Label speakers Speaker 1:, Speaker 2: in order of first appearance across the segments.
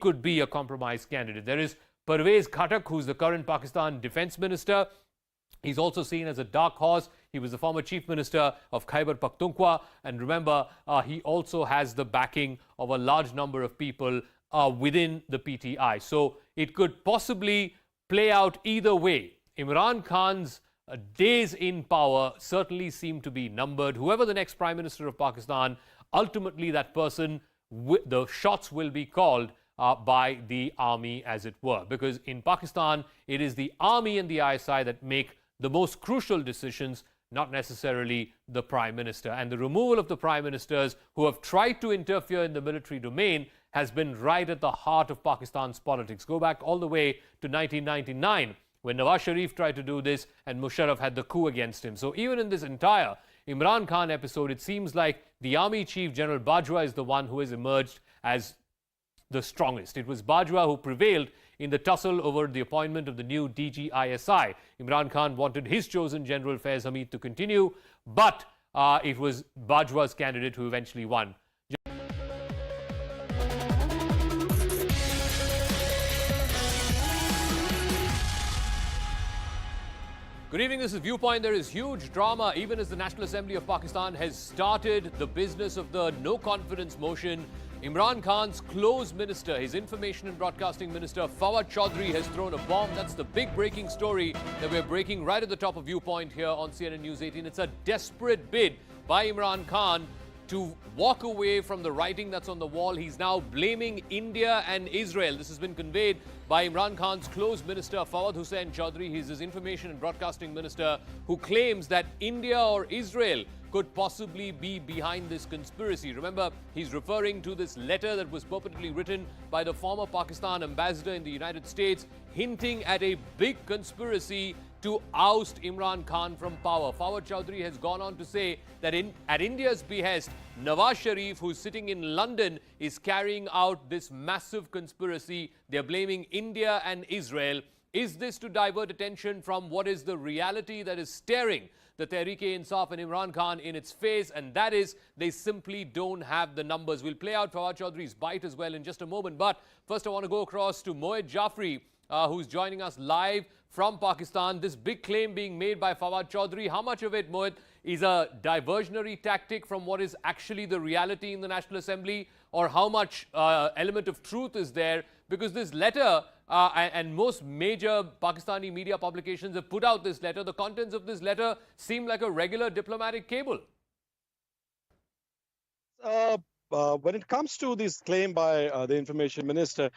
Speaker 1: could be a compromise candidate. There is Parvez Khatak, who's the current Pakistan Defence Minister. He's also seen as a dark horse. He was the former Chief Minister of Khyber Pakhtunkhwa. And remember, he also has the backing of a large number of people within the PTI. So it could possibly play out either way. Imran Khan's days in power certainly seem to be numbered. Whoever the next Prime Minister of Pakistan, ultimately that person, the shots will be called by the army, as it were. Because in Pakistan, it is the army and the ISI that make the most crucial decisions, not necessarily the Prime Minister. And the removal of the Prime Ministers who have tried to interfere in the military domain has been right at the heart of Pakistan's politics. Go back all the way to 1999, when Nawaz Sharif tried to do this and Musharraf had the coup against him. So even in this entire Imran Khan episode, it seems like the Army Chief General Bajwa is the one who has emerged as the strongest. It was Bajwa who prevailed in the tussle over the appointment of the new DG-ISI. Imran Khan wanted his chosen General Faiz Hamid to continue, but it was Bajwa's candidate who eventually won. Good evening, this is Viewpoint. There is huge drama even as the National Assembly of Pakistan has started the business of the no confidence motion. Imran Khan's close minister, his Information and Broadcasting Minister, Fawad Chaudhry, has thrown a bomb. That's the big breaking story that we're breaking right at the top of Viewpoint here on CNN News 18. It's a desperate bid by Imran Khan to walk away from the writing that's on the wall. He's now blaming India and Israel. This has been conveyed by Imran Khan's close minister, Fawad Hussain Chaudhry. He's his Information and Broadcasting Minister, who claims that India or Israel could possibly be behind this conspiracy. Remember, he's referring to this letter that was purportedly written by the former Pakistan ambassador in the United States, hinting at a big conspiracy to oust Imran Khan from power. Fawad Chaudhry has gone on to say that at India's behest, Nawaz Sharif, who's sitting in London, is carrying out this massive conspiracy. They're blaming India and Israel. Is this to divert attention from what is the reality that is staring the Tehreek-e-Insaf and Imran Khan in its face? And that is, they simply don't have the numbers. We'll play out Fawad Chaudhry's bite as well in just a moment. But first, I want to go across to Mohit Jafri, who's joining us live from Pakistan. This big claim being made by Fawad Chaudhry, how much of it, Mohit, is a diversionary tactic from what is actually the reality in the National Assembly, or how much element of truth is there? Because this letter, and most major Pakistani media publications have put out this letter, the contents of this letter seem like a regular diplomatic cable.
Speaker 2: When it comes to this claim by the Information Minister,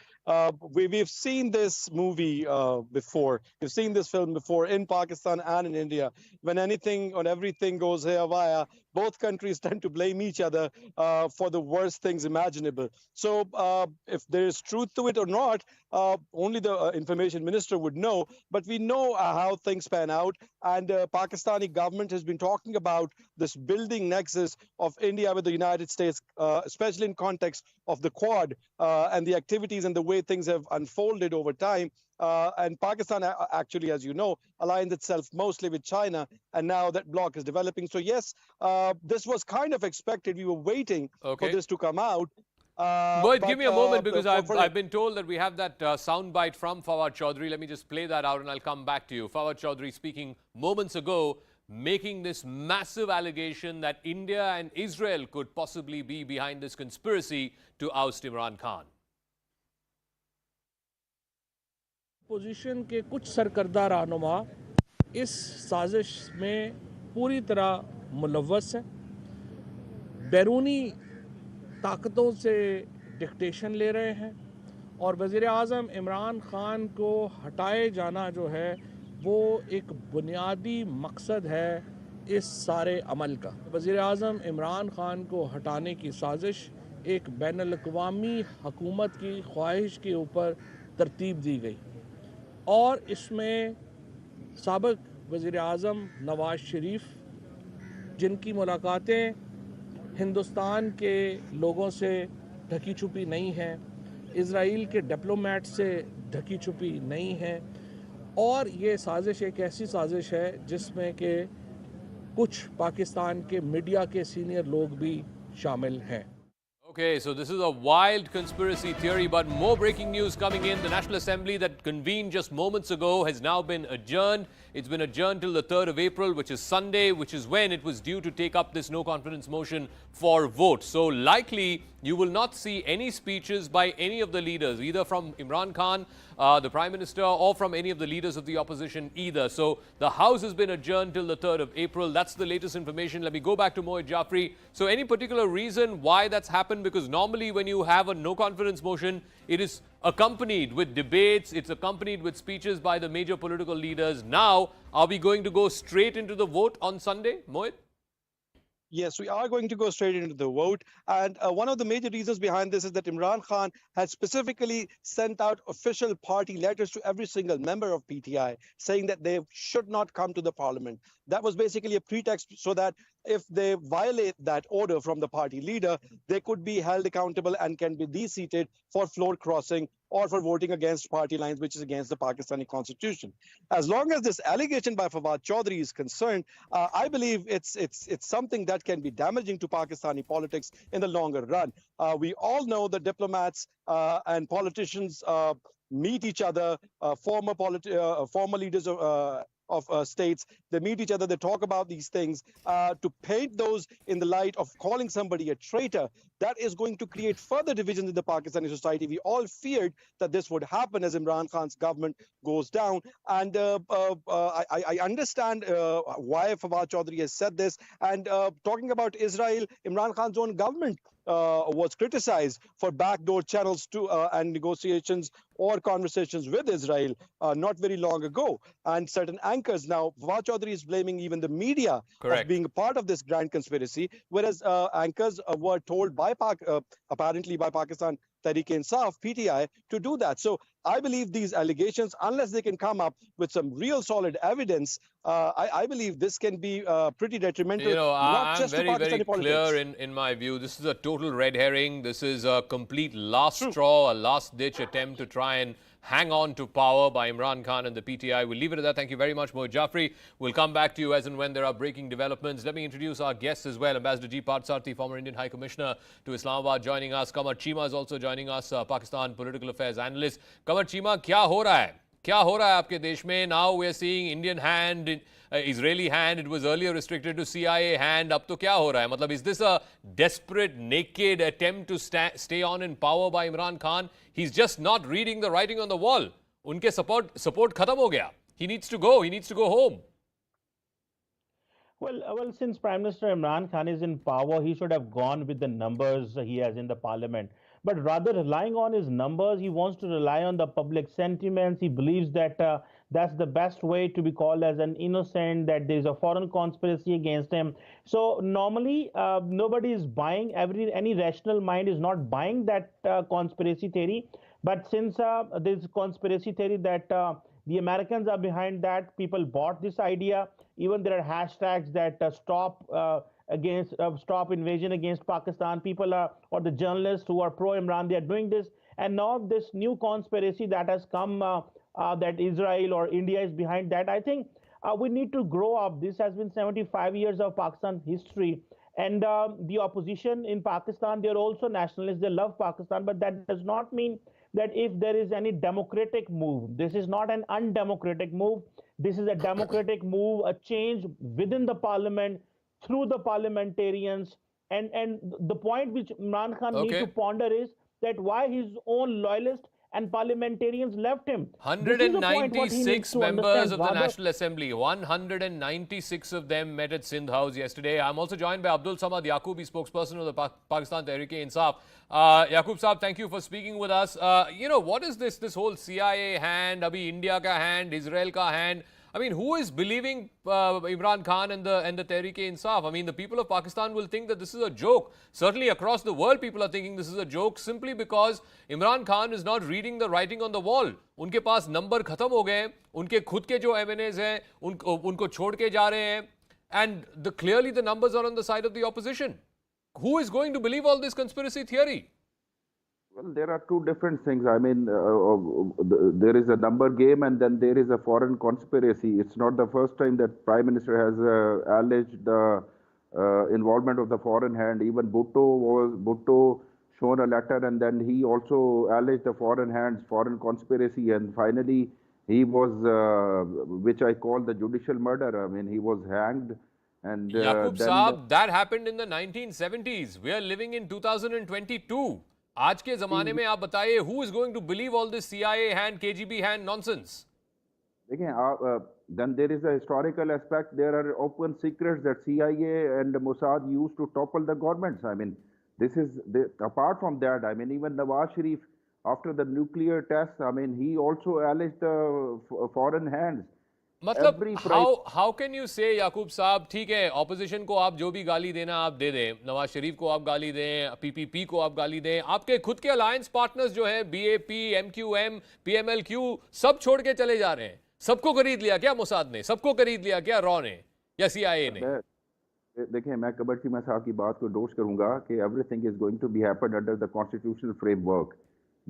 Speaker 2: we've seen this movie before. We've seen this film before in Pakistan and in India. When anything or everything goes haywire, both countries tend to blame each other for the worst things imaginable. So if there is truth to it or not, only the Information Minister would know. But we know how things pan out. And Pakistani government has been talking about this building nexus of India with the United States, especially in context of the Quad and the activities and the way things have unfolded over time. And Pakistan actually, as you know, aligns itself mostly with China, and now that bloc is developing. So yes, this was kind of expected. We were waiting for this to come out.
Speaker 1: But give me a moment, because I've been told that we have that soundbite from Fawad Chaudhry. Let me just play that out and I'll come back to you. Fawad Chaudhry speaking moments ago, making this massive allegation that India and Israel could possibly be behind this conspiracy to oust Imran Khan.
Speaker 3: Position के कुछ सरकर्दा रहनुमा इस साजिश में पूरी तरह मुलव्वस हैं, बैरूनी ताकतों से डिक्टेशन ले रहे हैं और वज़ीर आज़म इमरान ख़ान को हटाए जाना जो है वो एक बुनियादी मकसद है इस सारे अमल का। वज़ीर आज़म इमरान ख़ान को हटाने की साजिश एक बैनुल-अक़वामी हुकूमत की ख्वाहिश के ऊपर तरतीब दी गई और इसमें साबिक़ वज़ीर आज़म नवाज़ शरीफ, जिनकी मुलाकातें हिंदुस्तान के लोगों से ढकी छुपी नहीं हैं, इज़राइल के डिप्लोमेट से ढकी छुपी नहीं हैं, और ये साजिश एक ऐसी साजिश है जिसमें कि कुछ पाकिस्तान के मीडिया के सीनियर लोग भी शामिल हैं।
Speaker 1: Okay, so this is a wild conspiracy theory, but more breaking news coming in. The National Assembly that convened just moments ago has now been adjourned. It's been adjourned till the 3rd of April, which is Sunday, which is when it was due to take up this no-confidence motion for vote. So likely you will not see any speeches by any of the leaders, either from Imran Khan, the Prime Minister, or from any of the leaders of the opposition either. So the House has been adjourned till the 3rd of April. That's the latest information. Let me go back to Mohit Jafri. So any particular reason why that's happened? Because normally when you have a no-confidence motion, it is accompanied with debates, it's accompanied with speeches by the major political leaders. Now, are we going to go straight into the vote on Sunday, Mohit?
Speaker 2: Yes, we are going to go straight into the vote. And one of the major reasons behind this is that Imran Khan had specifically sent out official party letters to every single member of PTI saying that they should not come to the parliament. That was basically a pretext so that if they violate that order from the party leader, they could be held accountable and can be de-seated for floor crossing or for voting against party lines, which is against the Pakistani constitution. As long as this allegation by Fawad Chaudhry is concerned, I believe it's something that can be damaging to Pakistani politics in the longer run. We all know that diplomats and politicians meet each other, former leaders of states, they meet each other, they talk about these things. To paint those in the light of calling somebody a traitor, that is going to create further divisions in the Pakistani society. We all feared that this would happen as Imran Khan's government goes down. And I understand why Fawad Chaudhry has said this. And talking about Israel, Imran Khan's own government was criticized for backdoor channels to and negotiations or conversations with Israel not very long ago. And certain anchors now, Fawad Chaudhry is blaming even the media of being a part of this grand conspiracy, whereas anchors were told by apparently by Pakistan Tehreek-e-Insaf, PTI, to do that. So I believe these allegations, unless they can come up with some real solid evidence, I believe this can be pretty detrimental.
Speaker 1: You know,
Speaker 2: not
Speaker 1: I'm
Speaker 2: just
Speaker 1: very,
Speaker 2: to Pakistani
Speaker 1: very
Speaker 2: politics.
Speaker 1: clear in my view. This is a total red herring. This is a complete last straw, a last-ditch attempt to try and hang on to power by Imran Khan and the PTI. We'll leave it at that. Thank you very much, Mohit Jafri. We'll come back to you as and when there are breaking developments. Let me introduce our guests as well. Ambassador G. Parthsarthi, former Indian High Commissioner to Islamabad, joining us. Qamar Cheema is also joining us, Pakistan political affairs analyst. Qamar Cheema, क्या हो रहा है? क्या हो रहा है आपके देश में? Now we are seeing Indian hand, Israeli hand. It was earlier restricted to CIA hand. अब तो क्या हो रहा है? मतलब, is this a desperate, naked attempt to stay on in power by Imran Khan? He's just not reading the writing on the wall. उनके support खत्म हो गया. He needs to go. He needs to go home.
Speaker 4: Well, since Prime Minister Imran Khan is in power, he should have gone with the numbers he has in the parliament. But rather relying on his numbers, he wants to rely on the public sentiments. He believes that that's the best way to be called as an innocent, that there is a foreign conspiracy against him. So normally, nobody is buying, any rational mind is not buying that conspiracy theory. But since there's conspiracy theory that the Americans are behind that, people bought this idea. Even there are hashtags that stop invasion against Pakistan. People are, or the journalists who are pro-Imran, they are doing this. And now this new conspiracy that has come, that Israel or India is behind that, I think we need to grow up. This has been 75 years of Pakistan history. And the opposition in Pakistan, they're also nationalists. They love Pakistan, but that does not mean that if there is any democratic move, this is not an undemocratic move. This is a democratic move, a change within the parliament, through the parliamentarians. And the point which Imran Khan needs to ponder is that why his own loyalists and parliamentarians left him.
Speaker 1: 196 members of the National Assembly, 196 of them met at Sindh House yesterday. I'm also joined by Abdul Samad Yaqubi, spokesperson of the Pakistan Tehreek-e-Insaf. Yaqub Saab, thank you for speaking with us. You know, what is this whole CIA hand, abhi India ka hand, Israel ka hand? I mean, who is believing Imran Khan and the Tehreek-e-Insaf? I mean, the people of Pakistan will think that this is a joke. Certainly across the world, people are thinking this is a joke simply because Imran Khan is not reading the writing on the wall. उनके पास number खत्म हो गए, उनके खुद के जो MNAs हैं, उनको छोड़ के जा रहे हैं, and clearly the numbers are on the side of the opposition. Who is going to believe all this conspiracy theory?
Speaker 5: Well, there are two different things. I mean, there is a number game and then there is a foreign conspiracy. It's not the first time that Prime Minister has alleged the involvement of the foreign hand. Even Bhutto, shown a letter, and then he also alleged the foreign hands, foreign conspiracy, and finally he was, which I call the judicial murder. I mean, he was hanged, and
Speaker 1: Yaqub
Speaker 5: then
Speaker 1: Saab, that happened in the 1970s. We are living in 2022. आज के ज़माने में आप बताइए, who is going to believe all this CIA hand, KGB hand nonsense?
Speaker 5: Then there is a historical aspect. There are open secrets that CIA and Mossad used to topple the governments. I mean, apart from that, I mean, even Nawaz Sharif, after the nuclear tests, I mean, he also alleged foreign hands.
Speaker 1: मतलब how can you say याकूब साहब, ठीक है opposition को आप जो भी गाली देना आप दे दें, नवाज शरीफ को आप गाली दें, पीपीपी को आप गाली दें, आपके खुद के अलायंस पार्टनर्स जो है बीएपी, एमक्यूएम, पीएमएलक्यू सब छोड़ के चले जा रहे हैं। सबको खरीद लिया क्या मोसाद ने? सबको खरीद लिया क्या रॉ ने या सीआईए ने?
Speaker 5: देखिए, मैं कबड्डी में साहब की बात को डोज करूंगा कि everything is going to be happen under the constitutional framework.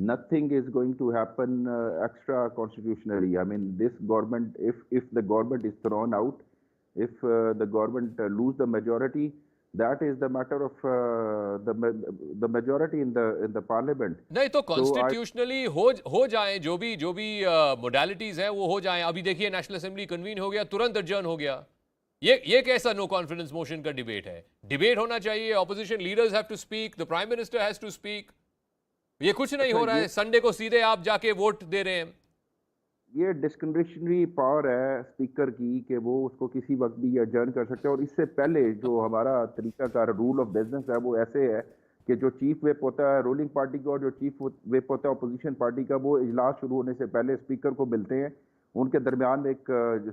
Speaker 5: Nothing is going to happen extra constitutionally. I mean, this government, if the government is thrown out, if the government lose the majority, that is the matter of the majority in the parliament.
Speaker 1: नहीं तो constitutionally हो जाए, जो भी modalities हैं वो हो जाए. अभी देखिए नेशनल असेंबली कन्वीन हो गया, तुरंत adjourn हो गया. ये कैसा नो कॉन्फिडेंस मोशन का डिबेट है? डिबेट होना चाहिए, opposition leaders have to speak, the prime minister has to speak. ये कुछ नहीं हो रहा है. संडे को सीधे आप जाके वोट दे रहे हैं.
Speaker 5: ये डिस्क्रिशनरी पावर है स्पीकर की कि वो उसको किसी वक्त भी एडजर्न कर सकते हैं. और इससे पहले जो हमारा तरीकाकार रूल ऑफ बिजनेस है वो ऐसे है कि जो चीफ व्हिप होता है रूलिंग पार्टी का और जो चीफ व्हिप होता है अपोजिशन पार्टी का, वो इजलास शुरू होने से पहले स्पीकर को मिलते हैं. उनके दरमियान में एक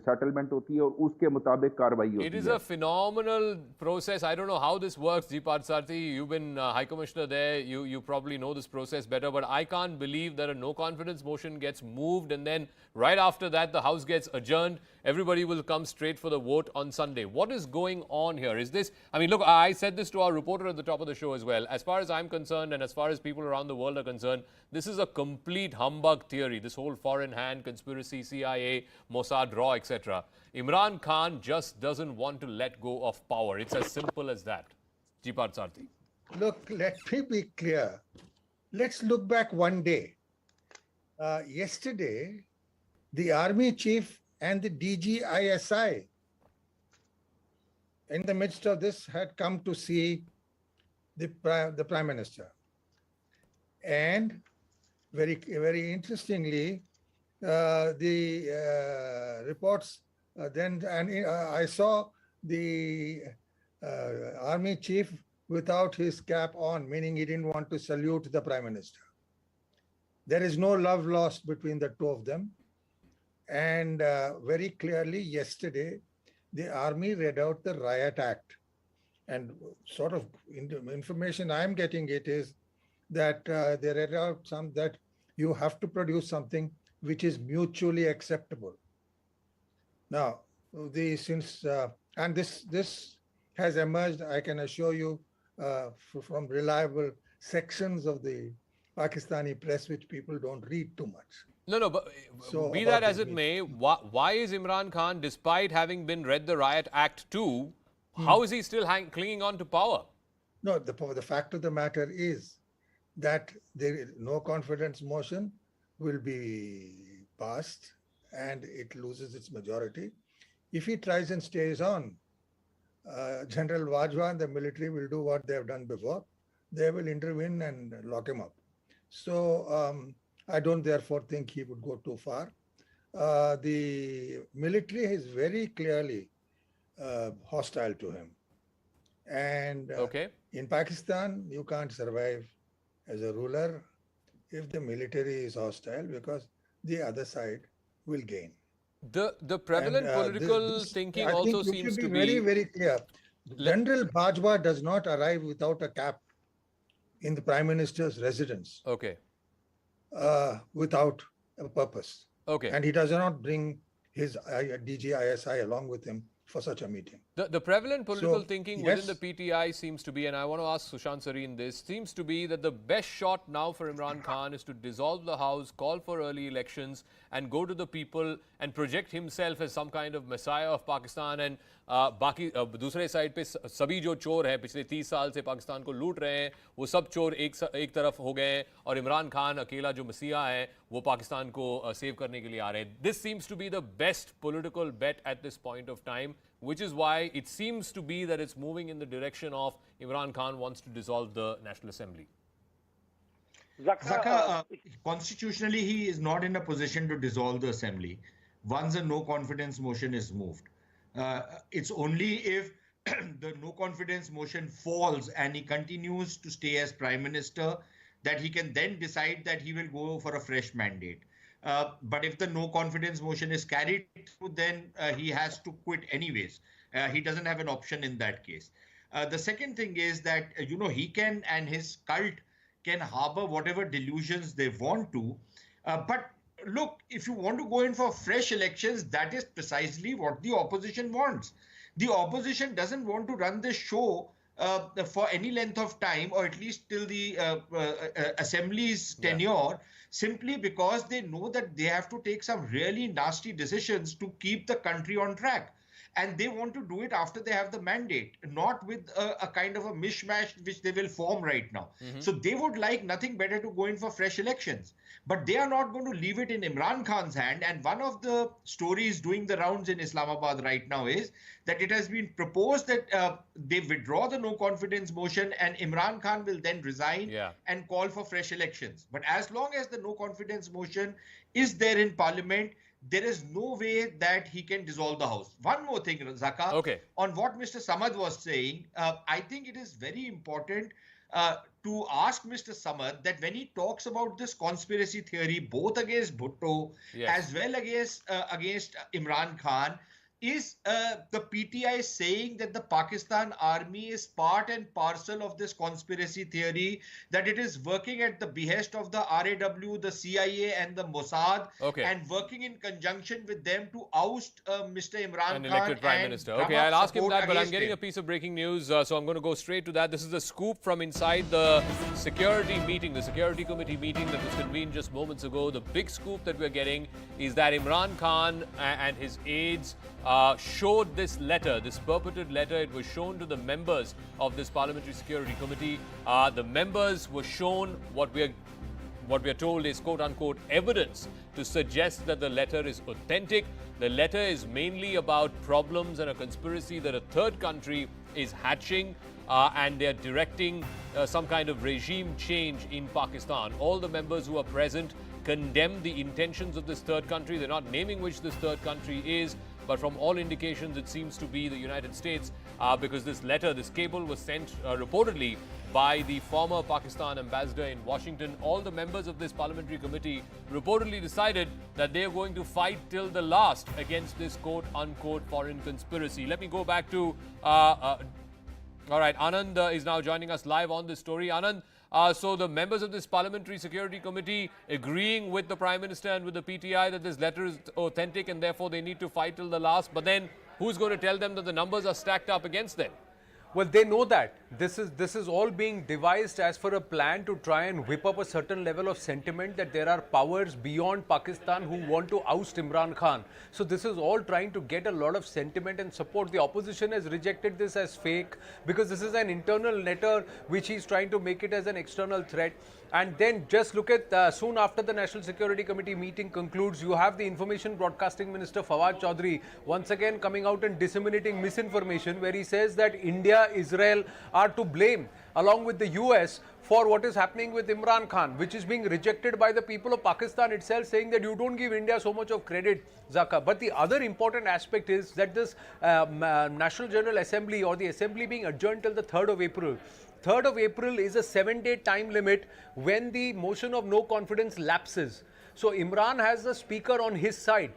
Speaker 5: सेटलमेंट होती है और उसके मुताबिक कार्रवाई होती है.
Speaker 1: It is a phenomenal process. I don't know how this works, G. Parthasarathi. You've been High Commissioner there. You probably know this process better. But I can't believe that a no confidence motion gets moved and then right after that the House gets adjourned. Everybody will come straight for the vote on Sunday. What is going on here? Is this, I mean, look, I said this to our reporter at the top of the show as well. As far as I'm concerned and as far as people around the world are concerned, this is a complete humbug theory. This whole foreign hand conspiracy, CIA, Mossad, RAW, etc. Imran Khan just doesn't want to let go of power. It's as simple as that. G. Parthasarathi.
Speaker 6: Look, let me be clear. Let's look back one day. Yesterday, the army chief and the DGISI, in the midst of this, had come to see the Prime Minister. And very interestingly, the reports I saw the army chief without his cap on, meaning he didn't want to salute the Prime Minister. There is no love lost between the two of them. And very clearly yesterday, the army read out the Riot Act. And sort of information I'm getting it is that they read out that you have to produce something which is mutually acceptable. Now, this has emerged, I can assure you, from reliable sections of the Pakistani press, which people don't read too much.
Speaker 1: No, but be that as it may, why is Imran Khan, despite having been read the Riot Act too, how is he still clinging on to power?
Speaker 6: No, the fact of the matter is that the no confidence motion will be passed and it loses its majority. If he tries and stays on, General Wajwa and the military will do what they have done before. They will intervene and lock him up. So I don't therefore think he would go too far. The military is very clearly hostile to him. And in Pakistan, you can't survive as a ruler if the military is hostile, because the other side will gain.
Speaker 1: The prevalent political thinking also seems to be
Speaker 6: very, very clear. General Bajwa does not arrive without a cap in the Prime Minister's residence. Without a purpose. And he does not bring his DGISI along with him for such a meeting.
Speaker 1: The prevalent political thinking within the
Speaker 6: yes.
Speaker 1: PTI seems to be, and I want to ask Sushant Sareen this, seems to be that the best shot now for Imran Khan is to dissolve the House, call for early elections, and go to the people and project himself as some kind of messiah of Pakistan. And बाकी दूसरे side पे सभी जो चोर हैं पिछले 30 साल से पाकिस्तान को लूट रहे हैं वो सब चोर एक तरफ हो गए हैं और इमरान खान अकेला जो मसीहा है वो पाकिस्तान को सेव करने के लिए आ रहे हैं. This seems to be the best political bet at this point of time, which is why it seems to be that it's moving in the direction of Imran Khan wants to dissolve the National Assembly.
Speaker 7: Zaka, constitutionally, he is not in a position to dissolve the assembly once a no confidence motion is moved. It's only if the no confidence motion falls and he continues to stay as Prime Minister that he can then decide that he will go for a fresh mandate. But if the no confidence motion is carried through, then he has to quit anyways. He doesn't have an option in that case. The second thing is that, he can and his cult can harbor whatever delusions they want to. But look, if you want to go in for fresh elections, that is precisely what the opposition wants. The opposition doesn't want to run this show for any length of time, or at least till the assembly's tenure, simply because they know that they have to take some really nasty decisions to keep the country on track. And they want to do it after they have the mandate, not with a kind of a mishmash which they will form right now. So they would like nothing better to go in for fresh elections. But they are not going to leave it in Imran Khan's hand. And one of the stories doing the rounds in Islamabad right now is that it has been proposed that they withdraw the no confidence motion and Imran Khan will then resign and call for fresh elections. But as long as the no confidence motion is there in Parliament, there is no way that he can dissolve the House. One more thing, Zaka, on what Mr. Samad was saying, I think it is very important to ask Mr. Samad that when he talks about this conspiracy theory, both against Bhutto as well against Imran Khan, is the PTI saying that the Pakistan army is part and parcel of this conspiracy theory, that it is working at the behest of the RAW, the CIA and the Mossad, and working in conjunction with them to oust Mr. Imran Khan,
Speaker 1: an elected Prime Minister. Okay, I'll ask him that, but I'm getting a piece of breaking news, so I'm going to go straight to that. This is the scoop from inside the security meeting, the security committee meeting that was convened just moments ago. The big scoop that we're getting is that Imran Khan and his aides showed this letter, this purported letter. It was shown to the members of this Parliamentary Security Committee. The members were shown what we are told is quote-unquote evidence to suggest that the letter is authentic. The letter is mainly about problems and a conspiracy that a third country is hatching and they're directing some kind of regime change in Pakistan. All the members who are present condemn the intentions of this third country. They're not naming which this third country is, but from all indications, it seems to be the United States because this letter, this cable was sent reportedly by the former Pakistan ambassador in Washington. All the members of this parliamentary committee reportedly decided that they are going to fight till the last against this quote-unquote foreign conspiracy. Let me go back to... all right, Anand is now joining us live on this story. Anand, so the members of this Parliamentary Security Committee agreeing with the Prime Minister and with the PTI that this letter is authentic and therefore they need to fight till the last. But then who's going to tell them that the numbers are stacked up against them?
Speaker 8: Well, they know that this is all being devised as for a plan to try and whip up a certain level of sentiment that there are powers beyond Pakistan who want to oust Imran Khan. So this is all trying to get a lot of sentiment and support. The opposition has rejected this as fake because this is an internal letter which he's trying to make it as an external threat. And then just look at soon after the National Security Committee meeting concludes, you have the Information Broadcasting Minister Fawad Chaudhry once again coming out and disseminating misinformation where he says that India, Israel are to blame along with the US for what is happening with Imran Khan, which is being rejected by the people of Pakistan itself, saying that you don't give India so much of credit, Zaka. But the other important aspect is that this National General Assembly or the Assembly being adjourned till the 3rd of April. 3rd of April is a 7-day time limit when the motion of no confidence lapses. So Imran has the speaker on his side.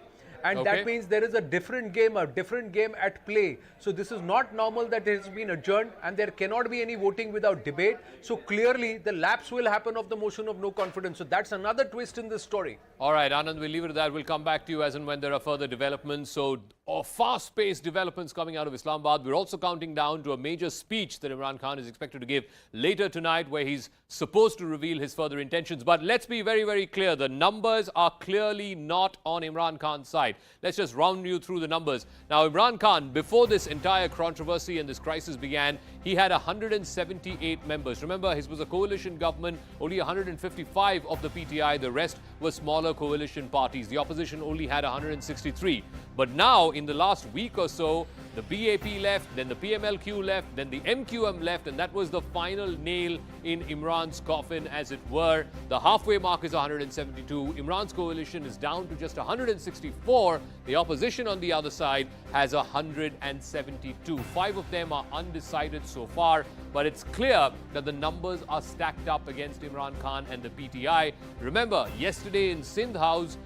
Speaker 8: And that means there is a different game at play. So this is not normal that it has been adjourned and there cannot be any voting without debate. So clearly the lapse will happen of the motion of no confidence. So that's another twist in this story.
Speaker 1: All right, Anand, we'll leave it at that. We'll come back to you as and when there are further developments. So fast-paced developments coming out of Islamabad. We're also counting down to a major speech that Imran Khan is expected to give later tonight, where he's supposed to reveal his further intentions. But let's be very, very clear. The numbers are clearly not on Imran Khan's side. Let's just round you through the numbers. Now, Imran Khan, before this entire controversy and this crisis began, he had 178 members. Remember, his was a coalition government, only 155 of the PTI. The rest were smaller coalition parties. The opposition only had 163. But now, in the last week or so, the BAP left, then the PMLQ left, then the MQM left, and that was the final nail in Imran's coffin, as it were. The halfway mark is 172. Imran's coalition is down to just 164. The opposition on the other side has 172. 5 of them are undecided so far, but it's clear that the numbers are stacked up against Imran Khan and the PTI. Remember, yesterday in Sindh House,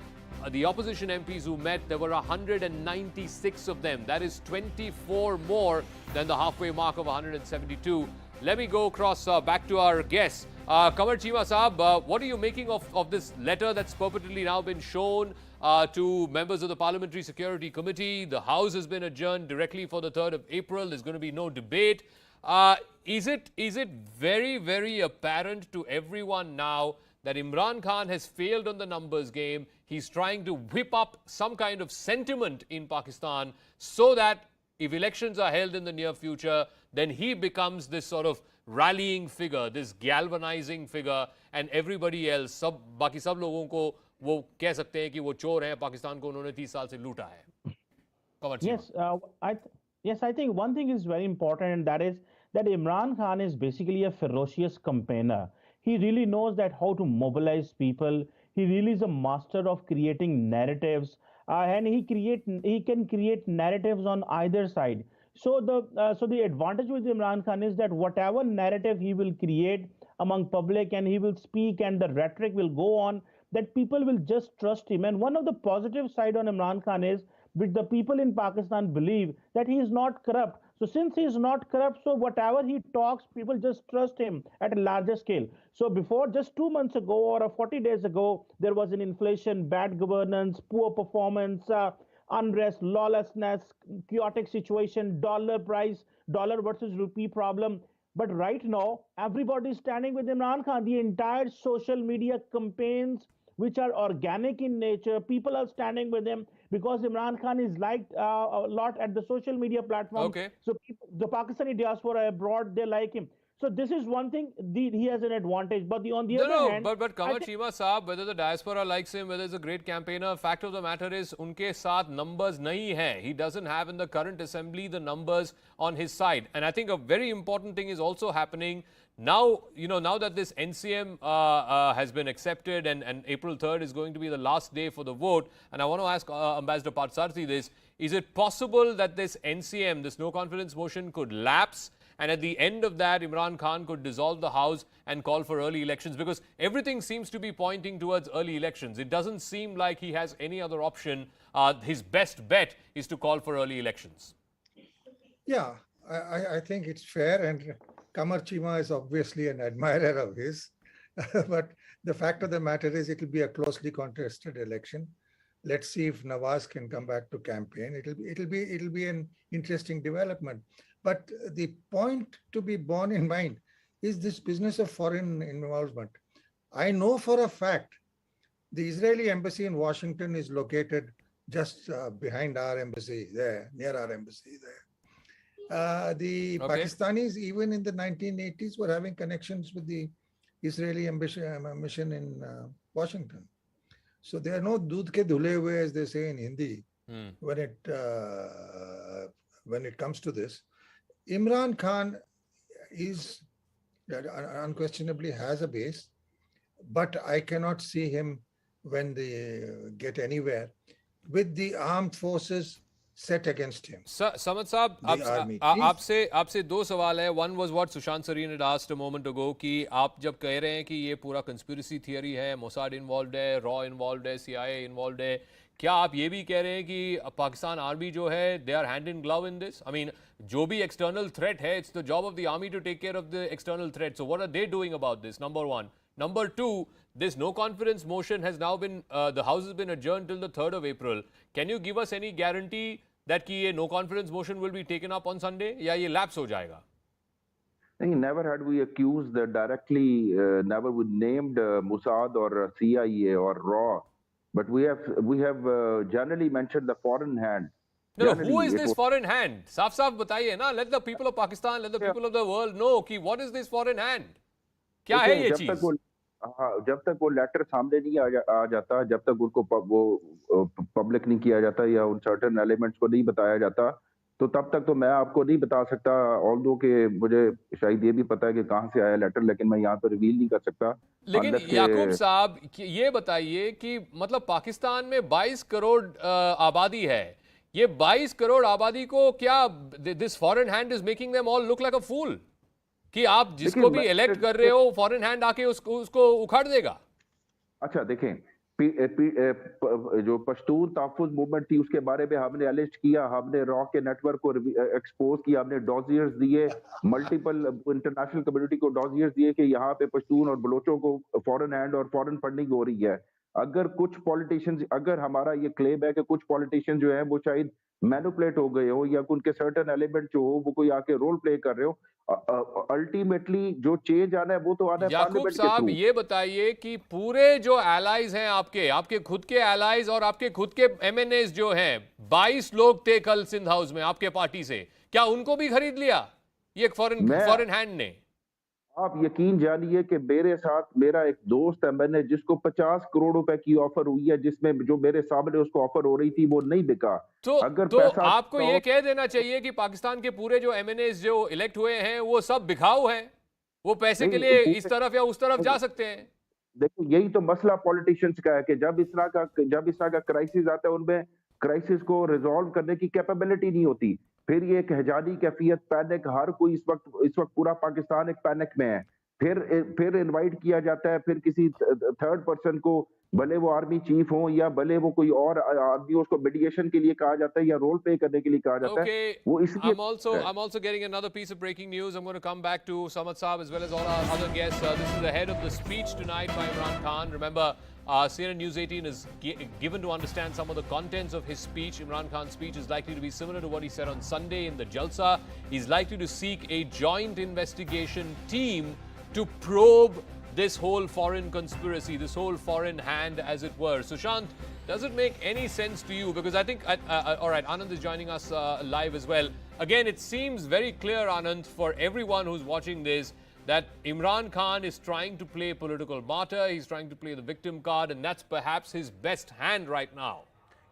Speaker 1: the opposition MPs who met, there were 196 of them. That is 24 more than the halfway mark of 172. Let me go across back to our guests. Kamar Chima Saab, what are you making of this letter that's purportedly now been shown to members of the Parliamentary Security Committee? The House has been adjourned directly for the 3rd of April. There's going to be no debate. Is it very, very apparent to everyone now that Imran Khan has failed on the numbers game? He's trying to whip up some kind of sentiment in Pakistan so that if elections are held in the near future, then he becomes this sort of rallying figure, this galvanizing figure, and everybody else, बाकी सब लोगों को वो कह सकते हैं कि वो चोर हैं, पाकिस्तान को उन्होंने 30 साल से लूटा है.
Speaker 4: Yes, I think one thing is very important, and that is that Imran Khan is basically a ferocious campaigner. He really knows that how to mobilize people. He really is a master of creating narratives, and he can create narratives on either side. So the advantage with Imran Khan is that whatever narrative he will create among public, and he will speak, and the rhetoric will go on, that people will just trust him. And one of the positive side on Imran Khan is, which the people in Pakistan believe, that he is not corrupt. So since he is not corrupt, so whatever he talks, people just trust him at a larger scale. So before, just 2 months ago or 40 days ago, there was an inflation, bad governance, poor performance, unrest, lawlessness, chaotic situation, dollar price, dollar versus rupee problem. But right now, everybody is standing with Imran Khan. The entire social media campaigns, which are organic in nature, people are standing with him because Imran Khan is liked a lot at the social media platform.
Speaker 1: Okay.
Speaker 4: So the Pakistani diaspora abroad, they like him. So this is one thing, he has an advantage. But on the other hand...
Speaker 1: But Kamar Chima Saab, whether the diaspora likes him, whether he's a great campaigner, fact of the matter is, unke saath numbers nahi hai. He doesn't have in the current assembly the numbers on his side. And I think a very important thing is also happening now. Now that this NCM has been accepted, and April 3rd is going to be the last day for the vote. And I want to ask Ambassador Parthasarathy this: is it possible that this NCM, this no confidence motion, could lapse? And at the end of that, Imran Khan could dissolve the House and call for early elections? Because everything seems to be pointing towards early elections. It doesn't seem like he has any other option. His best bet is to call for early elections.
Speaker 6: Yeah, I think it's fair. And Kamar Chima is obviously an admirer of his. But the fact of the matter is, it will be a closely contested election. Let's see if Nawaz can come back to campaign. It'll be an interesting development. But the point to be borne in mind is this business of foreign involvement. I know for a fact the Israeli embassy in Washington is located just behind our embassy there, near our embassy there. The Pakistanis, even in the 1980s, were having connections with the Israeli mission in Washington. So there are no doodh ke dhule hue, as they say in Hindi, when it comes to this. Imran Khan is unquestionably has a base, but I cannot see him when they get anywhere with the armed forces set against him.
Speaker 1: Samad Saab, आपसे दो सवाल है. One was what Sushant Sareen had asked a moment ago कि आप जब कह रहे हैं कि ये पूरा conspiracy theory है, Mossad involved है, RAW involved है, CIA involved है, क्या आप ये भी कह रहे हैं कि पाकिस्तान आर्मी जो है, they are hand in glove in this? I mean, जो भी external threat है, it's the job of the army to take care of the external threat. So what are they doing about this? Number one. Number two, this no confidence motion has now been, the House has been adjourned till the 3rd of April. Can you give us any guarantee that कि ये no confidence motion will be taken up on Sunday या ये lapse हो जाएगा?
Speaker 5: Never had we accused directly, never we named Mossad or CIA or RAW, but we have generally mentioned the foreign hand.
Speaker 1: No, who is this foreign hand? साफ बताइए ना. Let the people of Pakistan, let the people of the world know कि what is this foreign hand? क्या है ये चीज?
Speaker 5: जब तक वो लेटर सामने नहीं आ जाता, जब तक उनको वो पब्लिक नहीं किया जाता या उन सर्टेन एलिमेंट्स को नहीं बताया जाता, तो तब तक तो मैं आपको नहीं बता सकता, ऑल्दो कि मुझे शायद ये भी पता है कि कहां से आया लेटर, लेकिन मैं यहाँ पर रिवील नहीं कर सकता.
Speaker 1: लेकिन याकूब साहब ये बताइए कि मतलब पाकिस्तान में 22 करोड़ आबादी है. ये 22 करोड़ आबादी को क्या this foreign hand is making them all look like a fool कि आप जिसको भी इलेक्ट कर रहे हो फॉरेन हैंड आके उसको उखाड़ देगा? अच्छा
Speaker 5: देखें, जो पश्तून तहफ़्फ़ुज़ मूवमेंट थी उसके बारे में हमने अलिस्ट किया, हमने रॉ के नेटवर्क को एक्सपोज किया, हमने डॉजियर्स दिए, मल्टीपल इंटरनेशनल कम्युनिटी को डॉजियर्स दिए कि यहाँ पे पश्तून और बलोचों को फॉरेन हैंड और फॉरेन फंडिंग हो रही है. अगर कुछ पॉलिटिशियंस, अगर हमारा ये क्लेम है कि कुछ पॉलिटिशियंस जो है वो शायद मैनिपुलेट हो गए हो या उनके सर्टेन एलिमेंट जो हो वो कोई आके रोल प्ले कर रहे हो, अल्टीमेटली जो चेंज आना है वो तो आना है
Speaker 1: याकूब साहब. ये बताइए कि पूरे जो एलाइज हैं आपके खुद के एलाइज और आपके खुद के एमएनएस जो हैं, 22 लोग थे कल सिंध हाउस में आपके पार्टी से, क्या उनको भी खरीद लिया ये फॉरेन हैंड ने?
Speaker 5: आप यकीन जानिए कि मेरे साथ मेरा एक दोस्त है, मैंने जिसको 50 करोड़ रुपए की ऑफर हुई है, जिसमें जो मेरे सामने उसको ऑफर हो रही थी वो नहीं बिका.
Speaker 1: तो आपको ये कह देना चाहिए कि पाकिस्तान के पूरे जो एमएनएस जो इलेक्ट हुए हैं वो सब बिकाऊ हैं, वो पैसे के लिए इस तरफ या उस तरफ जा सकते हैं.
Speaker 5: देखो यही तो मसला पॉलिटिशियंस का है कि जब इस तरह का क्राइसिस आता है उनमें क्राइसिस को रिजॉल्व करने की कैपेबिलिटी नहीं होती. फिर ये एक हजानी कैफियत, पैनिक, हर कोई इस वक्त पूरा पाकिस्तान एक पैनिक में है. फिर इनवाइट किया जाता है, फिर किसी थर्ड पर्सन को, भले वो आर्मी चीफ हो या भले वो कोई और आदमी, उसको मीडिएशन के लिए कहा जाता है या रोल प्ले करने के लिए कहा जाता है. वो इसलिए
Speaker 1: I'm also getting another piece of breaking news. I'm going to come back to Samad Saab as well as all our other guests. This is ahead of the speech tonight by Imran Khan. Remember, CNN News 18 is given to understand some of the contents of his speech. Imran Khan's speech is likely to be similar to what he said on Sunday in the Jalsa. He's likely to seek a joint investigation team to probe this whole foreign conspiracy, this whole foreign hand, as it were. Sushant, does it make any sense to you? Because I think, all right, Anand is joining us live as well. Again, it seems very clear, Anand, for everyone who's watching this, that Imran Khan is trying to play political martyr, he's trying to play the victim card, and that's perhaps his best hand right now.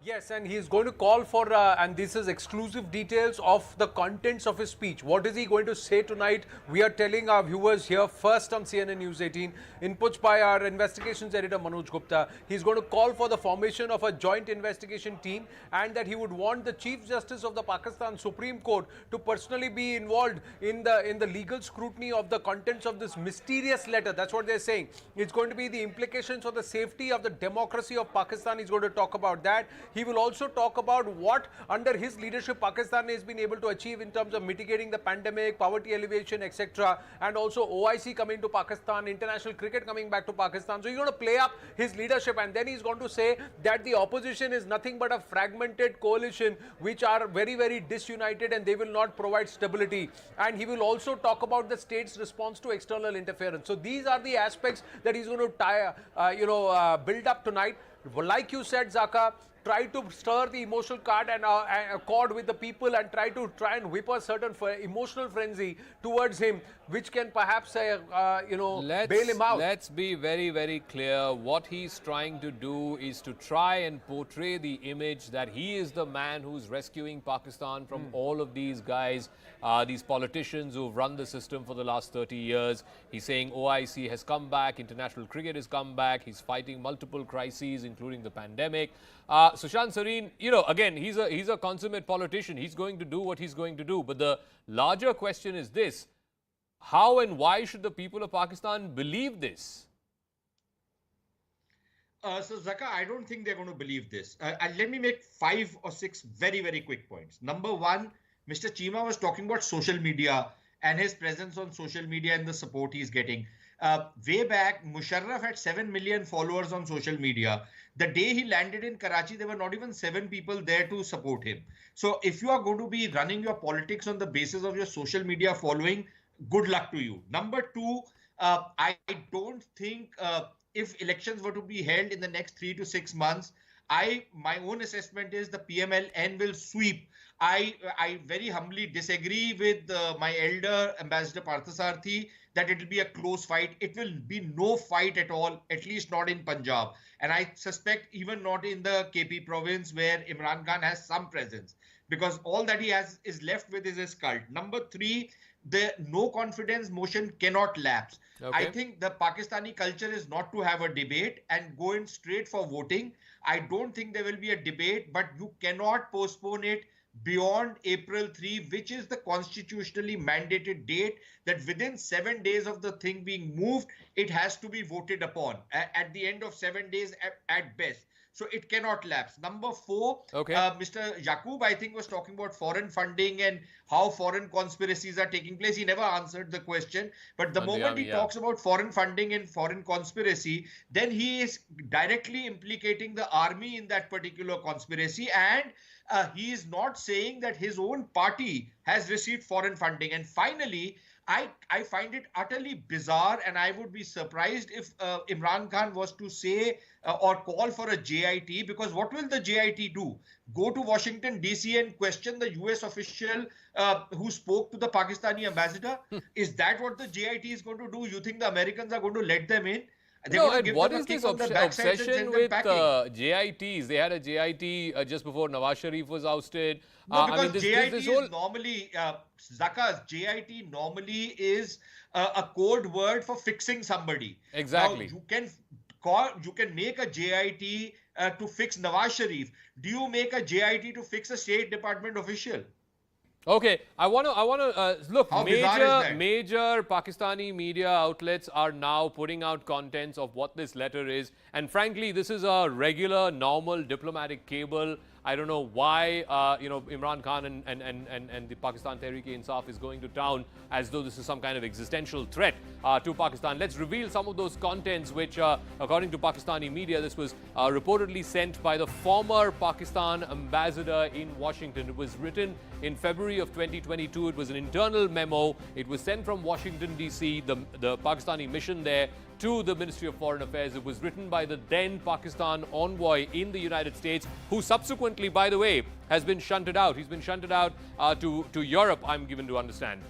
Speaker 8: Yes, and he is going to call for, and this is exclusive details of the contents of his speech. What is he going to say tonight? We are telling our viewers here first on CNN News 18. Inputs by our investigations editor Manoj Gupta. He's going to call for the formation of a joint investigation team, and that he would want the Chief Justice of the Pakistan Supreme Court to personally be involved in the legal scrutiny of the contents of this mysterious letter. That's what they're saying. It's going to be the implications for the safety of the democracy of Pakistan. He's going to talk about that. He will also talk about what, under his leadership, Pakistan has been able to achieve in terms of mitigating the pandemic, poverty alleviation, etc. And also OIC coming to Pakistan, international cricket coming back to Pakistan. So he's going to play up his leadership, and then he's going to say that the opposition is nothing but a fragmented coalition which are very, very disunited, and they will not provide stability. And he will also talk about the state's response to external interference. So these are the aspects that he's going to build up tonight. Like you said, Zaka, try to stir the emotional chord with the people and try and whip a certain emotional frenzy towards him, which can perhaps bail him out.
Speaker 1: Let's be very, very clear. What he's trying to do is to try and portray the image that he is the man who's rescuing Pakistan from all of these guys, these politicians who've run the system for the last 30 years. He's saying OIC has come back, international cricket has come back, he's fighting multiple crises, including the pandemic. Sushant Sareen, again, he's a consummate politician. He's going to do what he's going to do. But the larger question is this: how and why should the people of Pakistan believe this?
Speaker 7: So, Zaka, I don't think they're going to believe this. Let me make 5 or 6 very, very quick points. Number one, Mr. Chima was talking about social media and his presence on social media and the support he's getting. Way back, Musharraf had 7 million followers on social media. The day he landed in Karachi, there were not even 7 people there to support him. So if you are going to be running your politics on the basis of your social media following, good luck to you. Number two, I don't think if elections were to be held in the next 3 to 6 months, my own assessment is the PMLN will sweep. I very humbly disagree with my elder Ambassador Parthasarathi that it will be a close fight. It will be no fight at all, at least not in Punjab. And I suspect even not in the KP province where Imran Khan has some presence, because all that he has is left with is his cult. Number three, the no confidence motion cannot lapse. Okay. I think the Pakistani culture is not to have a debate and go in straight for voting. I don't think there will be a debate, but you cannot postpone it beyond April 3, which is the constitutionally mandated date that within 7 days of the thing being moved, it has to be voted upon at the end of 7 days at best. So it cannot lapse. Number four, okay. Mr. Yaqub, I think, was talking about foreign funding and how foreign conspiracies are taking place. He never answered the question. But the moment he talks about foreign funding and foreign conspiracy, then he is directly implicating the army in that particular conspiracy. And he is not saying that his own party has received foreign funding. And finally, I find it utterly bizarre, and I would be surprised if Imran Khan was to say or call for a JIT, because what will the JIT do? Go to Washington, D.C. and question the US official who spoke to the Pakistani ambassador? Is that what the JIT is going to do? You think the Americans are going to let them in?
Speaker 1: No, and what is this obsession with JITs? They had a JIT just before Nawaz Sharif was ousted.
Speaker 7: No, because I mean, JIT is normally, Zakas, JIT normally is a code word for fixing somebody.
Speaker 1: Exactly.
Speaker 7: Now, you can make a JIT to fix Nawaz Sharif. Do you make a JIT to fix a State Department official?
Speaker 1: Okay, I want to look. Major Pakistani media outlets are now putting out contents of what this letter is, and frankly, this is a regular, normal diplomatic cable. I don't know why Imran Khan and the Pakistan Tehreek-e-Insaf is going to town as though this is some kind of existential threat to Pakistan. Let's reveal some of those contents which, according to Pakistani media, this was reportedly sent by the former Pakistan ambassador in Washington. It was written in February of 2022. It was an internal memo. It was sent from Washington, D.C., the Pakistani mission there, to the Ministry of Foreign Affairs. It was written by the then Pakistan envoy in the United States, who subsequently, by the way, has been shunted out. He's been shunted out to Europe, I'm given to understand.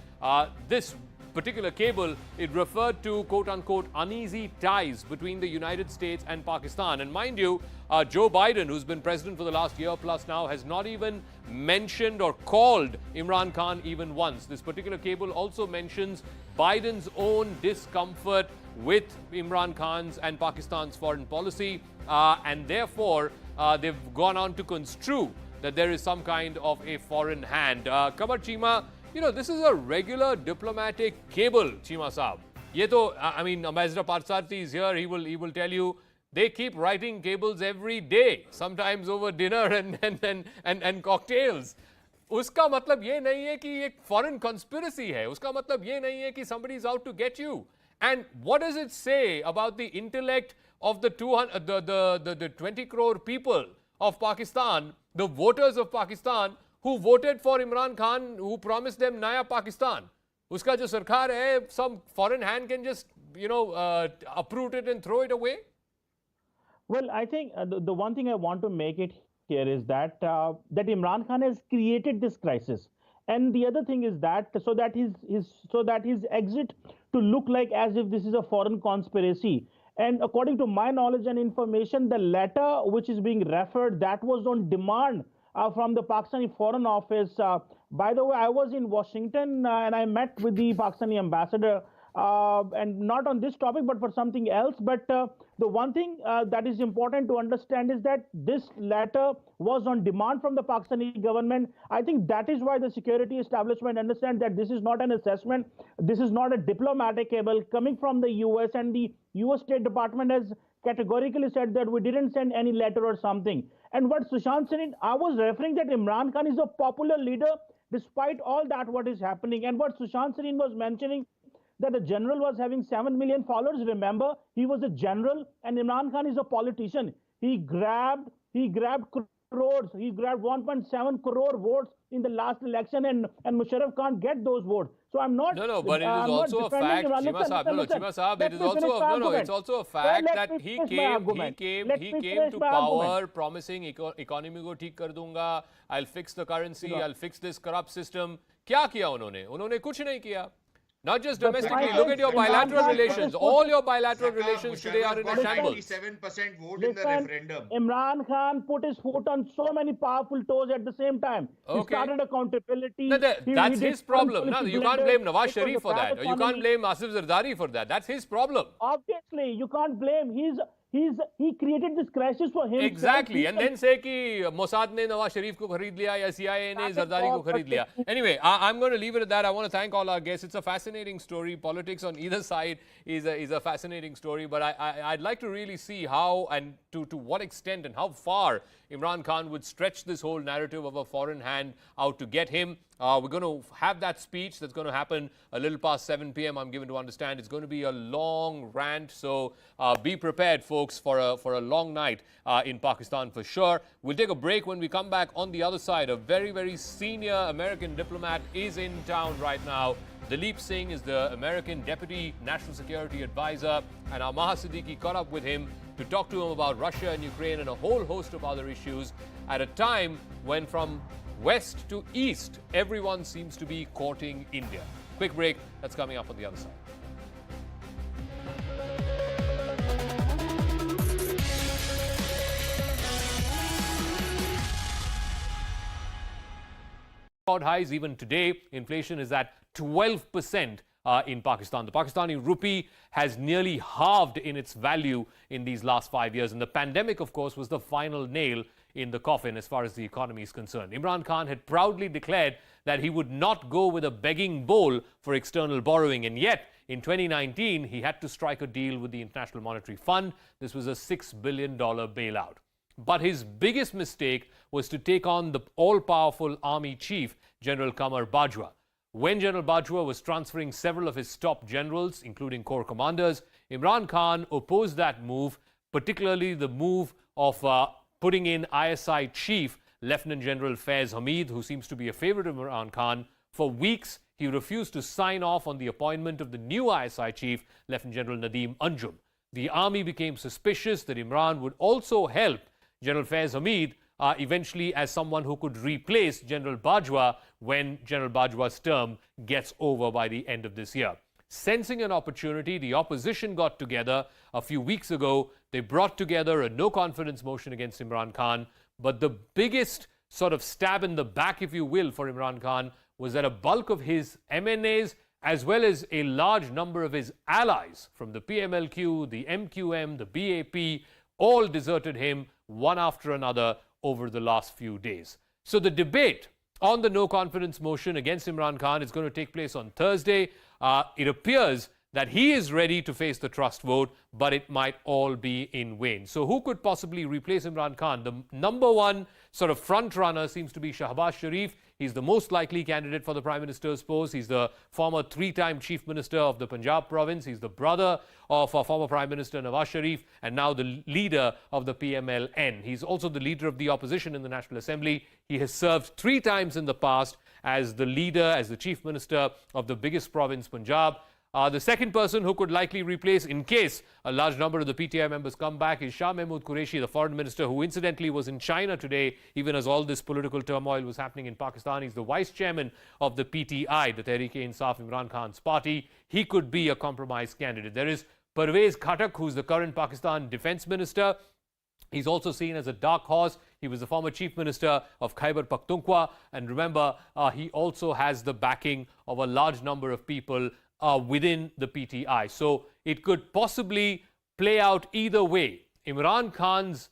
Speaker 1: This particular cable, it referred to quote-unquote uneasy ties between the United States and Pakistan. And mind you, Joe Biden, who's been president for the last year plus now, has not even mentioned or called Imran Khan even once. This particular cable also mentions Biden's own discomfort with Imran Khan's and Pakistan's foreign policy, and therefore they've gone on to construe that there is some kind of a foreign hand. Kamar Chima, you know, this is a regular diplomatic cable, Chima Saab. Ye to, I mean, Ambassador Parthasarathi is here. He will tell you they keep writing cables every day, sometimes over dinner and cocktails. उसका मतलब ये नहीं है कि एक foreign conspiracy है. उसका मतलब ये नहीं है कि somebody is out to get you. And what does it say about the intellect of the 20 crore people of Pakistan, the voters of Pakistan who voted for Imran Khan, who promised them Naya Pakistan? Uska jo sarkar hai, some foreign hand can just, uproot it and throw it away?
Speaker 4: Well, I think the one thing I want to make it here is that that Imran Khan has created this crisis. And the other thing is that so that his exit to look like as if this is a foreign conspiracy. And according to my knowledge and information, the letter which is being referred, that was on demand from the Pakistani Foreign Office. By the way, I was in Washington and I met with the Pakistani ambassador, and not on this topic, but for something else. But the one thing that is important to understand is that this letter was on demand from the Pakistani government. I think that is why the security establishment understands that this is not an assessment. This is not a diplomatic cable coming from the US, and the US State Department has categorically said that we didn't send any letter or something. And what Sushant said, I was referring that Imran Khan is a popular leader despite all that what is happening. And what Sushant Sarin was mentioning, that a general was having 7 million followers. Remember, he was a general and Imran Khan is a politician. He grabbed crores. He grabbed 1.7 crore votes in the last election, and Musharraf can't get those votes. So I'm not.
Speaker 1: No, but it is also a fact, Chima Saab, it is also it's also a fact that he came to power promising economy ko theek kar dunga, I'll fix the currency, I'll fix this corrupt system. Kya kiya unhone? Unhone kuch nahi kiya. Not just domestically, look at your bilateral relations. All your bilateral relations today are in a shambles.
Speaker 7: 97% vote in the referendum.
Speaker 4: Imran Khan put his foot on so many powerful toes at the same time. He started accountability.
Speaker 1: No, that's his problem. No, you can't blame Nawaz Sharif for that. Or you can't blame Asif Zardari for that. That's his problem.
Speaker 4: Obviously, you can't blame. He created this crisis for himself.
Speaker 1: Exactly. And then say कि Mossad ने Nawaz Sharif को खरीद लिया या CIA ने Zardari को खरीद लिया. Anyway, I'm going to leave it at that. I want to thank all our guests. It's a fascinating story. Politics on either side is a fascinating story. But I'd like to really see how and to what extent and how far Imran Khan would stretch this whole narrative of a foreign hand out to get him. We're going to have that speech that's going to happen a little past 7 p.m. I'm given to understand. It's going to be a long rant. So be prepared, folks, for a long night in Pakistan for sure. We'll take a break. When we come back on the other side, a very, very senior American diplomat is in town right now. Dalip Singh is the American Deputy National Security Advisor, and our Maha Siddiqui caught up with him to talk to him about Russia and Ukraine and a whole host of other issues at a time when from west to east, everyone seems to be courting India. Quick break. That's coming up on the other side. Highs even today. Inflation is at 12% in Pakistan. The Pakistani rupee has nearly halved in its value in these last 5 years. And the pandemic, of course, was the final nail in the coffin as far as the economy is concerned. Imran Khan had proudly declared that he would not go with a begging bowl for external borrowing. And yet, in 2019, he had to strike a deal with the International Monetary Fund. This was a $6 billion bailout. But his biggest mistake was to take on the all-powerful army chief, General Qamar Bajwa. When General Bajwa was transferring several of his top generals, including corps commanders, Imran Khan opposed that move, particularly the move of putting in ISI chief, Lieutenant General Faiz Hamid, who seems to be a favorite of Imran Khan. For weeks, he refused to sign off on the appointment of the new ISI chief, Lieutenant General Nadeem Anjum. The army became suspicious that Imran would also help General Faiz Hamid eventually as someone who could replace General Bajwa when General Bajwa's term gets over by the end of this year. Sensing an opportunity, the opposition got together a few weeks ago. They brought together a no-confidence motion against Imran Khan. But the biggest sort of stab in the back, if you will, for Imran Khan was that a bulk of his MNAs as well as a large number of his allies from the PMLQ, the MQM, the BAP, all deserted him one after another over the last few days. So the debate on the no-confidence motion against Imran Khan is going to take place on Thursday. It appears that he is ready to face the trust vote, but it might all be in vain. So who could possibly replace Imran Khan? The number one sort of front runner seems to be Shabaa Sharif. He's the most likely candidate for the Prime Minister's post. He's the former three-time Chief Minister of the Punjab province. He's the brother of former Prime Minister Nawaz Sharif and now the leader of the PMLN. He's also the leader of the opposition in the National Assembly. He has served 3 times in the past as the leader, as the Chief Minister of the biggest province, Punjab. The second person who could likely replace, in case a large number of the PTI members come back, is Shah Mahmood Qureshi, the foreign minister, who incidentally was in China today, even as all this political turmoil was happening in Pakistan. He's the vice chairman of the PTI, the Tehreek-e-Insaf, Imran Khan's party. He could be a compromise candidate. There is Parvez Khattak, who's the current Pakistan defense minister. He's also seen as a dark horse. He was the former chief minister of Khyber Pakhtunkhwa. And remember, he also has the backing of a large number of people within the PTI. So it could possibly play out either way. Imran Khan's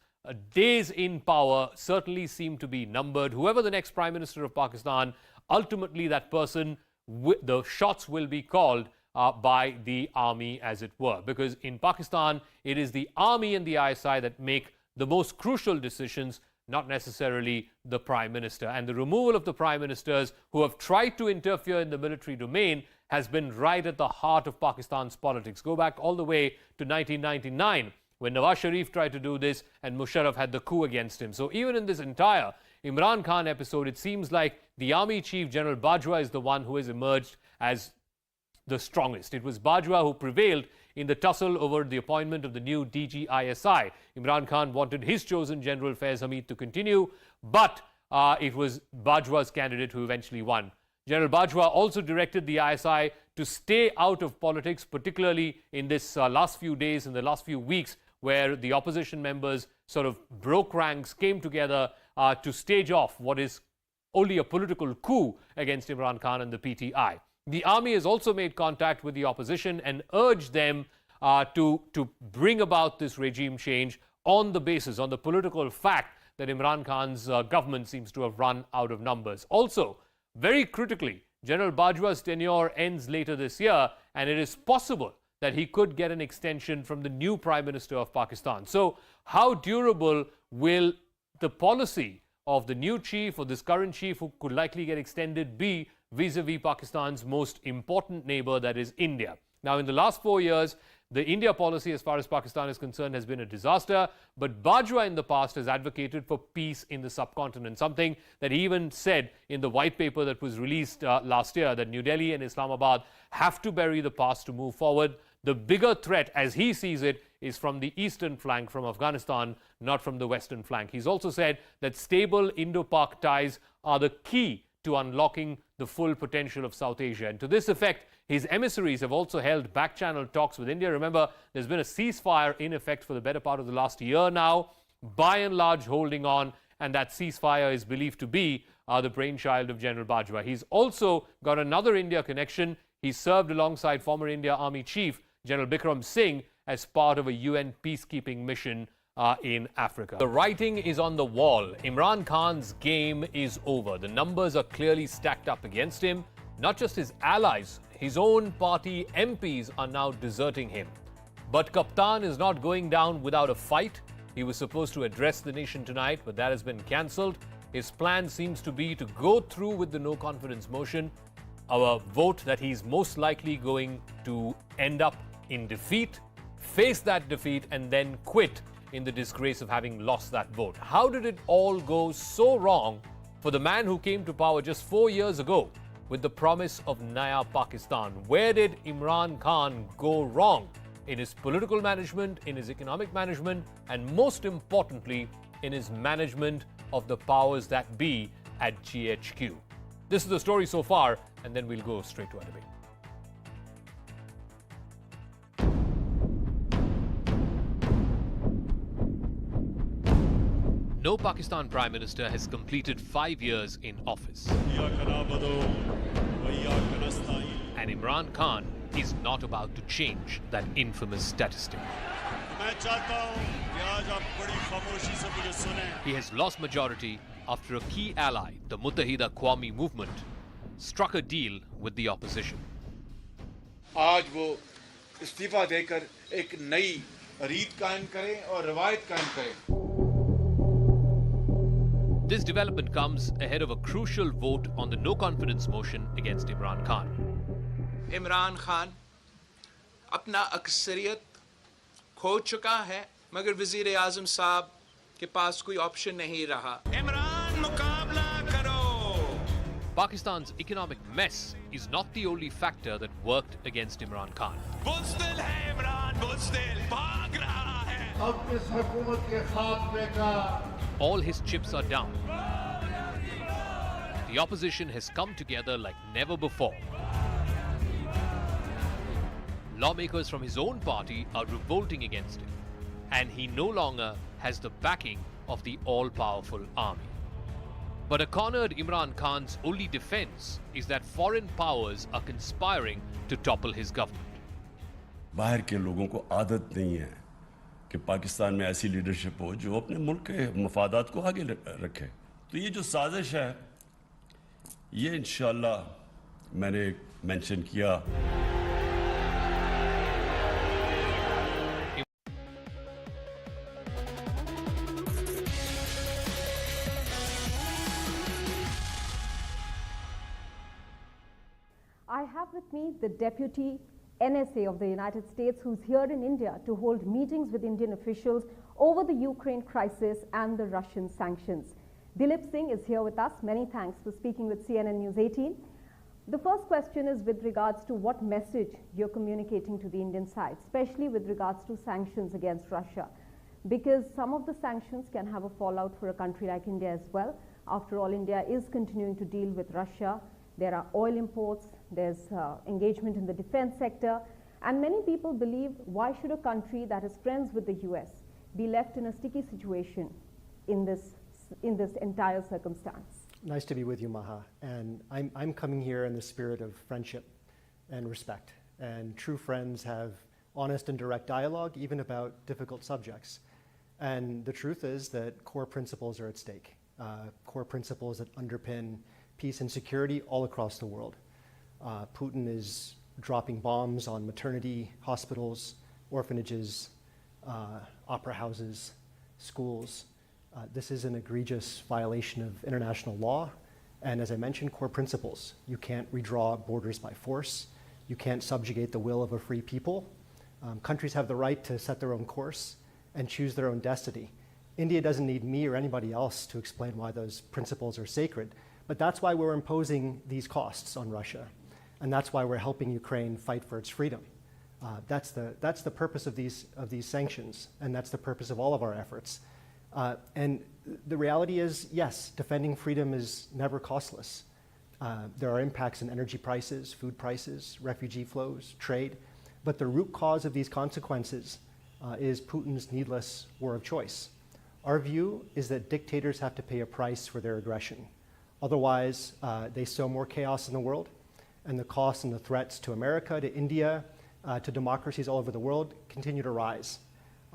Speaker 1: days in power certainly seem to be numbered. Whoever the next Prime Minister of Pakistan, ultimately that person, the shots will be called by the army, as it were. Because in Pakistan, it is the army and the ISI that make the most crucial decisions, not necessarily the Prime Minister. And the removal of the Prime Ministers who have tried to interfere in the military domain has been right at the heart of Pakistan's politics. Go back all the way to 1999 when Nawaz Sharif tried to do this and Musharraf had the coup against him. So even in this entire Imran Khan episode, it seems like the army chief, General Bajwa, is the one who has emerged as the strongest. It was Bajwa who prevailed in the tussle over the appointment of the new DGISI. Imran Khan wanted his chosen General Faiz Hamid to continue, but it was Bajwa's candidate who eventually won. General Bajwa also directed the ISI to stay out of politics, particularly in this last few days, in the last few weeks, where the opposition members sort of broke ranks, came together to stage off what is only a political coup against Imran Khan and the PTI. The army has also made contact with the opposition and urged them to bring about this regime change on the basis, on the political fact that Imran Khan's government seems to have run out of numbers. Also, very critically, General Bajwa's tenure ends later this year, and it is possible that he could get an extension from the new Prime Minister of Pakistan. So, how durable will the policy of the new chief or this current chief who could likely get extended be vis-a-vis Pakistan's most important neighbor, that is India? Now, in the last 4 years, the India policy as far as Pakistan is concerned has been a disaster, but Bajwa in the past has advocated for peace in the subcontinent, something that he even said in the white paper that was released last year, that New Delhi and Islamabad have to bury the past to move forward. The bigger threat, as he sees it, is from the eastern flank, from Afghanistan, not from the western flank. He's also said that stable Indo-Pak ties are the key to unlocking the full potential of South Asia. And to this effect, his emissaries have also held back-channel talks with India. Remember, there's been a ceasefire in effect for the better part of the last year now, by and large holding on, and that ceasefire is believed to be the brainchild of General Bajwa. He's also got another India connection. He served alongside former India Army Chief General Bikram Singh as part of a UN peacekeeping mission in Africa. The writing is on the wall. Imran Khan's game is over. The numbers are clearly stacked up against him. Not just his allies, his own party MPs are now deserting him. But Kaptan is not going down without a fight. He was supposed to address the nation tonight, but that has been cancelled. His plan seems to be to go through with the no confidence motion, a vote that he's most likely going to end up in defeat, face that defeat, and then quit in the disgrace of having lost that vote. How did it all go so wrong for the man who came to power just 4 years ago with the promise of Naya Pakistan? Where did Imran Khan go wrong in his political management, in his economic management, and most importantly, in his management of the powers that be at GHQ? This is the story so far, and then we'll go straight to our debate. No Pakistan Prime Minister has completed 5 years in office. And Imran Khan is not about to change that infamous statistic. He has lost majority after a key ally, the Muttahida Qawmi movement, struck a deal with the opposition.
Speaker 9: आज वो इस्तीफा देकर एक नई रीत कायम करें और रवायत कायम करें.
Speaker 1: This development comes ahead of a crucial vote on the no-confidence motion against Imran Khan.
Speaker 10: Imran Khan अपना अक्सरियत खो चुका है, मगर वज़ीर आज़म साहब के पास कोई ऑप्शन नहीं रहा. इमरान मुकाबला करो.
Speaker 1: Pakistan's economic mess is not the only factor that worked against Imran Khan.
Speaker 10: बुज़दिल है इमरान, बुज़दिल भाग रहा है.
Speaker 9: अब इस हुकूमत के खात्मे का
Speaker 1: All his chips are down. The opposition has come together like never before. Lawmakers from his own party are revolting against him, and he no longer has the backing of the all-powerful army. But a cornered Imran Khan's only defense is that foreign powers are conspiring to topple his government.
Speaker 11: बाहर के लोगों को आदत नहीं है कि पाकिस्तान में ऐसी लीडरशिप हो जो अपने मुल्क के मफादात को आगे रखे. तो ये जो साजिश है, ये इंशाल्लाह मैंने मेंशन किया.
Speaker 12: I have with me the Deputy NSA of the United States, who's here in India to hold meetings with Indian officials over the Ukraine crisis and the Russian sanctions. Dilip Singh is here with us. Many thanks for speaking with CNN News 18. The first question is with regards to what message you're communicating to the Indian side, especially with regards to sanctions against Russia, because some of the sanctions can have a fallout for a country like India as well. After all, India is continuing to deal with Russia. There are oil imports, there's engagement in the defense sector, and many people believe, why should a country that is friends with the US be left in a sticky situation in this entire circumstance?
Speaker 13: Nice to be with you, Maha. And I'm coming here in the spirit of friendship and respect. And true friends have honest and direct dialogue, even about difficult subjects. And the truth is that core principles are at stake, core principles that underpin peace and security all across the world. Putin is dropping bombs on maternity hospitals, orphanages, opera houses, schools. This is an egregious violation of international law, and as I mentioned, core principles. You can't redraw borders by force. You can't subjugate the will of a free people. Countries have the right to set their own course and choose their own destiny. India doesn't need me or anybody else to explain why those principles are sacred, but that's why we're imposing these costs on Russia, and that's why we're helping Ukraine fight for its freedom. That's the purpose of these sanctions, and that's the purpose of all of our efforts. And the reality is, yes, defending freedom is never costless. There are impacts in energy prices, food prices, refugee flows, trade, but the root cause of these consequences is Putin's needless war of choice. Our view is that dictators have to pay a price for their aggression. Otherwise, they sow more chaos in the world, and the costs and the threats to America, to India, to democracies all over the world continue to rise.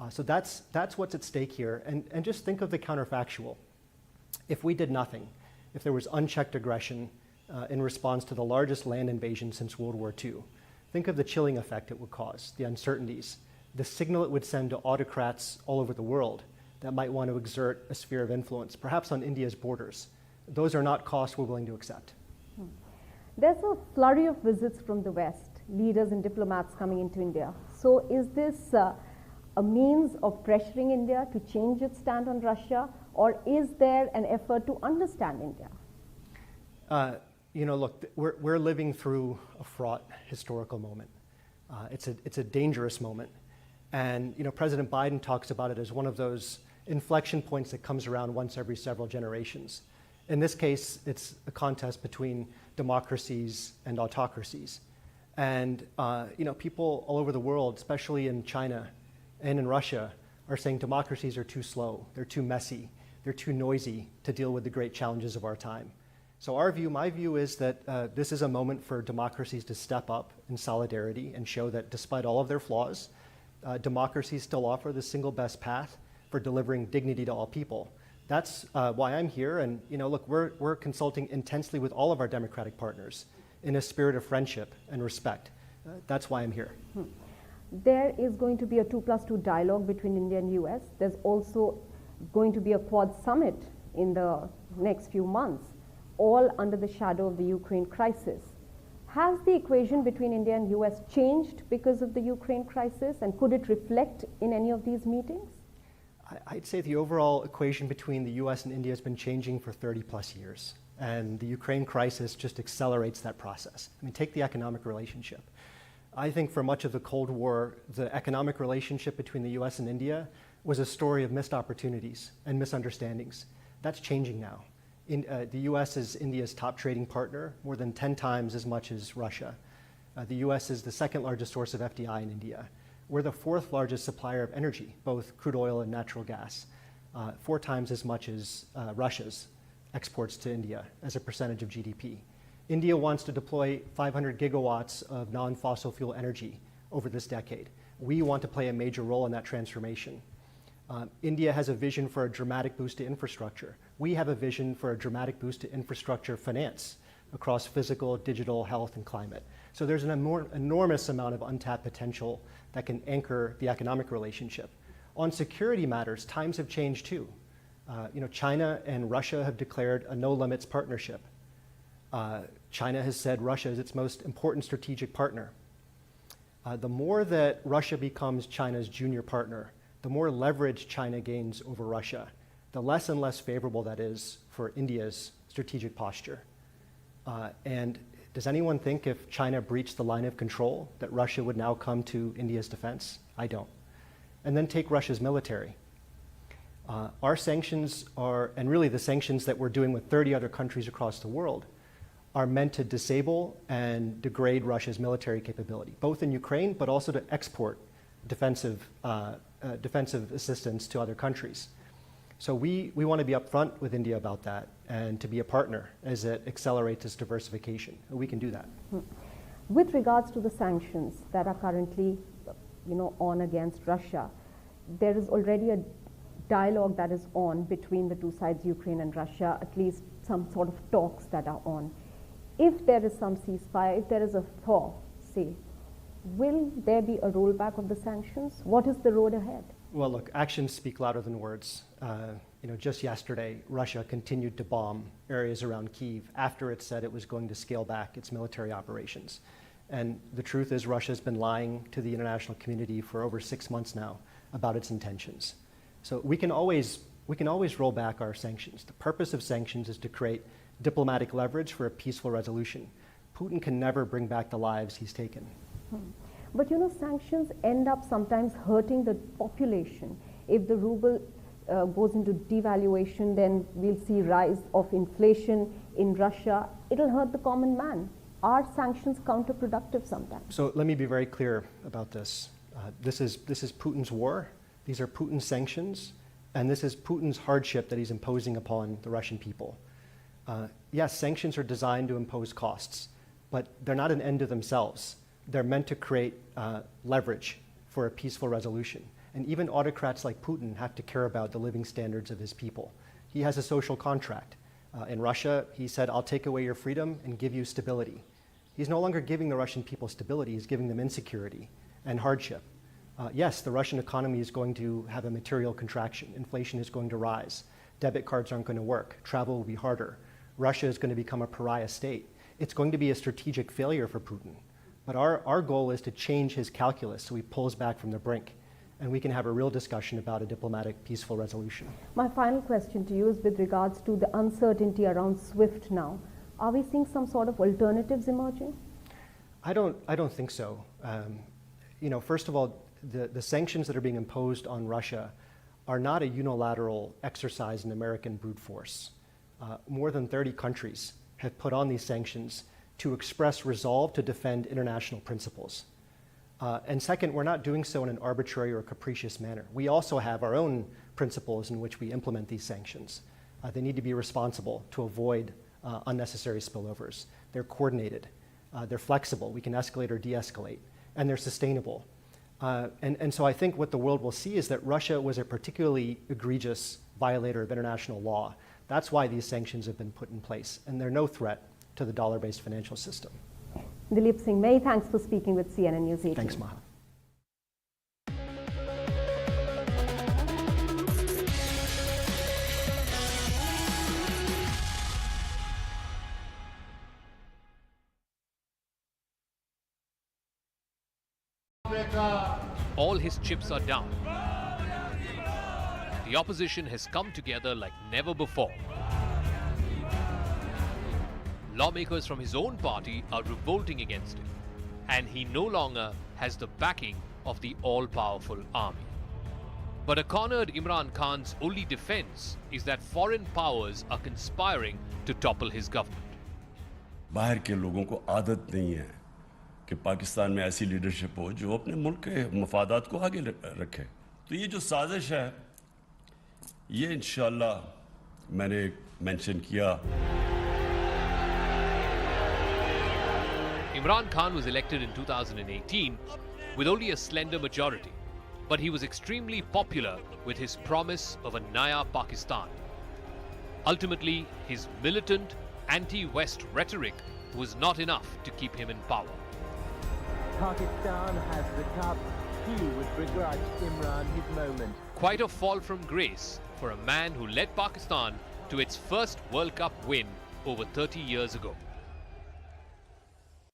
Speaker 13: So that's what's at stake here. And just think of the counterfactual. If we did nothing, if there was unchecked aggression in response to the largest land invasion since World War II, think of the chilling effect it would cause, the uncertainties, the signal it would send to autocrats all over the world that might want to exert a sphere of influence, perhaps on India's borders. Those are not costs we're willing to accept.
Speaker 12: There's a flurry of visits from the West, leaders and diplomats coming into India. So is this a means of pressuring India to change its stand on Russia, or is there an effort to understand India?
Speaker 13: Look, we're living through a fraught historical moment. It's a dangerous moment. And, President Biden talks about it as one of those inflection points that comes around once every several generations. In this case, it's a contest between democracies and autocracies. And, people all over the world, especially in China and in Russia, are saying democracies are too slow, they're too messy, they're too noisy to deal with the great challenges of our time. So my view is that this is a moment for democracies to step up in solidarity and show that despite all of their flaws, democracies still offer the single best path for delivering dignity to all people. That's why I'm here, and look, we're consulting intensely with all of our democratic partners in a spirit of friendship and respect. That's why I'm here.
Speaker 12: There is going to be a 2+2 dialogue between India and US. There's also going to be a Quad summit in the next few months, all under the shadow of the Ukraine crisis. Has the equation between India and US changed because of the Ukraine crisis, and could it reflect in any of these meetings?
Speaker 13: I'd say the overall equation between the US and India has been changing for 30+ years, and the Ukraine crisis just accelerates that process. Take the economic relationship. I think for much of the Cold War, the economic relationship between the US and India was a story of missed opportunities and misunderstandings. That's changing now. The US is India's top trading partner, more than 10 times as much as Russia. The US is the second largest source of FDI in India. We're the fourth largest supplier of energy, both crude oil and natural gas, 4 times as much as Russia's exports to India as a percentage of GDP. India wants to deploy 500 gigawatts of non-fossil fuel energy over this decade. We want to play a major role in that transformation. India has a vision for a dramatic boost to infrastructure. We have a vision for a dramatic boost to infrastructure finance across physical, digital, health, and climate. So there's an enormous amount of untapped potential that can anchor the economic relationship. On security matters, times have changed too. China and Russia have declared a no-limits partnership. China has said Russia is its most important strategic partner. The more that Russia becomes China's junior partner, the more leverage China gains over Russia, the less and less favorable that is for India's strategic posture. And does anyone think if China breached the line of control that Russia would now come to India's defense? I don't. And then take Russia's military. Our sanctions are, and really the sanctions that we're doing with 30 other countries across the world, are meant to disable and degrade Russia's military capability, both in Ukraine, but also to export defensive assistance to other countries. So we want to be upfront with India about that and to be a partner as it accelerates its diversification. We can do that.
Speaker 12: With regards to the sanctions that are currently, on against Russia, there is already a dialogue that is on between the two sides, Ukraine and Russia, at least some sort of talks that are on. If there is some ceasefire, if there is a thaw, say, will there be a rollback of the sanctions? What is the road ahead?
Speaker 13: Well, look, actions speak louder than words. Just yesterday, Russia continued to bomb areas around Kyiv after it said it was going to scale back its military operations. And the truth is Russia's been lying to the international community for over 6 months now about its intentions. So we can always roll back our sanctions. The purpose of sanctions is to create diplomatic leverage for a peaceful resolution. Putin can never bring back the lives he's taken.
Speaker 12: But sanctions end up sometimes hurting the population. If the ruble goes into devaluation, then we'll see rise of inflation in Russia. It'll hurt the common man. Are sanctions counterproductive sometimes?
Speaker 13: So let me be very clear about this. This is Putin's war. These are Putin's sanctions, and this is Putin's hardship that he's imposing upon the Russian people. Yes, sanctions are designed to impose costs, but they're not an end to themselves. They're meant to create leverage for a peaceful resolution. And even autocrats like Putin have to care about the living standards of his people. He has a social contract. In Russia, he said, I'll take away your freedom and give you stability. He's no longer giving the Russian people stability, he's giving them insecurity and hardship. Yes, the Russian economy is going to have a material contraction. Inflation is going to rise. Debit cards aren't going to work. Travel will be harder. Russia is going to become a pariah state. It's going to be a strategic failure for Putin. But our goal is to change his calculus so he pulls back from the brink, and we can have a real discussion about a diplomatic, peaceful resolution.
Speaker 12: My final question to you is with regards to the uncertainty around SWIFT now. Are we seeing some sort of alternatives emerging?
Speaker 13: I don't think so. First of all, the sanctions that are being imposed on Russia are not a unilateral exercise in American brute force. More than 30 countries have put on these sanctions to express resolve to defend international principles. And second, we're not doing so in an arbitrary or capricious manner. We also have our own principles in which we implement these sanctions. They need to be responsible to avoid unnecessary spillovers. They're coordinated, they're flexible, we can escalate or de-escalate, and they're sustainable. And so I think what the world will see is that Russia was a particularly egregious violator of international law. That's why these sanctions have been put in place, and they're no threat to the dollar-based financial system.
Speaker 12: Dilip Singh, many thanks for speaking with CNN News 18.
Speaker 13: Thanks, Maha.
Speaker 1: All his chips are down. The opposition has come together like never before. Lawmakers from his own party are revolting against him, and he no longer has the backing of the all-powerful army. But a cornered Imran Khan's only defense is that foreign powers are conspiring to topple his government.
Speaker 11: बाहर के लोगों को आदत नहीं है कि पाकिस्तान में ऐसी लीडरशिप हो जो अपने मुल्क के मफादात को आगे रखे। तो ये जो साजिश है, ये इंशाअल्लाह मैंने मेंशन किया।
Speaker 1: Imran Khan was elected in 2018 with only a slender majority, but he was extremely popular with his promise of a Naya Pakistan. Ultimately, his militant, anti-West rhetoric was not enough to keep him in power.
Speaker 14: Pakistan has the cup. Few would begrudge Imran his moment.
Speaker 1: Quite a fall from grace for a man who led Pakistan to its first World Cup win over 30 years ago.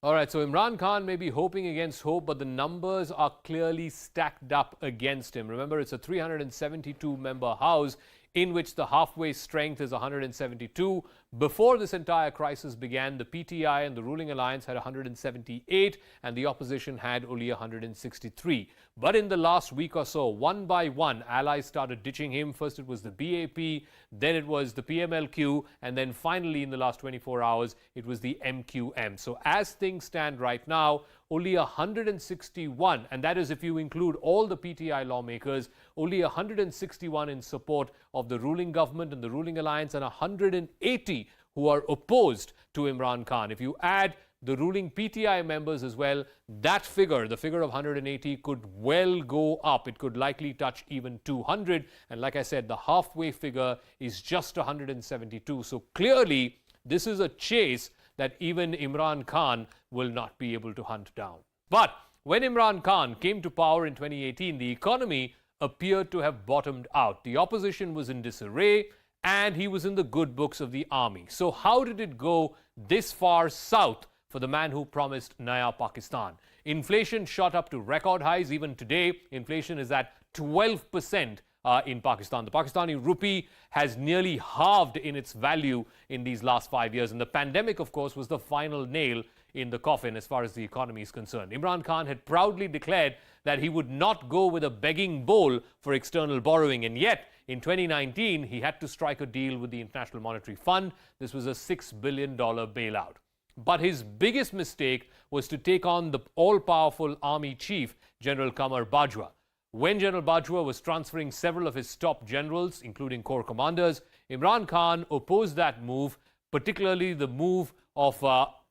Speaker 1: All right, so Imran Khan may be hoping against hope, but the numbers are clearly stacked up against him. Remember, it's a 372-member House in which the halfway strength is 172. Before this entire crisis began, the PTI and the ruling alliance had 178 and the opposition had only 163. But in the last week or so, one by one, allies started ditching him. First it was the BAP, then it was the PMLQ, and then finally in the last 24 hours, it was the MQM. So as things stand right now, only 161, and that is if you include all the PTI lawmakers, only 161 in support of the ruling government and the ruling alliance, and 180 who are opposed to Imran Khan. If you add the ruling PTI members as well, that figure, the figure of 180, could well go up. It could likely touch even 200. And like I said, the halfway figure is just 172. So clearly, this is a chase that even Imran Khan will not be able to hunt down. But when Imran Khan came to power in 2018, the economy appeared to have bottomed out. The opposition was in disarray and he was in the good books of the army. So how did it go this far south for the man who promised Naya Pakistan? Inflation shot up to record highs. Even today, inflation is at 12% in Pakistan. The Pakistani rupee has nearly halved in its value in these last 5 years. And the pandemic, of course, was the final nail in the coffin as far as the economy is concerned. Imran Khan had proudly declared that he would not go with a begging bowl for external borrowing. And yet, in 2019, he had to strike a deal with the International Monetary Fund. This was a $6 billion bailout. But his biggest mistake was to take on the all-powerful army chief, General Qamar Bajwa. When General Bajwa was transferring several of his top generals, including corps commanders, Imran Khan opposed that move, particularly the move of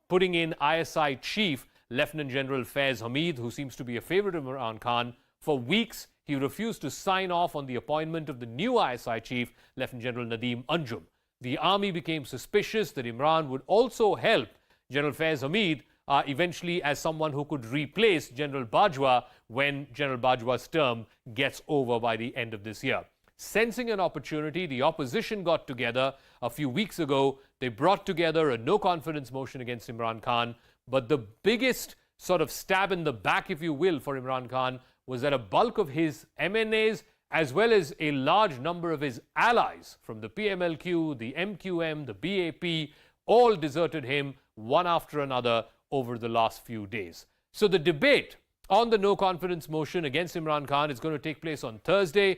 Speaker 1: putting in ISI chief, Lieutenant General Faiz Hamid, who seems to be a favorite of Imran Khan. For weeks, he refused to sign off on the appointment of the new ISI chief, Lieutenant General Nadeem Anjum. The army became suspicious that Imran would also help General Faiz Hamid eventually as someone who could replace General Bajwa when General Bajwa's term gets over by the end of this year. Sensing an opportunity, the opposition got together a few weeks ago. They brought together a no-confidence motion against Imran Khan. But the biggest sort of stab in the back, if you will, for Imran Khan was that a bulk of his MNAs, as well as a large number of his allies from the PMLQ, the MQM, the BAP, all deserted him one after another over the last few days. So the debate on the no-confidence motion against Imran Khan is going to take place on Thursday.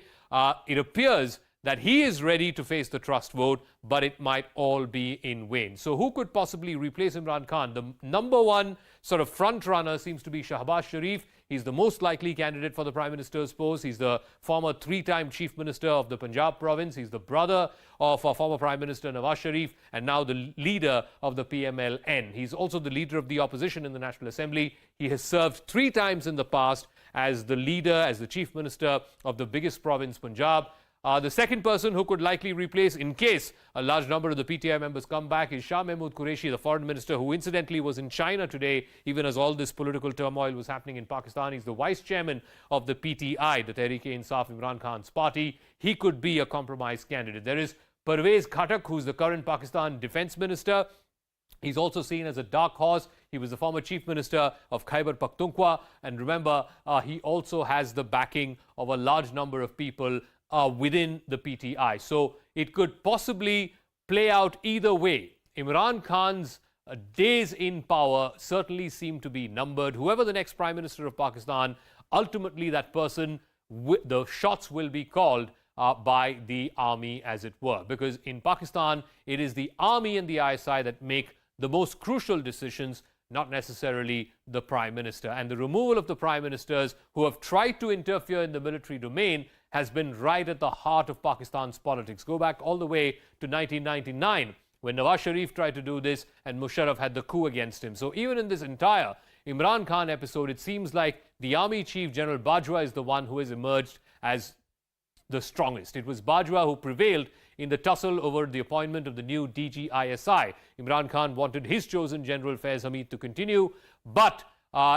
Speaker 1: It appears that he is ready to face the trust vote, but it might all be in vain. So who could possibly replace Imran Khan? The number one sort of front runner seems to be Shabaa Sharif. He's the most likely candidate for the Prime Minister's post. He's the former three-time Chief Minister of the Punjab province. He's the brother of former Prime Minister Nawaz Sharif and now the leader of the PMLN. He's also the leader of the opposition in the National Assembly. He has served 3 times in the past as the leader, as the Chief Minister of the biggest province, Punjab. The second person who could likely replace, in case a large number of the PTI members come back, is Shah Mahmood Qureshi, the foreign minister, who incidentally was in China today, even as all this political turmoil was happening in Pakistan. He's the vice chairman of the PTI, the Tehreek-e-Insaf, Imran Khan's party. He could be a compromise candidate. There is Pervez Khattak, who's the current Pakistan defense minister. He's also seen as a dark horse. He was the former chief minister of Khyber Pakhtunkhwa. And remember, he also has the backing of a large number of people within the PTI. So it could possibly play out either way. Imran Khan's days in power certainly seem to be numbered. Whoever the next Prime Minister of Pakistan, ultimately that person, the shots will be called by the army, as it were. Because in Pakistan, it is the army and the ISI that make the most crucial decisions, not necessarily the Prime Minister. And the removal of the Prime Ministers who have tried to interfere in the military domain has been right at the heart of Pakistan's politics. Go back all the way to 1999 when Nawaz Sharif tried to do this and Musharraf had the coup against him. So even in this entire Imran Khan episode, it seems like the army chief, General Bajwa, is the one who has emerged as the strongest. It was Bajwa who prevailed in the tussle over the appointment of the new DG-ISI. Imran Khan wanted his chosen General Faiz Hamid to continue, but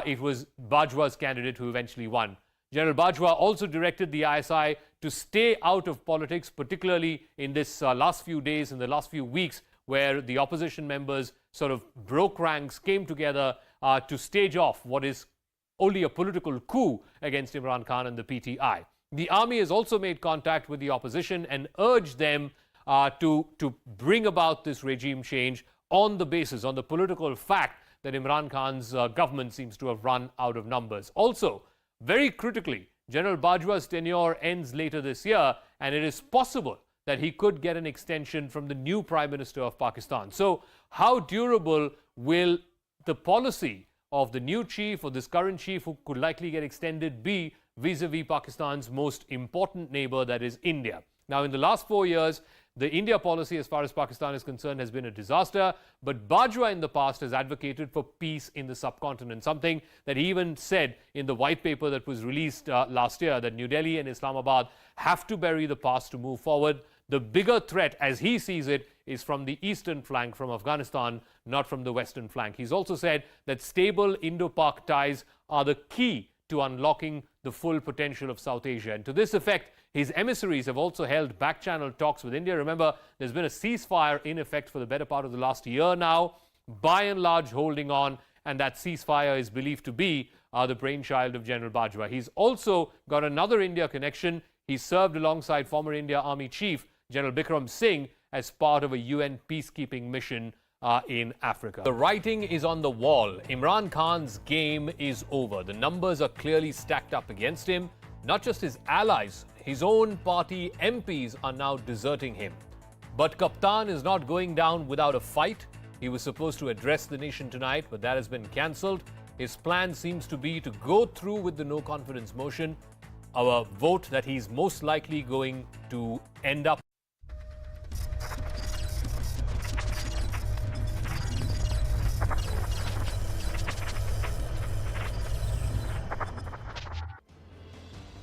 Speaker 1: it was Bajwa's candidate who eventually won. General Bajwa also directed the ISI to stay out of politics, particularly in this last few days, in the last few weeks, where the opposition members sort of broke ranks, came together to stage off what is only a political coup against Imran Khan and the PTI. The army has also made contact with the opposition and urged them to bring about this regime change on the basis, on the political fact that Imran Khan's government seems to have run out of numbers. Also, very critically, General Bajwa's tenure ends later this year, and it is possible that he could get an extension from the new Prime Minister of Pakistan. So, how durable will the policy of the new chief or this current chief, who could likely get extended, be vis-a-vis Pakistan's most important neighbor, that is India? Now, in the last 4 years, the India policy as far as Pakistan is concerned has been a disaster, but Bajwa in the past has advocated for peace in the subcontinent, something that he even said in the white paper that was released last year, that New Delhi and Islamabad have to bury the past to move forward. The bigger threat, as he sees it, is from the eastern flank, from Afghanistan, not from the western flank. He's also said that stable Indo-Pak ties are the key to unlocking the full potential of South Asia. And to this effect, his emissaries have also held back-channel talks with India. Remember, there's been a ceasefire in effect for the better part of the last year now, by and large holding on, and that ceasefire is believed to be the brainchild of General Bajwa. He's also got another India connection. He served alongside former India Army Chief General Bikram Singh as part of a UN peacekeeping mission in Africa. The writing is on the wall. Imran Khan's game is over. The numbers are clearly stacked up against him. Not just his allies, his own party MPs are now deserting him. But Kaptan is not going down without a fight. He was supposed to address the nation tonight, but that has been cancelled. His plan seems to be to go through with the no confidence motion, a vote that he's most likely going to end up.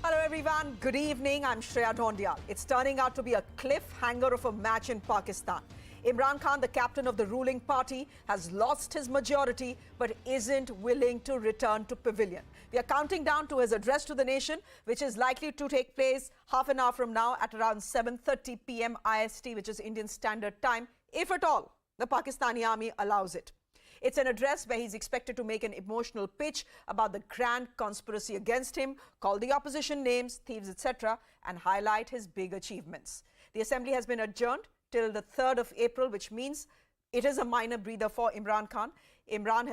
Speaker 15: Hello everyone, good evening. I'm Shreya Dhondial. It's turning out to be a cliffhanger of a match in Pakistan. Imran Khan, the captain of the ruling party, has lost his majority but isn't willing to return to pavilion. We are counting down to his address to the nation, which is likely to take place half an hour from now at around 7:30 p.m. IST, which is Indian Standard Time, if at all the Pakistani army allows it. It's an address where he's expected to make an emotional pitch about the grand conspiracy against him, call the opposition names, thieves, etc., and highlight his big achievements. The assembly has been adjourned till the 3rd of April, which means it is a minor breather for Imran Khan. Imran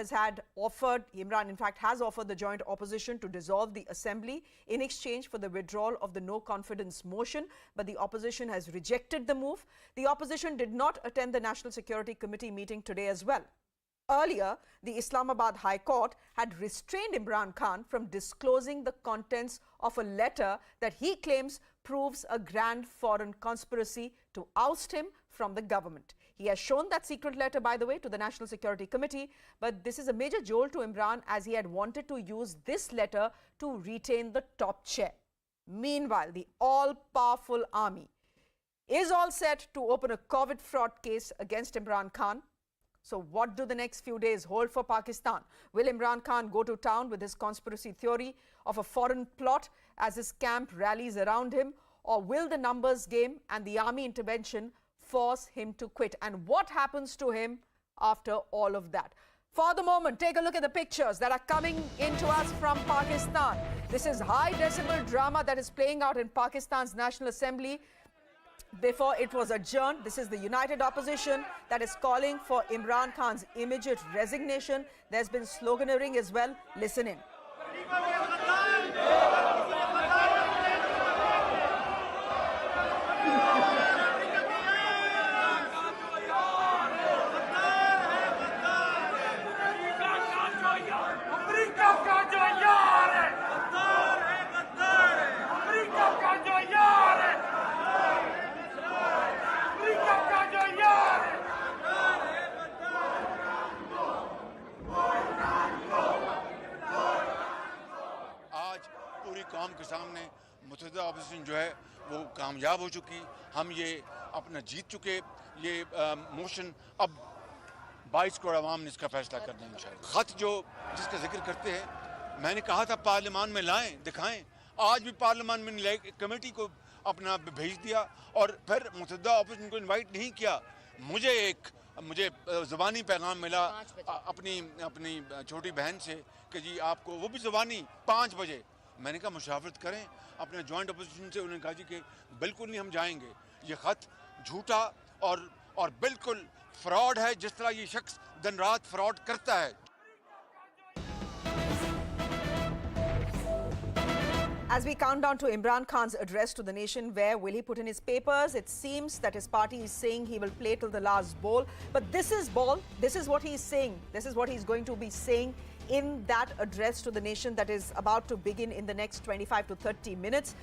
Speaker 15: in fact has offered the joint opposition to dissolve the assembly in exchange for the withdrawal of the no confidence motion, but the opposition has rejected the move. The opposition did not attend the National Security Committee meeting today as well. Earlier, the Islamabad High Court had restrained Imran Khan from disclosing the contents of a letter that he claims proves a grand foreign conspiracy to oust him from the government. He has shown that secret letter, by the way, to the National Security Committee, but this is a major jolt to Imran, as he had wanted to use this letter to retain the top chair. Meanwhile, the all-powerful army is all set to open a COVID fraud case against Imran Khan. So what do the next few days hold for Pakistan? Will Imran Khan go to town with his conspiracy theory of a foreign plot as his camp rallies around him? Or will the numbers game and the army intervention force him to quit? And what happens to him after all of that? For the moment, take a look at the pictures that are coming into us from Pakistan. This is high decibel drama that is playing out in Pakistan's National Assembly before it was adjourned. This is the united opposition that is calling for Imran Khan's immediate resignation. There's been sloganeering as well. Listen in.
Speaker 9: कौम के सामने मुतहदा opposition जो है वो कामयाब हो चुकी, हम ये अपना जीत चुके, ये मोशन अब 22 करोड़ आवाम ने इसका फैसला कर दें इंशाअल्लाह। खत जो जिसका जिक्र करते हैं, मैंने कहा था पार्लियामान में लाएं, दिखाएं, आज भी पार्लियामान में कमेटी को अपना भेज दिया और फिर मुतहदा ऑपोजिशन को इनवाइट नहीं किया। मुझे एक मुझे ज़बानी पैगाम मिला अपनी छोटी बहन से कि जी आपको वो भी ज़बानी 5 बजे। मैंने कहा मुशावरत करें अपने जॉइंट अपोजिशन से। उन्होंने कहा जी कि बिल्कुल नहीं हम जाएंगे, ये ख़त झूठा और बिल्कुल फ्रॉड है, जिस तरह ये शख्स दिन रात फ्रॉड करता है।
Speaker 15: As we count down to Imran Khan's address to the nation, where will he put in his papers? It seems that his party is saying he will play till the last ball. But this is ball. This is what he's saying. This is what he's going to be saying in that address to the nation that is about to begin in the next 25 to 30 minutes.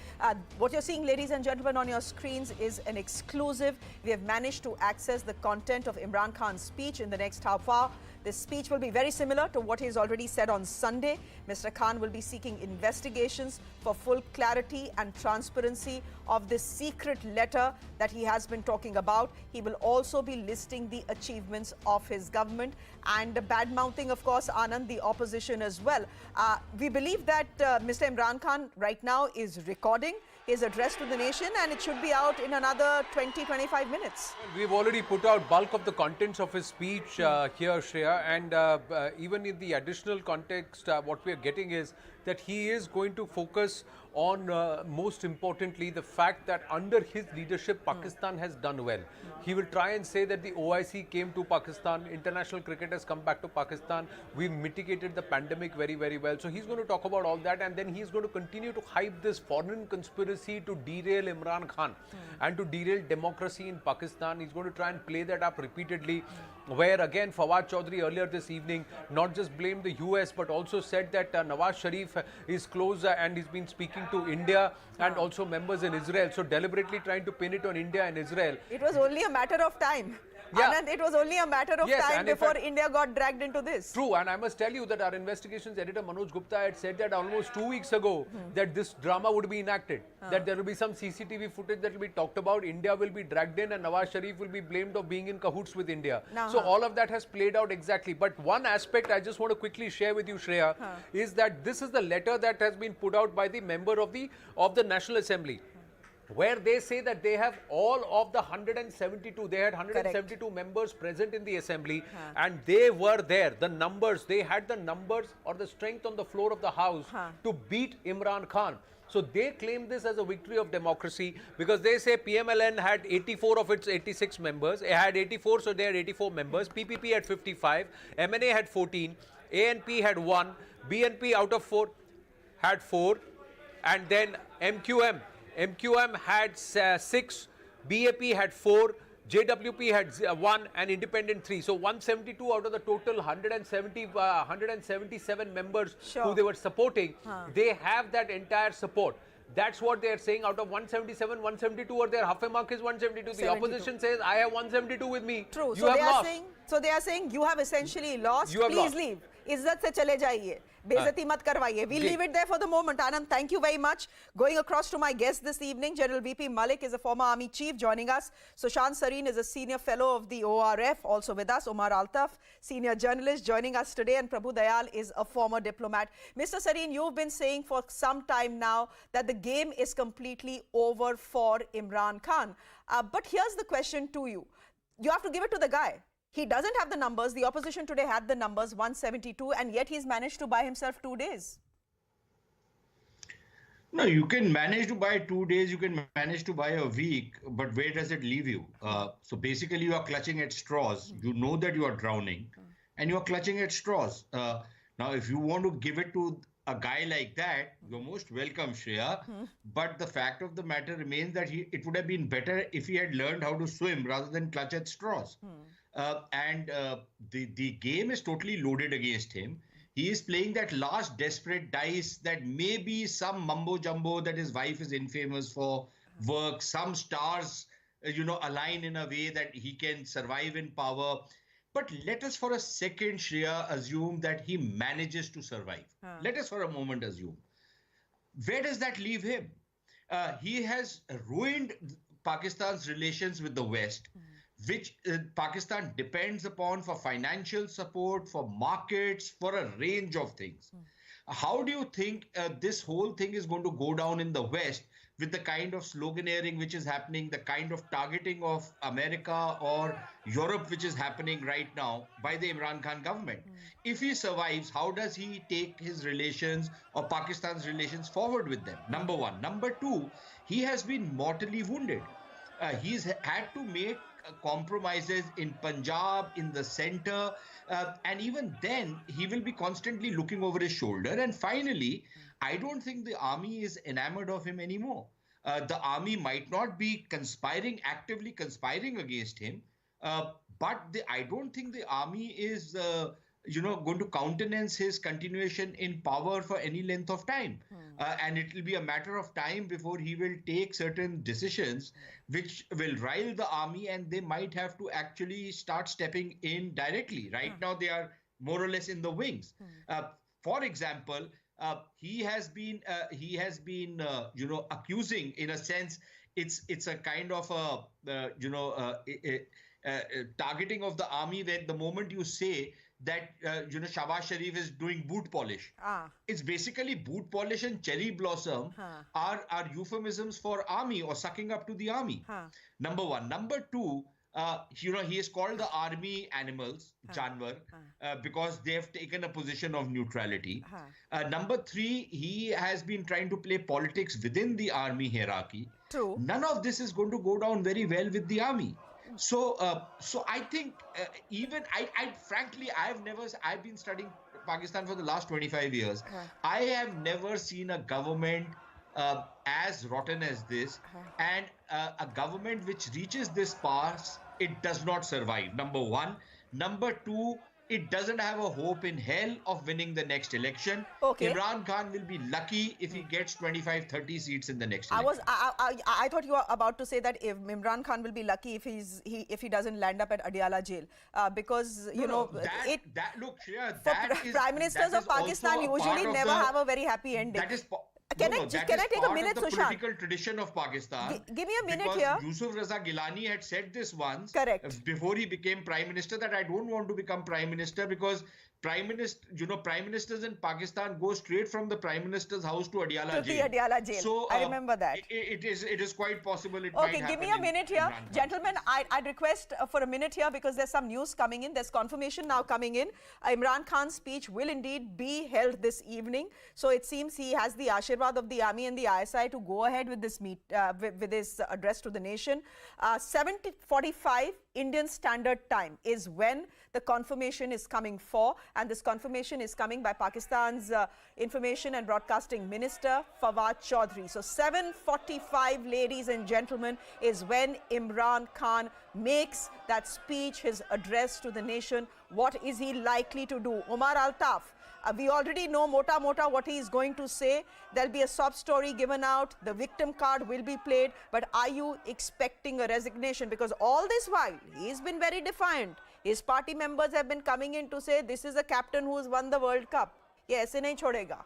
Speaker 15: What you're seeing, ladies and gentlemen, on your screens is an exclusive. We have managed to access the content of Imran Khan's speech in the next half hour. This speech will be very similar to what he's already said on Sunday. Mr. Khan will be seeking investigations for full clarity and transparency of this secret letter that he has been talking about. He will also be listing the achievements of his government and bad-mouthing, of course, Anand, the opposition as well. We believe that Mr. Imran Khan right now is recording his address to the nation, and it should be out in another 20-25 minutes.
Speaker 8: We've already put out bulk of the contents of his speech here, Shreya, and even in the additional context, what we are getting is that he is going to focus on, most importantly, the fact that under his leadership, Pakistan has done well. He will try and say that the OIC came to Pakistan, international cricket has come back to Pakistan, we've mitigated the pandemic very, very well. So he's going to talk about all that, and then he's going to continue to hype this foreign conspiracy to derail Imran Khan and to derail democracy in Pakistan. He's going to try and play that up repeatedly, where again Fawad Chaudhry earlier this evening not just blamed the US but also said that Nawaz Sharif is close and he's been speaking to India and also members in Israel. So deliberately trying to pin it on India and Israel.
Speaker 15: It was only a matter of time.
Speaker 8: Yeah.
Speaker 15: Anand, it was only a matter of time before India got dragged into this.
Speaker 8: True, and I must tell you that our investigations editor Manoj Gupta had said that almost 2 weeks ago that this drama would be enacted, that there will be some CCTV footage that will be talked about, India will be dragged in and Nawaz Sharif will be blamed of being in cahoots with India. So all of that has played out exactly. But one aspect I just want to quickly share with you, Shreya, is that this is the letter that has been put out by the member of the National Assembly, where they say that they have all of the 172, they had 172 members present in the assembly, and they were there. The numbers, they had the numbers or the strength on the floor of the house to beat Imran Khan. So they claim this as a victory of democracy because they say PMLN had 84 of its 86 members. It had 84, so they had 84 members. PPP had 55, MNA had 14, ANP had 1, BNP out of 4 had 4, and then MQM had 6, BAP had 4, JWP had 1 and Independent 3. So 172 out of the total 177 members who they were supporting, they have that entire support. That's what they are saying. Out of 177, 172 or their half a mark is 172. The opposition says, I have 172 with me.
Speaker 15: True.
Speaker 8: You have lost.
Speaker 15: So they are saying, you have essentially lost.
Speaker 8: You have
Speaker 15: Please
Speaker 8: lost.
Speaker 15: leave. Izzat se chale jaiye. Bezati mat karwaiye. We'll leave it there for the moment. Anand, thank you very much. Going across to my guest this evening, General VP Malik is a former army chief joining us. Sushant Sareen is a senior fellow of the ORF, also with us. Omar Altaf, senior journalist, joining us today. And Prabhu Dayal is a former diplomat. Mr. Sareen, you've been saying for some time now that the game is completely over for Imran Khan. But here's the question to you. You have to give it to the guy. He doesn't have the numbers. The opposition today had the numbers, 172, and yet he's managed to buy himself 2 days.
Speaker 7: No, you can manage to buy 2 days, you can manage to buy a week, but where does it leave you? So basically you are clutching at straws. You know that you are drowning and you are clutching at straws. Now, if you want to give it to a guy like that, you're most welcome, Shreya. But the fact of the matter remains that it would have been better if he had learned how to swim rather than clutch at straws. The game is totally loaded against him. He is playing that last desperate dice that maybe some mumbo jumbo that his wife is infamous for work, some stars, align in a way that he can survive in power. But let us for a second, Shreya, assume that he manages to survive. Let us for a moment assume. Where does that leave him? He has ruined Pakistan's relations with the West, which Pakistan depends upon for financial support, for markets, for a range of things. How do you think this whole thing is going to go down in the West with the kind of sloganeering which is happening, the kind of targeting of America or Europe which is happening right now by the Imran Khan government. If he survives, how does he take his relations or Pakistan's relations forward with them? Number one. Number two, he has been mortally wounded. He's had to make compromises in Punjab, in the center, and even then he will be constantly looking over his shoulder. And finally, I don't think the army is enamored of him anymore. The army might not be actively conspiring against him, but I don't think the army is going to countenance his continuation in power for any length of time. And it will be a matter of time before he will take certain decisions which will rile the army, and they might have to actually start stepping in directly. Right now, they are more or less in the wings. For example, he has been accusing, in a sense, it's a kind of targeting of the army, when the moment you say that Shabaa Sharif is doing boot polish. It's basically boot polish and cherry blossom are euphemisms for army or sucking up to the army. Number one. Number two, he is called the army animals, Janwar, because they have taken a position of neutrality. Number three, he has been trying to play politics within the army hierarchy.
Speaker 15: True.
Speaker 7: None of this is going to go down very well with the army. So I think frankly, I've been studying Pakistan for the last 25 years. I have never seen a government as rotten as this, and a government which reaches this pass, it does not survive. Number one. Number two, it doesn't have a hope in hell of winning the next election. Imran Khan will be lucky if he gets 25-30 seats in the next election.
Speaker 15: I thought you were about to say that if Imran Khan will be lucky if he doesn't land up at Adiala jail, because look, Shreya, Prime Ministers of Pakistan usually never have a very happy ending. Can I take a minute, Sushant?
Speaker 7: Political tradition of Pakistan.
Speaker 15: Give me a minute
Speaker 7: because
Speaker 15: here.
Speaker 7: Yusuf Raza Gilani had said this once.
Speaker 15: Correct.
Speaker 7: Before he became Prime Minister, that I don't want to become Prime Minister because Prime Ministers in Pakistan go straight from the Prime Minister's house to Adiala jail.
Speaker 15: Adiala jail. So I remember that.
Speaker 7: It is quite possible it might happen.
Speaker 15: Give me a minute here. Gentlemen, I'd request for a minute here because there's some news coming in. There's confirmation now coming in. Imran Khan's speech will indeed be held this evening. So it seems he has the Ashirwad of the army and the ISI to go ahead with this with this address to the nation. 7:45 Indian Standard Time is when the confirmation is coming for, and this confirmation is coming by Pakistan's Information and Broadcasting Minister Fawad Chaudhry. So 7:45, ladies and gentlemen, is when Imran Khan makes that speech, his address to the nation. What is he likely to do? Omar Altaf, we already know mota what he is going to say. There'll be a sob story given out. The victim card will be played. But are you expecting a resignation? Because all this while, he's been very defiant. His party members have been coming in to say this is a captain who has won the World Cup. Ye aise nahi chhodega.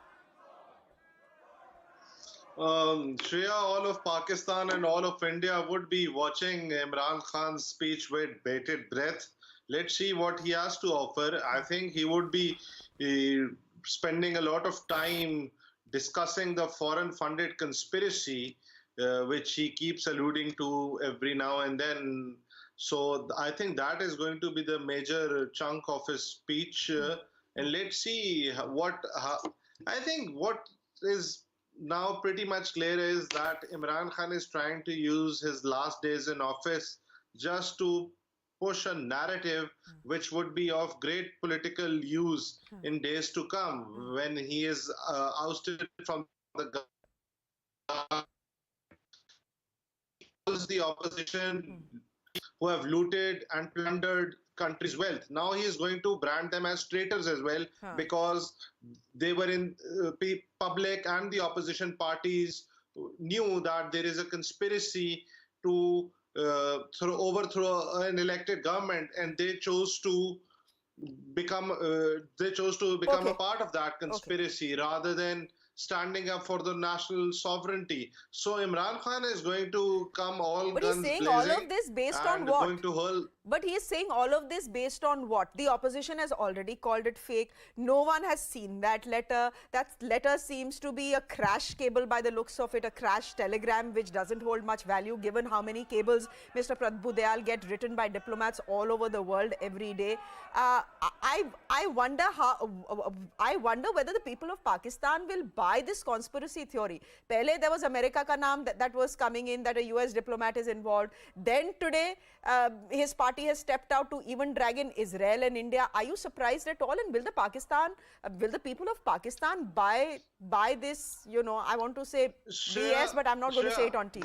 Speaker 16: Shreya, all of Pakistan and all of India would be watching Imran Khan's speech with bated breath. Let's see what he has to offer. I think he would be spending a lot of time discussing the foreign funded conspiracy, which he keeps alluding to every now and then. So I think that is going to be the major chunk of his speech. And let's see I think what is now pretty much clear is that Imran Khan is trying to use his last days in office just to push a narrative which would be of great political use in days to come when he is ousted from the government. The opposition who have looted and plundered country's wealth. Now he is going to brand them as traitors as well because they were in public, and the opposition parties knew that there is a conspiracy to overthrow an elected government, and they chose to become a part of that conspiracy rather than standing up for the national sovereignty. So Imran Khan is going to come all guns blazing.
Speaker 15: But he's saying all of this based on what?
Speaker 16: Going to hurl
Speaker 15: But he is saying all of this based on what? The opposition has already called it fake. No one has seen that letter. That letter seems to be a crash cable by the looks of it, a crash telegram which doesn't hold much value given how many cables Mr. Prabhu Dayal get written by diplomats all over the world every day. I wonder whether the people of Pakistan will buy this conspiracy theory. Pehle there was America ka naam that was coming in, that a US diplomat is involved. Then today his party has stepped out to even drag in Israel and India. Are you surprised at all? And will the people of Pakistan buy this? You know, I want to say BS, but I'm not going to say it on TV.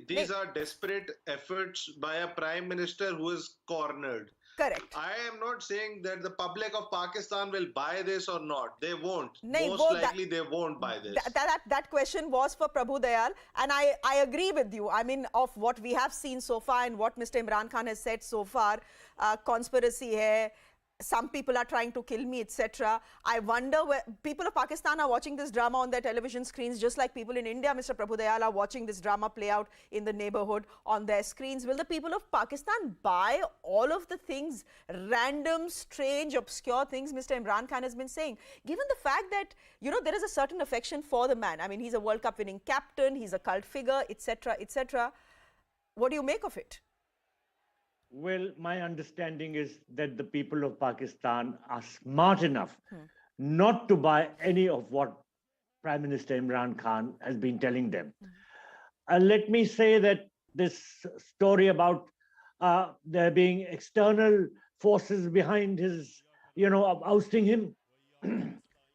Speaker 16: These are desperate efforts by a prime minister who is cornered.
Speaker 15: Correct.
Speaker 16: I am not saying that the public of Pakistan will buy this or not. They won't. Most likely they won't buy this.
Speaker 15: That question was for Prabhu Dayal, and I agree with you. I mean, of what we have seen so far and what Mr. Imran Khan has said so far, conspiracy hai, some people are trying to kill me, etc. I wonder where people of Pakistan are watching this drama on their television screens, just like people in India, Mr. Prabhu Dayal, are watching this drama play out in the neighborhood on their screens. Will the people of Pakistan buy all of the things, random, strange, obscure things Mr. Imran Khan has been saying? Given the fact that, you know, there is a certain affection for the man. I mean, he's a World Cup winning captain, he's a cult figure, etc., etc. What do you make of it?
Speaker 17: Well, my understanding is that the people of Pakistan are smart enough not to buy any of what Prime Minister Imran Khan has been telling them. Let me say that this story about there being external forces behind his, ousting him,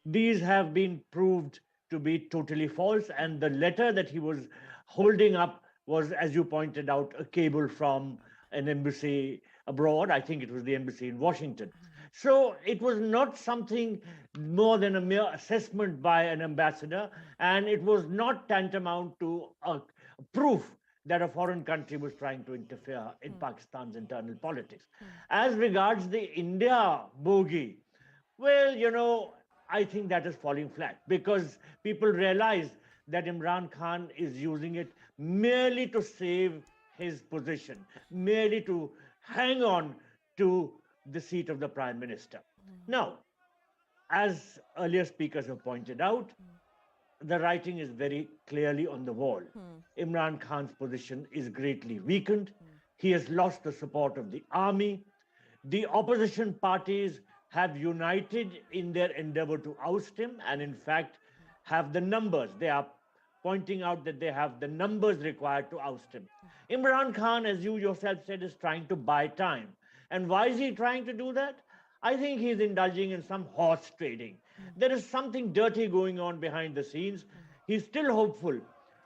Speaker 17: these have been proved to be totally false. And the letter that he was holding up was, as you pointed out, a cable from an embassy abroad. I think it was the embassy in Washington. So it was not something more than a mere assessment by an ambassador, and it was not tantamount to a proof that a foreign country was trying to interfere in Pakistan's internal politics. As regards the India bogey, well, I think that is falling flat, because people realize that Imran Khan is using it merely to save his position, merely to hang on to the seat of the Prime Minister. Now, as earlier speakers have pointed out, the writing is very clearly on the wall. Imran Khan's position is greatly weakened. He has lost the support of the army. The opposition parties have united in their endeavor to oust him, and in fact have the numbers. They are pointing out that they have the numbers required to oust him. Imran Khan, as you yourself said, is trying to buy time. And why is he trying to do that? I think he's indulging in some horse trading. There is something dirty going on behind the scenes. He's still hopeful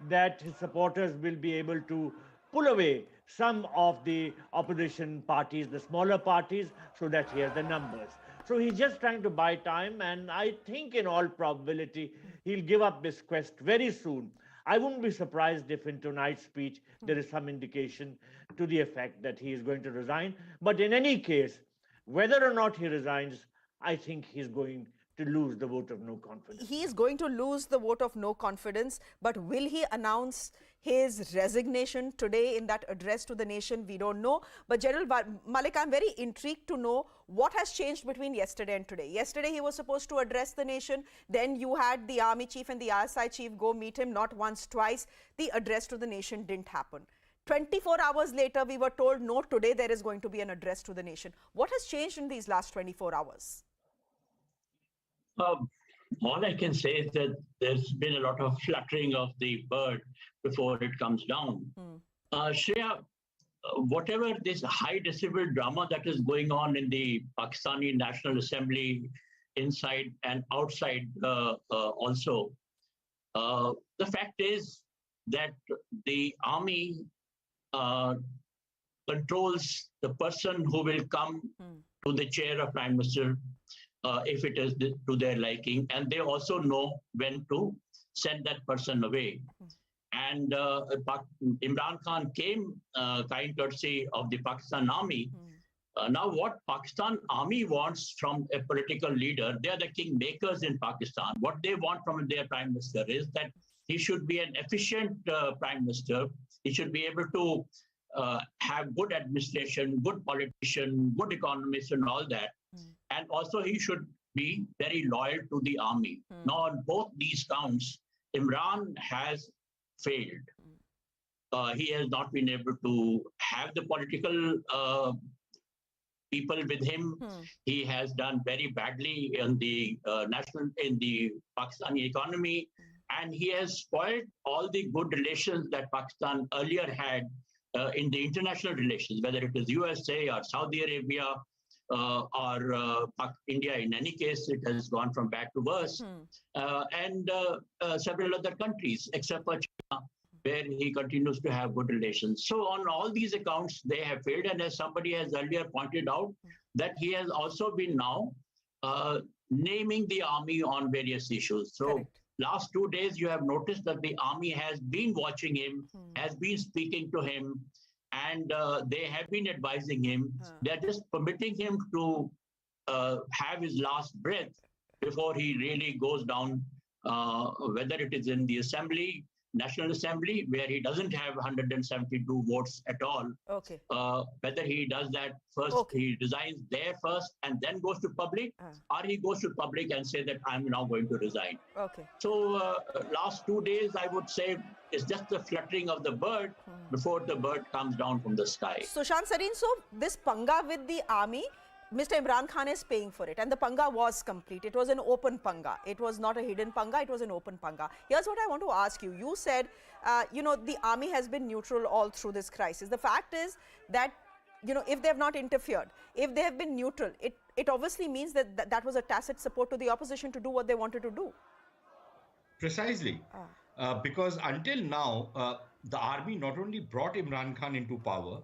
Speaker 17: that his supporters will be able to pull away some of the opposition parties, the smaller parties, so that he has the numbers. So he's just trying to buy time, and I think in all probability, he'll give up this quest very soon. I wouldn't be surprised if in tonight's speech there is some indication to the effect that he is going to resign. But in any case, whether or not he resigns, I think he's going to lose the vote of no confidence.
Speaker 15: He is going to lose the vote of no confidence, but will he announce his resignation today in that address to the nation? We don't know. But General Malik, I'm very intrigued to know what has changed between yesterday and today. Yesterday, he was supposed to address the nation. Then you had the army chief and the ISI chief go meet him, not once, twice. The address to the nation didn't happen. 24 hours later, we were told, no, today there is going to be an address to the nation. What has changed in these last 24 hours?
Speaker 18: All I can say is that there's been a lot of fluttering of the bird before it comes down. Shreya, whatever this high decibel drama that is going on in the Pakistani National Assembly, inside and outside also, the fact is that the army controls the person who will come to the chair of Prime Minister if it is to their liking, and they also know when to send that person away. And Imran Khan came kind courtesy of the Pakistan Army. Now what Pakistan Army wants from a political leader, they are the kingmakers in Pakistan. What they want from their Prime Minister is that he should be an efficient Prime Minister. He should be able to have good administration, good politician, good economist and all that. And also he should be very loyal to the army. Now on both these counts, Imran has failed. He has not been able to have the political people with him. He has done very badly in the Pakistani economy, and he has spoiled all the good relations that Pakistan earlier had in the international relations, whether it is USA or Saudi Arabia or India. In any case, it has gone from bad to worse, and several other countries, except for China, where he continues to have good relations. So on all these accounts, they have failed. And as somebody has earlier pointed out, that he has also been now naming the army on various issues. So last 2 days, you have noticed that the army has been watching him, has been speaking to him, and they have been advising him. They're just permitting him to have his last breath before he really goes down, whether it is in the Assembly, National Assembly, where he doesn't have 172 votes at all. Whether he does that first, he resigns there first and then goes to public, or he goes to public and say that I'm now going to resign. So last 2 days, I would say, is just the fluttering of the bird before the bird comes down from the sky.
Speaker 15: Sushant Sareen, so this panga with the army, Mr. Imran Khan is paying for it, and the panga was complete. It was an open panga. It was not a hidden panga. It was an open panga. Here's what I want to ask you. You said, the army has been neutral all through this crisis. The fact is that, if they have not interfered, if they have been neutral, it obviously means that that was a tacit support to the opposition to do what they wanted to do.
Speaker 7: Precisely. Because until now, the army not only brought Imran Khan into power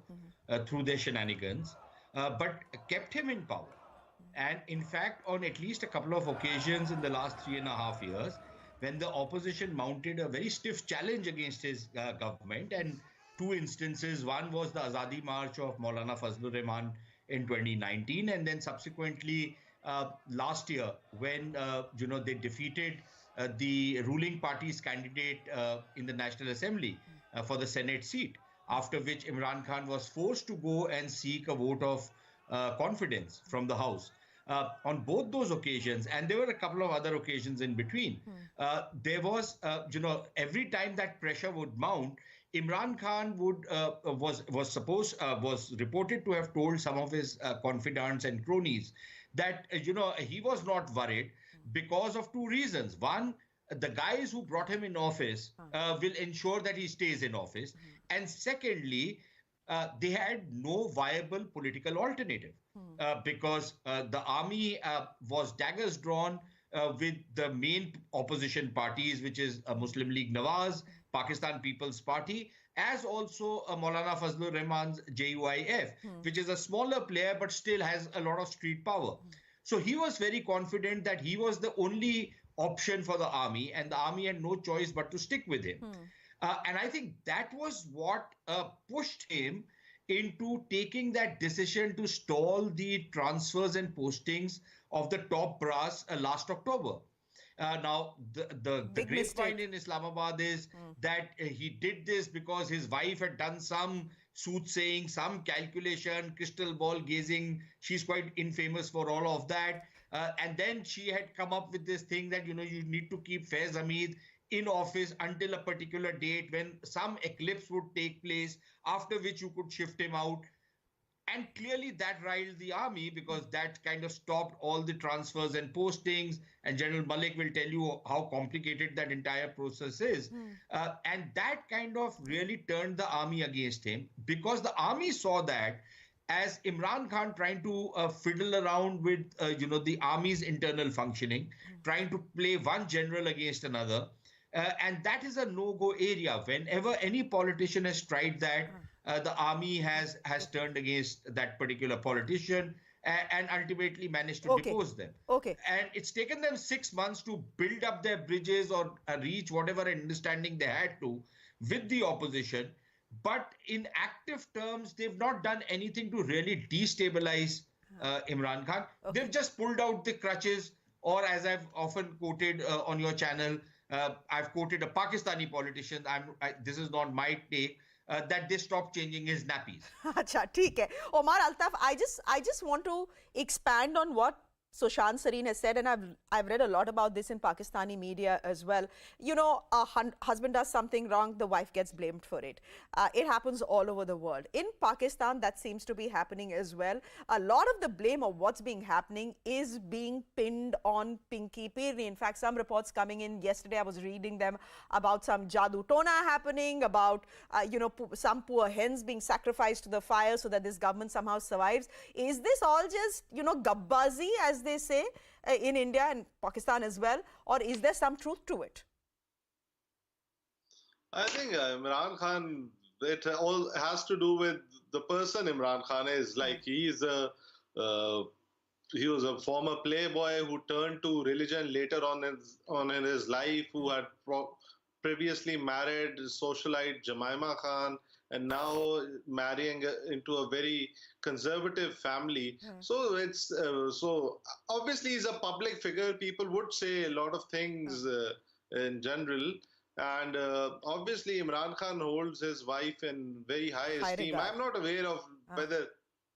Speaker 7: through their shenanigans, but kept him in power. And in fact, on at least a couple of occasions in the last 3.5 years, when the opposition mounted a very stiff challenge against his government, and 2 instances, one was the Azadi March of Maulana Fazlur Rahman in 2019, and then subsequently last year when they defeated the ruling party's candidate in the National Assembly for the Senate seat, after which Imran Khan was forced to go and seek a vote of confidence from the House. On both those occasions, and there were a couple of other occasions in between, there was, every time that pressure would mount, Imran Khan was reported to have told some of his confidants and cronies that, he was not worried because of 2 reasons. One, the guys who brought him in office will ensure that he stays in office. And secondly, they had no viable political alternative because the army was daggers drawn with the main opposition parties, which is Muslim League Nawaz, Pakistan People's Party, as also Maulana Fazlur Rahman's JUIF, which is a smaller player but still has a lot of street power. So he was very confident that he was the only option for the army, and the army had no choice but to stick with him. And I think that was what pushed him into taking that decision to stall the transfers and postings of the top brass last October. Now, the grapevine in Islamabad is that he did this because his wife had done some soothsaying, some calculation, crystal ball gazing. She's quite infamous for all of that. And then she had come up with this thing that, you need to keep Faiz Hamid in office until a particular date when some eclipse would take place, after which you could shift him out. And clearly that riled the army because that kind of stopped all the transfers and postings. And General Malik will tell you how complicated that entire process is. And that kind of really turned the army against him because the army saw that as Imran Khan trying to fiddle around with, the army's internal functioning, trying to play one general against another. And that is a no-go area. Whenever any politician has tried that, the army has turned against that particular politician and ultimately managed to depose them. And it's taken them 6 months to build up their bridges or reach whatever understanding they had to with the opposition. But in active terms, they've not done anything to really destabilize Imran Khan. They've just pulled out the crutches, or as I've often quoted on your channel, I've quoted a Pakistani politician. This is not my take. that they stop changing his nappies.
Speaker 15: Acha, theek hai. Omar Altaf, I just want to expand on what Sushant Sareen has said, and I've read a lot about this in Pakistani media as well. You know, a husband does something wrong, the wife gets blamed for it. It happens all over the world. In Pakistan, that seems to be happening as well. A lot of the blame of what's being happening is being pinned on Pinky Pirni. In fact, some reports coming in yesterday, I was reading them about some Jadoo Tona happening, about some poor hens being sacrificed to the fire so that this government somehow survives. Is this all just, gabbazi, as they say in India and Pakistan as well, or is there some truth to it?
Speaker 16: I think Imran Khan, it all has to do with the person Imran Khan is. Like, he was a former playboy who turned to religion later on in his life, who had previously married socialite Jemima Khan, and now marrying into a very conservative family. So it's so obviously he's a public figure. People would say a lot of things in general. And obviously Imran Khan holds his wife in very high esteem.
Speaker 15: regard.
Speaker 16: I'm not aware of whether...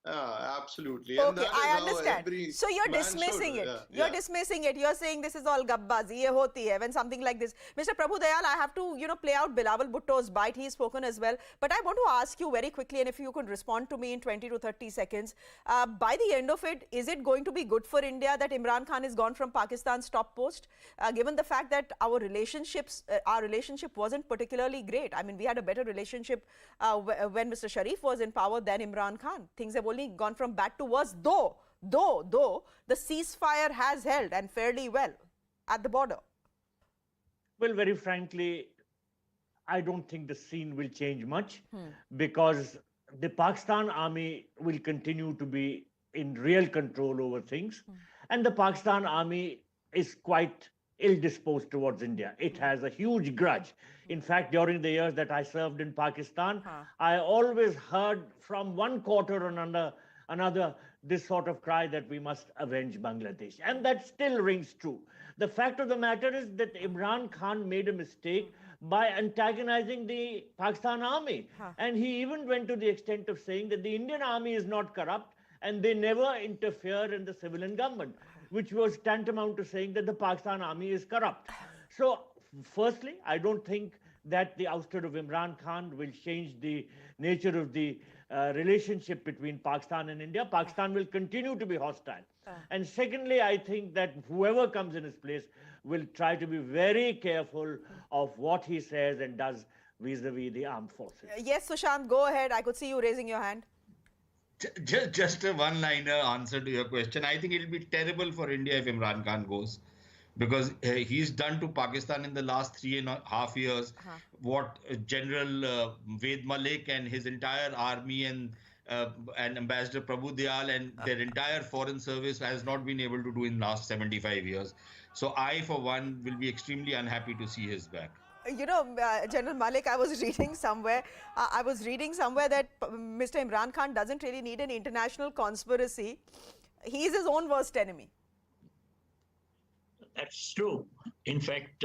Speaker 16: absolutely.
Speaker 15: Okay,
Speaker 16: And that is
Speaker 15: I
Speaker 16: how
Speaker 15: understand.
Speaker 16: every
Speaker 15: So you're
Speaker 16: man
Speaker 15: dismissing
Speaker 16: should,
Speaker 15: it.
Speaker 16: yeah,
Speaker 15: You're
Speaker 16: yeah.
Speaker 15: dismissing it. You're saying this is all gabbazi, ye hoti hai, when something like this. Mr. Prabhu Dayal, I have to, play out Bilawal Bhutto's bite. He's spoken as well. But I want to ask you very quickly, and if you could respond to me in 20 to 30 seconds, by the end of it, is it going to be good for India that Imran Khan is gone from Pakistan's top post? Given the fact that our relationship wasn't particularly great. I mean, we had a better relationship when Mr. Sharif was in power than Imran Khan. Things have only gone from bad to worse, though the ceasefire has held, and fairly well, at the border.
Speaker 17: Well, very frankly, I don't think the scene will change much because the Pakistan army will continue to be in real control over things. And the Pakistan army is quite ill-disposed towards India. It has a huge grudge. In fact, during the years that I served in Pakistan, I always heard from one quarter or another this sort of cry that we must avenge Bangladesh. And that still rings true. The fact of the matter is that Imran Khan made a mistake by antagonizing the Pakistan army. And he even went to the extent of saying that the Indian army is not corrupt and they never interfere in the civilian government, which was tantamount to saying that the Pakistan army is corrupt. So, firstly, I don't think that the ouster of Imran Khan will change the nature of the relationship between Pakistan and India. Pakistan will continue to be hostile. And secondly, I think that whoever comes in his place will try to be very careful of what he says and does vis-a-vis the armed forces.
Speaker 15: Yes, Sushant, go ahead. I could see you raising your hand.
Speaker 7: Just a one-liner answer to your question. I think it will be terrible for India if Imran Khan goes, because he's done to Pakistan in the last 3.5 years what General Ved Malik and his entire army and Ambassador Prabhu Dayal and their entire foreign service has not been able to do in the last 75 years. So I, for one, will be extremely unhappy to see his back.
Speaker 15: General Malik, I was reading somewhere that Mr. Imran Khan doesn't really need an international conspiracy. He is his own worst enemy.
Speaker 18: That's true. In fact,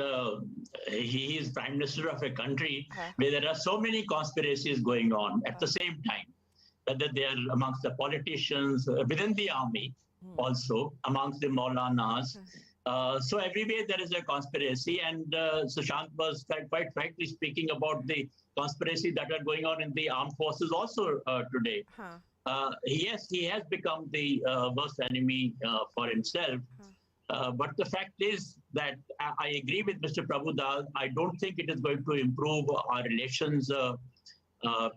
Speaker 18: he is Prime Minister of a country where there are so many conspiracies going on at the same time, whether they are amongst the politicians, within the army, also amongst the Maulanas. So everywhere there is a conspiracy, and Sushant was quite frankly speaking about the conspiracy that are going on in the armed forces also today. Yes, he has become the worst enemy for himself. But the fact is that I agree with Mr. Prabhu Dayal. I don't think it is going to improve our relations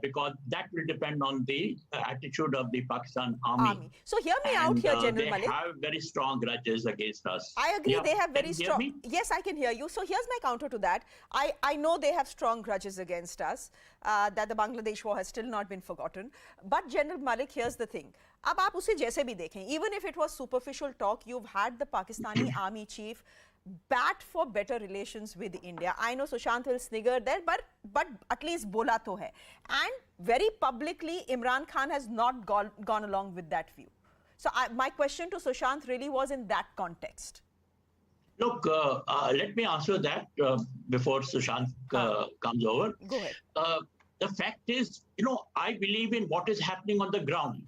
Speaker 18: because that will depend on the attitude of the Pakistan army.
Speaker 15: So hear me out here, General Malik.
Speaker 18: They have very strong grudges against us.
Speaker 15: I agree, they have very
Speaker 18: Can you hear
Speaker 15: strong...
Speaker 18: me?
Speaker 15: Yes, I can hear you. So here's my counter to that. I know they have strong grudges against us, that the Bangladesh war has still not been forgotten. But General Malik, here's the thing. अब आप उसे जैसे भी देखें, even if it was superficial talk, you've had the Pakistani army chief bat for better relations with India. I know Sushant will snigger there, but at least bola to hai. And very publicly, Imran Khan has not gone along with that view. So my question to Sushant really was in that context.
Speaker 18: Look, let me answer that before Sushant comes over.
Speaker 15: Go ahead.
Speaker 18: the fact is, I believe in what is happening on the ground.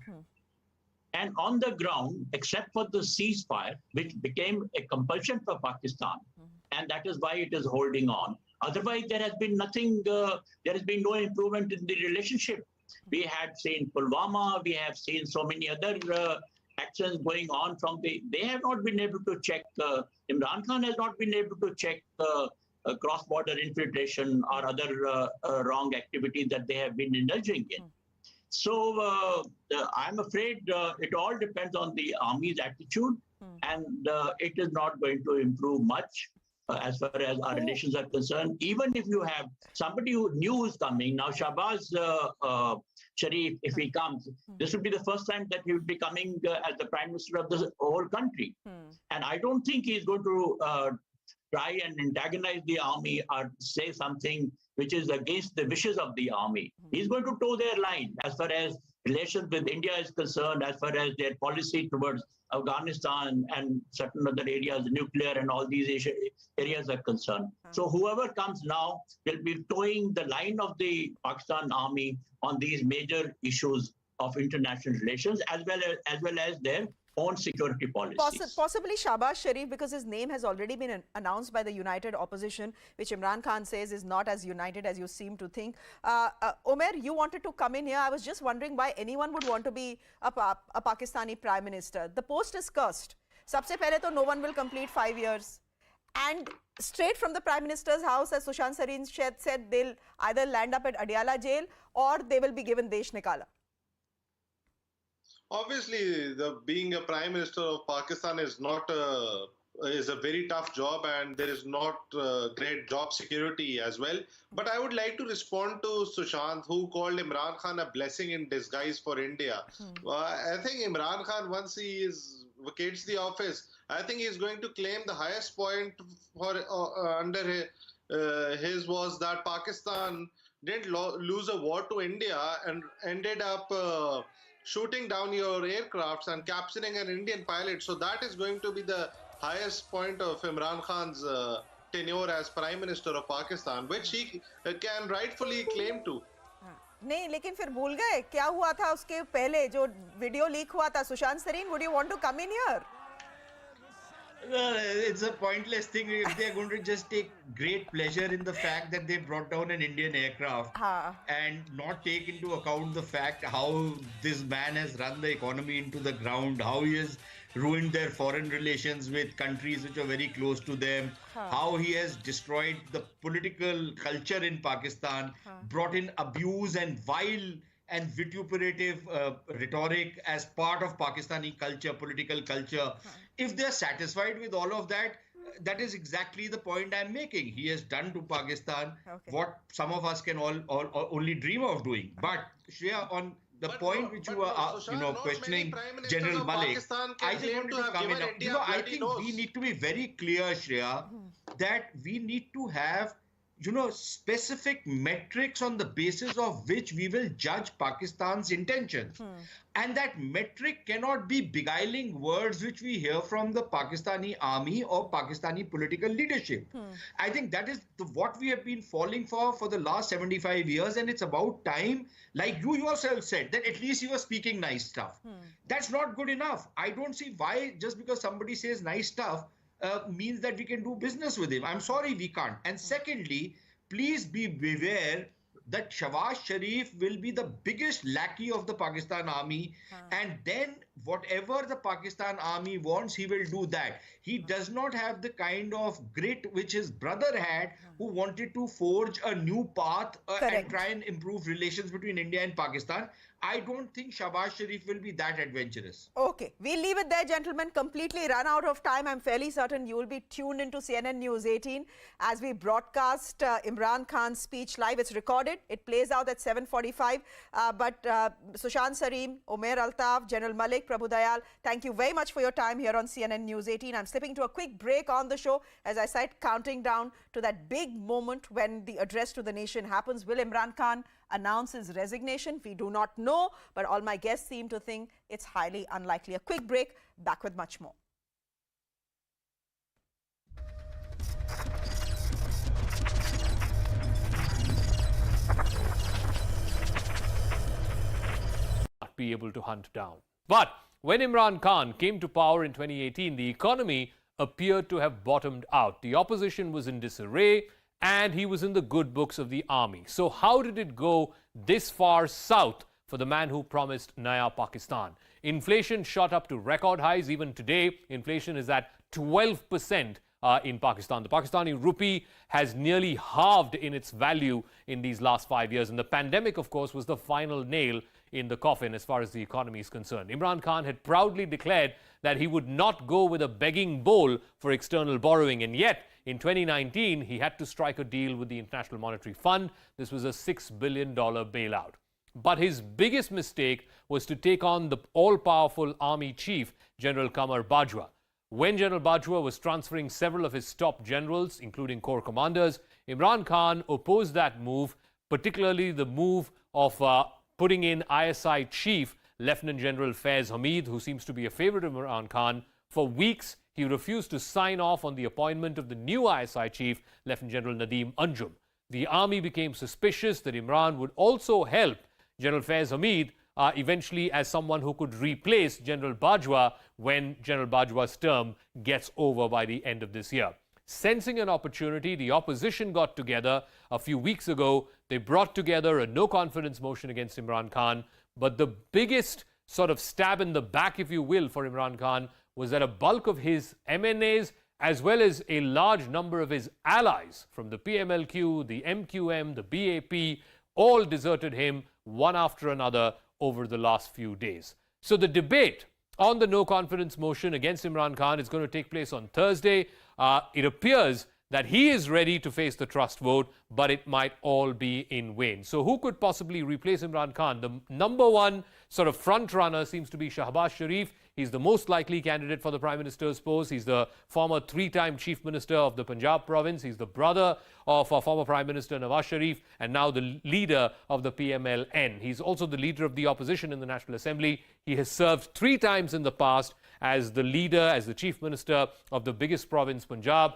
Speaker 18: And on the ground, except for the ceasefire, which became a compulsion for Pakistan, and that is why it is holding on. Otherwise, there has been nothing, there has been no improvement in the relationship. We had seen Pulwama, we have seen so many other actions going on they have not been able to check, Imran Khan has not been able to check cross-border infiltration or other wrong activities that they have been indulging in. So I'm afraid it all depends on the army's attitude, and it is not going to improve much as far as our relations are concerned. Even if you have somebody who knew is coming, now Shabaa's Sharif, if he comes, this would be the first time that he would be coming as the Prime Minister of the whole country. And I don't think he's going to try and antagonize the army or say something which is against the wishes of the army. He's going to toe their line as far as relations with India is concerned, as far as their policy towards Afghanistan and certain other areas, nuclear and all these areas are concerned. So whoever comes now will be towing the line of the Pakistan army on these major issues of international relations, as well as their own security policies.
Speaker 15: Possibly Shabaa Sharif, because his name has already been announced by the united opposition, which Imran Khan says is not as united as you seem to think. Omer, you wanted to come in here. I was just wondering why anyone would want to be a Pakistani Prime Minister. The post is cursed. Sabse pehle to no one will complete 5 years. And straight from the Prime Minister's house, as Sushant Sareen said, they'll either land up at Adiala jail or they will be given Desh Nikala.
Speaker 16: Obviously, being a Prime Minister of Pakistan is a very tough job, and there is not great job security as well. But I would like to respond to Sushant, who called Imran Khan a blessing in disguise for India. I think Imran Khan, once he vacates the office, I think he is going to claim the highest point for under his was that Pakistan didn't lose a war to India and ended up shooting down your aircrafts and capturing an Indian pilot. So that is going to be the highest point of Imran Khan's tenure as Prime Minister of Pakistan, which he can rightfully claim to.
Speaker 15: नहीं, लेकिन फिर भूल गए क्या हुआ था उसके पहले जो वीडियो लीक हुआ था. Sushant Sarin, would you want to come in here?
Speaker 7: Well, it's a pointless thing if they're going to just take great pleasure in the fact that they brought down an Indian aircraft and not take into account the fact how this man has run the economy into the ground, how he has ruined their foreign relations with countries which are very close to them, how he has destroyed the political culture in Pakistan, brought in abuse and vile and vituperative rhetoric as part of Pakistani culture, political culture. If they're satisfied with all of that, that is exactly the point I'm making. He has done to Pakistan what some of us can all only dream of doing. But Shreya, on the point which you are questioning General Malik, I just wanted to come in. I think we need to be very clear, Shreya, that we need to have specific metrics on the basis of which we will judge Pakistan's intentions. And that metric cannot be beguiling words which we hear from the Pakistani army or Pakistani political leadership. I think that is what we have been falling for the last 75 years. And it's about time, like you yourself said, that at least you are speaking nice stuff. That's not good enough. I don't see why just because somebody says nice stuff, means that we can do business with him. I'm sorry, we can't. And secondly, please be beware that Shabaa Sharif will be the biggest lackey of the Pakistan army. And then whatever the Pakistan army wants, he will do that. He does not have the kind of grit which his brother had, who wanted to forge a new path and try and improve relations between India and Pakistan. I don't think Shabaa Sharif will be that adventurous.
Speaker 15: Okay, we'll leave it there, gentlemen. Completely run out of time. I'm fairly certain you will be tuned into CNN News 18 as we broadcast Imran Khan's speech live. It's recorded. It plays out at 7:45. But Sushant Sareen, Omer Altaf, General Malik, Prabhu Dayal, thank you very much for your time here on CNN News 18. I'm slipping to a quick break on the show. As I said, counting down to that big moment when the address to the nation happens. Will Imran Khan announce his resignation? We do not know, but all my guests seem to think it's highly unlikely. A quick break, back with much more.
Speaker 1: not be able to hunt down. But when Imran Khan came to power in 2018, the economy appeared to have bottomed out. The opposition was in disarray and he was in the good books of the army. So how did it go this far south for the man who promised Naya Pakistan? Inflation shot up to record highs. Even today, inflation is at 12% in Pakistan. The Pakistani rupee has nearly halved in its value in these last 5 years. And the pandemic, of course, was the final nail in the coffin as far as the economy is concerned. Imran Khan had proudly declared that he would not go with a begging bowl for external borrowing. And yet, in 2019, he had to strike a deal with the International Monetary Fund. This was a $6 billion bailout. But his biggest mistake was to take on the all-powerful army chief, General Qamar Bajwa. When General Bajwa was transferring several of his top generals, including corps commanders, Imran Khan opposed that move, particularly the move of putting in ISI chief, Lieutenant General Faiz Hamid, who seems to be a favorite of Imran Khan. For weeks, he refused to sign off on the appointment of the new ISI chief, Lieutenant General Nadeem Anjum. The army became suspicious that Imran would also help General Faiz Hamid eventually as someone who could replace General Bajwa when General Bajwa's term gets over by the end of this year. Sensing an opportunity, the opposition got together a few weeks ago. They brought together a no-confidence motion against Imran Khan. But the biggest sort of stab in the back, if you will, for Imran Khan was that a bulk of his MNAs, as well as a large number of his allies from the PMLQ, the MQM, the BAP, all deserted him one after another over the last few days. So the debate on the no-confidence motion against Imran Khan is going to take place on Thursday. It appears that he is ready to face the trust vote, but it might all be in vain. So who could possibly replace Imran Khan? The number one sort of front runner seems to be Shabaa Sharif. He's the most likely candidate for the Prime Minister's post. He's the former three-time Chief Minister of the Punjab province. He's the brother of former Prime Minister Nawaz Sharif and now the leader of the PMLN. He's also the leader of the opposition in the National Assembly. He has served 3 times in the past as the leader, as the Chief Minister of the biggest province, Punjab.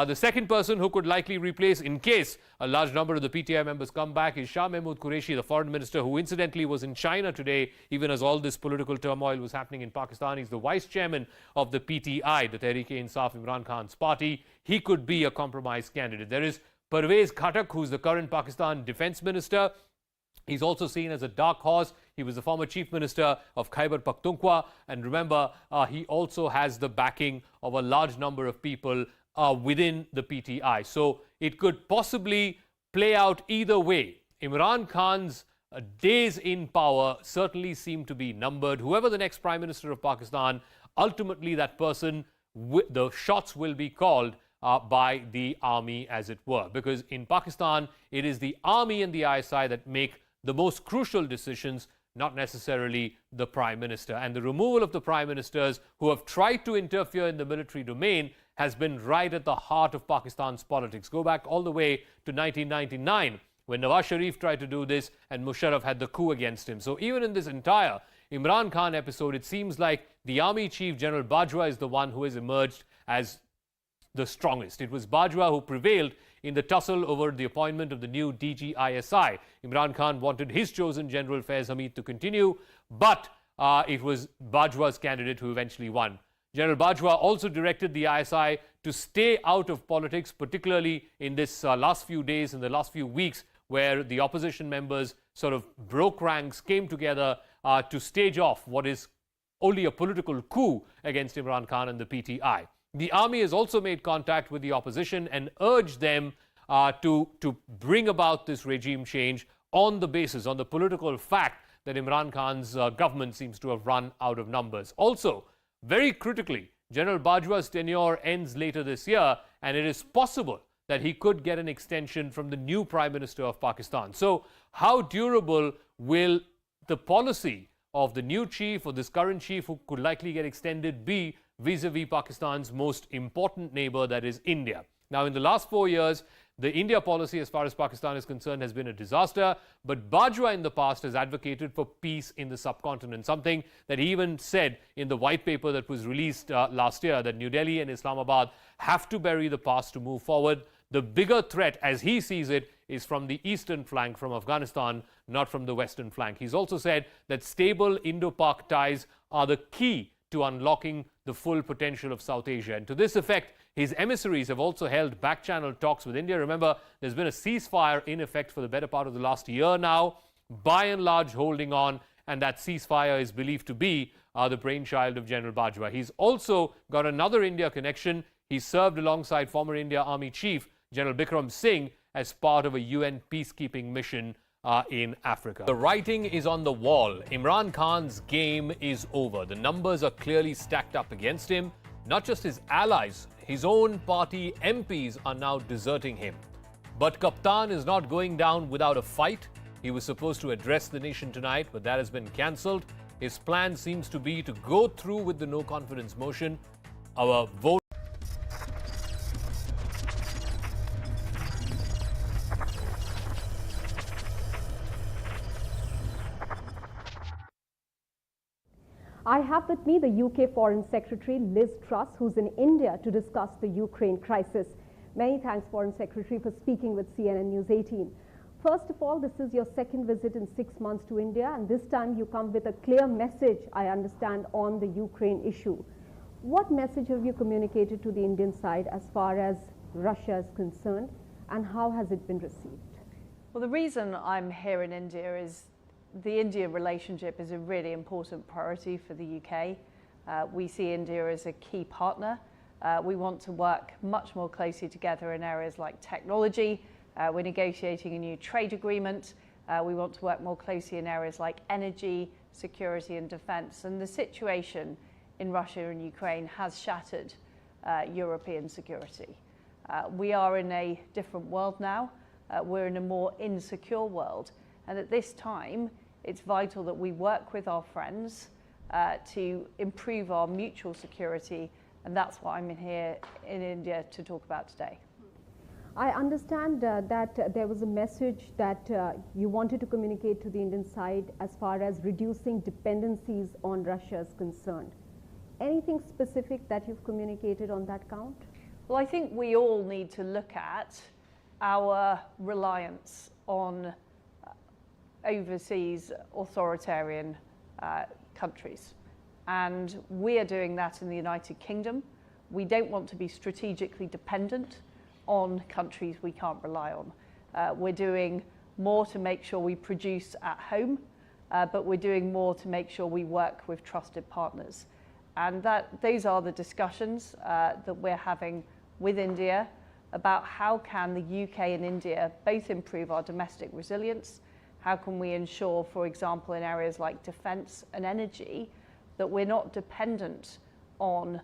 Speaker 1: The second person who could likely replace, in case a large number of the PTI members come back, is Shah Mahmood Qureshi, the foreign minister, who incidentally was in China today, even as all this political turmoil was happening in Pakistan. He's the vice chairman of the PTI, the Tehreek-e-Insaf, Imran Khan's party. He could be a compromise candidate. There is Pervez Khattak, who's the current Pakistan defense minister. He's also seen as a dark horse. He was the former chief minister of Khyber Pakhtunkhwa. And remember, he also has the backing of a large number of people within the PTI. So it could possibly play out either way. Imran Khan's days in power certainly seem to be numbered. Whoever the next Prime Minister of Pakistan, ultimately that person, the shots will be called by the army, as it were. Because in Pakistan, it is the army and the ISI that make the most crucial decisions, not necessarily the Prime Minister. And the removal of the Prime Ministers who have tried to interfere in the military domain has been right at the heart of Pakistan's politics. Go back all the way to 1999 when Nawaz Sharif tried to do this and Musharraf had the coup against him. So even in this entire Imran Khan episode, it seems like the army chief, General Bajwa, is the one who has emerged as the strongest. It was Bajwa who prevailed in the tussle over the appointment of the new DG ISI. Imran Khan wanted his chosen General Faiz Hamid to continue, but it was Bajwa's candidate who eventually won. General Bajwa also directed the ISI to stay out of politics, particularly in this last few days, in the last few weeks, where the opposition members sort of broke ranks, came together to stage off what is only a political coup against Imran Khan and the PTI. The army has also made contact with the opposition and urged them to bring about this regime change on the basis, on the political fact that Imran Khan's government seems to have run out of numbers. Also, very critically, General Bajwa's tenure ends later this year, and it is possible that he could get an extension from the new Prime Minister of Pakistan. So, how durable will the policy of the new chief or this current chief who could likely get extended be vis-a-vis Pakistan's most important neighbor, that is India? Now, in the last 4 years, the India policy as far as Pakistan is concerned has been a disaster, but Bajwa in the past has advocated for peace in the subcontinent, something that he even said in the white paper that was released last year, that New Delhi and Islamabad have to bury the past to move forward. The bigger threat, as he sees it, is from the eastern flank, from Afghanistan, not from the western flank. He's also said that stable Indo-Pak ties are the key to unlocking the full potential of South Asia. And to this effect, his emissaries have also held back-channel talks with India. Remember, there's been a ceasefire in effect for the better part of the last year now, by and large holding on, and that ceasefire is believed to be the brainchild of General Bajwa. He's also got another India connection. He served alongside former India Army Chief General Bikram Singh as part of a UN peacekeeping mission in Africa. The writing is on the wall. Imran Khan's game is over. The numbers are clearly stacked up against him. Not just his allies, his own party MPs are now deserting him. But Kaptan is not going down without a fight. He was supposed to address the nation tonight, but that has been cancelled. His plan seems to be to go through with the no confidence motion. Our vote.
Speaker 12: I have with me the UK Foreign Secretary Liz Truss, who's in India to discuss the Ukraine crisis. Many thanks, Foreign Secretary, for speaking with CNN News 18. First of all, this is your second visit in 6 months to India, and this time you come with a clear message, I understand, on the Ukraine issue. What message have you communicated to the Indian side as far as Russia is concerned, and how has it been received?
Speaker 19: Well, the reason I'm here in India is the India relationship is a really important priority for the UK. We see India as a key partner. We want to work much more closely together in areas like technology. We're negotiating a new trade agreement. We want to work more closely in areas like energy, security and defence. And the situation in Russia and Ukraine has shattered European security. We are in a different world now. We're in a more insecure world. And at this time, it's vital that we work with our friends to improve our mutual security. And that's what I'm here in India to talk about today.
Speaker 12: I understand that there was a message that you wanted to communicate to the Indian side as far as reducing dependencies on Russia is concerned. Anything specific that you've communicated on that count?
Speaker 19: Well, I think we all need to look at our reliance on overseas authoritarian countries. And we are doing that in the United Kingdom. We don't want to be strategically dependent on countries we can't rely on. We're doing more to make sure we produce at home, but we're doing more to make sure we work with trusted partners. And those are the discussions that we're having with India about how can the UK and India both improve our domestic resilience. How can we ensure, for example, in areas like defence and energy, that we're not dependent on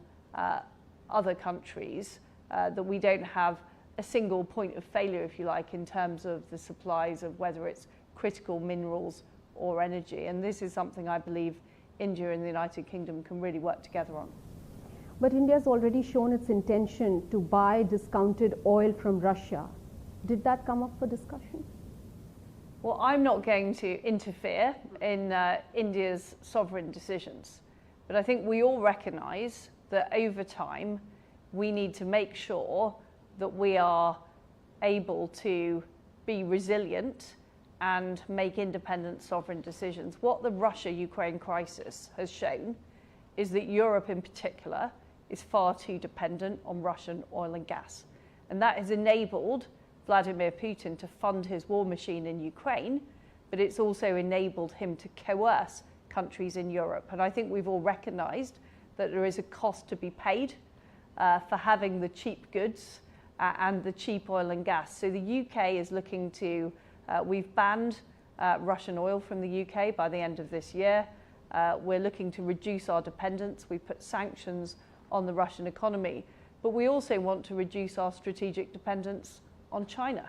Speaker 19: other countries, that we don't have a single point of failure, if you like, in terms of the supplies of whether it's critical minerals or energy. And this is something I believe India and the United Kingdom can really work together on.
Speaker 12: But India's already shown its intention to buy discounted oil from Russia. Did that come up for discussion?
Speaker 19: Well, I'm not going to interfere in India's sovereign decisions, but I think we all recognise that over time we need to make sure that we are able to be resilient and make independent sovereign decisions. What the Russia-Ukraine crisis has shown is that Europe in particular is far too dependent on Russian oil and gas. And that has enabled Vladimir Putin to fund his war machine in Ukraine, but it's also enabled him to coerce countries in Europe. And I think we've all recognised that there is a cost to be paid for having the cheap goods and the cheap oil and gas. So the UK is looking to, we've banned Russian oil from the UK by the end of this year. We're looking to reduce our dependence. We put sanctions on the Russian economy, but we also want to reduce our strategic dependence on China.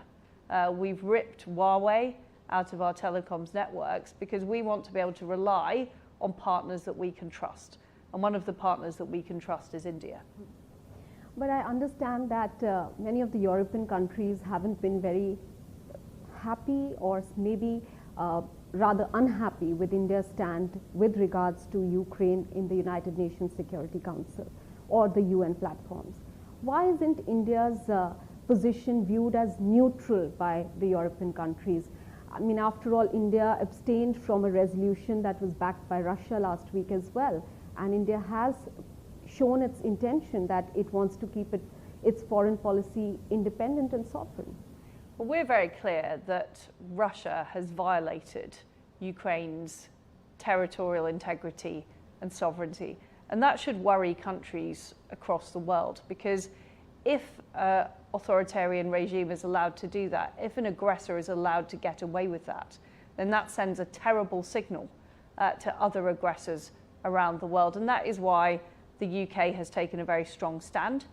Speaker 19: We've ripped Huawei out of our telecoms networks because we want to be able to rely on partners that we can trust. And one of the partners that we can trust is India.
Speaker 12: But I understand that many of the European countries haven't been very happy or maybe rather unhappy with India's stand with regards to Ukraine in the United Nations Security Council or the UN platforms. Why isn't India's position viewed as neutral by the European countries. I mean, after all, India abstained from a resolution that was backed by Russia last week as well. And India has shown its intention that it wants to keep its foreign policy independent and sovereign.
Speaker 19: Well, we're very clear that Russia has violated Ukraine's territorial integrity and sovereignty. And that should worry countries across the world, because if an authoritarian regime is allowed to do that, if an aggressor is allowed to get away with that, then that sends a terrible signal to other aggressors around the world. And that is why the UK has taken a very strong stand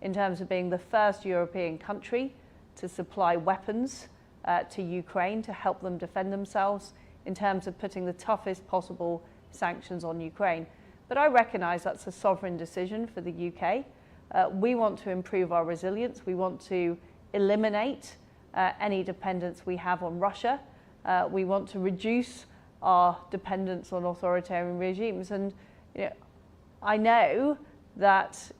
Speaker 19: in terms of being the first European country to supply weapons to Ukraine to help them defend themselves, in terms of putting the toughest possible sanctions on Ukraine. But I recognise that's a sovereign decision for the UK. We want to improve our resilience. We want to eliminate any dependence we have on Russia. We want to reduce our dependence on authoritarian regimes. And I know that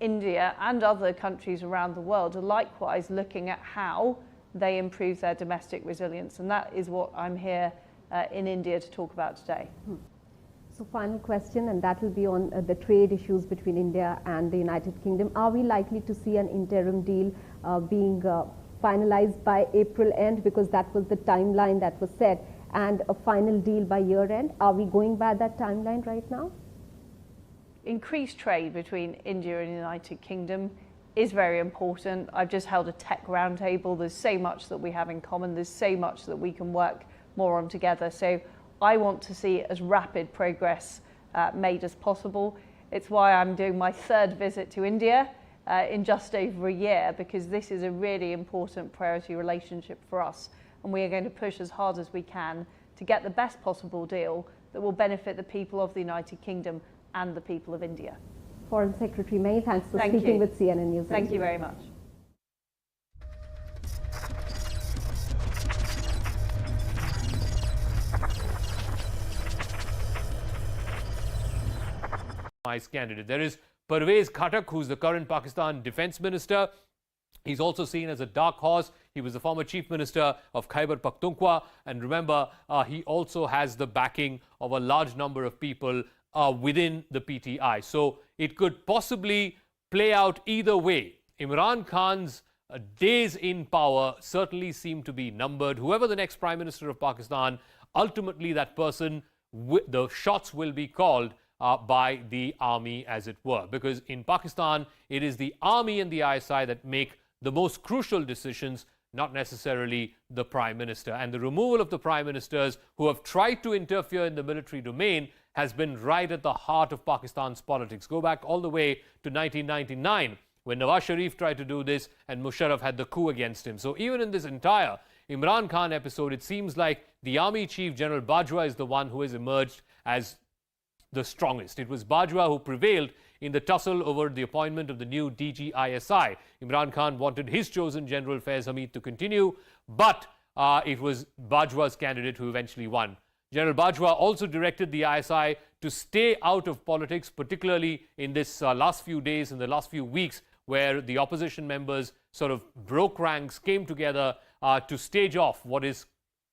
Speaker 19: India and other countries around the world are likewise looking at how they improve their domestic resilience. And that is what I'm here in India to talk about today.
Speaker 12: So final question, and that will be on the trade issues between India and the United Kingdom. Are we likely to see an interim deal being finalized by April end, because that was the timeline that was set, and a final deal by year end? Are we going by that timeline right now?
Speaker 19: Increased trade between India and the United Kingdom is very important. I've just held a tech roundtable. There's so much that we have in common. There's so much that we can work more on together. So I want to see as rapid progress made as possible. It's why I'm doing my third visit to India in just over a year, because this is a really important priority relationship for us. And we are going to push as hard as we can to get the best possible deal that will benefit the people of the United Kingdom and the people of India.
Speaker 12: Foreign Secretary, many thanks for speaking with CNN News.
Speaker 19: Thank you very much.
Speaker 1: Candidate. There is Parvez Khattak, who's the current Pakistan Defence Minister. He's also seen as a dark horse. He was the former Chief Minister of Khyber Pakhtunkhwa. And remember, he also has the backing of a large number of people within the PTI. So it could possibly play out either way. Imran Khan's days in power certainly seem to be numbered. Whoever the next Prime Minister of Pakistan, ultimately that person, the shots will be called by the army, as it were. Because in Pakistan, it is the army and the ISI that make the most crucial decisions, not necessarily the Prime Minister. And the removal of the Prime Ministers who have tried to interfere in the military domain has been right at the heart of Pakistan's politics. Go back all the way to 1999, when Nawaz Sharif tried to do this and Musharraf had the coup against him. So even in this entire Imran Khan episode, it seems like the Army Chief General Bajwa is the one who has emerged as the strongest. It was Bajwa who prevailed in the tussle over the appointment of the new DG ISI. Imran Khan wanted his chosen General Faiz Hamid to continue, but it was Bajwa's candidate who eventually won. General Bajwa also directed the ISI to stay out of politics, particularly in this last few days, in the last few weeks, where the opposition members sort of broke ranks, came together to stage off what is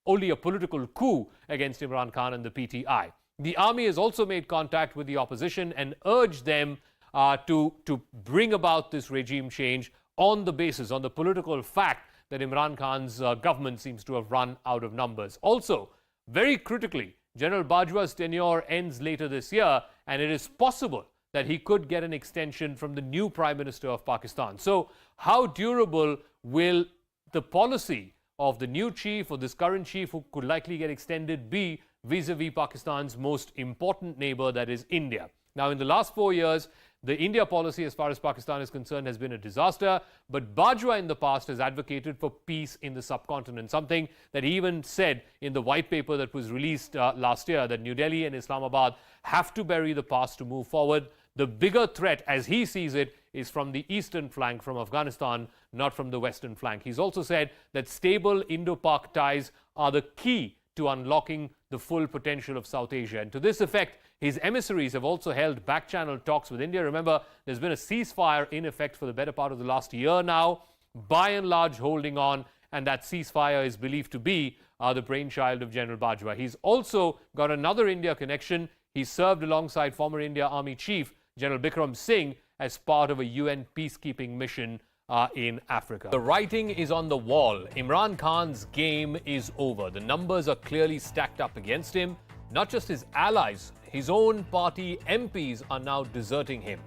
Speaker 1: only a political coup against Imran Khan and the PTI. The army has also made contact with the opposition and urged them to bring about this regime change on the basis, on the political fact that Imran Khan's government seems to have run out of numbers. Also, very critically, General Bajwa's tenure ends later this year, and it is possible that he could get an extension from the new Prime Minister of Pakistan. So, how durable will the policy of the new chief or this current chief, who could likely get extended, be vis-a-vis Pakistan's most important neighbor, that is India? Now, in the last 4 years, the India policy as far as Pakistan is concerned has been a disaster, but Bajwa in the past has advocated for peace in the subcontinent, something that he even said in the white paper that was released last year, that New Delhi and Islamabad have to bury the past to move forward. The bigger threat, as he sees it, is from the eastern flank, from Afghanistan, not from the western flank. He's also said that stable Indo-Pak ties are the key to unlocking the full potential of South Asia. And to this effect, his emissaries have also held back-channel talks with India. Remember, there's been a ceasefire in effect for the better part of the last year now, by and large holding on, and that ceasefire is believed to be the brainchild of General Bajwa. He's also got another India connection. He served alongside former India Army Chief General Bikram Singh as part of a UN peacekeeping mission in Africa. The writing is on the wall. Imran Khan's game is over. The numbers are clearly stacked up against him. Not just his allies, his own party MPs are now deserting him.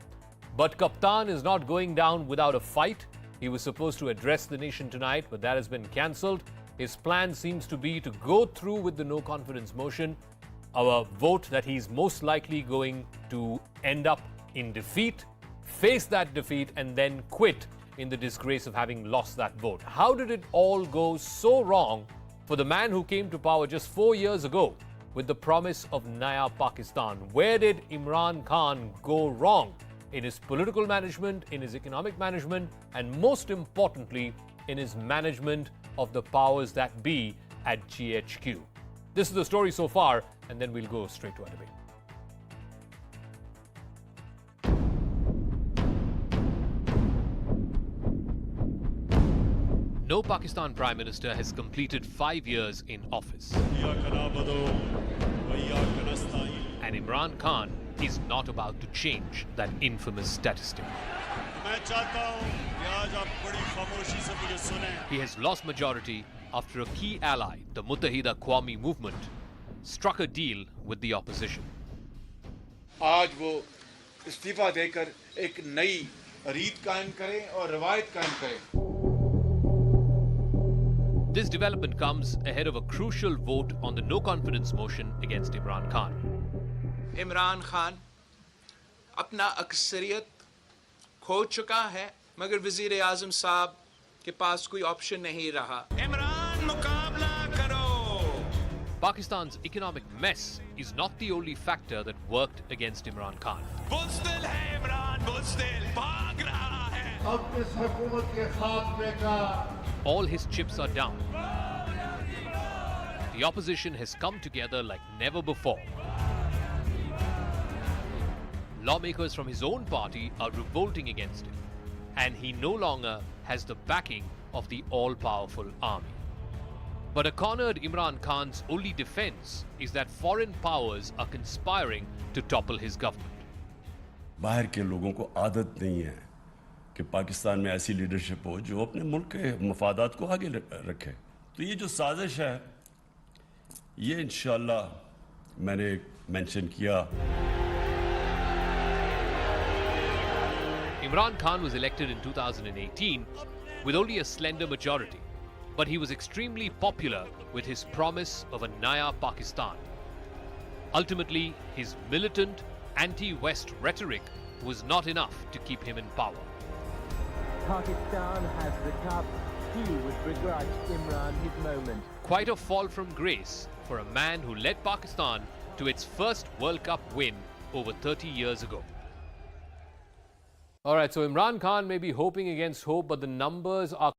Speaker 1: But Kaptan is not going down without a fight. He was supposed to address the nation tonight, but that has been cancelled. His plan seems to be to go through with the no confidence motion, a vote that he's most likely going to end up in defeat, face that defeat, and then quit in the disgrace of having lost that vote. How did it all go so wrong for the man who came to power just 4 years ago with the promise of Naya Pakistan? Where did Imran Khan go wrong in his political management, in his economic management, and most importantly, in his management of the powers that be at GHQ? This is the story so far, and then we'll go straight to our debate. No Pakistan Prime Minister has completed 5 years in office. And Imran Khan is not about to change that infamous statistic. He has lost majority after a key ally, the Muttahida Qawmi movement, struck a deal with the opposition.
Speaker 9: आज वो इस्तीफा देकर एक नई रीत कायम करें और रवायत कायम करें.
Speaker 1: This development comes ahead of a crucial vote on the no-confidence motion against Imran Khan.
Speaker 10: Imran Khan अपना अक्सरियत खो चुका है, मगर वज़ीर आज़म साहब के पास कोई ऑप्शन नहीं रहा. इमरान मुकाबला करो.
Speaker 1: Pakistan's economic mess is not the only factor that worked against Imran Khan.
Speaker 10: बुज़दिल है इमरान, बुज़दिल भाग रहा है.
Speaker 20: अब इस हुकूमत के खात्मे का
Speaker 1: All his chips are down. The opposition has come together like never before. Lawmakers from his own party are revolting against him, and he no longer has the backing of the all-powerful army. But a cornered Imran Khan's only defense is that foreign powers are conspiring to topple his government.
Speaker 11: बाहर के लोगों को आदत नहीं है कि पाकिस्तान में ऐसी लीडरशिप हो जो अपने मुल्क के मफादात को आगे रखे. तो ये जो साजिश है, ये इंशाल्लाह मैंने मेंशन किया.
Speaker 1: Imran Khan was elected in 2018 with only a slender majority, but he was extremely popular with his promise of a Naya Pakistan. Ultimately, his militant, anti-West rhetoric was not enough to keep him in power.
Speaker 14: Pakistan has the cup. He would begrudge Imran his moment.
Speaker 1: Quite a fall from grace for a man who led Pakistan to its first World Cup win over 30 years ago. All right, so Imran Khan may be hoping against hope, but the numbers are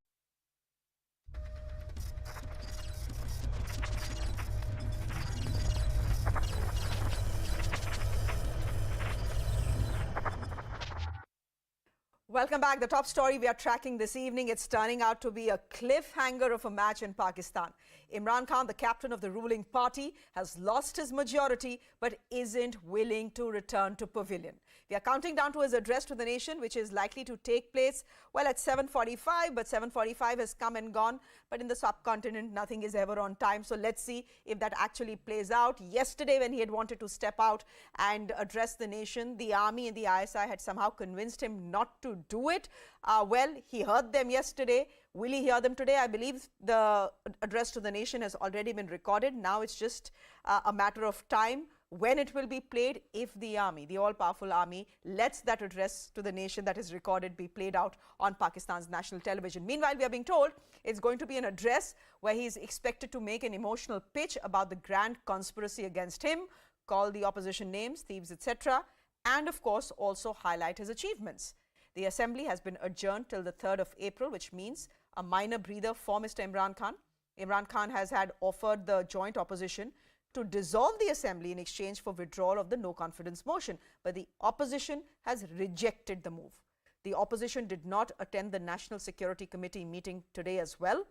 Speaker 15: Welcome back. The top story we are tracking this evening, it's turning out to be a cliffhanger of a match in Pakistan. Imran Khan, the captain of the ruling party, has lost his majority but isn't willing to return to pavilion. We are counting down to his address to the nation, which is likely to take place, well, at 7:45, but 7:45 has come and gone. But in the subcontinent, nothing is ever on time. So let's see if that actually plays out. Yesterday, when he had wanted to step out and address the nation, the army and the ISI had somehow convinced him not to do it. Well, he heard them yesterday. Will he hear them today? I believe the address to the nation has already been recorded. Now it's just a matter of time when it will be played, if the army, the all-powerful army, lets that address to the nation that is recorded be played out on Pakistan's national television. Meanwhile, we are being told it's going to be an address where he is expected to make an emotional pitch about the grand conspiracy against him, call the opposition names, thieves, etc., and of course also highlight his achievements. The assembly has been adjourned till the 3rd of April, which means a minor breather for Mr. Imran Khan. Imran Khan has had offered the joint opposition to dissolve the assembly in exchange for withdrawal of the no confidence motion, but the opposition has rejected the move. The opposition did not attend the National Security Committee meeting today as well.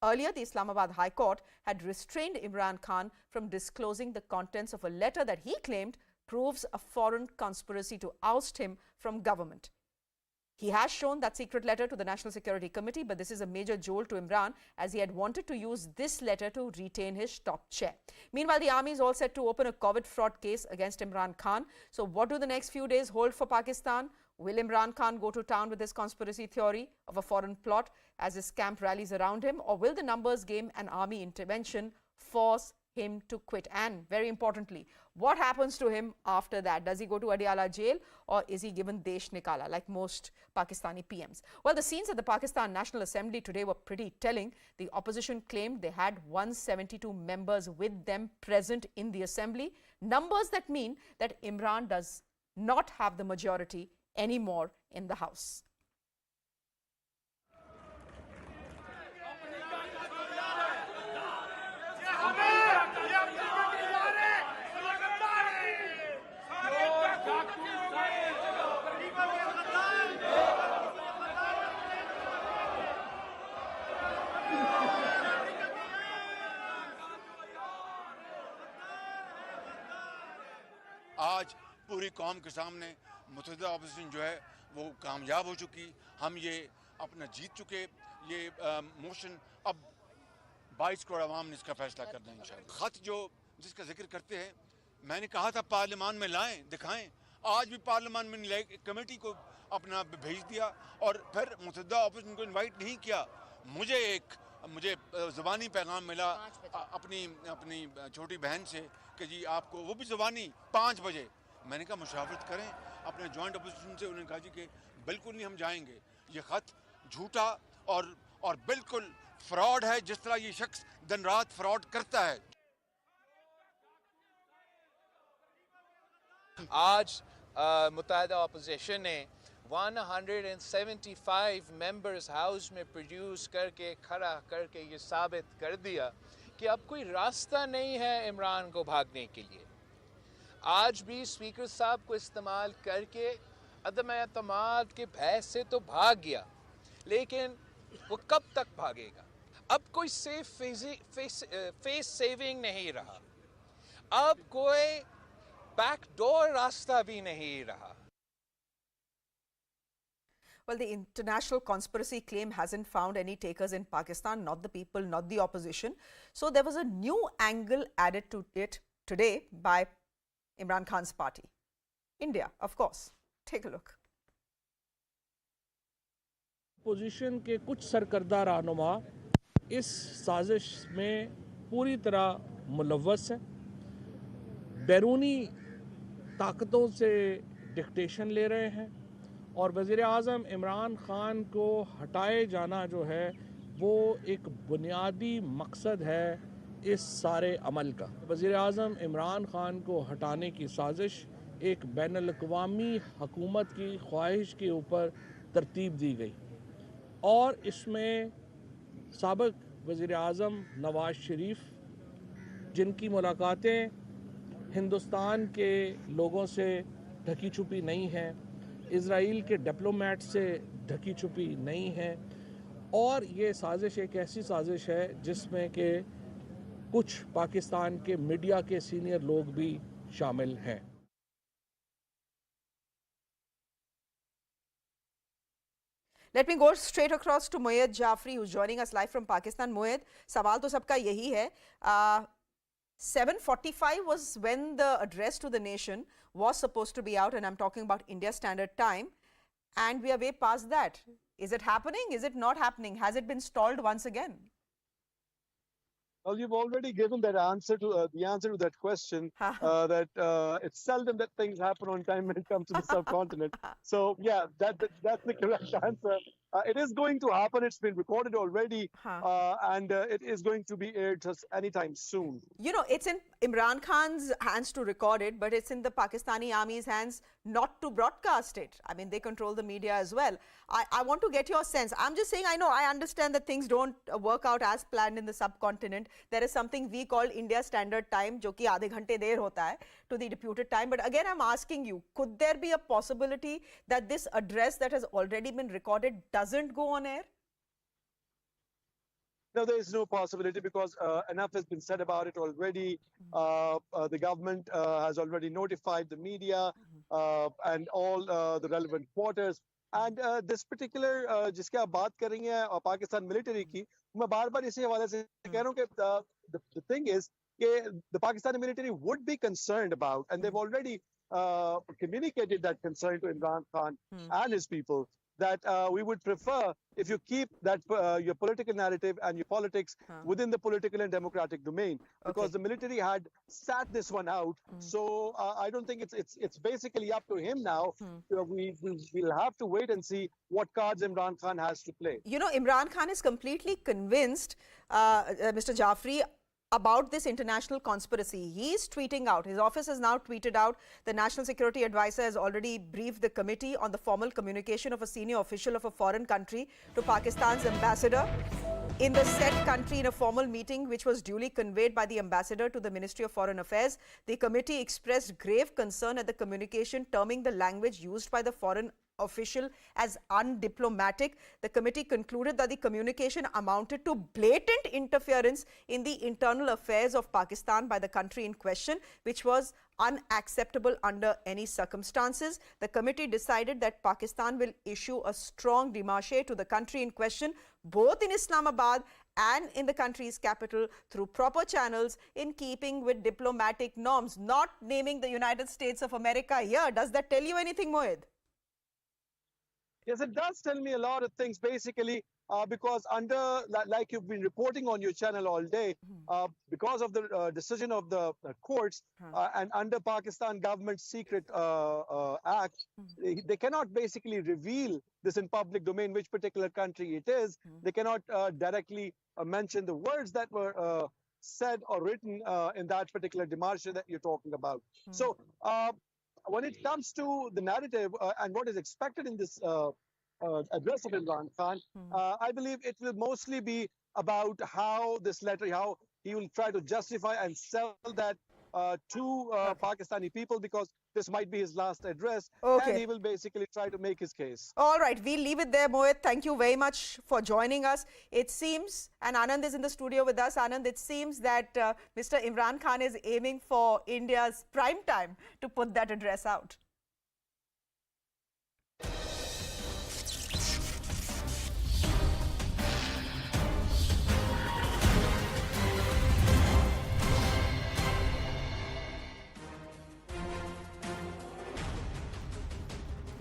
Speaker 15: Earlier, the Islamabad High Court had restrained Imran Khan from disclosing the contents of a letter that he claimed proves a foreign conspiracy to oust him from government. He has shown that secret letter to the National Security Committee, but this is a major jolt to Imran, as he had wanted to use this letter to retain his top chair. Meanwhile, the army is all set to open a COVID fraud case against Imran Khan. So what do the next few days hold for Pakistan? Will Imran Khan go to town with his conspiracy theory of a foreign plot as his camp rallies around him? Or will the numbers game and army intervention force him to quit? And very importantly, what happens to him after that? Does he go to Adiala jail, or is he given Desh Nikala like most Pakistani PMs? Well, the scenes at the Pakistan National Assembly today were pretty telling. The opposition claimed they had 172 members with them present in the assembly. Numbers that mean that Imran does not have the majority anymore in the House.
Speaker 9: आज पूरी कौम के सामने मुतहदा opposition जो है वो कामयाब हो चुकी, हम ये अपना जीत चुके, ये मोशन अब 22 करोड़ आवाम ने इसका फैसला करना है इंशाअल्लाह। ख़त जो जिसका जिक्र करते हैं, मैंने कहा था पार्लियामान में लाएं, दिखाएं, आज भी पार्लियामान में कमेटी को अपना भेज दिया और फिर मुतहदा अपोजिशन को इनवाइट नहीं किया। मुझे ज़बानी पैगाम मिला अपनी छोटी बहन से कि जी आपको, वो भी ज़बानी 5 बजे, मैंने कहा मुशावरत करें अपने जॉइंट अपोजिशन से। उन्होंने कहा जी कि बिल्कुल नहीं हम जाएंगे, ये ख़त झूठा और बिल्कुल फ्रॉड है, जिस तरह ये शख्स दिन रात फ्रॉड करता है।
Speaker 10: आज मुत्तहिदा अपोजिशन ने 175 मेंबर्स हाउस में प्रोड्यूस करके खड़ा करके ये साबित कर दिया कि अब कोई रास्ता नहीं है इमरान को भागने के लिए। आज भी स्पीकर साहब को इस्तेमाल करके अदम एतमाद के भय से तो भाग गया, लेकिन वो कब तक भागेगा? अब कोई फेस सेविंग नहीं रहा, अब कोई बैकडोर रास्ता भी नहीं रहा।
Speaker 15: Well, the international conspiracy claim hasn't found any takers in Pakistan, not the people, not the opposition. So there was a new angle added to it today by Imran Khan's party. India, of course. Take a look.
Speaker 3: Position के कुछ सरकर्दा रहनुमा इस साजिश में पूरी तरह मुलव्वस हैं, बैरूनी ताकतों से डिक्टेशन ले रहे हैं और वज़ीर-ए-आज़म इमरान खान को हटाए जाना जो है वो एक बुनियादी मकसद है इस सारे अमल का। वज़ीर-ए-आज़म इमरान खान को हटाने की साजिश एक बैनुल-अक़वामी हुकूमत की ख्वाहिश के ऊपर तरतीब दी गई और इसमें साबिक़ वज़ीर-ए-आज़म नवाज शरीफ, जिनकी मुलाकातें हिंदुस्तान के लोगों से ढकी छुपी नहीं हैं, इज़राइल के डिप्लोमेट से ढकी छुपी नहीं है, और ये साजिश एक ऐसी साजिश है जिसमें कि कुछ पाकिस्तान के मीडिया के सीनियर लोग भी शामिल हैं।
Speaker 15: Let me go straight across to Moyed Jafri, who's joining us live from Pakistan. Moyed, सवाल तो सबका यही है, 7:45 was when the address to the nation was supposed to be out, and I'm talking about India Standard Time, and we are way past that. Is it happening? Is it not happening? Has it been stalled once again?
Speaker 2: Well, you've already given that answer to the answer to that question. That it's seldom that things happen on time when it comes to the subcontinent. So yeah, that's the correct answer. It is going to happen. It's been recorded already, and it is going to be aired just anytime soon.
Speaker 15: You know, it's in Imran Khan's hands to record it, but it's in the Pakistani army's hands not to broadcast it. I mean, they control the media as well. I want to get your sense. I'm just saying, I understand that things don't work out as planned in the subcontinent. There is something we call India Standard Time, जो कि आधे घंटे देर होता है, to the deputed time. But again, I'm asking you, could there be a possibility that this address that has already been recorded doesn't go on air?
Speaker 2: No, there is no possibility because enough has been said about it already. The government has already notified the media and all the relevant quarters. And this particular जिसकी आप बात कर रही हैं Pakistan military की, मैं बार-बार इसी हवाले से कह रहा हूँ कि the thing is that the Pakistani military would be concerned about, and they've already communicated that concern to Imran Khan and his people, that we would prefer if you keep that your political narrative and your politics within the political and democratic domain, because the military had sat this one out. So I don't think it's basically up to him now. We'll have to wait and see what cards Imran Khan has to play.
Speaker 15: You know, Imran Khan is completely convinced, Mr. Jaffrey, about this international conspiracy. He is tweeting out, his office has now tweeted out, the National Security Advisor has already briefed the committee on the formal communication of a senior official of a foreign country to Pakistan's ambassador in the said country in a formal meeting which was duly conveyed by the ambassador to the Ministry of Foreign Affairs. The committee expressed grave concern at the communication, terming the language used by the foreign official as undiplomatic. The committee concluded that the communication amounted to blatant interference in the internal affairs of Pakistan by the country in question, which was unacceptable under any circumstances. The committee decided that Pakistan will issue a strong démarche to the country in question, both in Islamabad and in the country's capital, through proper channels in keeping with diplomatic norms, not naming the United States of America here. Does that tell you anything, Mohit?
Speaker 2: Yes, it does tell me a lot of things, basically, because under, like you've been reporting on your channel all day, because of the decision of the courts and under Pakistan government's secret act, they cannot basically reveal this in public domain, which particular country it is. They cannot directly mention the words that were said or written in that particular démarche that you're talking about. So, when it comes to the narrative and what is expected in this address of Imran Khan, I believe it will mostly be about how this letter, how he will try to justify and sell that to Pakistani people, because this might be his last address, and he will basically try to make his case.
Speaker 15: All right, we'll leave it there, Mohit. Thank you very much for joining us. It seems, and Anand is in the studio with us. Anand, it seems that Mr. Imran Khan is aiming for India's prime time to put that address out.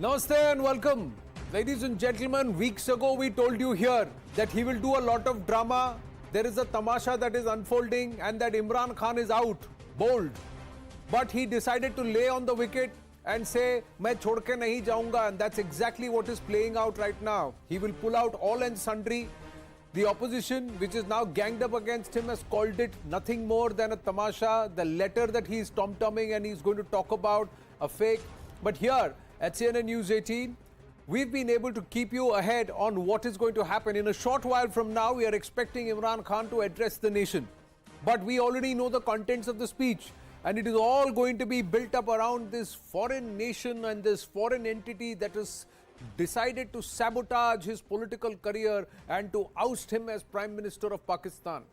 Speaker 8: Namaste and welcome. Ladies and gentlemen, weeks ago we told you here that he will do a lot of drama. There is a tamasha that is unfolding and that Imran Khan is out, bold. But he decided to lay on the wicket and say, "Main chhod ke nahi jaunga," and that's exactly what is playing out right now. He will pull out all and sundry. The opposition, which is now ganged up against him, has called it nothing more than a tamasha. The letter that he is tom-tomming and he's going to talk about, a fake. But here, at CNN News 18, we've been able to keep you ahead on what is going to happen. In a short while from now, we are expecting Imran Khan to address the nation. But we already know the contents of the speech, and it is all going to be built up around this foreign nation and this foreign entity that has decided to sabotage his political career and to oust him as Prime Minister of Pakistan.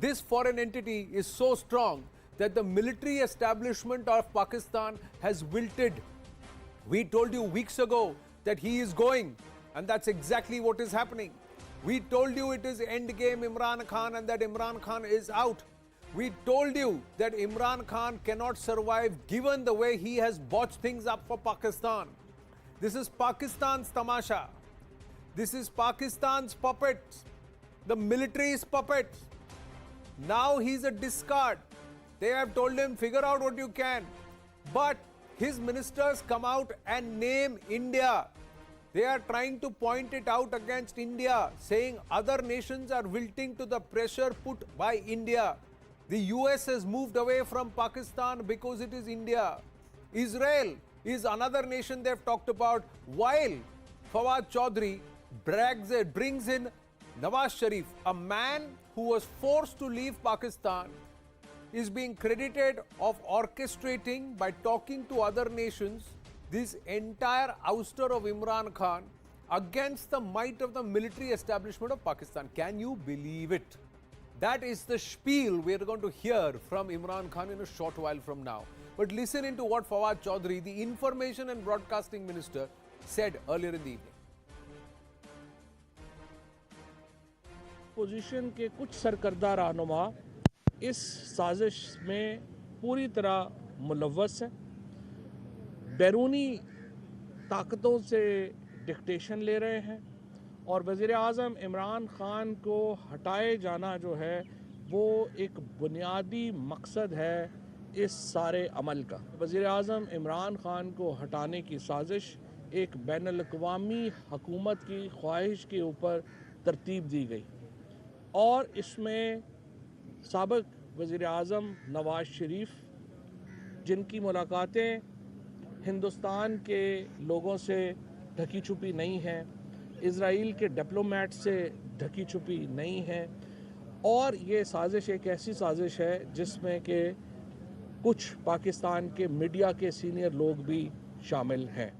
Speaker 8: This foreign entity is so strong that the military establishment of Pakistan has wilted. We told you weeks ago that he is going, and that's exactly what is happening. We told you it is endgame Imran Khan and that Imran Khan is out. We told you that Imran Khan cannot survive given the way he has botched things up for Pakistan. This is Pakistan's tamasha. This is Pakistan's puppets. The military's puppets. Now he's a discard. They have told him, figure out what you can. But his ministers come out and name India. They are trying to point it out against India, saying other nations are wilting to the pressure put by India. The US has moved away from Pakistan because it is India. Israel is another nation they've talked about, while Fawad Chaudhry brings in Nawaz Sharif, a man who was forced to leave Pakistan. is being credited of orchestrating by talking to other nations this entire ouster of Imran Khan against the might of the military establishment of Pakistan. Can you believe it? That is the spiel we are going to hear from Imran Khan in a short while from now. But listen into what Fawad Chaudhry, the Information and Broadcasting Minister, said earlier in the evening.
Speaker 3: Position के कुछ सरकर्दा रहनुमा इस साजिश में पूरी तरह मुलव्वस हैं, बैरूनी ताकतों से डिक्टेशन ले रहे हैं और वज़ीर आज़म इमरान खान को हटाए जाना जो है वो एक बुनियादी मकसद है इस सारे अमल का। वज़ीर आज़म इमरान खान को हटाने की साजिश एक बैनुल-अक़वामी हुकूमत की ख्वाहिश के ऊपर तरतीब दी गई और इसमें साबिक़ वज़ीर आज़म नवाज शरीफ, जिनकी मुलाकातें हिंदुस्तान के लोगों से ढकी छुपी नहीं हैं, इज़राइल के डिप्लोमेट से ढकी छुपी नहीं है, और ये साजिश एक ऐसी साजिश है जिसमें कि कुछ पाकिस्तान के मीडिया के सीनियर लोग भी शामिल हैं।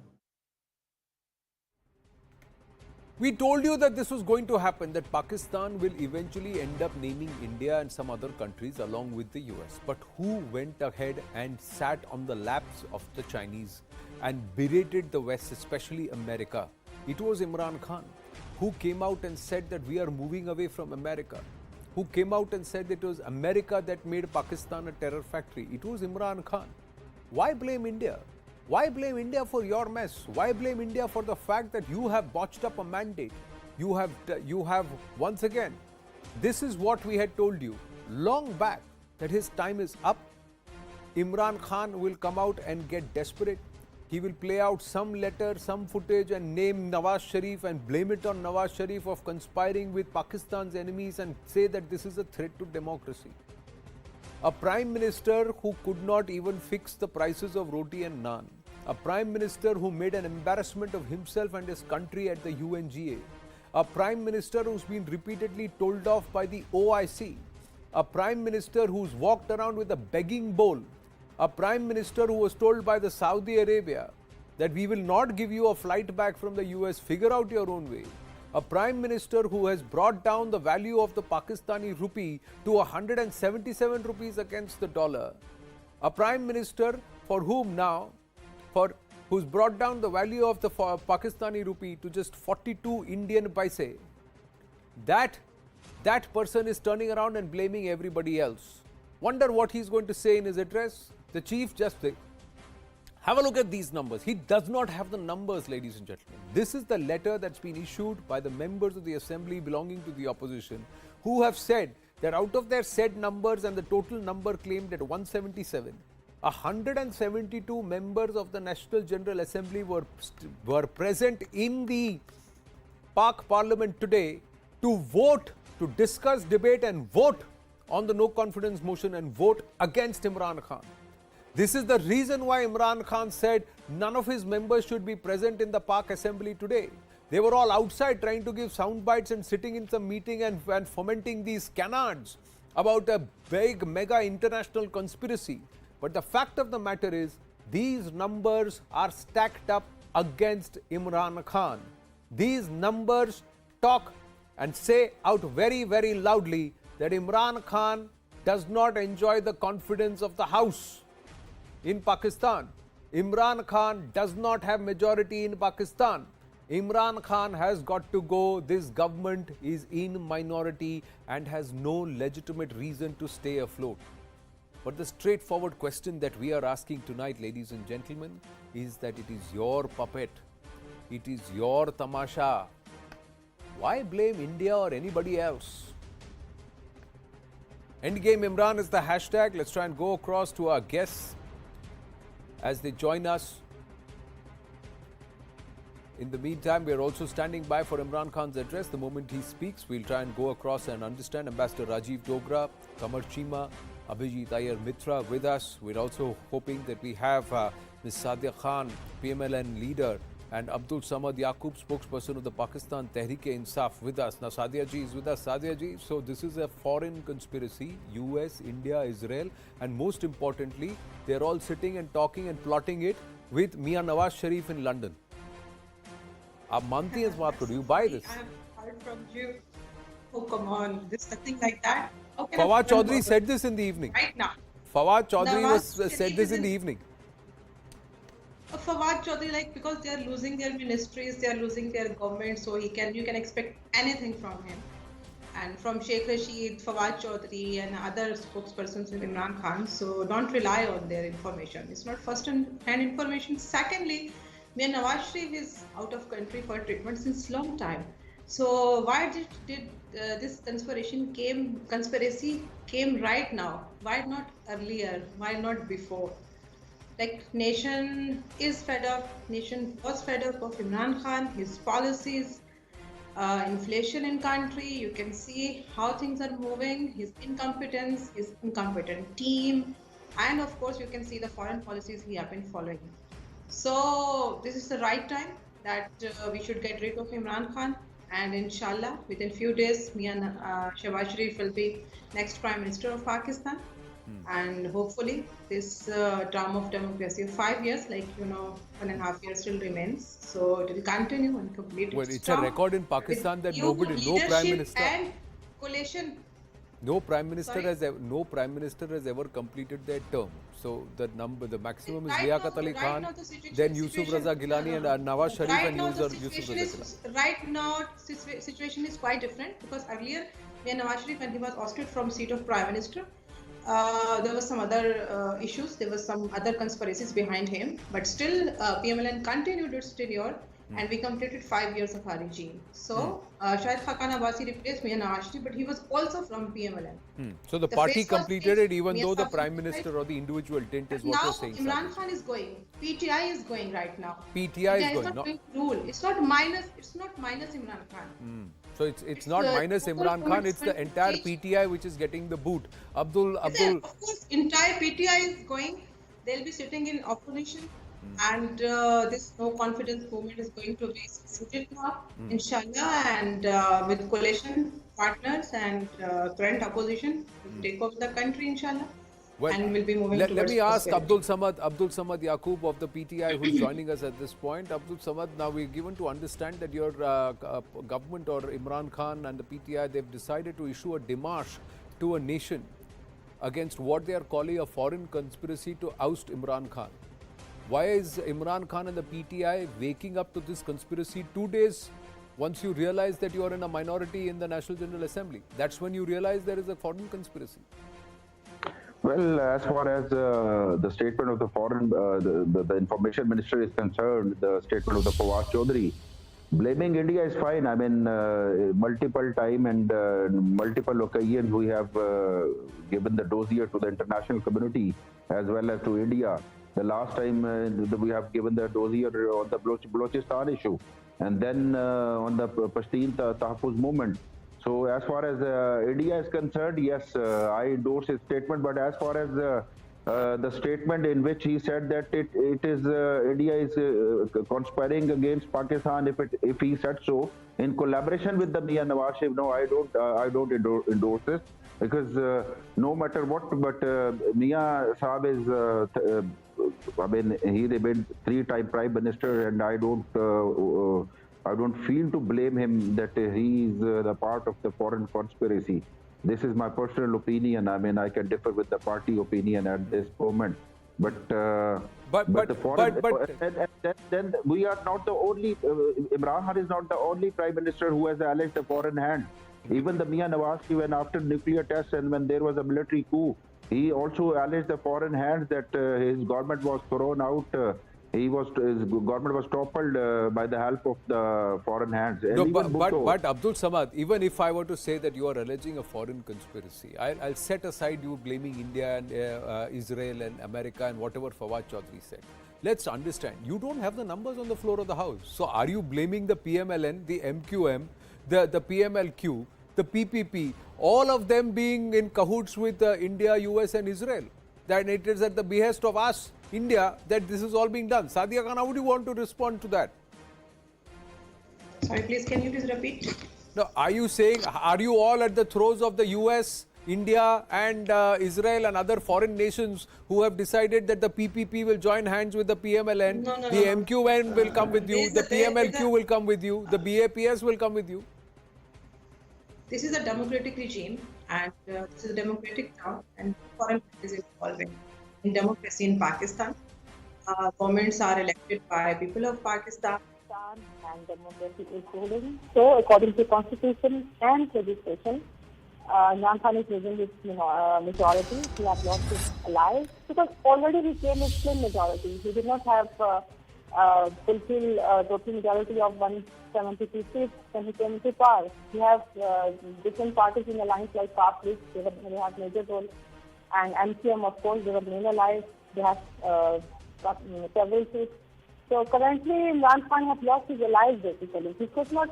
Speaker 8: We told you that this was going to happen, that Pakistan will eventually end up naming India and some other countries along with the US. But who went ahead and sat on the laps of the Chinese and berated the West, especially America? It was Imran Khan who came out and said that we are moving away from America, who came out and said that it was America that made Pakistan a terror factory. It was Imran Khan. Why blame India? Why blame India for your mess? Why blame India for the fact that you have botched up a mandate? You have once again, this is what we had told you long back, that his time is up. Imran Khan will come out and get desperate. He will play out some letter, some footage and name Nawaz Sharif and blame it on Nawaz Sharif of conspiring with Pakistan's enemies and say that this is a threat to democracy. A Prime Minister who could not even fix the prices of roti and naan. A Prime Minister who made an embarrassment of himself and his country at the UNGA. A Prime Minister who's been repeatedly told off by the OIC. A Prime Minister who's walked around with a begging bowl. A Prime Minister who was told by the Saudi Arabia that we will not give you a flight back from the US, figure out your own way. A Prime Minister who has brought down the value of the Pakistani rupee to 177 rupees against the dollar. A Prime Minister for whom now, who's brought down the value of the Pakistani rupee to just 42 Indian paise. That person is turning around and blaming everybody else. Wonder what he's going to say in his address. The Chief Justice. Have a look at these numbers. He does not have the numbers, ladies and gentlemen. This is the letter that's been issued by the members of the assembly belonging to the opposition, who have said that out of their said numbers and the total number claimed at 177, 172 members of the National General Assembly were present in the Pak Parliament today to vote, to discuss, debate and vote on the no confidence motion and vote against Imran Khan. This is the reason why Imran Khan said none of his members should be present in the Pak Assembly today. They were all outside trying to give sound bites and sitting in some meeting and fomenting these canards about a big mega international conspiracy. But the fact of the matter is, these numbers are stacked up against Imran Khan. These numbers talk and say out very, very loudly that Imran Khan does not enjoy the confidence of the House in Pakistan. Imran Khan does not have majority in Pakistan. Imran Khan has got to go. This government is in minority and has no legitimate reason to stay afloat. But the straightforward question that we are asking tonight, ladies and gentlemen, is that it is your puppet. It is your tamasha. Why blame India or anybody else? Endgame Imran is the hashtag. Let's try and go across to our guests as they join us. In the meantime, we are also standing by for Imran Khan's address. The moment he speaks, we'll try and go across and understand. Ambassador Rajiv Dogra, Kamar Chima, Abhijit Iyer Mitra with us. We're also hoping that we have Ms. Sadia Khan, PMLN leader, and Abdul Samad Yaqub, spokesperson of the Pakistan Tehreek-e-Insaf, with us. Now, Sadia ji is with us. Sadia ji, so this is a foreign conspiracy, US, India, Israel, and most importantly, they're all sitting and talking and plotting it with Mia Nawaz Sharif in London. Aap manti hain is baat ko, do you buy this?
Speaker 21: I have heard from you. Oh, come on, there's nothing like that.
Speaker 8: Fawad Chaudhry said this in the evening.
Speaker 21: Right now.
Speaker 8: Fawad Chaudhry
Speaker 21: Nawaz
Speaker 8: said this in the evening.
Speaker 21: Fawad Chaudhry, like, because they are losing their ministries, they are losing their government, so you can expect anything from him. And from Sheikh Rashid, Fawad Chaudhry, and other spokespersons of Imran Khan. So don't rely on their information. It's not first-hand information. Secondly, Mia Nawaz Sharif is out of country for treatment since long time. So why did this conspiracy came right now? Why not earlier? Why not before? Like, nation is fed up. Nation was fed up of Imran Khan, his policies, inflation in country. You can see how things are moving, his incompetence, his incompetent team, and of course you can see the foreign policies he have been following. So this is the right time that we should get rid of Imran Khan, and inshallah within few days Shabaa Sharif will be next Prime Minister of Pakistan. And hopefully this term of democracy of 5 years, 1.5 years still remains. So it will continue and complete its
Speaker 8: Well, it's a record in Pakistan that no Prime Minister
Speaker 21: and coalition.
Speaker 8: No Prime Minister has ever completed their term. So the maximum is Liaquat Ali Khan, then Yusuf Raza Gilani and Nawaz Sharif and Yusuf Raza Gilani.
Speaker 21: Right now, situation is quite different, because earlier, Mia Nawaz Sharif, when he was ousted from seat of Prime Minister, there were some other issues, there were some other conspiracies behind him, but still PMLN continued its tenure, and we completed 5 years of our regime. So Shahid Khaqan Abbasi replaced Mia Nawaz Sharif, but he was also from PMLN.
Speaker 8: So the party completed it even though the Prime Minister or the individual didn't, is what
Speaker 21: now
Speaker 8: you're saying.
Speaker 21: Imran Khan is going. PTI is going right now.
Speaker 8: PTI is
Speaker 21: is
Speaker 8: going.
Speaker 21: not going to rule. It's not minus Imran Khan.
Speaker 8: So it's not minus Imran Khan, it's the entire PTI which is getting the boot.
Speaker 21: Of course, entire PTI is going. They'll be sitting in opposition, and this no confidence movement is going to be succeeded now, inshallah, and with coalition partners and current opposition will take over the country, inshallah. And we'll be moving
Speaker 8: let me ask
Speaker 21: prosperity.
Speaker 8: Abdul Samad Yaqub of the PTI, who's joining us at this point. Abdul Samad, now we're given to understand that your government or Imran Khan and the PTI, they've decided to issue a démarche to a nation against what they are calling a foreign conspiracy to oust Imran Khan. Why is Imran Khan and the PTI waking up to this conspiracy 2 days once you realize that you are in a minority in the National General Assembly? That's when you realize there is a foreign conspiracy.
Speaker 5: Well, as far as the statement of the foreign, the information minister is concerned, the statement of the Fawad Chaudhry, blaming India is fine. I mean, multiple time and multiple occasions we have given the dossier to the international community as well as to India. The last time we have given the dossier on the Balochistan issue, and then on the Pashtun Tahaffuz movement. So as far as India is concerned, yes, I endorse his statement. But as far as the statement in which he said that it is India is conspiring against Pakistan, if he said so in collaboration with the Mia Nawaz Sharif, no, I don't endorse this, because no matter what, but Mia Saab is I mean, he remained 3-time Prime Minister, and I don't feel to blame him that he is the part of the foreign conspiracy. This is my personal opinion. I mean, I can differ with the party opinion at this moment. But then we are not the only. Imran Khan is not the only Prime Minister who has alleged a foreign hand. Even the Mia Nawaz Sharif, when after nuclear tests and when there was a military coup, he also alleged the foreign hands, that his government was thrown out. His government was toppled by the help of the foreign hands.
Speaker 8: No, but Abdul Samad, even if I were to say that you are alleging a foreign conspiracy, I'll set aside you blaming India and Israel and America and whatever Fawad Chaudhry said. Let's understand, you don't have the numbers on the floor of the House. So are you blaming the PMLN, the MQM, the PMLQ, the PPP, all of them being in cahoots with India, US and Israel? That it is at the behest of us, India, that this is all being done. Sadia Khan, how would you want to respond to that?
Speaker 21: Sorry, please, can you please repeat?
Speaker 8: No, are you saying, are you all at the throes of the US, India and Israel and other foreign nations who have decided that the PPP will join hands with the PMLN, the MQN will come with you, the PMLQ will come with you, the BAPS will come with you?
Speaker 21: This is a democratic regime, and this is a democratic town, and foreign countries involving in democracy in Pakistan. Governments are elected by people of Pakistan,
Speaker 6: and democracy is ruling. So, according to constitution and legislation, Imran Khan is losing his majority. He has lost his allies because already he came with slim majority. He did not have fulfill total majority of 172 seats when he came into power. We have different parties in alliance like CAP League, they have major role, and MCM, of course, they were main allies. They have got several seats. So currently, Imran Khan has lost his allies basically. He could not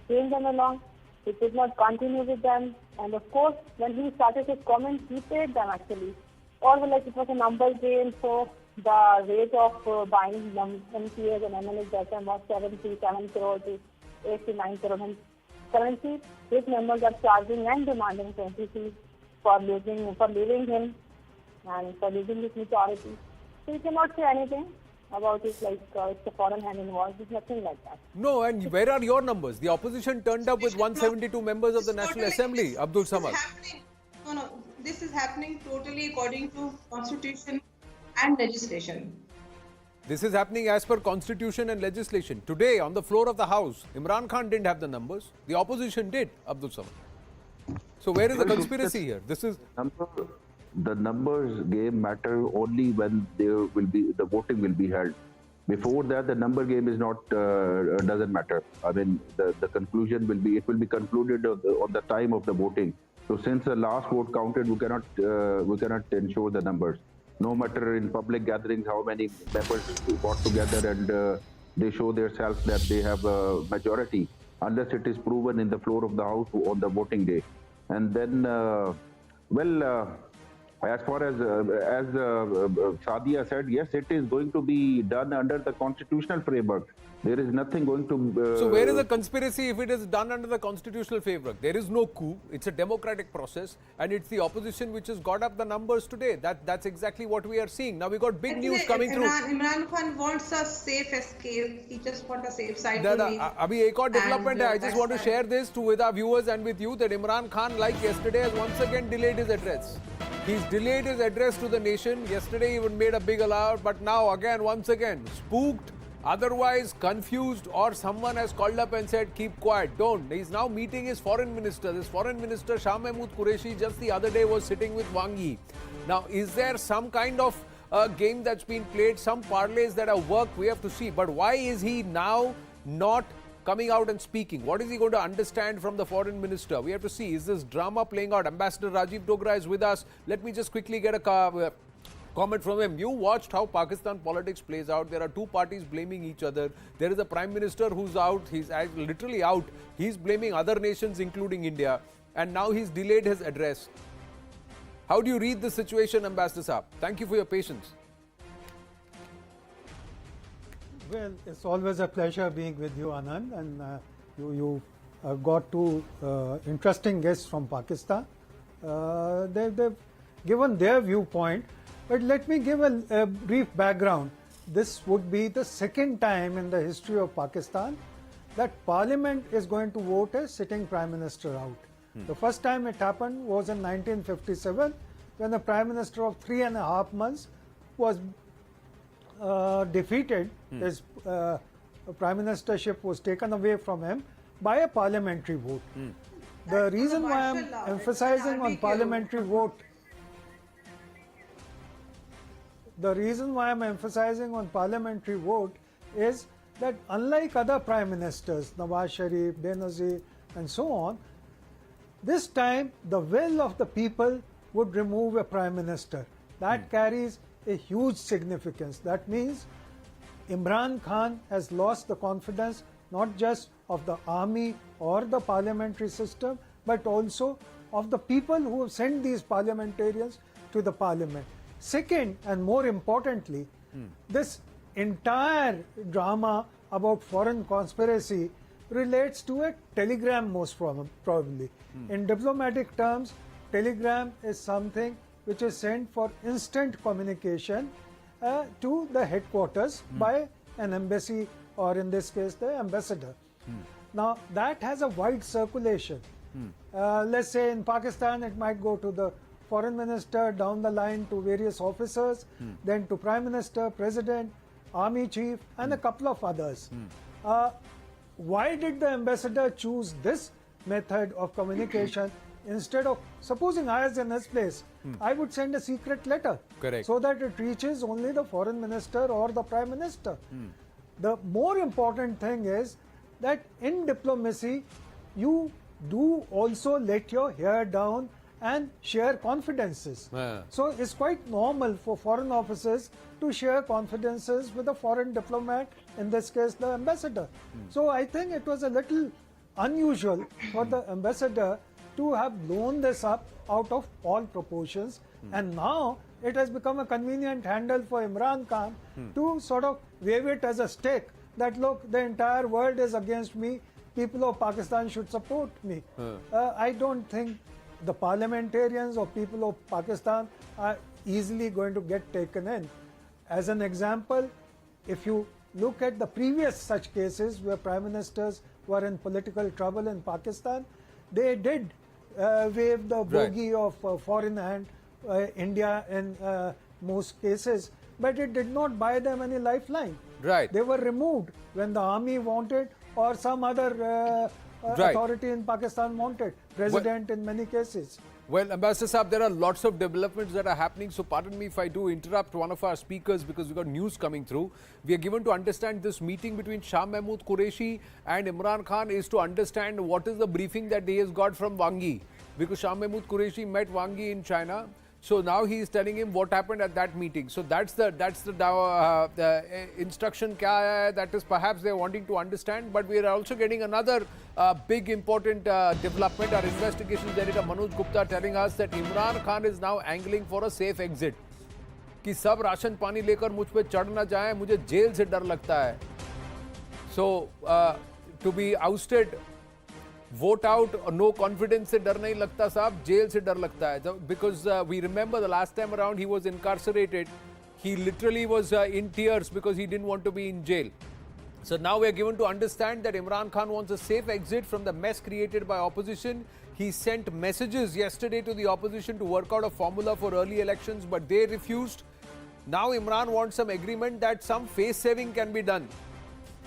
Speaker 6: bring them along. He could not continue with them. And of course, when he started his comments, he paid them actually. Or like it was a number game, so the rate of buying MPAs and MLAs that time was 77 crore to 89 crore. And currently, his members are charging and demanding 20 seats for leaving him and for losing his majority. So you cannot say anything about it like it's a foreign hand involved. It's nothing like that.
Speaker 8: No, and where are your numbers? The opposition turned up with 172 members of the National Assembly, Abdul Samad.
Speaker 21: No, this is happening totally according to constitution and legislation.
Speaker 8: This is happening as per constitution and legislation. Today, on the floor of the House, Imran Khan didn't have the numbers. The opposition did, Abdul Samad. So where is the conspiracy here? This is...
Speaker 5: The numbers game matter only when there will be the voting will be held. Before that, the number game is not doesn't matter. I mean, the conclusion will be concluded on the time of the voting. So since the last vote counted, we cannot ensure the numbers. No matter in public gatherings how many members got together and they show themselves that they have a majority, unless it is proven in the floor of the House on the voting day. And then, as far as Sadia said, yes, it is going to be done under the constitutional framework. There is nothing going to...
Speaker 8: So where is the conspiracy if it is done under the constitutional framework? There is no coup. It's a democratic process and it's the opposition which has got up the numbers today. That's exactly what we are seeing. Now we got big news coming through.
Speaker 21: Imran Khan wants a safe escape. He just wants a safe side to leave.
Speaker 8: Abhi ek aur development hai. I just want to share this with our viewers and with you that Imran Khan, like yesterday, has once again delayed his address. He's delayed his address to the nation. Yesterday he even made a big allow, but now again, once again, spooked, otherwise confused, or someone has called up and said, keep quiet, don't. He's now meeting his foreign minister. This foreign minister, Shah Mahmood Qureshi, just the other day was sitting with Wang Yi. Now, is there some kind of game that's been played, some parlays that have worked? We have to see. But why is he now not coming out and speaking? What is he going to understand from the foreign minister? We have to see. Is this drama playing out? Ambassador Rajiv Dogra is with us. Let me just quickly get a comment from him. You watched how Pakistan politics plays out. There are two parties blaming each other. There is a Prime Minister who's out. He's literally out. He's blaming other nations, including India. And now he's delayed his address. How do you read the situation, Ambassador Saab? Thank you for your patience.
Speaker 22: Well, it's always a pleasure being with you, Anand, and you got two interesting guests from Pakistan. They've given their viewpoint, but let me give a brief background. This would be the second time in the history of Pakistan that Parliament is going to vote a sitting Prime Minister out. The first time it happened was in 1957, when the Prime Minister of 3.5 months was defeated. His prime ministership was taken away from him by a parliamentary vote. The reason why I'm emphasizing on parliamentary vote, is that unlike other prime ministers, Nawaz Sharif, Benazir and so on, this time the will of the people would remove a prime minister. That carries a huge significance. That means Imran Khan has lost the confidence not just of the army or the parliamentary system, but also of the people who have sent these parliamentarians to the parliament. Second, and more importantly, this entire drama about foreign conspiracy relates to a telegram most probably. In diplomatic terms, telegram is something which is sent for instant communication to the headquarters by an embassy, or in this case the ambassador. Now that has a wide circulation. Let's say in Pakistan it might go to the foreign minister, down the line to various officers, then to Prime Minister, President, Army Chief and a couple of others. Why did the ambassador choose this method of communication instead of, supposing I was in his place, I would send a secret letter.
Speaker 8: Correct.
Speaker 22: So that it reaches only the foreign minister or the Prime Minister. The more important thing is that in diplomacy, you do also let your hair down and share confidences. So it's quite normal for foreign officers to share confidences with a foreign diplomat, in this case the ambassador. So I think it was a little unusual for the ambassador to have blown this up out of all proportions, and now it has become a convenient handle for Imran Khan to sort of wave it as a stick that look, the entire world is against me, people of Pakistan should support me. I don't think the parliamentarians or people of Pakistan are easily going to get taken in. As an example, if you look at the previous such cases where prime ministers were in political trouble in Pakistan, they did wave the bogey of foreign hand, India in most cases, but it did not buy them any lifeline. They were removed when the army wanted or some other authority in Pakistan wanted, president in many cases.
Speaker 8: Well, Ambassador Saab, there are lots of developments that are happening, so pardon me if I do interrupt one of our speakers because we've got news coming through. We are given to understand this meeting between Shah Mahmood Qureshi and Imran Khan is to understand what is the briefing that he has got from Wang Yi, because Shah Mahmood Qureshi met Wang Yi in China. So now he is telling him what happened at that meeting. So that's the instruction kya hai, that is perhaps they are wanting to understand. But we are also getting another big important development. Our investigations editor Manoj Gupta telling us that Imran Khan is now angling for a safe exit. कि सब ration पानी लेकर मुझ पे चढ़ ना जाए, मुझे जेल से डर लगता है. So to be ousted, vote out or no confidence से डर नहीं लगता साहब, जेल से डर लगता है. Because we remember the last time around he was incarcerated, he literally was in tears because he didn't want to be in jail. So now we are given to understand that Imran Khan wants a safe exit from the mess created by opposition. He sent messages yesterday to the opposition to work out a formula for early elections, but they refused. Now Imran wants some agreement that some face saving can be done.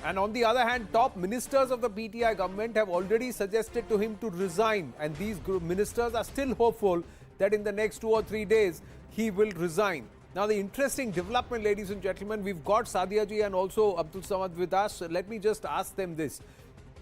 Speaker 8: And on the other hand, top ministers of the PTI government have already suggested to him to resign. And these ministers are still hopeful that in the next 2 or 3 days, he will resign. Now, the interesting development, ladies and gentlemen, we've got Sadia ji and also Abdul Samad with us. Let me just ask them this.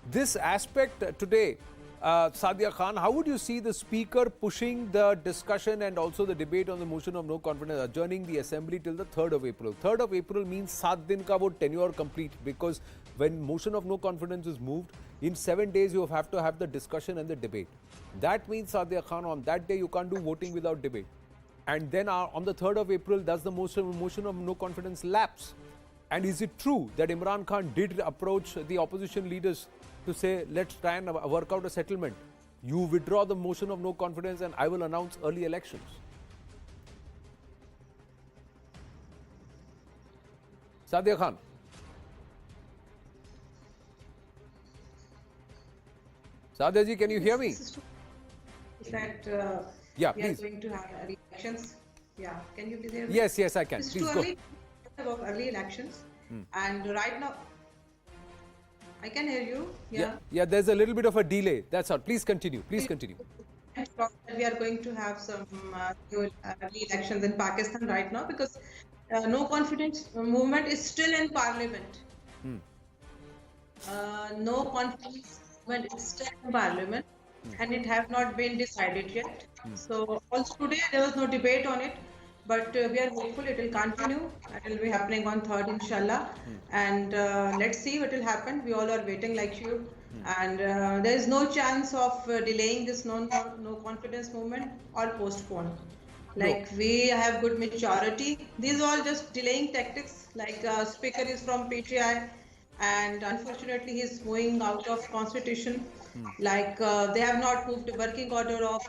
Speaker 8: This aspect today, Sadia Khan, how would you see the speaker pushing the discussion and also the debate on the motion of no confidence, adjourning the assembly till the 3rd of April? 3rd of April means 7 din ka wo tenure complete, because when motion of no confidence is moved, in 7 days you have to have the discussion and the debate. That means, Sadia Khan, on that day you can't do voting without debate. And then on the 3rd of April, does the motion of no confidence lapse? And is it true that Imran Khan did approach the opposition leaders to say, let's try and work out a settlement? You withdraw the motion of no confidence and I will announce early elections. Sadia Khan. Sadia ji, can you hear me?
Speaker 4: That
Speaker 8: yeah,
Speaker 4: we
Speaker 8: please.
Speaker 4: are going to have early elections. Yeah, can you please hear me?
Speaker 8: Yes, yes, I can.
Speaker 4: It's
Speaker 8: Please
Speaker 4: too
Speaker 8: go.
Speaker 4: early about early elections. And right now, I can hear you.
Speaker 8: Yeah, there's a little bit of a delay. That's all. Please continue. Please continue.
Speaker 4: We are going to have some early elections in Pakistan right now because no confidence movement is still in Parliament. No confidence movement is still in Parliament, and it have not been decided yet. So also today there was no debate on it, but we are hopeful it will continue. It will be happening on 3rd, inshallah. And let's see what will happen. We all are waiting like you. And there is no chance of delaying this no confidence movement or postpone. Like we have good majority. These are all just delaying tactics. Like speaker is from PTI. and unfortunately he's moving out of constitution. Like they have not moved the working order of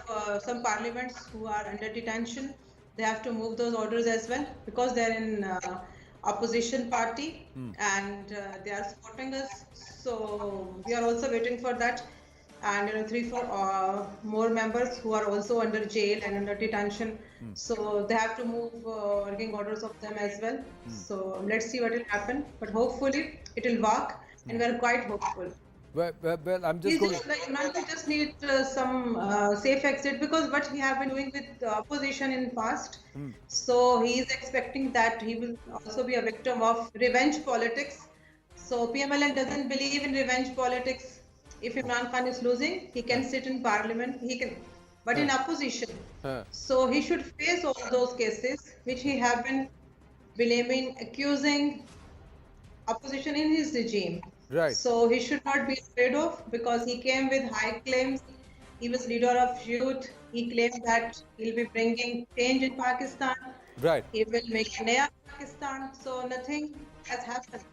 Speaker 4: some parliaments who are under detention. They have to move those orders as well because they're in opposition party and they are supporting us. So we are also waiting for that. And 3-4 more members who are also under jail and under detention. So they have to move working orders of them as well. So let's see what will happen. But hopefully it will work, and we are quite hopeful.
Speaker 8: Well, I'm just going to...
Speaker 4: Imran Khan just need some safe exit because what he have been doing with the opposition in past. So he is expecting that he will also be a victim of revenge politics. So PMLN doesn't believe in revenge politics. If Imran Khan is losing, he can sit in parliament, he can, but in opposition. So he should face all those cases which he have been blaming, accusing opposition in his regime.
Speaker 8: Right.
Speaker 4: So he should not be afraid of because he came with high claims. He was leader of youth. He claimed that he'll be bringing change in Pakistan.
Speaker 8: Right.
Speaker 4: He will make a Naya Pakistan. So nothing has happened.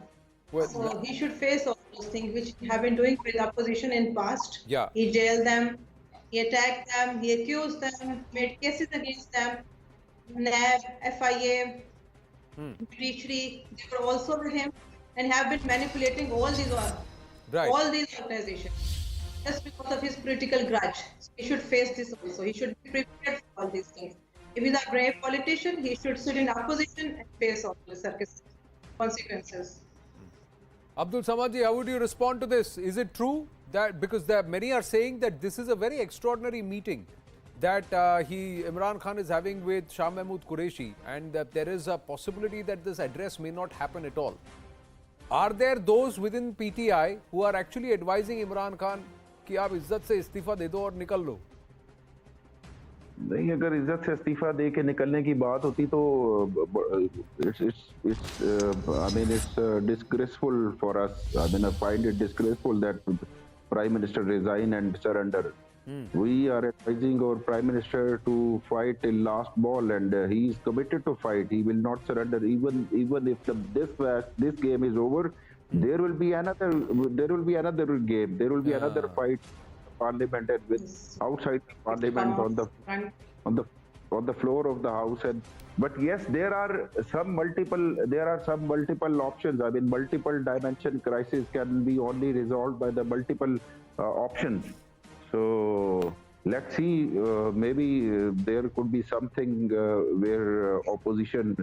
Speaker 8: Well,
Speaker 4: so he should face all those things which he have been doing with opposition in past.
Speaker 8: Yeah.
Speaker 4: He jailed them, he attacked them, he accused them, made cases against them. NAB, FIA, Treasury, they were also with him and have been manipulating all these organizations just because of his political grudge. So he should face this also. He should be prepared for all these things. If he's a brave politician, he should sit in opposition and face all the consequences.
Speaker 8: Abdul Samadji, how would you respond to this? Is it true that, because many are saying that this is a very extraordinary meeting that Imran Khan is having with Shah Mahmood Qureshi, and that there is a possibility that this address may not happen at all. Are there those within PTI who are actually advising Imran Khan कि आप इज्जत से इस्तीफा दे दो और निकल लो?
Speaker 5: नहीं, अगर इज्जत से इस्तीफा दे के निकलने की बात होती तो it's disgraceful for us. I mean, I find it disgraceful that Prime Minister resign and surrender. We are advising our Prime Minister to fight till last ball, and he is committed to fight. He will not surrender, even if this game is over. There will be another game. There will be another fight. Parliament and with outside Parliament on the floor of the House, but yes, there are some multiple options. I mean, multiple dimension crisis can be only resolved by the multiple options. So let's see. Maybe there could be something where opposition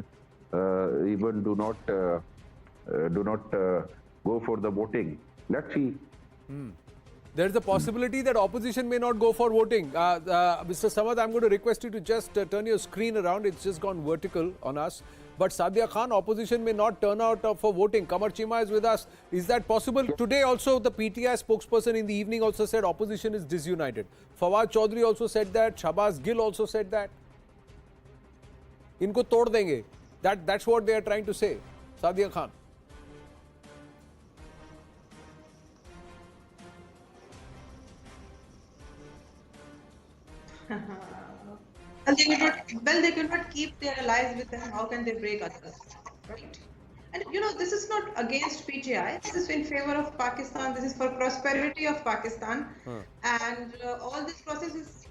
Speaker 5: even do not go for the voting. Let's see.
Speaker 8: There's a possibility that opposition may not go for voting. Mr. Samad, I'm going to request you to just turn your screen around. It's just gone vertical on us. But Sadia Khan, opposition may not turn out for voting. Kamar Chima is with us. Is that possible? Today also, the PTI spokesperson in the evening also said opposition is disunited. Fawad Chaudhry also said that. Shabaz Gill also said that. Inko tod denge. That's what they are trying to say. Sadia Khan.
Speaker 4: They cannot keep their allies with them. How can they break others? Right? And this is not against PTI. This is in favor of Pakistan. This is for prosperity of Pakistan. And all this process is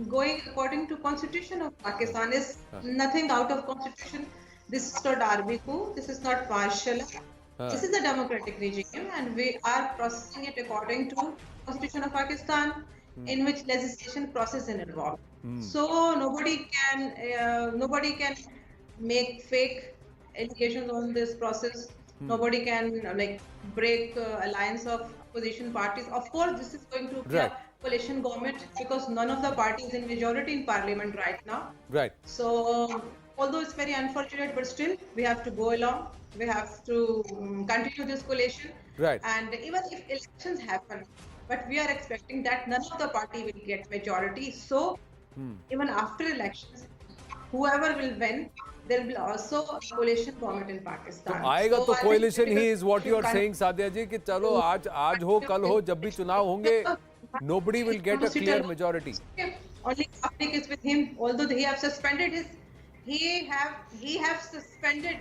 Speaker 4: going according to Constitution of Pakistan. Is nothing out of Constitution. This is not Arbiku. This is not partial. This is a democratic regime, and we are processing it according to Constitution of Pakistan, in which legislation process is involved. So nobody can make fake allegations on this process. Nobody can break alliance of opposition parties. Of course, this is going to be a coalition government because none of the parties in majority in parliament right now.
Speaker 8: Right.
Speaker 4: So although it's very unfortunate, but still we have to go along. We have to continue this coalition.
Speaker 8: Right.
Speaker 4: And even if elections happen, but we are expecting that none of the party will get majority. So even after elections, whoever will win, there will be also a coalition government in Pakistan.
Speaker 8: तो आएगा तो coalition he is what you are saying, Sadia ji, कि चलो आज हो कल हो जब भी चुनाव होंगे, nobody will get a clear majority.
Speaker 4: Only Afrik is with him, although he have suspended his, he have suspended.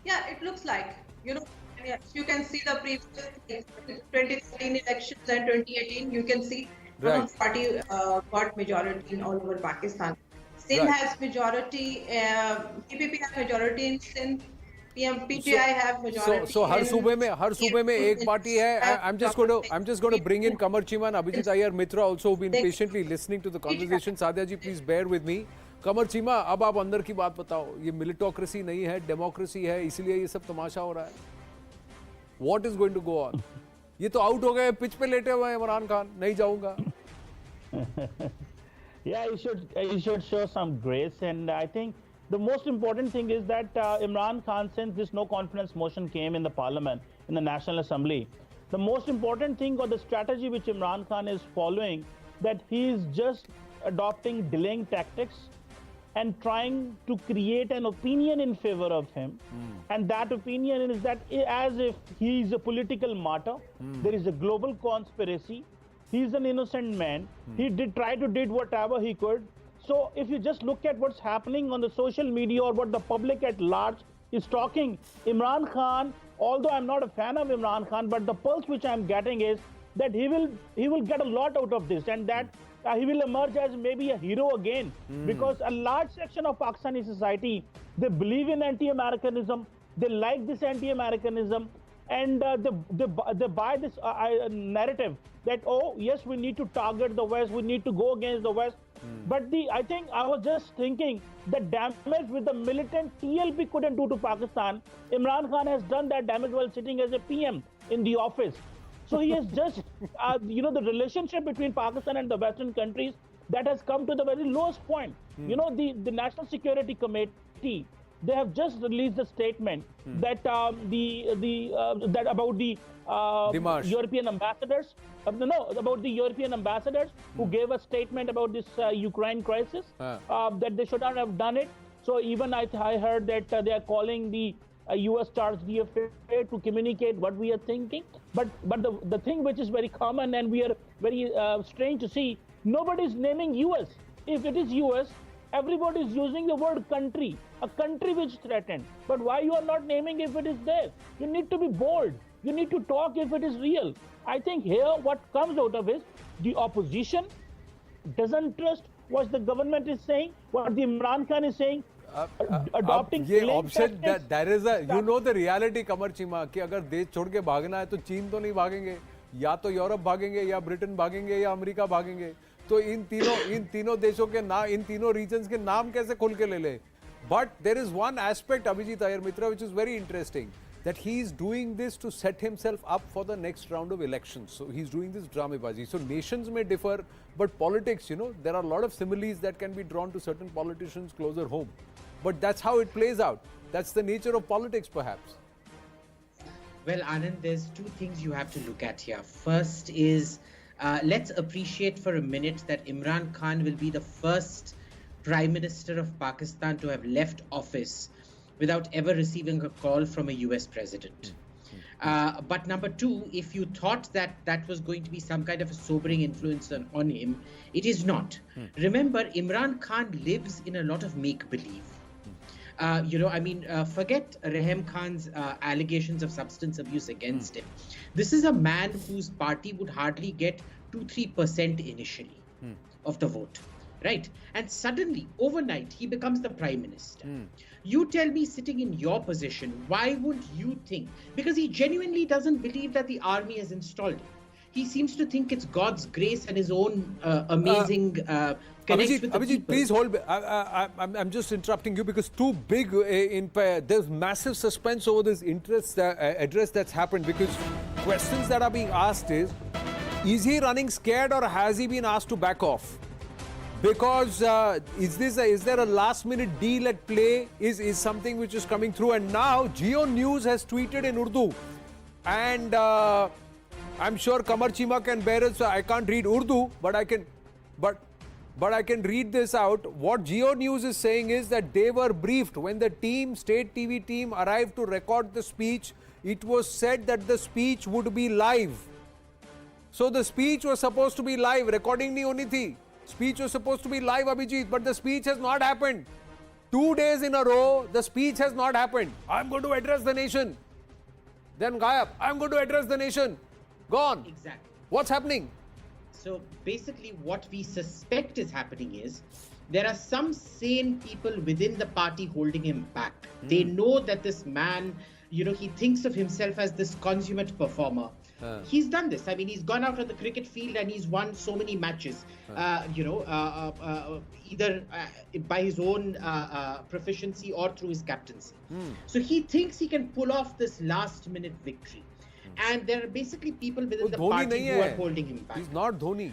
Speaker 4: Yeah, it looks like, you know, yeah, you can see the previous 2013 elections and 2018, you can see one of the party got majority in all over Pakistan. Sindh has majority, PPP has majority in Sindh, PTI have majority.
Speaker 8: So हर सूबे में एक party है. I'm just going to bring in Kamar Chima and Abhijit Iyer Mitra also who've been patiently listening to the conversation. Sadia ji, please bear with me. कमर चीमा, अब आप अंदर की बात बताओ. ये मिलिटोक्रेसी नहीं है, डेमोक्रेसी है, इसीलिए ये सब तमाशा हो रहा है. What is going to go on? ये तो आउट हो गए, पिच पे लेटे हुए हैं इमरान खान. नहीं जाऊंगा.
Speaker 13: Yeah, he should show some grace, and I think the most important thing is that Imran Khan, since this no confidence motion came in the Parliament, in the National Assembly, the most important thing or the strategy which Imran Khan is following, that he is just adopting delaying tactics and trying to create an opinion in favor of him. And that opinion is that as if he is a political martyr, there is a global conspiracy, he is an innocent man, he try to do whatever he could. So if you just look at what's happening on the social media or what the public at large is talking, Imran Khan, although I'm not a fan of Imran Khan, but the pulse which I'm getting is that he will get a lot out of this, and that he will emerge as maybe a hero again, because a large section of Pakistani society, they believe in anti-Americanism, they like this anti-Americanism, and they buy this narrative that, oh yes, we need to target the West, we need to go against the West. But I think I was just thinking the damage with the militant TLP couldn't do to Pakistan, Imran Khan has done that damage while sitting as a PM in the office. So he has just, the relationship between Pakistan and the Western countries, that has come to the very lowest point. You know, the National Security Committee, they have just released a statement that about the European ambassadors, about the European ambassadors who gave a statement about this Ukraine crisis, that they should not have done it. So even I heard that they are calling the US charge DFA to communicate what we are thinking. But the thing which is very common and we are very strange to see, nobody is naming US. If it is US, everybody is using the word country, a country which is threatened. But why you are not naming if it is there? You need to be bold. You need to talk if it is real. I think here what comes out of is the opposition doesn't trust what the government is saying, what the Imran Khan is saying. Adopting
Speaker 8: option that there is a, you know the reality, Kamar Chima, कि अगर देश छोड़ के भागना है तो चीन तो नहीं भागेंगे, या तो यूरोप भागेंगे, या ब्रिटेन भागेंगे, या अमेरिका भागेंगे. तो इन तीनों देशों के नाम, इन तीनों रीजन्स के नाम कैसे खुल के ले ले? But there is one aspect, Abhijit Iyer Mitra, which is very interesting, that he is doing this to set himself up for the next round of elections. So he's doing this dramabazi. So nations may differ, but politics, you know, there are a lot of similes that can be drawn to certain politicians closer home. But that's how it plays out. That's the nature of politics, perhaps.
Speaker 17: Well, Anand, there's two things you have to look at here. First is, let's appreciate for a minute that Imran Khan will be the first Prime Minister of Pakistan to have left office without ever receiving a call from a US president. But number two, if you thought that that was going to be some kind of a sobering influence on him, it is not. Remember, Imran Khan lives in a lot of make-believe. Forget Rahim Khan's allegations of substance abuse against him. This is a man whose party would hardly get 2-3% initially of the vote, right? And suddenly, overnight, he becomes the Prime Minister. You tell me, sitting in your position, why would you think? Because he genuinely doesn't believe that the army has installed him. He seems to think it's God's grace and his own amazing
Speaker 8: Abhijit, please hold. I'm just interrupting you because too big there's massive suspense over this address that's happened, because questions that are being asked is he running scared or has he been asked to back off? Because is there a last minute deal at play? Is something which is coming through? And now Geo News has tweeted in Urdu, and I'm sure Kamar Chima can bear it, so I can't read Urdu, but I can read this out. What Geo News is saying is that they were briefed when the state TV team arrived to record the speech. It was said that the speech would be live. So the speech was supposed to be live. Recording nahi honi thi. Speech was supposed to be live, Abhijit, but the speech has not happened. 2 days in a row, the speech has not happened. I'm going to address the nation. Then Gayab, I'm going to address the nation. Gone.
Speaker 17: Exactly.
Speaker 8: What's happening?
Speaker 17: So basically what we suspect is happening is there are some sane people within the party holding him back. They know that this man, you know, he thinks of himself as this consummate performer. He's done this. I mean, he's gone out on the cricket field and he's won so many matches, either by his own proficiency or through his captaincy. So he thinks he can pull off this last minute victory. And there are basically people within the party who are holding him back.
Speaker 8: He's not Dhoni.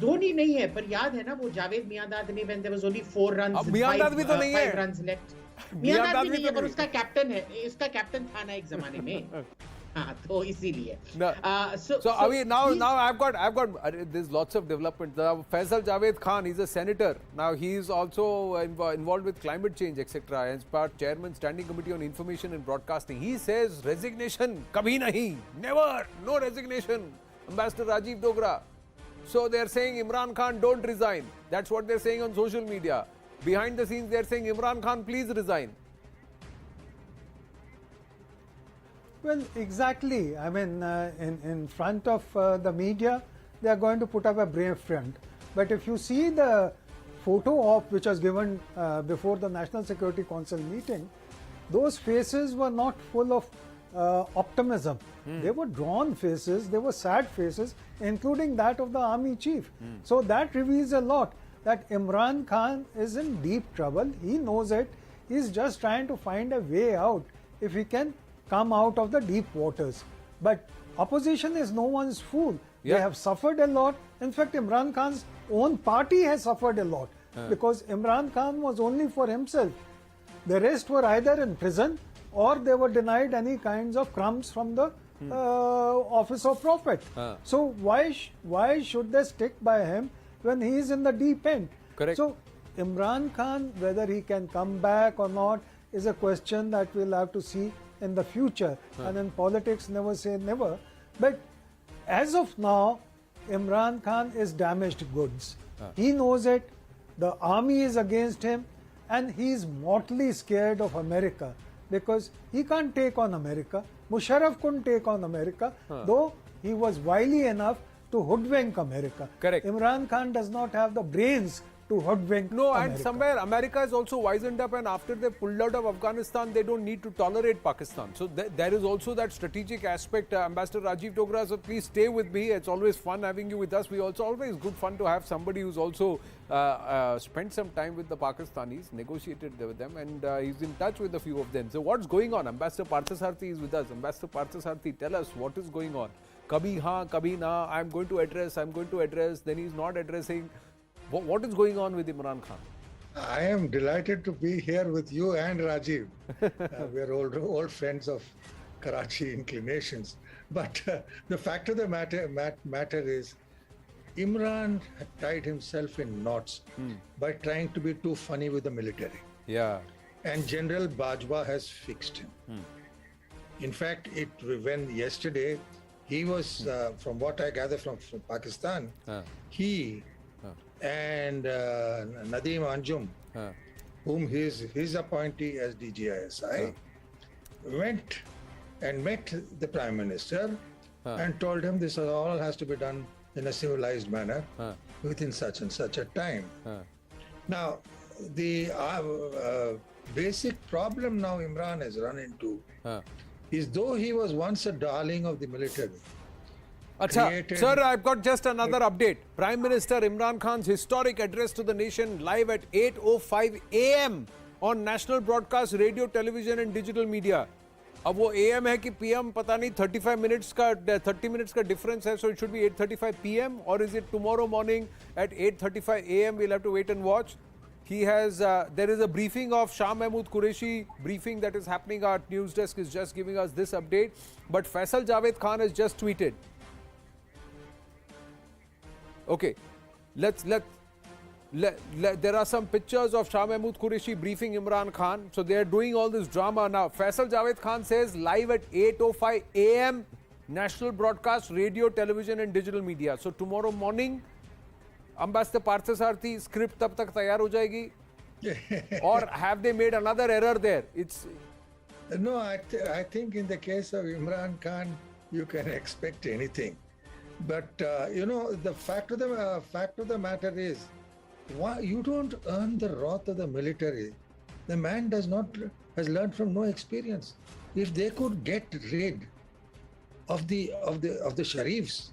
Speaker 17: Dhoni नहीं है, पर याद है ना वो जावेद मियांदाद में when there was only 4 runs, 5 runs left. Miandad भी नहीं है, पर उसका कैप्टन है, उसका कैप्टन था ना एक जमाने में. हाँ, तो इसीलिए.
Speaker 8: So Avi, now I've got there's lots of development. Faisal Javed Khan, he's a senator. Now he's also involved with climate change, etc. As part chairman standing committee on information and broadcasting. He says resignation, kabhi nahi, never, no resignation. Ambassador Rajiv Dogra. So they're saying Imran Khan don't resign. That's what they're saying on social media. Behind the scenes, they're saying Imran Khan please resign.
Speaker 22: Well, exactly. I mean, in front of the media, they are going to put up a brave front. But if you see the photo op which was given before the National Security Council meeting, those faces were not full of optimism. They were drawn faces, they were sad faces, including that of the army chief. So that reveals a lot, that Imran Khan is in deep trouble. He knows it. He's just trying to find a way out if he can come out of the deep waters. But opposition is no one's fool. They have suffered a lot. In fact, Imran Khan's own party has suffered a lot because Imran Khan was only for himself. The rest were either in prison or they were denied any kinds of crumbs from the office of prophet. So why should they stick by him when he is in the deep end?
Speaker 8: Correct.
Speaker 22: So Imran Khan, whether he can come back or not, is a question that we'll have to see in the future. And in politics, never say never. But as of now, Imran Khan is damaged goods. He knows it. The army is against him, and he is mortally scared of America because he can't take on America. Musharraf couldn't take on America, though he was wily enough to hoodwink America.
Speaker 8: Correct.
Speaker 22: Imran Khan does not have the brains to hoodwink America.
Speaker 8: And somewhere America is also wisened up, and after they pulled out of Afghanistan, they don't need to tolerate Pakistan. So there is also that strategic aspect. Ambassador Rajiv Dogra, so please stay with me. It's always fun having you with us. We also always good fun to have somebody who's also spent some time with the Pakistanis, negotiated with them, and he's in touch with a few of them. So what's going on? Ambassador Parthasarathi is with us. Ambassador Parthasarathi, tell us what is going on. Kabhi haan, kabhi na, I'm going to address, then he's not addressing. What is going on with Imran Khan?
Speaker 16: I am delighted to be here with you and Rajiv. We are old friends of Karachi inclinations. But the fact of the matter is, Imran had tied himself in knots by trying to be too funny with the military.
Speaker 8: Yeah.
Speaker 16: And General Bajwa has fixed him. In fact, when yesterday he was, from what I gather from Pakistan, he and Nadeem Anjum, whom his appointee as DGISI, went and met the Prime Minister and told him this all has to be done in a civilized manner within such and such a time. Now, the basic problem now Imran has run into is, though he was once a darling of the military.
Speaker 8: Sir, I've got just another update. Prime Minister Imran Khan's historic address to the nation live at 8:05 a.m. on national broadcast radio, television and digital media. अब वो AM है कि PM पता नहीं 30 minutes का difference है, so it should be 8:35 PM, or is it tomorrow morning at 8:35 AM? We'll have to wait and watch. He has, there is a briefing of Shah Mahmood Qureshi briefing that is happening. Our news desk is just giving us this update. But Faisal Javed Khan has just tweeted. Okay, there are some pictures of Shah Mahmood Qureshi briefing Imran Khan. So they are doing all this drama now. Faisal Javed Khan says live at 8:05 AM, national broadcast, radio, television and digital media. So tomorrow morning, Ambassador Parthasarathi, script tab tak tayar ho jayegi? Or have they made another error there? It's
Speaker 16: no. I think in the case of Imran Khan, you can expect anything. But you know, the fact of the matter is, why you don't earn the wrath of the military. The man has learned from no experience. If they could get rid of the Sharifs,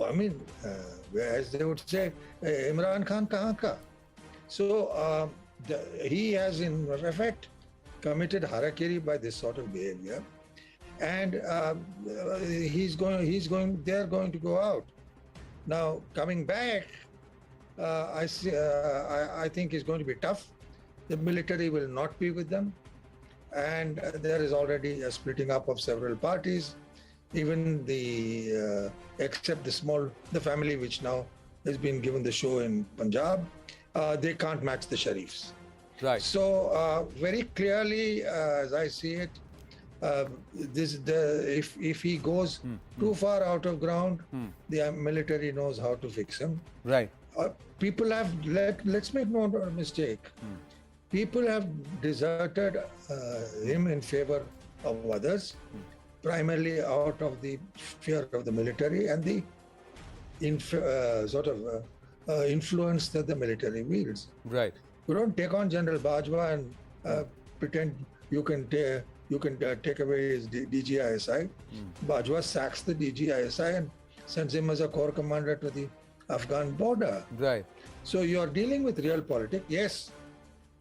Speaker 16: I mean, as they would say, Imran Khan kahan ka? So he has in effect committed harakiri by this sort of behavior, and they're going to go out. Now coming back, I think it's going to be tough. The military will not be with them, and there is already a splitting up of several parties. Even except the family which now has been given the show in Punjab, they can't match the Sharifs.
Speaker 8: Right.
Speaker 16: So very clearly, as I see it, if he goes too far out of ground, the military knows how to fix him.
Speaker 8: Right.
Speaker 16: People have let's make no mistake. People have deserted him in favor of others, primarily out of the fear of the military and the influence that the military wields.
Speaker 8: Right.
Speaker 16: You don't take on General Bajwa and pretend you can take away his DGISI. Bajwa sacks the DGISI and sends him as a corps commander to the Afghan border.
Speaker 8: Right.
Speaker 16: So you are dealing with real politics. Yes.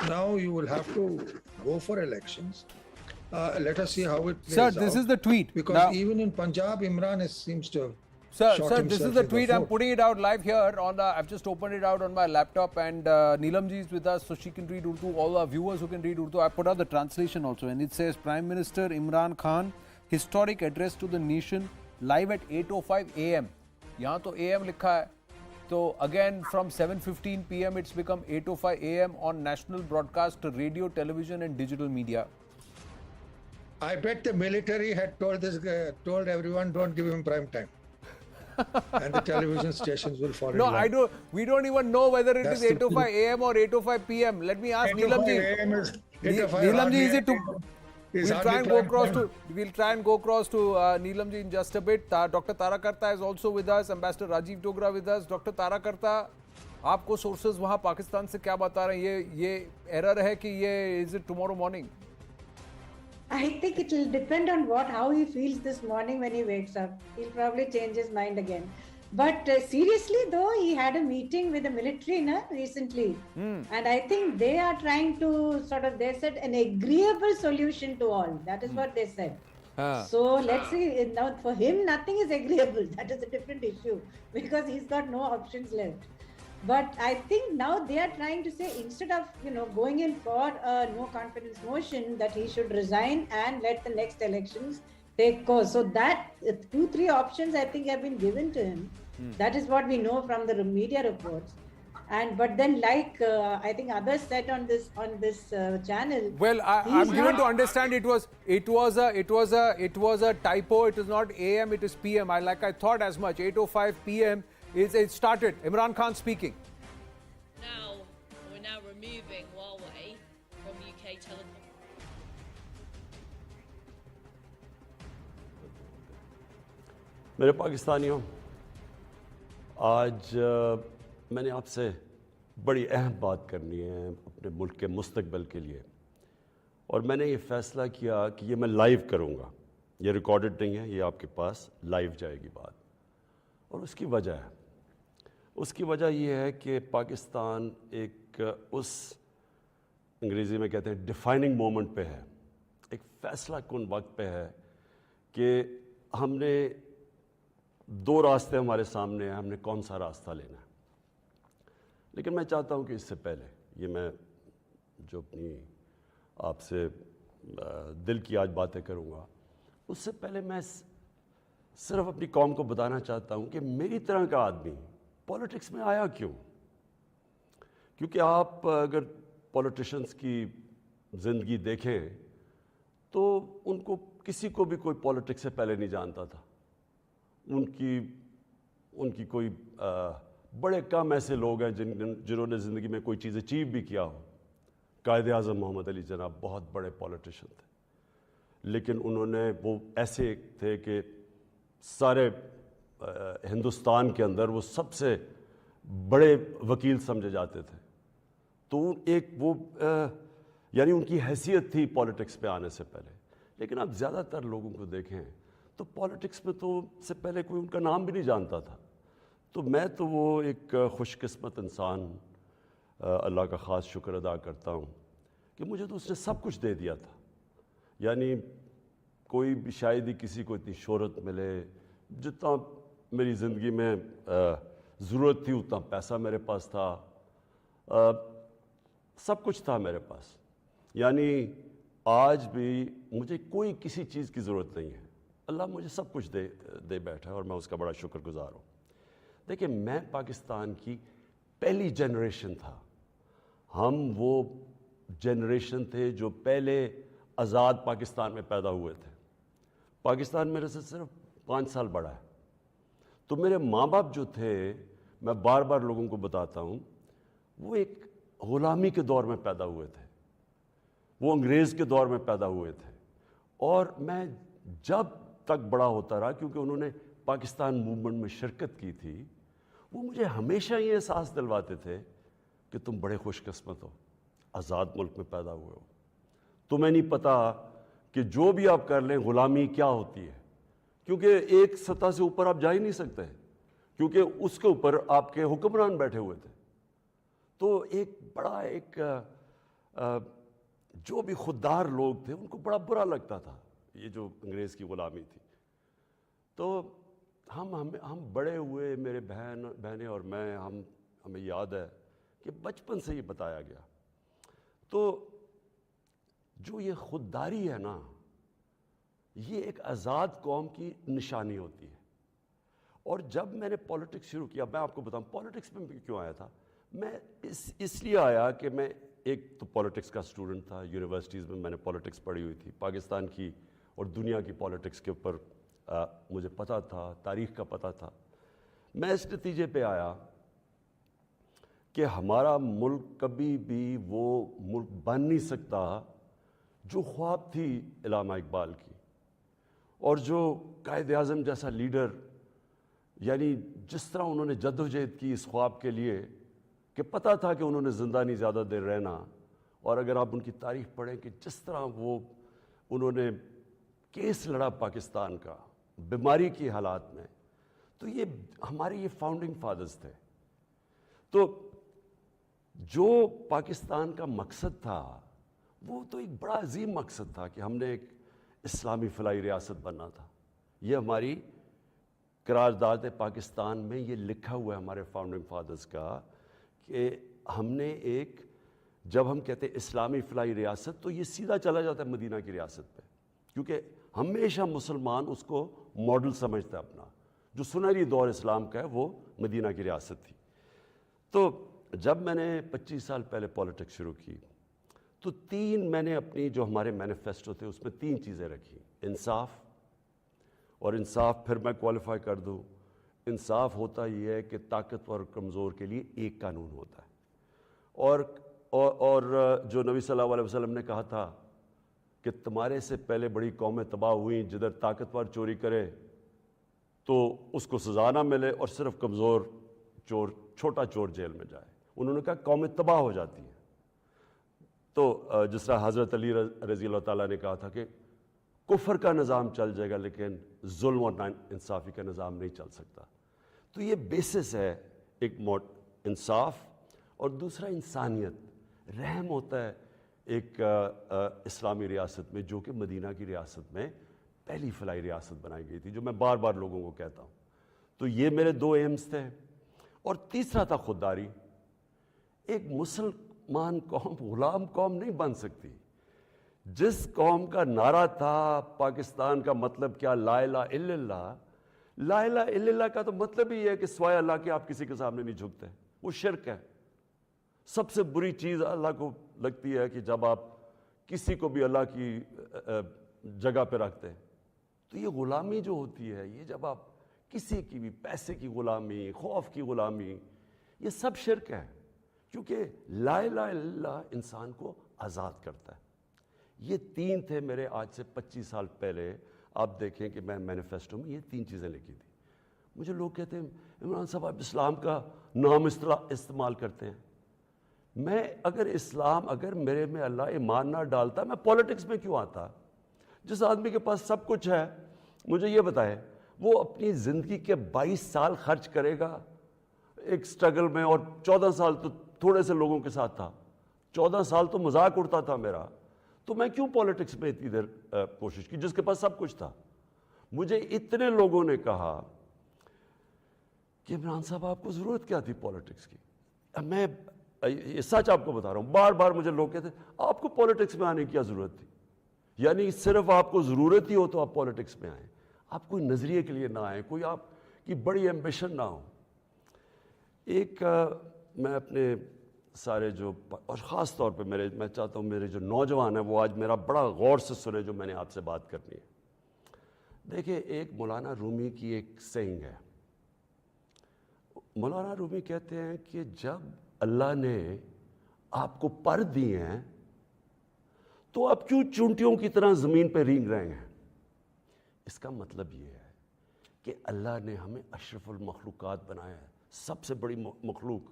Speaker 16: Now you will have to go for elections. Let us see how it plays out.
Speaker 8: Sir, this is the tweet.
Speaker 16: Because
Speaker 8: now,
Speaker 16: even in Punjab, Imran seems to have
Speaker 8: Sir, this is the tweet. I'm putting it out live here. I've just opened it out on my laptop, and Neelamji is with us, so she can read Urdu. All our viewers who can read Urdu. I put out the translation also, and it says, Prime Minister Imran Khan, historic address to the nation, live at 8:05 a.m. यहाँ तो AM लिखा है. So again, from 7:15 p.m. it's become 8:05 a.m. on national broadcast, radio, television, and digital media.
Speaker 16: I bet the military had told everyone, don't give him prime time. And the television stations will follow.
Speaker 8: No, I don't. We don't even know whether it is 8:05 a.m. or 8:05 p.m. Let me ask Neelamji. Neelamji, is it? We'll try and go across to Neelamji in just a bit. Dr. Tarakarta is also with us. Ambassador Rajiv Dogra with us. Dr. Tarakarta, आपको sources वहाँ पाकिस्तान से क्या बता रहे हैं? ये error है कि ये is it tomorrow morning?
Speaker 7: I think it will depend on how he feels this morning when he wakes up. He'll probably change his mind again. But seriously though, he had a meeting with the military recently. And I think they are trying to they said an agreeable solution to all. That is what they said. So let's see, now for him nothing is agreeable. That is a different issue because he's got no options left. But I think now they are trying to say instead of going in for a no confidence motion that he should resign and let the next elections take course. So that 2-3 options I think have been given to him. That is what we know from the media reports. But then I think others said on this channel.
Speaker 8: Well, I'm given to understand it was a typo. It is not AM, it is PM. I thought as much. 8:05 PM. It started. Imran Khan speaking.
Speaker 18: We're now removing Huawei from UK telecom.
Speaker 11: मेरे पाकिस्तानियों, आज मैंने आपसे बड़ी अहम बात करनी है अपने मुल्क के मुस्तकबिल के लिए, और मैंने ये फ़ैसला किया कि ये मैं लाइव करूँगा. ये रिकॉर्डेड नहीं है, ये आपके पास लाइव जाएगी बात. और उसकी वजह ये है कि पाकिस्तान एक उस अंग्रेज़ी में कहते हैं डिफाइनिंग मोमेंट पे है, एक फ़ैसला कुन वक्त पे है कि हमने 2 रास्ते हमारे सामने हैं, हमने कौन सा रास्ता लेना है. लेकिन मैं चाहता हूं कि इससे पहले ये मैं जो अपनी आपसे दिल की आज बातें करूंगा, उससे पहले मैं सिर्फ अपनी कौम को बताना चाहता हूं कि मेरी तरह का आदमी पॉलिटिक्स में आया क्यों. क्योंकि आप अगर पॉलिटिशियंस की ज़िंदगी देखें तो उनको किसी को भी कोई पॉलिटिक्स से पहले नहीं जानता था. उनकी कोई बड़े कम ऐसे लोग हैं जिन्होंने ज़िंदगी में कोई चीज़ अचीव भी किया हो. قائد اعظم محمد علی جناح بہت بڑے پولیٹیشین تھے، لیکن انہوں نے وہ ایسے تھے کہ سارے ہندوستان کے اندر وہ سب سے بڑے وکیل سمجھے جاتے تھے. تو ایک وہ یعنی ان کی حیثیت تھی پالیٹکس پہ آنے سے پہلے. لیکن آپ زیادہ تر لوگوں کو دیکھیں تو پالیٹکس میں تو سے پہلے کوئی ان کا نام بھی نہیں جانتا تھا. تو میں تو وہ ایک خوش قسمت انسان اللہ کا خاص شکر ادا کرتا ہوں کہ مجھے تو اس نے سب کچھ دے دیا تھا. یعنی کوئی بھی شاید ہی کسی کو اتنی شہرت ملے، جتنا میری زندگی میں ضرورت تھی اتنا پیسہ میرے پاس تھا، سب کچھ تھا میرے پاس. یعنی آج بھی مجھے کوئی کسی چیز کی ضرورت نہیں ہے. اللہ مجھے سب کچھ دے بیٹھا ہے اور میں اس کا بڑا شکر گزار ہوں. دیکھیں، میں پاکستان کی پہلی جنریشن تھا. ہم وہ جنریشن تھے جو پہلے آزاد پاکستان میں پیدا ہوئے تھے. پاکستان میرے سے صرف 5 سال بڑا ہے. تو میرے ماں باپ جو تھے، میں بار بار لوگوں کو بتاتا ہوں، وہ ایک غلامی کے دور میں پیدا ہوئے تھے، وہ انگریز کے دور میں پیدا ہوئے تھے. اور میں جب تک بڑا ہوتا رہا، کیونکہ انہوں نے پاکستان موومنٹ میں شرکت کی تھی، وہ مجھے ہمیشہ یہ احساس دلواتے تھے کہ تم بڑے خوش قسمت ہو، آزاد ملک میں پیدا ہوئے ہو. تمہیں نہیں پتہ کہ جو بھی آپ کر لیں غلامی کیا ہوتی ہے، کیونکہ ایک سطح سے اوپر آپ جا ہی نہیں سکتے، کیونکہ اس کے اوپر آپ کے حکمران بیٹھے ہوئے تھے. تو ایک بڑا جو بھی خوددار لوگ تھے ان کو بڑا برا لگتا تھا یہ جو انگریز کی غلامی تھی. تو ہم بڑے ہوئے، میرے بہنیں اور میں، ہمیں یاد ہے کہ بچپن سے یہ بتایا گیا. تو جو یہ خودداری ہے نا، یہ ایک آزاد قوم کی نشانی ہوتی ہے. اور جب میں نے پالیٹکس شروع کیا، میں آپ کو بتاؤں پالیٹکس میں کیوں آیا تھا. میں اس لیے آیا کہ میں ایک تو پالیٹکس کا اسٹوڈنٹ تھا. یونیورسٹیز میں نے پالیٹکس پڑھی ہوئی تھی، پاکستان کی اور دنیا کی پالیٹکس کے اوپر مجھے پتہ تھا، تاریخ کا پتہ تھا. میں اس نتیجے پہ آیا کہ ہمارا ملک کبھی بھی وہ ملک بن نہیں سکتا جو خواب تھی علامہ اقبال کی، اور جو قائد اعظم جیسا لیڈر، یعنی جس طرح انہوں نے جدوجہد کی اس خواب کے لیے کہ پتہ تھا کہ انہوں نے زندہ نہیں زیادہ دیر رہنا. اور اگر آپ ان کی تاریخ پڑھیں کہ جس طرح انہوں نے کیس لڑا پاکستان کا بیماری کی حالات میں، تو یہ ہمارے یہ فاؤنڈنگ فادرز تھے. تو جو پاکستان کا مقصد تھا وہ تو ایک بڑا عظیم مقصد تھا کہ ہم نے ایک اسلامی فلاحی ریاست بننا تھا. یہ ہماری قرارداد پاکستان میں یہ لکھا ہوا ہے ہمارے فاؤنڈنگ فادرز کا کہ ہم نے ایک، جب ہم کہتے ہیں اسلامی فلاحی ریاست تو یہ سیدھا چلا جاتا ہے مدینہ کی ریاست پہ، کیونکہ ہمیشہ مسلمان اس کو ماڈل سمجھتا ہے اپنا. جو سنہری دور اسلام کا ہے وہ مدینہ کی ریاست تھی. تو جب میں نے 25 سال پہلے پالیٹکس شروع کی تو میں نے اپنی جو ہمارے مینیفیسٹو تھے اس میں 3 چیزیں رکھی. انصاف، اور انصاف پھر میں کوالیفائی کر دوں، انصاف ہوتا یہ ہے کہ طاقتور اور کمزور کے لیے ایک قانون ہوتا ہے. اور جو نبی صلی اللہ علیہ وسلم نے کہا تھا کہ تمہارے سے پہلے بڑی قومیں تباہ ہوئیں، جدھر طاقتور چوری کرے تو اس کو سزا نہ ملے اور صرف کمزور چور، چھوٹا چور جیل میں جائے. انہوں نے کہا قومیں تباہ ہو جاتی ہیں. تو جس طرح حضرت علی رضی اللہ تعالیٰ نے کہا تھا کہ کفر کا نظام چل جائے گا لیکن ظلم اور انصافی کا نظام نہیں چل سکتا. تو یہ بیسس ہے ایک انصاف، اور دوسرا انسانیت، رحم ہوتا ہے ایک اسلامی ریاست میں جو کہ مدینہ کی ریاست میں پہلی فلاحی ریاست بنائی گئی تھی، جو میں بار بار لوگوں کو کہتا ہوں. تو یہ میرے 2 ایمز تھے. اور تیسرا تھا خودداری. ایک مسلمان قوم غلام قوم نہیں بن سکتی. جس قوم کا نعرہ تھا پاکستان کا مطلب کیا، لا الہ الا اللہ. لا الہ الا اللہ کا تو مطلب ہی ہے کہ سوائے اللہ کے آپ کسی کے سامنے نہیں جھکتے. وہ شرک ہے. سب سے بری چیز اللہ کو لگتی ہے کہ جب آپ کسی کو بھی اللہ کی جگہ پہ رکھتے ہیں. تو یہ غلامی جو ہوتی ہے، یہ جب آپ کسی کی بھی پیسے کی غلامی، خوف کی غلامی، یہ سب شرک ہے. کیونکہ لا الہ الا اللہ انسان کو آزاد کرتا ہے. یہ 3 تھے میرے آج سے 25 سال پہلے. آپ دیکھیں کہ میں مینیفیسٹو میں یہ 3 چیزیں لکھی تھیں. مجھے لوگ کہتے ہیں عمران صاحب آپ اسلام کا نام استعمال کرتے ہیں. میں اگر میرے میں اللہ ایمان نہ ڈالتا میں پولیٹکس میں کیوں آتا؟ جس آدمی کے پاس سب کچھ ہے, مجھے یہ بتائے وہ اپنی زندگی کے 22 سال خرچ کرے گا ایک سٹرگل میں, اور 14 سال تو تھوڑے سے لوگوں کے ساتھ تھا, 14 سال تو مذاق اڑتا تھا میرا, تو میں کیوں پولیٹکس میں اتنی دیر کوشش کی جس کے پاس سب کچھ تھا؟ مجھے اتنے لوگوں نے کہا کہ عمران صاحب آپ کو ضرورت کیا تھی پولیٹکس کی. میں یہ سچ آپ کو بتا رہا ہوں, بار بار مجھے لوگ کہتے ہیں آپ کو پولیٹکس میں آنے کی کیا ضرورت تھی؟ یعنی صرف آپ کو ضرورت ہی ہو تو آپ پولیٹکس میں آئیں, آپ کوئی نظریے کے لیے نہ آئیں, کوئی آپ کی بڑی ایمبیشن نہ ہو. ایک میں اپنے سارے جو, اور خاص طور پہ میں چاہتا ہوں میرے جو نوجوان ہیں وہ آج میرا بڑا غور سے سنے جو میں نے آپ سے بات کرنی ہے. دیکھیں, ایک مولانا رومی کی ایک سینگ ہے. مولانا رومی کہتے ہیں کہ جب اللہ نے آپ کو پر دیے ہیں تو آپ کیوں چونٹیوں کی طرح زمین پہ رینگ رہے ہیں؟ اس کا مطلب یہ ہے کہ اللہ نے ہمیں اشرف المخلوقات بنایا ہے, سب سے بڑی مخلوق,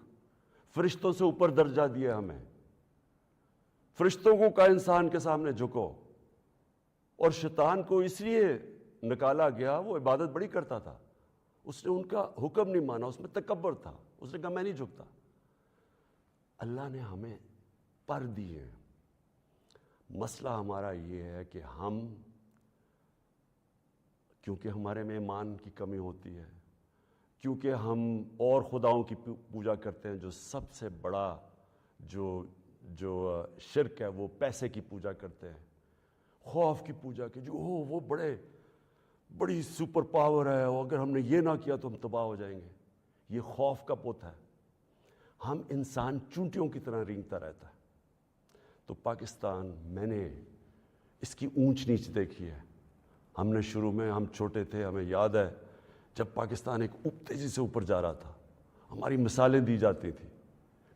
Speaker 11: فرشتوں سے اوپر درجہ دیا ہمیں. فرشتوں کو کا انسان کے سامنے جھکو, اور شیطان کو اس لیے نکالا گیا, وہ عبادت بڑی کرتا تھا, اس نے ان کا حکم نہیں مانا, اس میں تکبر تھا, اس نے کہا میں نہیں جھکتا. اللہ نے ہمیں پر دیے ہیں. مسئلہ ہمارا یہ ہے کہ ہم, کیونکہ ہمارے میں ایمان کی کمی ہوتی ہے, کیونکہ ہم اور خداؤں کی پوجا کرتے ہیں, جو سب سے بڑا جو شرک ہے وہ پیسے کی پوجا کرتے ہیں, خوف کی پوجا کی, جو وہ بڑی سپر پاور ہے, اور اگر ہم نے یہ نہ کیا تو ہم تباہ ہو جائیں گے. یہ خوف کا پوت ہے. ہم انسان چونٹیوں کی طرح رینگتا رہتا ہے. تو پاکستان, میں نے اس کی اونچ نیچ دیکھی ہے. ہم نے شروع میں, ہم چھوٹے تھے, ہمیں یاد ہے جب پاکستان ایک تیزی سے اوپر جا رہا تھا, ہماری مثالیں دی جاتی تھیں.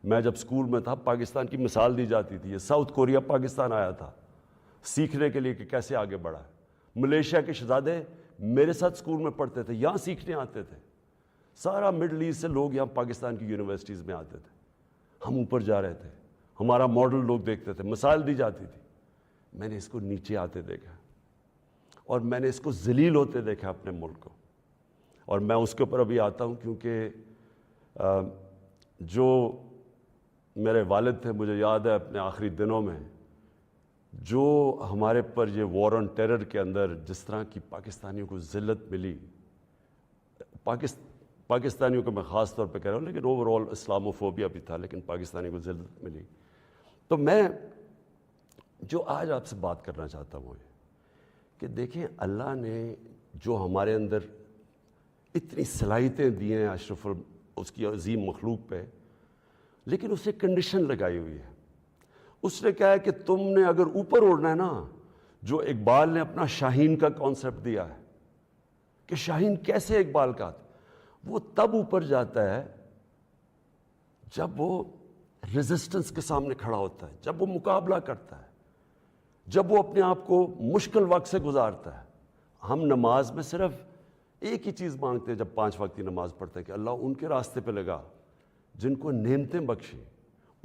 Speaker 11: میں جب اسکول میں تھا پاکستان کی مثال دی جاتی تھی. یہ ساؤتھ کوریا پاکستان آیا تھا سیکھنے کے لیے کہ کیسے آگے بڑھا ہے. ملیشیا کے شہزادے میرے ساتھ اسکول میں پڑھتے تھے, یہاں سیکھنے آتے تھے. سارا مڈل ایسٹ سے لوگ یہاں پاکستان کی یونیورسٹیز میں آتے تھے. ہم اوپر جا رہے تھے, ہمارا ماڈل لوگ دیکھتے تھے, مثال دی جاتی تھی. میں نے اس کو نیچے آتے دیکھا, اور میں نے اس کو ذلیل ہوتے دیکھا اپنے ملک کو. اور میں اس کے اوپر ابھی آتا ہوں, کیونکہ جو میرے والد تھے, مجھے یاد ہے اپنے آخری دنوں میں جو ہمارے پر یہ وار آن ٹیرر کے اندر جس طرح کی پاکستانیوں کو ذلت ملی, پاکستانیوں کو میں خاص طور پہ کہہ رہا ہوں, لیکن اوور آل اسلاموفوبیا بھی تھا, لیکن پاکستانیوں کو ذلت ملی. تو میں جو آج آپ سے بات کرنا چاہتا ہوں یہ کہ دیکھیں, اللہ نے جو ہمارے اندر اتنی صلاحیتیں دی ہیں اشرف اس کی عظیم مخلوق پہ, لیکن اسے کنڈیشن لگائی ہوئی ہے. اس نے کہا ہے کہ تم نے اگر اوپر اڑنا ہے نا, جو اقبال نے اپنا شاہین کا کانسیپٹ دیا ہے کہ شاہین کیسے اقبال کا, وہ تب اوپر جاتا ہے جب وہ ریزسٹنس کے سامنے کھڑا ہوتا ہے, جب وہ مقابلہ کرتا ہے, جب وہ اپنے آپ کو مشکل وقت سے گزارتا ہے. ہم نماز میں صرف ایک ہی چیز مانگتے ہیں جب 5 وقت کی نماز پڑھتے ہیں کہ اللہ ان کے راستے پہ لگا جن کو نعمتیں بخشی,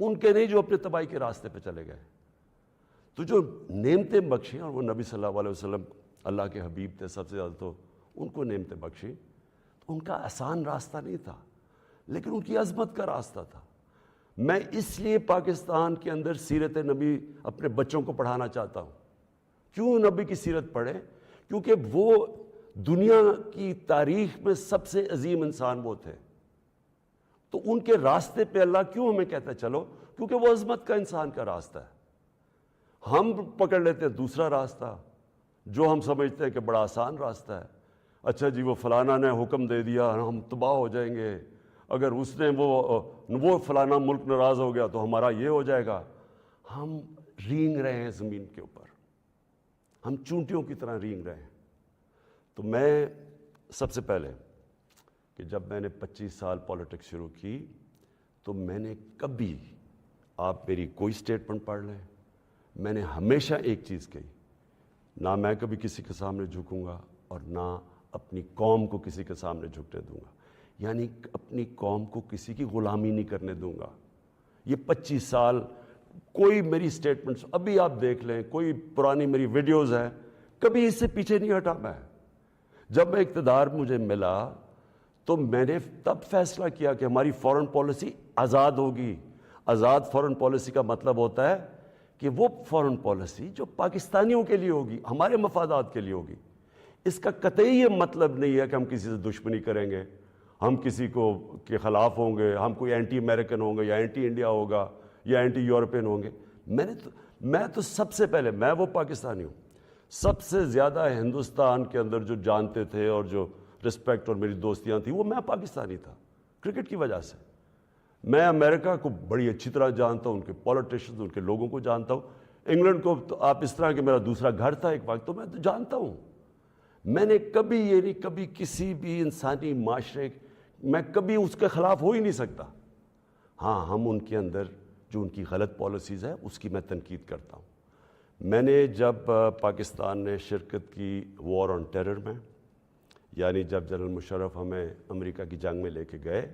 Speaker 11: ان کے نہیں جو اپنے تباہی کے راستے پہ چلے گئے. تو جو نعمتیں بخشی, اور وہ نبی صلی اللہ علیہ وسلم اللہ کے حبیب تھے سب سے زیادہ, تو ان کو نعمتیں بخشی. تو ان کا آسان راستہ نہیں تھا, لیکن ان کی عظمت کا راستہ تھا. میں اس لیے پاکستان کے اندر سیرت نبی اپنے بچوں کو پڑھانا چاہتا ہوں. کیوں نبی کی سیرت پڑھیں؟ کیونکہ وہ دنیا کی تاریخ میں سب سے عظیم انسان وہ تھے. تو ان کے راستے پہ اللہ کیوں ہمیں کہتا ہے چلو؟ کیونکہ وہ عظمت کا انسان کا راستہ ہے. ہم پکڑ لیتے ہیں دوسرا راستہ جو ہم سمجھتے ہیں کہ بڑا آسان راستہ ہے. اچھا جی, وہ فلانا نے حکم دے دیا, ہم تباہ ہو جائیں گے. اگر اس نے وہ فلانا ملک ناراض ہو گیا تو ہمارا یہ ہو جائے گا. ہم رینگ رہے ہیں زمین کے اوپر, ہم چونٹیوں کی طرح رینگ رہے ہیں. تو میں سب سے پہلے کہ جب میں نے 25 سال پولیٹکس شروع کی تو میں نے کبھی, آپ میری کوئی سٹیٹمنٹ پڑھ لیں, میں نے ہمیشہ ایک چیز کہی, نہ میں کبھی کسی کے سامنے جھکوں گا اور نہ اپنی قوم کو کسی کے سامنے جھکنے دوں گا, یعنی اپنی قوم کو کسی کی غلامی نہیں کرنے دوں گا. یہ 25 سال کوئی میری سٹیٹمنٹس ابھی آپ دیکھ لیں, کوئی پرانی میری ویڈیوز ہیں, کبھی اس سے پیچھے نہیں ہٹا میں. جب میں اقتدار مجھے ملا تو میں نے تب فیصلہ کیا کہ ہماری فورن پالیسی آزاد ہوگی. آزاد فورن پالیسی کا مطلب ہوتا ہے کہ وہ فورن پالیسی جو پاکستانیوں کے لیے ہوگی, ہمارے مفادات کے لیے ہوگی. اس کا قطعی یہ مطلب نہیں ہے کہ ہم کسی سے دشمنی کریں گے, ہم کسی کو کے خلاف ہوں گے, ہم کوئی اینٹی امریکن ہوں گے یا اینٹی انڈیا ہوگا یا اینٹی یورپین ہوں گے. میں تو سب سے پہلے, میں وہ پاکستانی ہوں, سب سے زیادہ ہندوستان کے اندر جو جانتے تھے اور جو رسپیکٹ اور میری دوستیاں تھیں وہ میں پاکستانی تھا کرکٹ کی وجہ سے. میں امریکہ کو بڑی اچھی طرح جانتا ہوں, ان کے پولیٹیشنز, ان کے لوگوں کو جانتا ہوں. انگلینڈ کو تو آپ اس طرح کہ میرا دوسرا گھر تھا ایک وقت, تو میں تو جانتا ہوں. میں نے کبھی یہ نہیں, کبھی کسی بھی انسانی معاشرے میں کبھی اس کے خلاف ہو ہی نہیں سکتا. ہاں, ہم ان کے اندر جو ان کی غلط پالیسیز ہے اس کی میں تنقید کرتا ہوں. میں نے جب پاکستان نے شرکت کی وار آن ٹیرر میں, یعنی جب جنرل مشرف ہمیں امریکہ کی جنگ میں لے کے گئے,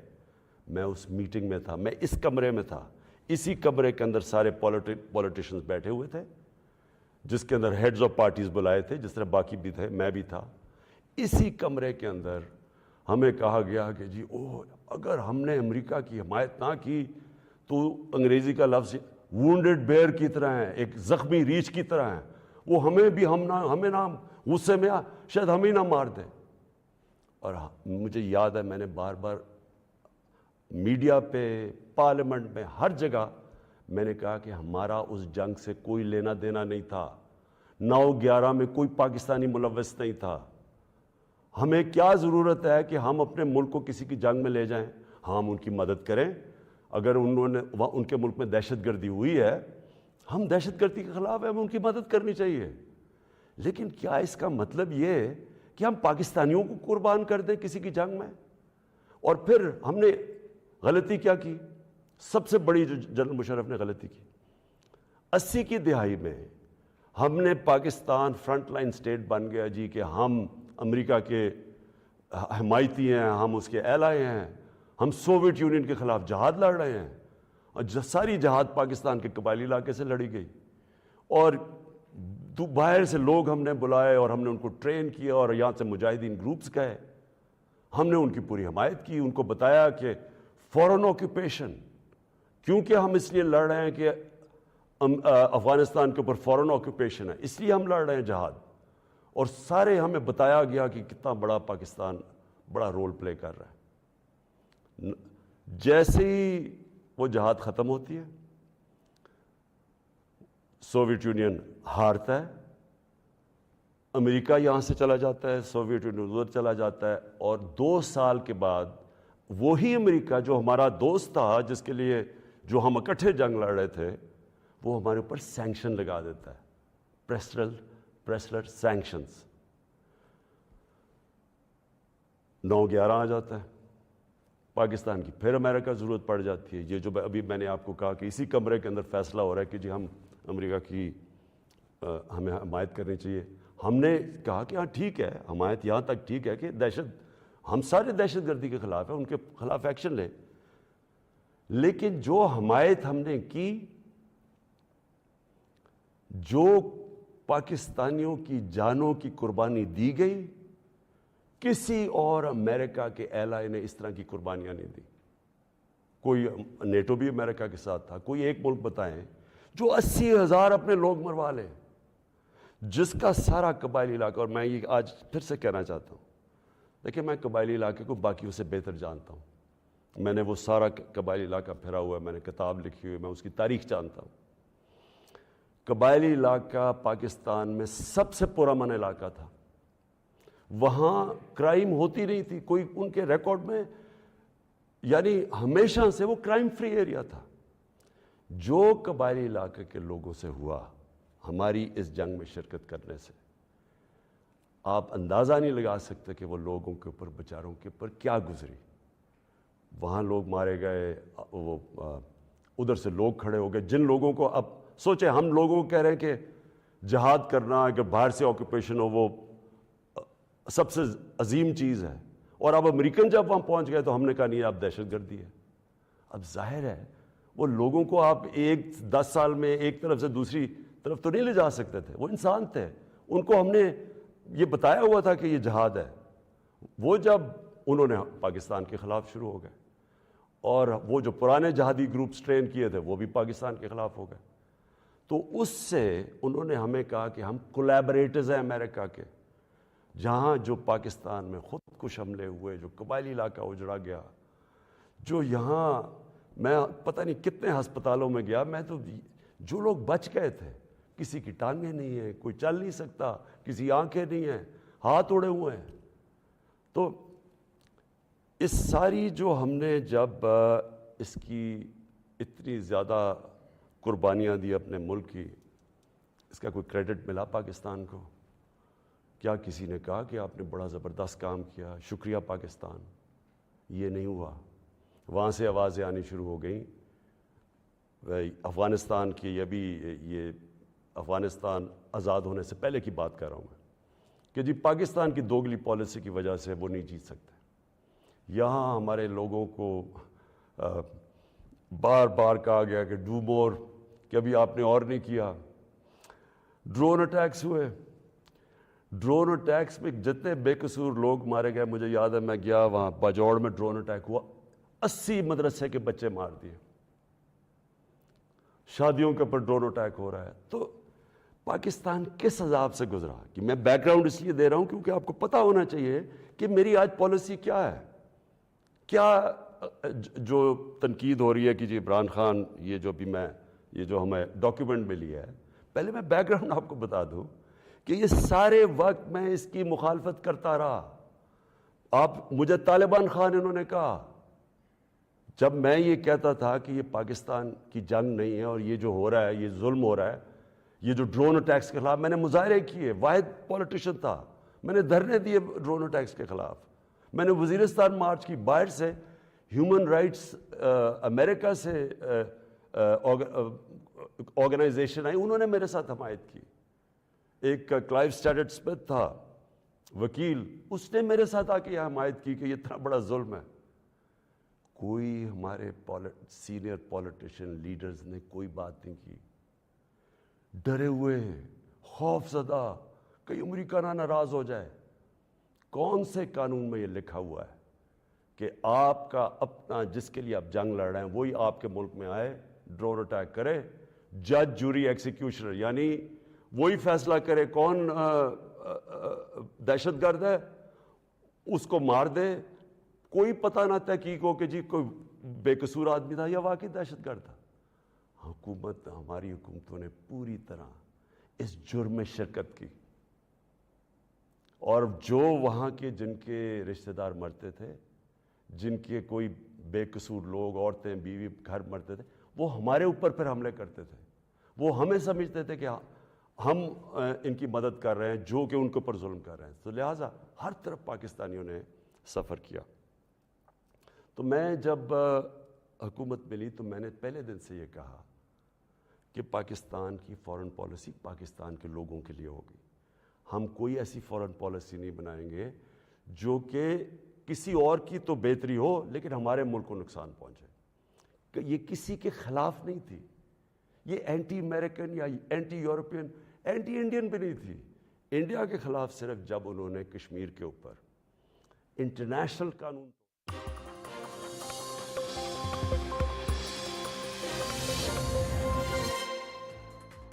Speaker 11: میں اس میٹنگ میں تھا, میں اس کمرے میں تھا. اسی کمرے کے اندر سارے پولیٹیشنز بیٹھے ہوئے تھے, جس کے اندر ہیڈز آف پارٹیز بلائے تھے, جس طرح باقی بھی تھے, میں بھی تھا. اسی کمرے کے اندر ہمیں کہا گیا کہ جی اگر ہم نے امریکہ کی حمایت نہ کی تو انگریزی کا لفظ وونڈڈ بیئر کی طرح ہے, ایک زخمی ریچھ کی طرح ہے, وہ ہمیں نہ غصے میں شاید ہمیں نہ مار دیں. اور مجھے یاد ہے میں نے بار بار میڈیا پہ, پارلیمنٹ میں, ہر جگہ میں نے کہا کہ ہمارا اس جنگ سے کوئی لینا دینا نہیں تھا. 9/11 میں کوئی پاکستانی ملوث نہیں تھا. ہمیں کیا ضرورت ہے کہ ہم اپنے ملک کو کسی کی جنگ میں لے جائیں؟ ہاں, ہم ان کی مدد کریں. اگر انہوں نے ان کے ملک میں دہشت گردی ہوئی ہے, ہم دہشت گردی کے خلاف ہیں, ہمیں ان کی مدد کرنی چاہیے. لیکن کیا اس کا مطلب یہ ہے کہ ہم پاکستانیوں کو قربان کر دیں کسی کی جنگ میں؟ اور پھر ہم نے غلطی کیا کی, سب سے بڑی جو جنرل مشرف نے غلطی کی, 80 کی دہائی میں ہم نے پاکستان فرنٹ لائن سٹیٹ بن گیا جی کہ ہم امریکہ کے حمایتی ہیں, ہم اس کے ایلائی ہیں, ہم سوویت یونین کے خلاف جہاد لڑ رہے ہیں. اور ساری جہاد پاکستان کے قبائلی علاقے سے لڑی گئی, اور باہر سے لوگ ہم نے بلائے اور ہم نے ان کو ٹرین کیا, اور یہاں سے مجاہدین گروپس گئے, ہم نے ان کی پوری حمایت کی. ان کو بتایا کہ فورن آکوپیشن, کیونکہ ہم اس لیے لڑ رہے ہیں کہ افغانستان کے اوپر فورن آکوپیشن ہے, اس لیے ہم لڑ رہے ہیں جہاد. اور سارے ہمیں بتایا گیا کہ کتنا بڑا پاکستان بڑا رول پلے کر رہا ہے. جیسے ہی وہ جہاد ختم ہوتی ہے, سوویت یونین ہارتا ہے, امریکہ یہاں سے چلا جاتا ہے, سوویت یونین ادھر چلا جاتا ہے, اور 2 سال کے بعد وہی امریکہ جو ہمارا دوست تھا, جس کے لیے جو ہم اکٹھے جنگ لڑ رہے تھے, وہ ہمارے اوپر سینکشن لگا دیتا ہے, پریسلر سینکشنز. 9/11 آ جاتا ہے, پاکستان کی پھر امریکہ ضرورت پڑ جاتی ہے. یہ جو ابھی میں نے آپ کو کہا کہ اسی کمرے کے اندر فیصلہ ہو رہا ہے کہ جی ہم امریکہ کی ہمیں حمایت کرنی چاہیے. ہم نے کہا کہ ہاں ٹھیک ہے, حمایت یہاں تک ٹھیک ہے کہ ہم سارے دہشت گردی کے خلاف ہیں, ان کے خلاف ایکشن لیں. لیکن جو حمایت ہم نے کی, جو پاکستانیوں کی جانوں کی قربانی دی گئی, کسی اور امریکہ کے ایلائی نے اس طرح کی قربانیاں نہیں دی. کوئی نیٹو بھی امریکہ کے ساتھ تھا, کوئی ایک ملک بتائیں جو 80,000 اپنے لوگ مروا لے, جس کا سارا قبائلی علاقہ, اور میں یہ آج پھر سے کہنا چاہتا ہوں, دیکھیں میں قبائلی علاقے کو باقیوں سے بہتر جانتا ہوں. میں نے وہ سارا قبائلی علاقہ پھرا ہوا ہے, میں نے کتاب لکھی ہوئی, میں اس کی تاریخ جانتا ہوں. قبائلی علاقہ پاکستان میں سب سے پرامن علاقہ تھا. وہاں کرائم ہوتی نہیں تھی, کوئی ان کے ریکارڈ میں, یعنی ہمیشہ سے وہ کرائم فری ایریا تھا. جو قبائلی علاقے کے لوگوں سے ہوا ہماری اس جنگ میں شرکت کرنے سے, آپ اندازہ نہیں لگا سکتے کہ وہ لوگوں کے اوپر, بیچاروں کے اوپر کیا گزری. وہاں لوگ مارے گئے, وہ ادھر سے لوگ کھڑے ہو گئے, جن لوگوں کو اب سوچیں ہم لوگوں کو کہہ رہے ہیں کہ جہاد کرنا اگر باہر سے آکوپیشن ہو وہ سب سے عظیم چیز ہے، اور اب امریکن جب وہاں پہنچ گئے تو ہم نے کہا نہیں اب دہشت گردی ہے۔ اب ظاہر ہے وہ لوگوں کو آپ 10 سال میں ایک طرف سے دوسری طرف تو نہیں لے جا سکتے تھے، وہ انسان تھے، ان کو ہم نے یہ بتایا ہوا تھا کہ یہ جہاد ہے۔ وہ جب انہوں نے پاکستان کے خلاف شروع ہو گئے، اور وہ جو پرانے جہادی گروپس ٹرین کیے تھے وہ بھی پاکستان کے خلاف ہو گئے، تو اس سے انہوں نے ہمیں کہا کہ ہم کولیبریٹرز ہیں امریکہ کے، جہاں جو پاکستان میں خود کش حملے ہوئے، جو قبائلی علاقہ اجڑا گیا، جو یہاں میں پتہ نہیں کتنے ہسپتالوں میں گیا، میں تو جو لوگ بچ گئے تھے کسی کی ٹانگیں نہیں ہیں، کوئی چل نہیں سکتا، کسی آنکھیں نہیں ہیں، ہاتھ اڑے ہوئے ہیں۔ تو اس ساری جو ہم نے جب اس کی اتنی زیادہ قربانیاں دی اپنے ملک کی، اس کا کوئی کریڈٹ ملا پاکستان کو؟ کیا کسی نے کہا کہ آپ نے بڑا زبردست کام کیا، شکریہ پاکستان؟ یہ نہیں ہوا۔ وہاں سے آوازیں آنی شروع ہو گئیں، افغانستان کی، یہ افغانستان آزاد ہونے سے پہلے کی بات کر رہا ہوں میں، کہ جی پاکستان کی دوگلی پالیسی کی وجہ سے وہ نہیں جیت سکتے۔ یہاں ہمارے لوگوں کو بار بار کہا گیا کہ ڈو مور، کہ ابھی آپ نے اور نہیں کیا۔ ڈرون اٹیکس ہوئے، ڈرون اٹیکس میں جتنے بے قصور لوگ مارے گئے، مجھے یاد ہے میں گیا وہاں باجوڑ میں ڈرون اٹیک ہوا، 80 مدرسے کے بچے مار دیے، شادیوں کے اوپر ڈرون اٹیک ہو رہا ہے۔ تو پاکستان کس عذاب سے گزرا؟ کہ میں بیک گراؤنڈ اس لیے دے رہا ہوں کیونکہ آپ کو پتہ ہونا چاہیے کہ میری آج پالیسی کیا ہے۔ کیا جو تنقید ہو رہی ہے کہ جی عمران خان، یہ جو ہمیں ڈاکیومنٹ ملی ہے، پہلے میں بیک گراؤنڈ آپ کو بتا دوں کہ یہ سارے وقت میں اس کی مخالفت کرتا رہا۔ آپ مجھے طالبان خان انہوں نے کہا، جب میں یہ کہتا تھا کہ یہ پاکستان کی جنگ نہیں ہے اور یہ جو ہو رہا ہے یہ ظلم ہو رہا ہے، یہ جو ڈرون اٹیکس کے خلاف میں نے مظاہرے کیے، واحد پولیٹیشین تھا، میں نے دھرنے دیے ڈرون اٹیکس کے خلاف، میں نے وزیرستان مارچ کی، باہر سے ہیومن رائٹس امریکہ سے آرگنائزیشن آئی، انہوں نے میرے ساتھ حمایت کی۔ ایک کلائیو اسٹیٹٹ اسمتھ تھا وکیل، اس نے میرے ساتھ آ کے یہ حمایت کی کہ یہ اتنا بڑا ظلم ہے۔ کوئی ہمارے سینئر پولیٹیشین لیڈرز نے کوئی بات نہیں کی، ڈرے ہوئے ہیں، خوف زدہ، کہیں امریکہ نہ ناراض ہو جائے۔ کون سے قانون میں یہ لکھا ہوا ہے کہ آپ کا اپنا جس کے لیے آپ جنگ لڑ رہے ہیں وہی آپ کے ملک میں آئے، ڈرون اٹیک کرے، جج جوری ایکسیکیوشنر، یعنی وہی فیصلہ کرے کون دہشت گرد ہے، اس کو مار دے، کوئی پتہ نہ تحقیق ہو کہ جی کوئی بے قصور آدمی تھا یا واقعی دہشت گرد تھا۔ ہماری حکومتوں نے پوری طرح اس جرم میں شرکت کی، اور جو وہاں کے جن کے رشتہ دار مرتے تھے، جن کے کوئی بے قصور لوگ، عورتیں، بیوی، گھر مرتے تھے، وہ ہمارے اوپر پھر حملے کرتے تھے۔ وہ ہمیں سمجھتے تھے کہ ہم ان کی مدد کر رہے ہیں جو کہ ان کے اوپر ظلم کر رہے ہیں۔ تو لہٰذا ہر طرف پاکستانیوں نے سفر کیا۔ تو میں جب حکومت ملی تو میں نے پہلے دن سے یہ کہا کہ پاکستان کی فارن پالیسی پاکستان کے لوگوں کے لیے ہوگی۔ ہم کوئی ایسی فارن پالیسی نہیں بنائیں گے جو کہ کسی اور کی تو بہتری ہو لیکن ہمارے ملک کو نقصان پہنچے۔ کہ یہ کسی کے خلاف نہیں تھی، یہ اینٹی امریکن یا اینٹی یورپین، اینٹی انڈین بھی نہیں تھی۔ انڈیا کے خلاف صرف جب انہوں نے کشمیر کے اوپر انٹرنیشنل قانون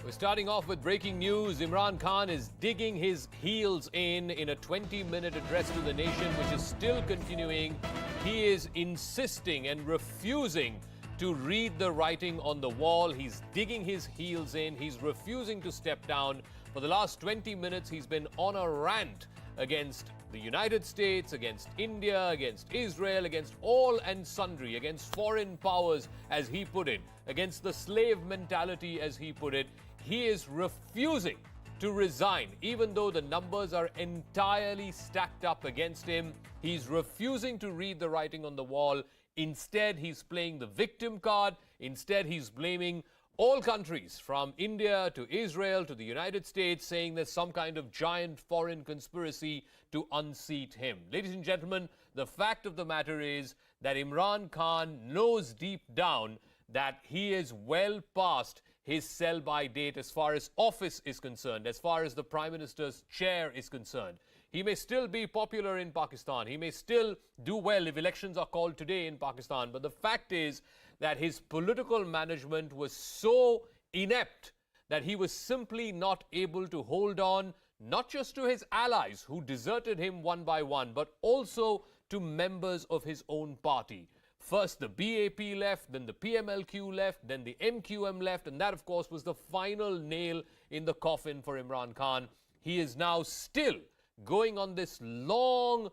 Speaker 1: We're starting off with breaking news. Imran Khan is digging his heels in a 20-minute address to the nation, which is still continuing. He is insisting and refusing to read the writing on the wall. He's digging his heels in. He's refusing to step down. For the last 20 minutes, he's been on a rant against the United States, against India, against Israel, against all and sundry, against foreign powers, as he put it, against the slave mentality, as he put it. He is refusing to resign, even though the numbers are entirely stacked up against him. He's refusing to read the writing on the wall. Instead, he's playing the victim card. Instead, he's blaming All countries, from India to Israel to the United States, saying there's some kind of giant foreign conspiracy to unseat him. Ladies and gentlemen, the fact of the matter is that Imran Khan knows deep down that he is well past his sell-by date as far as office is concerned, as far as the Prime Minister's chair is concerned. He may still be popular in Pakistan. He may still do well if elections are called today in Pakistan. But the fact is that his political management was so inept that he was simply not able to hold on, not just to his allies who deserted him one by one, but also to members of his own party. First the BAP left, then the PMLQ left, then the MQM left, and that of course was the final nail in the coffin for Imran Khan. He is now still going on this long-worded,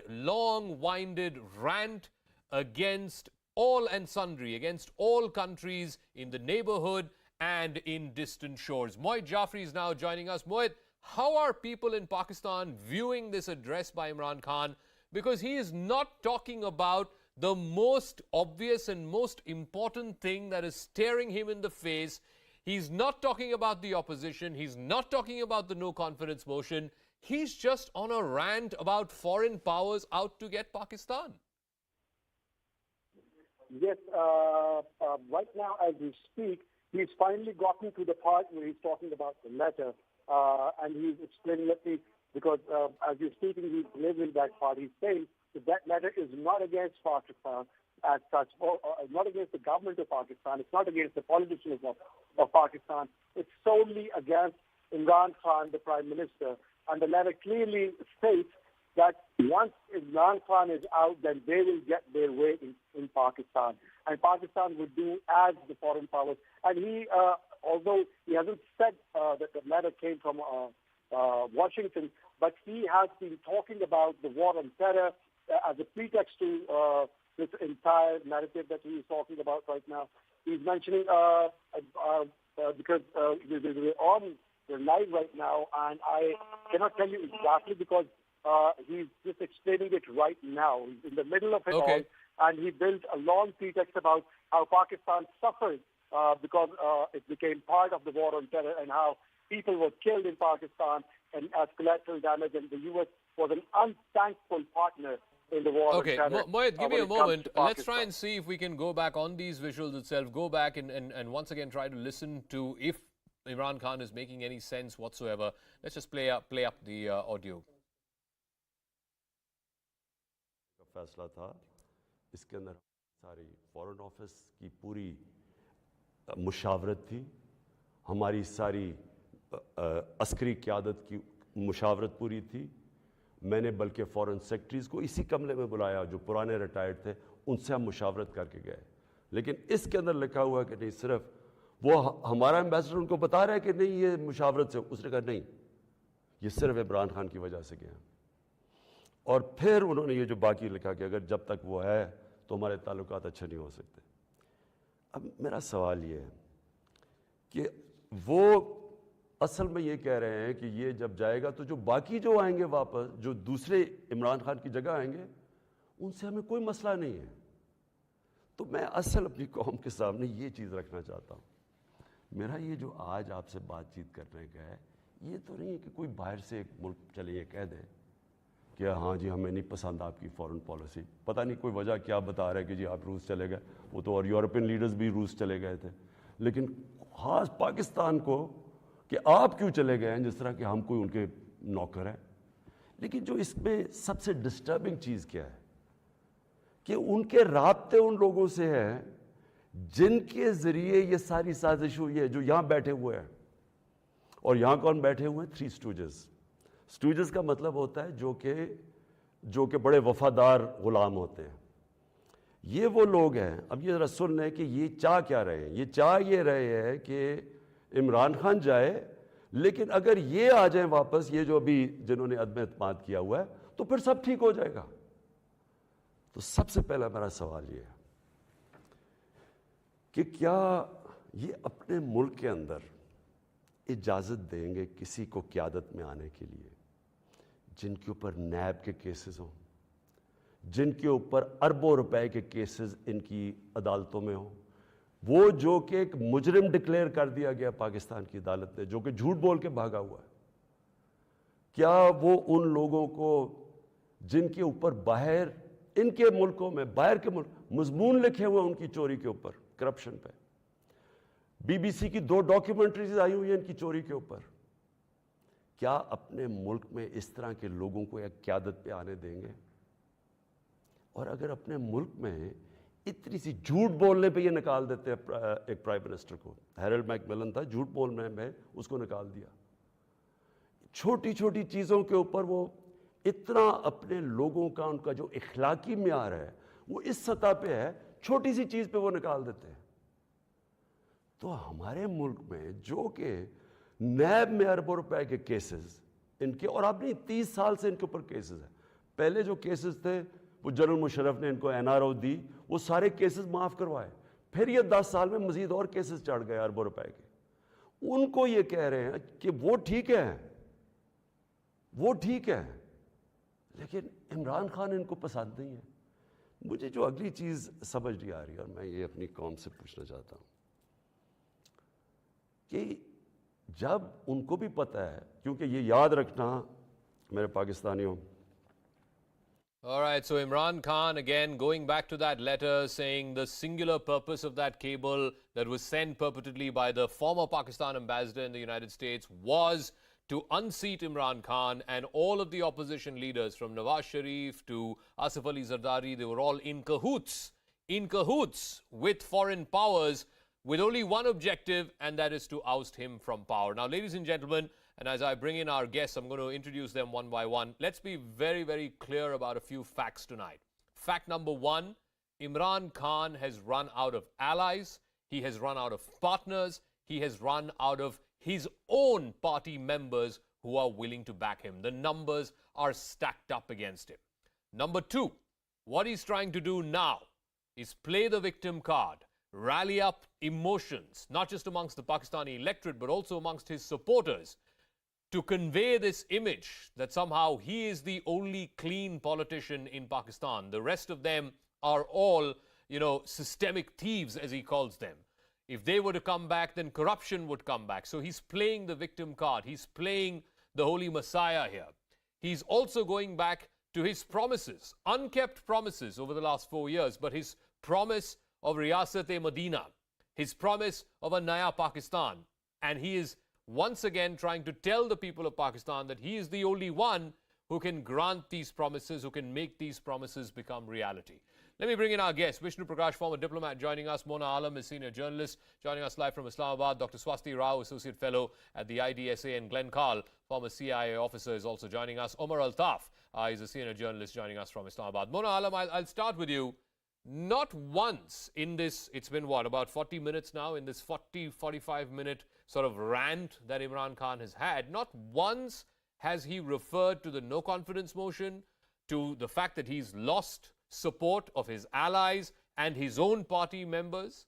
Speaker 1: long-winded rant against all and sundry, against all countries in the neighborhood and in distant shores. Mohit Jafri is now joining us. Mohit, how are people in Pakistan viewing this address by Imran Khan? Because he is not talking about the most obvious and most important thing that is staring him in the face. He's not talking about the opposition. He's not talking about the no confidence motion. He's just on a rant about foreign powers out to get Pakistan.
Speaker 12: Yes, right now as we speak, he's finally gotten to the part where he's talking about the letter, and he's explaining, because as you're speaking, he's delivering that part. He's saying that that letter is not against Pakistan as such, or not against the government of Pakistan. It's not against the politicians of Pakistan. It's solely against Imran Khan, the Prime Minister. And the letter clearly states that once Imran Khan is out, then they will get their way in Pakistan. And Pakistan would do as the foreign powers. And he, although he hasn't said that the letter came from Washington, but he has been talking about the war on terror as a pretext to this entire narrative that he is talking about right now. He's mentioning, because we're live right now, and I cannot tell you exactly because he's just explaining it right now. He's in the middle of it all, and he built a long pretext about how Pakistan suffered because it became part of the war on terror, and how people were killed in Pakistan and as collateral damage, and the U.S. was an unthankful partner in the war on terror.
Speaker 1: Mohit, give me a moment. Let's try and see if we can go back on these visuals itself, go back and once again try to listen to if Imran Khan is making any sense whatsoever. Let's just play up the audio.
Speaker 11: फैसला था इसके अंदर सारी foreign office की पूरी मुशावरत थी, हमारी सारी अस्करी क़यादत की मुशावरत पूरी थी। मैंने बल्कि फॉरेन सेक्रेटरीज़ को इसी कमरे में बुलाया जो पुराने रिटायर्ड थे, उनसे हम मुशावरत करके गए। लेकिन इसके अंदर लिखा हुआ कि नहीं, सिर्फ वो हमारा एम्बेसडर उनको बता रहा है कि नहीं ये मुशावरत से, उसने कहा नहीं, ये सिर्फ इमरान खान की वजह से गया। और फिर उन्होंने ये जो बाकी लिखा कि अगर जब तक वो है तो हमारे ताल्लुकात अच्छे नहीं हो सकते। अब मेरा सवाल ये है कि वो असल में ये कह रहे हैं कि ये जब जाएगा तो जो बाकी जो आएंगे वापस, जो दूसरे इमरान खान की जगह आएंगे, उनसे हमें कोई मसला नहीं है। तो मैं असल अपनी कौम के सामने ये चीज़ रखना चाहता हूँ। मेरा ये जो आज आपसे बातचीत करने का है, ये तो नहीं है कि कोई बाहर से एक मुल्क चले ये कह दे कि हाँ जी हमें नहीं पसंद आपकी फॉरेन पॉलिसी, पता नहीं कोई वजह क्या बता रहा है कि जी आप रूस चले गए। वो तो और यूरोपियन लीडर्स भी रूस चले गए थे, लेकिन ख़ास पाकिस्तान को कि आप क्यों चले गए हैं, जिस तरह कि हम कोई उनके नौकर हैं। लेकिन जो इसमें सबसे डिस्टर्बिंग चीज़ क्या है कि उनके राब्ते उन लोगों से हैं जिनके ज़रिए ये सारी साजिश हुई है, जो यहाँ बैठे हुए हैं। और यहाँ कौन बैठे हुए हैं? 3 स्टूजेस। स्टूजेस का मतलब होता है जो कि बड़े वफादार गुलाम होते हैं। ये वो लोग हैं। अब ये ज़रा सुन लें कि ये चाह क्या रहे हैं। ये चाह ये रहे हैं कि इमरान खान जाए, लेकिन अगर ये आ जाए वापस, ये जो अभी जिन्होंने अदम एतमाद किया हुआ है, तो फिर सब ठीक हो जाएगा। तो सबसे पहला मेरा सवाल ये है कि क्या ये अपने मुल्क के अंदर इजाज़त देंगे किसी को क़यादत में आने के लिए जिनके ऊपर नैब के केसेस हों, जिनके ऊपर अरबों रुपए के केसेस इनकी अदालतों में हों, वो जो कि एक मुजरिम डिक्लेयर कर दिया गया पाकिस्तान की अदालत ने, जो कि झूठ बोल के भागा हुआ है, क्या वो उन लोगों को जिनके ऊपर बाहर इनके मुल्कों में, बाहर के मुल्क मजमून लिखे हुए उनकी चोरी के ऊपर, करप्शन पे, बीबीसी की 2 डॉक्यूमेंट्रीज आई हुई हैं इनकी चोरी के ऊपर, क्या अपने मुल्क में इस तरह के लोगों को एक क़यादत पे आने देंगे? और अगर अपने मुल्क में इतनी सी झूठ बोलने पे ये निकाल देते हैं एक प्राइम मिनिस्टर को, हैरल्ड मैकमिलन था, झूठ बोलने में उसको निकाल दिया, छोटी छोटी चीज़ों के ऊपर वो इतना अपने लोगों का, उनका जो इखलाकी म्यार है वो इस सतह पे है, छोटी सी चीज़ पे वो निकाल देते हैं। तो हमारे मुल्क में जो कि नैब में अरबों रुपए के केसेस इनके, और अब नहीं 30 साल से इनके ऊपर केसेस हैं, पहले जो केसेस थे वो जनरल मुशर्रफ ने इनको एनआरओ दी, वो सारे केसेस माफ़ करवाए, फिर ये 10 साल में मजीद और केसेस चढ़ गए अरबों रुपए के। उनको ये कह रहे हैं कि वो ठीक है, वो ठीक है, लेकिन इमरान खान इनको पसंद नहीं है। मुझे जो अगली चीज़ समझ नहीं आ रही, और मैं ये अपनी कौम से पूछना चाहता हूँ कि जब उनको भी पता है, क्योंकि ये याद रखना मेरे पाकिस्तानियों,
Speaker 1: All right, so Imran Khan again going back to that letter saying the singular purpose of that cable that was sent purportedly by the former Pakistan ambassador in the United States was to unseat Imran Khan, and all of the opposition leaders from Nawaz Sharif to Asif Ali Zardari, they were all in cahoots with foreign powers with only one objective, and that is to oust him from power. Now, ladies and gentlemen, and as I bring in our guests, I'm going to introduce them one by one. Let's be very, very clear about a few facts tonight. Fact number 1, Imran Khan has run out of allies, he has run out of partners, he has run out of his own party members who are willing to back him. The numbers are stacked up against him. Number 2, what he's trying to do now is play the victim card, rally up emotions, not just amongst the Pakistani electorate, but also amongst his supporters, to convey this image that somehow he is the only clean politician in Pakistan. The rest of them are all, systemic thieves, as he calls them. If they were to come back, then corruption would come back. So he's playing the victim card. He's playing the holy messiah here. He's also going back to his promises, unkept promises over the last 4 years, but his promise of Riyasat-e-Madina, his promise of a Naya Pakistan. And he is once again trying to tell the people of Pakistan that he is the only one who can grant these promises, who can make these promises become reality. Let me bring in our guest, Vishnu Prakash, former diplomat, joining us. Mona Alam is senior journalist, joining us live from Islamabad. Dr. Swasti Rao, associate fellow at the IDSA, and Glenn Carl, former CIA officer, is also joining us. Omar Altaf is a senior journalist joining us from Islamabad. Mona Alam, I'll start with you. Not once in this, it's been what, about 40 minutes now, in this 45 minute sort of rant that Imran Khan has had, not once has he referred to the no confidence motion, to the fact that he's lost support of his allies and his own party members.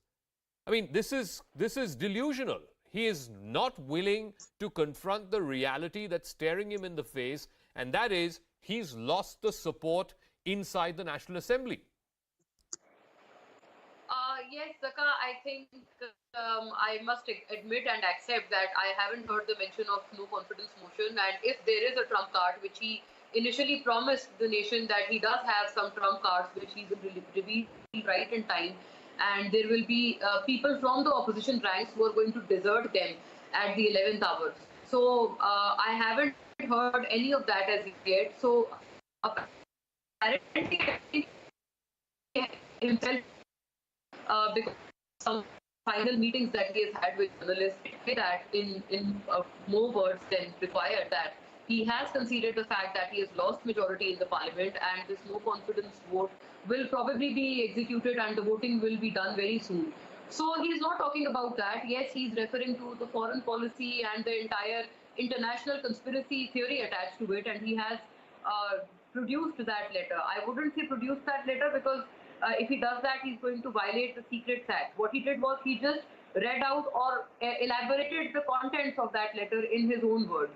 Speaker 1: I mean, this is delusional. He is not willing to confront the reality that's staring him in the face, and that is he's lost the support inside the National Assembly.
Speaker 19: Yes, Zaka, I think I must admit and accept that I haven't heard the mention of no confidence motion, and if there is a trump card, which he initially promised the nation that he does have some trump cards which he will reveal right in time, and there will be people from the opposition ranks who are going to desert them at the 11th hour. So I haven't heard any of that as yet. So apparently himself, because some final meetings that he has had with journalists say that in more words than required, that he has conceded the fact that he has lost majority in the parliament, and this no confidence vote will probably be executed and the voting will be done very soon. So he's not talking about that. Yes, he's referring to the foreign policy and the entire international conspiracy theory attached to it, and he has produced that letter. I wouldn't say produced that letter, because if he does that, he's going to violate the Secrets Act. What he did was he just read out or elaborated the contents of that letter in his own words.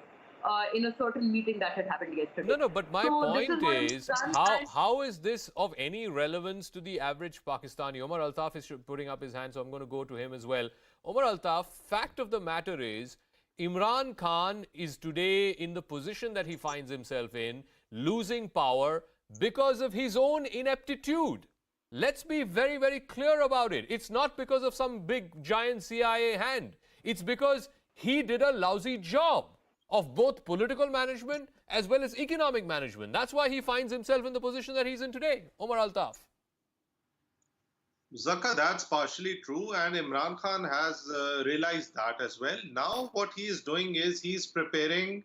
Speaker 19: in a certain meeting that had happened yesterday.
Speaker 1: No, but my point is, how is this of any relevance to the average Pakistani? Omar Altaf is putting up his hand, so I'm going to go to him as well. Omar Altaf, fact of the matter is, Imran Khan is today in the position that he finds himself in, losing power because of his own ineptitude. Let's be very, very clear about it. It's not because of some big, giant CIA hand. It's because he did a lousy job of both political management as well as economic management. That's why he finds himself in the position that he's in today. Omar Altaf.
Speaker 14: Zaka, that's partially true, and Imran Khan has realized that as well. Now what he is doing is he's preparing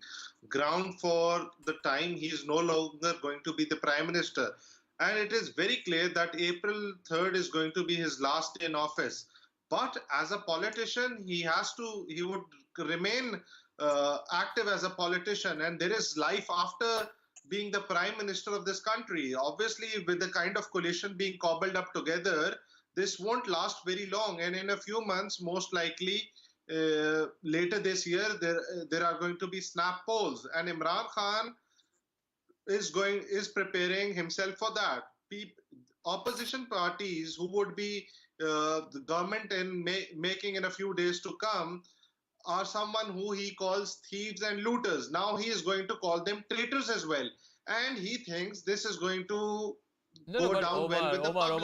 Speaker 14: ground for the time he is no longer going to be the Prime Minister. And it is very clear that April 3rd is going to be his last day in office. But as a politician, he would remain active as a politician, and there is life after being the Prime Minister of this country. Obviously, with the kind of coalition being cobbled up together, this won't last very long, and in a few months, most likely later this year, there are going to be snap polls, and Imran Khan is preparing himself for that. Opposition parties who would be the government in making in a few days to come are someone who he calls thieves and looters. Now he is going to call them traitors as well, and he thinks this is going to go down well with the public.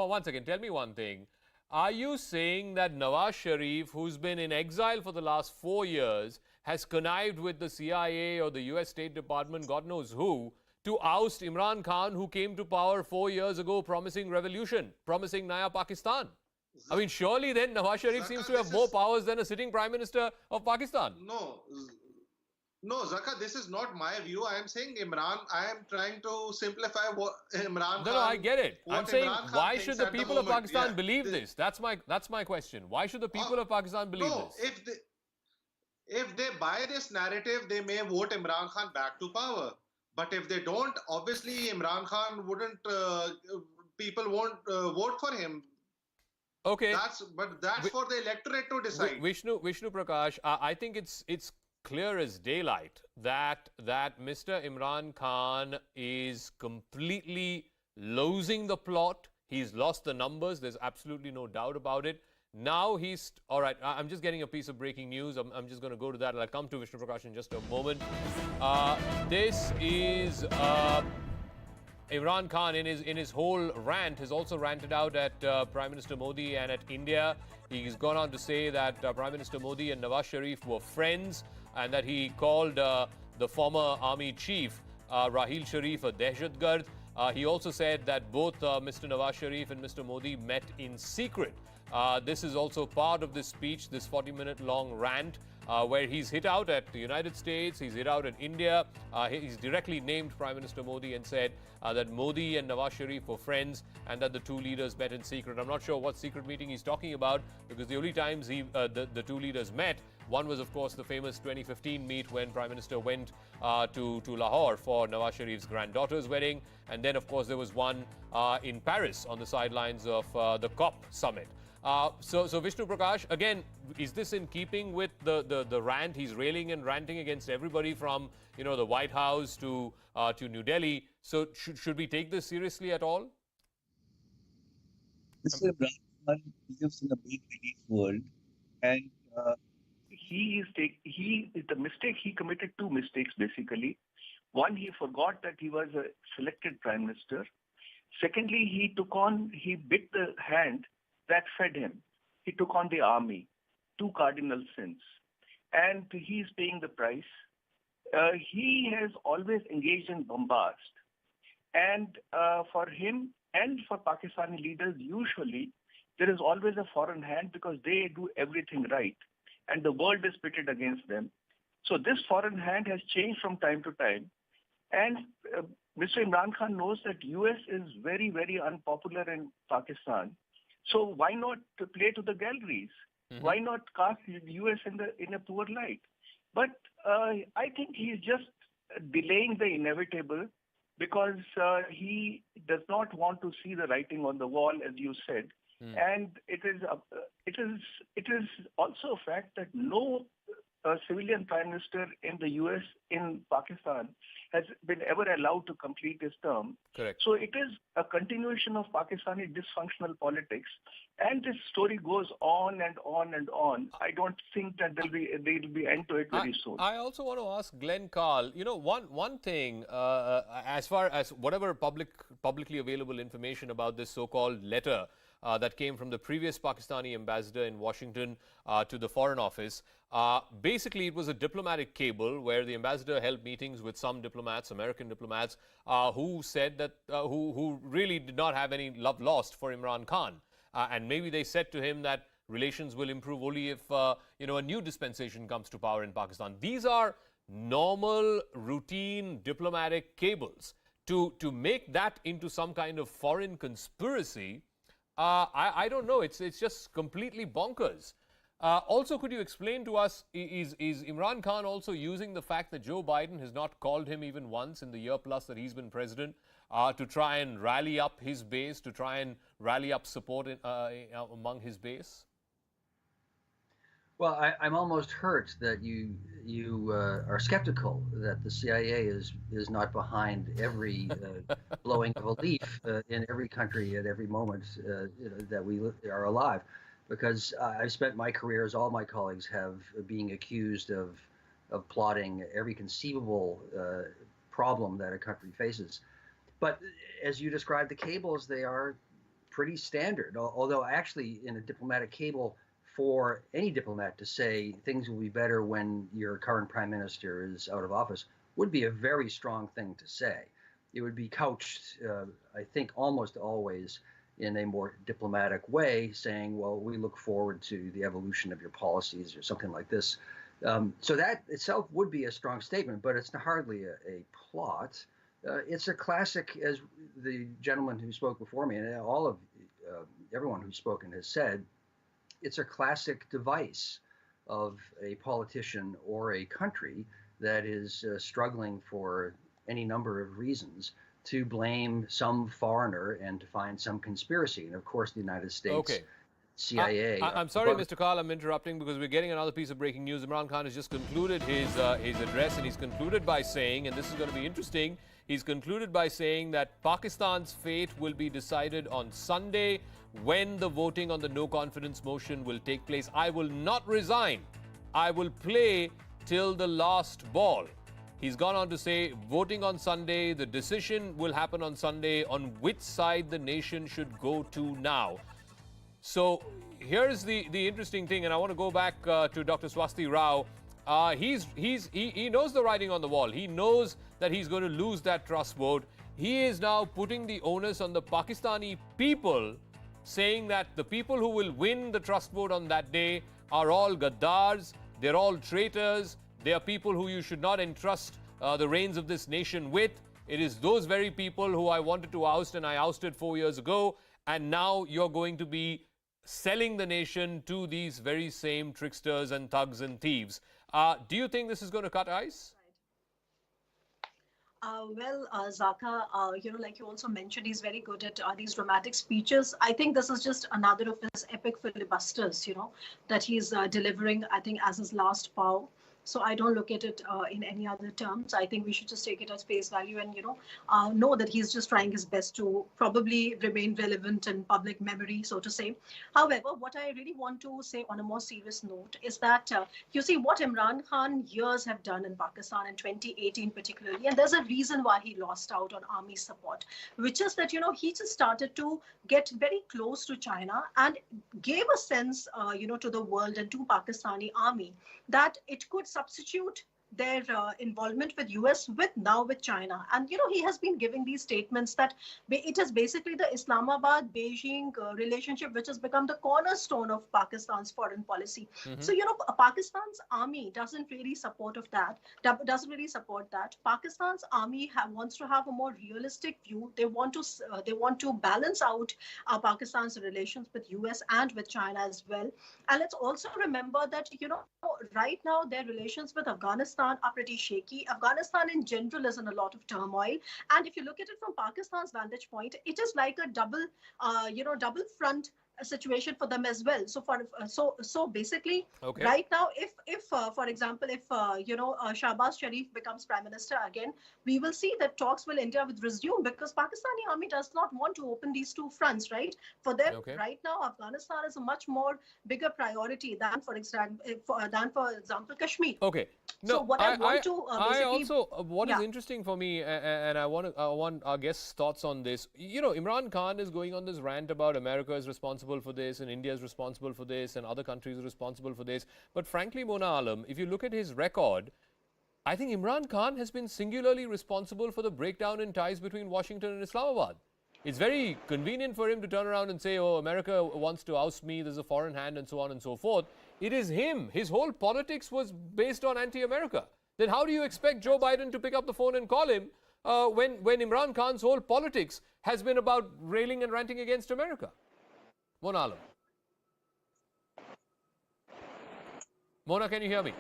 Speaker 1: One second. Tell me one thing. Are you saying that Nawaz Sharif, who's been in exile for the last 4 years, has connived with the CIA or the US State Department, God knows who, to oust Imran Khan, who came to power 4 years ago promising revolution, promising Naya Pakistan? I mean, surely then Nawaz Sharif seems to have more powers than a sitting Prime Minister of Pakistan.
Speaker 14: No, Zaka, this is not my view. I am saying I am trying to simplify what Imran Khan...
Speaker 1: No, I get it. I'm saying, why should the people of Pakistan believe this? That's my question. Why should the people of Pakistan believe this?
Speaker 14: If they buy this narrative, they may vote Imran Khan back to power. But if they don't, obviously Imran Khan wouldn't... people won't vote for him.
Speaker 1: Okay.
Speaker 14: But that's for the electorate to decide.
Speaker 1: Vishnu Prakash, I think it's clear as daylight that Mr. Imran Khan is completely losing the plot. He's lost the numbers. There's absolutely no doubt about it. Now he's... All right, I'm just getting a piece of breaking news. I'm just going to go to that. I'll come to Vishnu Prakash in just a moment. This is... Imran Khan, in his whole rant, has also ranted out at Prime Minister Modi and at India. He's gone on to say that Prime Minister Modi and Nawaz Sharif were friends, and that he called the former army chief, Rahil Sharif, a dehshatgard. He also said that both Mr. Nawaz Sharif and Mr. Modi met in secret. This is also part of this speech, this 40-minute long rant, where he's hit out at the United States, he's hit out at India. He's directly named Prime Minister Modi and said that Modi and Nawaz Sharif were friends and that the two leaders met in secret. I'm not sure what secret meeting he's talking about, because the only times the two leaders met, one was, of course, the famous 2015 meet when Prime Minister went to Lahore for Nawaz Sharif's granddaughter's wedding. And then, of course, there was one in Paris on the sidelines of the COP summit. So Vishnu Prakash, again, is this in keeping with the rant? He's railing and ranting against everybody from, the White House to New Delhi. So should we take this seriously at all?
Speaker 20: Mr. Imran Khan lives in a make-believe world, and he committed two mistakes basically. One, he forgot that he was a selected Prime Minister. Secondly, he bit the hand that fed him. He took on the army, two cardinal sins, and he is paying the price. He has always engaged in bombast, and for him and for Pakistani leaders, usually there is always a foreign hand because they do everything right, and the world is pitted against them. So this foreign hand has changed from time to time, and Mr. Imran Khan knows that US is very, very unpopular in Pakistan. So why not play to the galleries? Mm-hmm. Why not cast the US in a poor light? But I think he is just delaying the inevitable because he does not want to see the writing on the wall, as you said. And it is also a fact that no a civilian prime minister in the US, in Pakistan, has been ever allowed to complete his term.
Speaker 1: Correct.
Speaker 20: So it is a continuation of Pakistani dysfunctional politics. And this story goes on and on and on. I don't think that there'll be end to it very soon.
Speaker 1: I also want to ask Glenn Carl, you know, one thing, as far as whatever publicly available information about this so-called letter that came from the previous Pakistani ambassador in Washington to the Foreign Office. Basically, it was a diplomatic cable where the ambassador held meetings with some diplomats, American diplomats, who said that, who really did not have any love lost for Imran Khan. And maybe they said to him that relations will improve only if, you know, a new dispensation comes to power in Pakistan. These are normal, routine diplomatic cables. To make that into some kind of foreign conspiracy, I don't know. It's just completely bonkers. Also, could you explain to us, is Imran Khan also using the fact that Joe Biden has not called him even once in the year plus that he's been president to try and rally up his base, to try and rally up support among his base?
Speaker 9: Well, I'm almost hurt that you are skeptical that the CIA is not behind every blowing of a leaf in every country at every moment that we are alive, because I've spent my career, as all my colleagues have, being accused of plotting every conceivable problem that a country faces. But as you described the cables, they are pretty standard, although actually in a diplomatic cable, for any diplomat to say things will be better when your current prime minister is out of office would be a very strong thing to say. It would be couched, I think, almost always in a more diplomatic way, saying, well, we look forward to the evolution of your policies or something like this. So that itself would be a strong statement, but it's hardly a plot. It's a classic, as the gentleman who spoke before me, and all of everyone who's spoken has said, it's a classic device of a politician or a country that is struggling for any number of reasons to blame some foreigner and to find some conspiracy. And of course, the United States, CIA.
Speaker 1: I'm sorry, Mr. Khan, I'm interrupting because we're getting another piece of breaking news. Imran Khan has just concluded his address, and he's concluded by saying, and this is going to be interesting, he's concluded by saying that Pakistan's fate will be decided on Sunday when the voting on the no confidence motion will take place. I will not resign. I will play till the last ball. He's gone on to say, voting on Sunday, the decision will happen on Sunday on which side the nation should go to now. So here's the interesting thing, and I want to go back to Dr. Swasti Rao. He knows the writing on the wall. He knows that he's going to lose that trust vote. He is now putting the onus on the Pakistani people, saying that the people who will win the trust vote on that day are all gaddars, they're all traitors, they are people who you should not entrust the reins of this nation with. It is those very people who I wanted to oust, and I ousted 4 years ago, and now you're going to be selling the nation to these very same tricksters and thugs and thieves. Do you think this is going to cut ice?
Speaker 10: Zaka, like you also mentioned, he's very good at these dramatic speeches. I think this is just another of his epic filibusters, that he's delivering, I think, as his last pow. So I don't look at it in any other terms. I think we should just take it as face value and, know that he's just trying his best to probably remain relevant in public memory, so to say. However, what I really want to say on a more serious note is that, you see, what Imran Khan years have done in Pakistan in 2018 particularly, and there's a reason why he lost out on army support, which is that, he just started to get very close to China and gave a sense, to the world and to Pakistani army that it could substitute their involvement with US now with China. And, he has been giving these statements that it is basically the Islamabad-Beijing relationship which has become the cornerstone of Pakistan's foreign policy. Mm-hmm. So, Pakistan's army doesn't really support that. Pakistan's army wants to have a more realistic view. They want to balance out Pakistan's relations with US and with China as well. And let's also remember that, right now their relations with Afghanistan are pretty shaky. Afghanistan in general is in a lot of turmoil. And if you look at it from Pakistan's vantage point, it is like a double front a situation for them as well. So so basically,
Speaker 1: Okay.
Speaker 10: right now, if for example, if Shahbaz Sharif becomes Prime Minister again, we will see that talks will India will resume, because Pakistani army does not want to open these two fronts, right? For them,
Speaker 1: Okay.
Speaker 10: right now, Afghanistan is a much more bigger priority than, for example, Kashmir.
Speaker 1: Okay. No,
Speaker 10: So what I want to
Speaker 1: I
Speaker 10: basically,
Speaker 1: also, what is
Speaker 10: yeah.
Speaker 1: interesting for me, and I want our guests' thoughts on this. You know, Imran Khan is going on this rant about America is responsible for this, and India is responsible for this, and other countries are responsible for this. But frankly, Mona Alam, if you look at his record, I think Imran Khan has been singularly responsible for the breakdown in ties between Washington and Islamabad. It's very convenient for him to turn around and say, oh, America wants to oust me, there's a foreign hand, and so on and so forth. It is him. His whole politics was based on anti-America. Then how do you expect Joe Biden to pick up the phone and call him when Imran Khan's whole politics has been about railing and ranting against America? Mona Alam. Mona, can you hear me?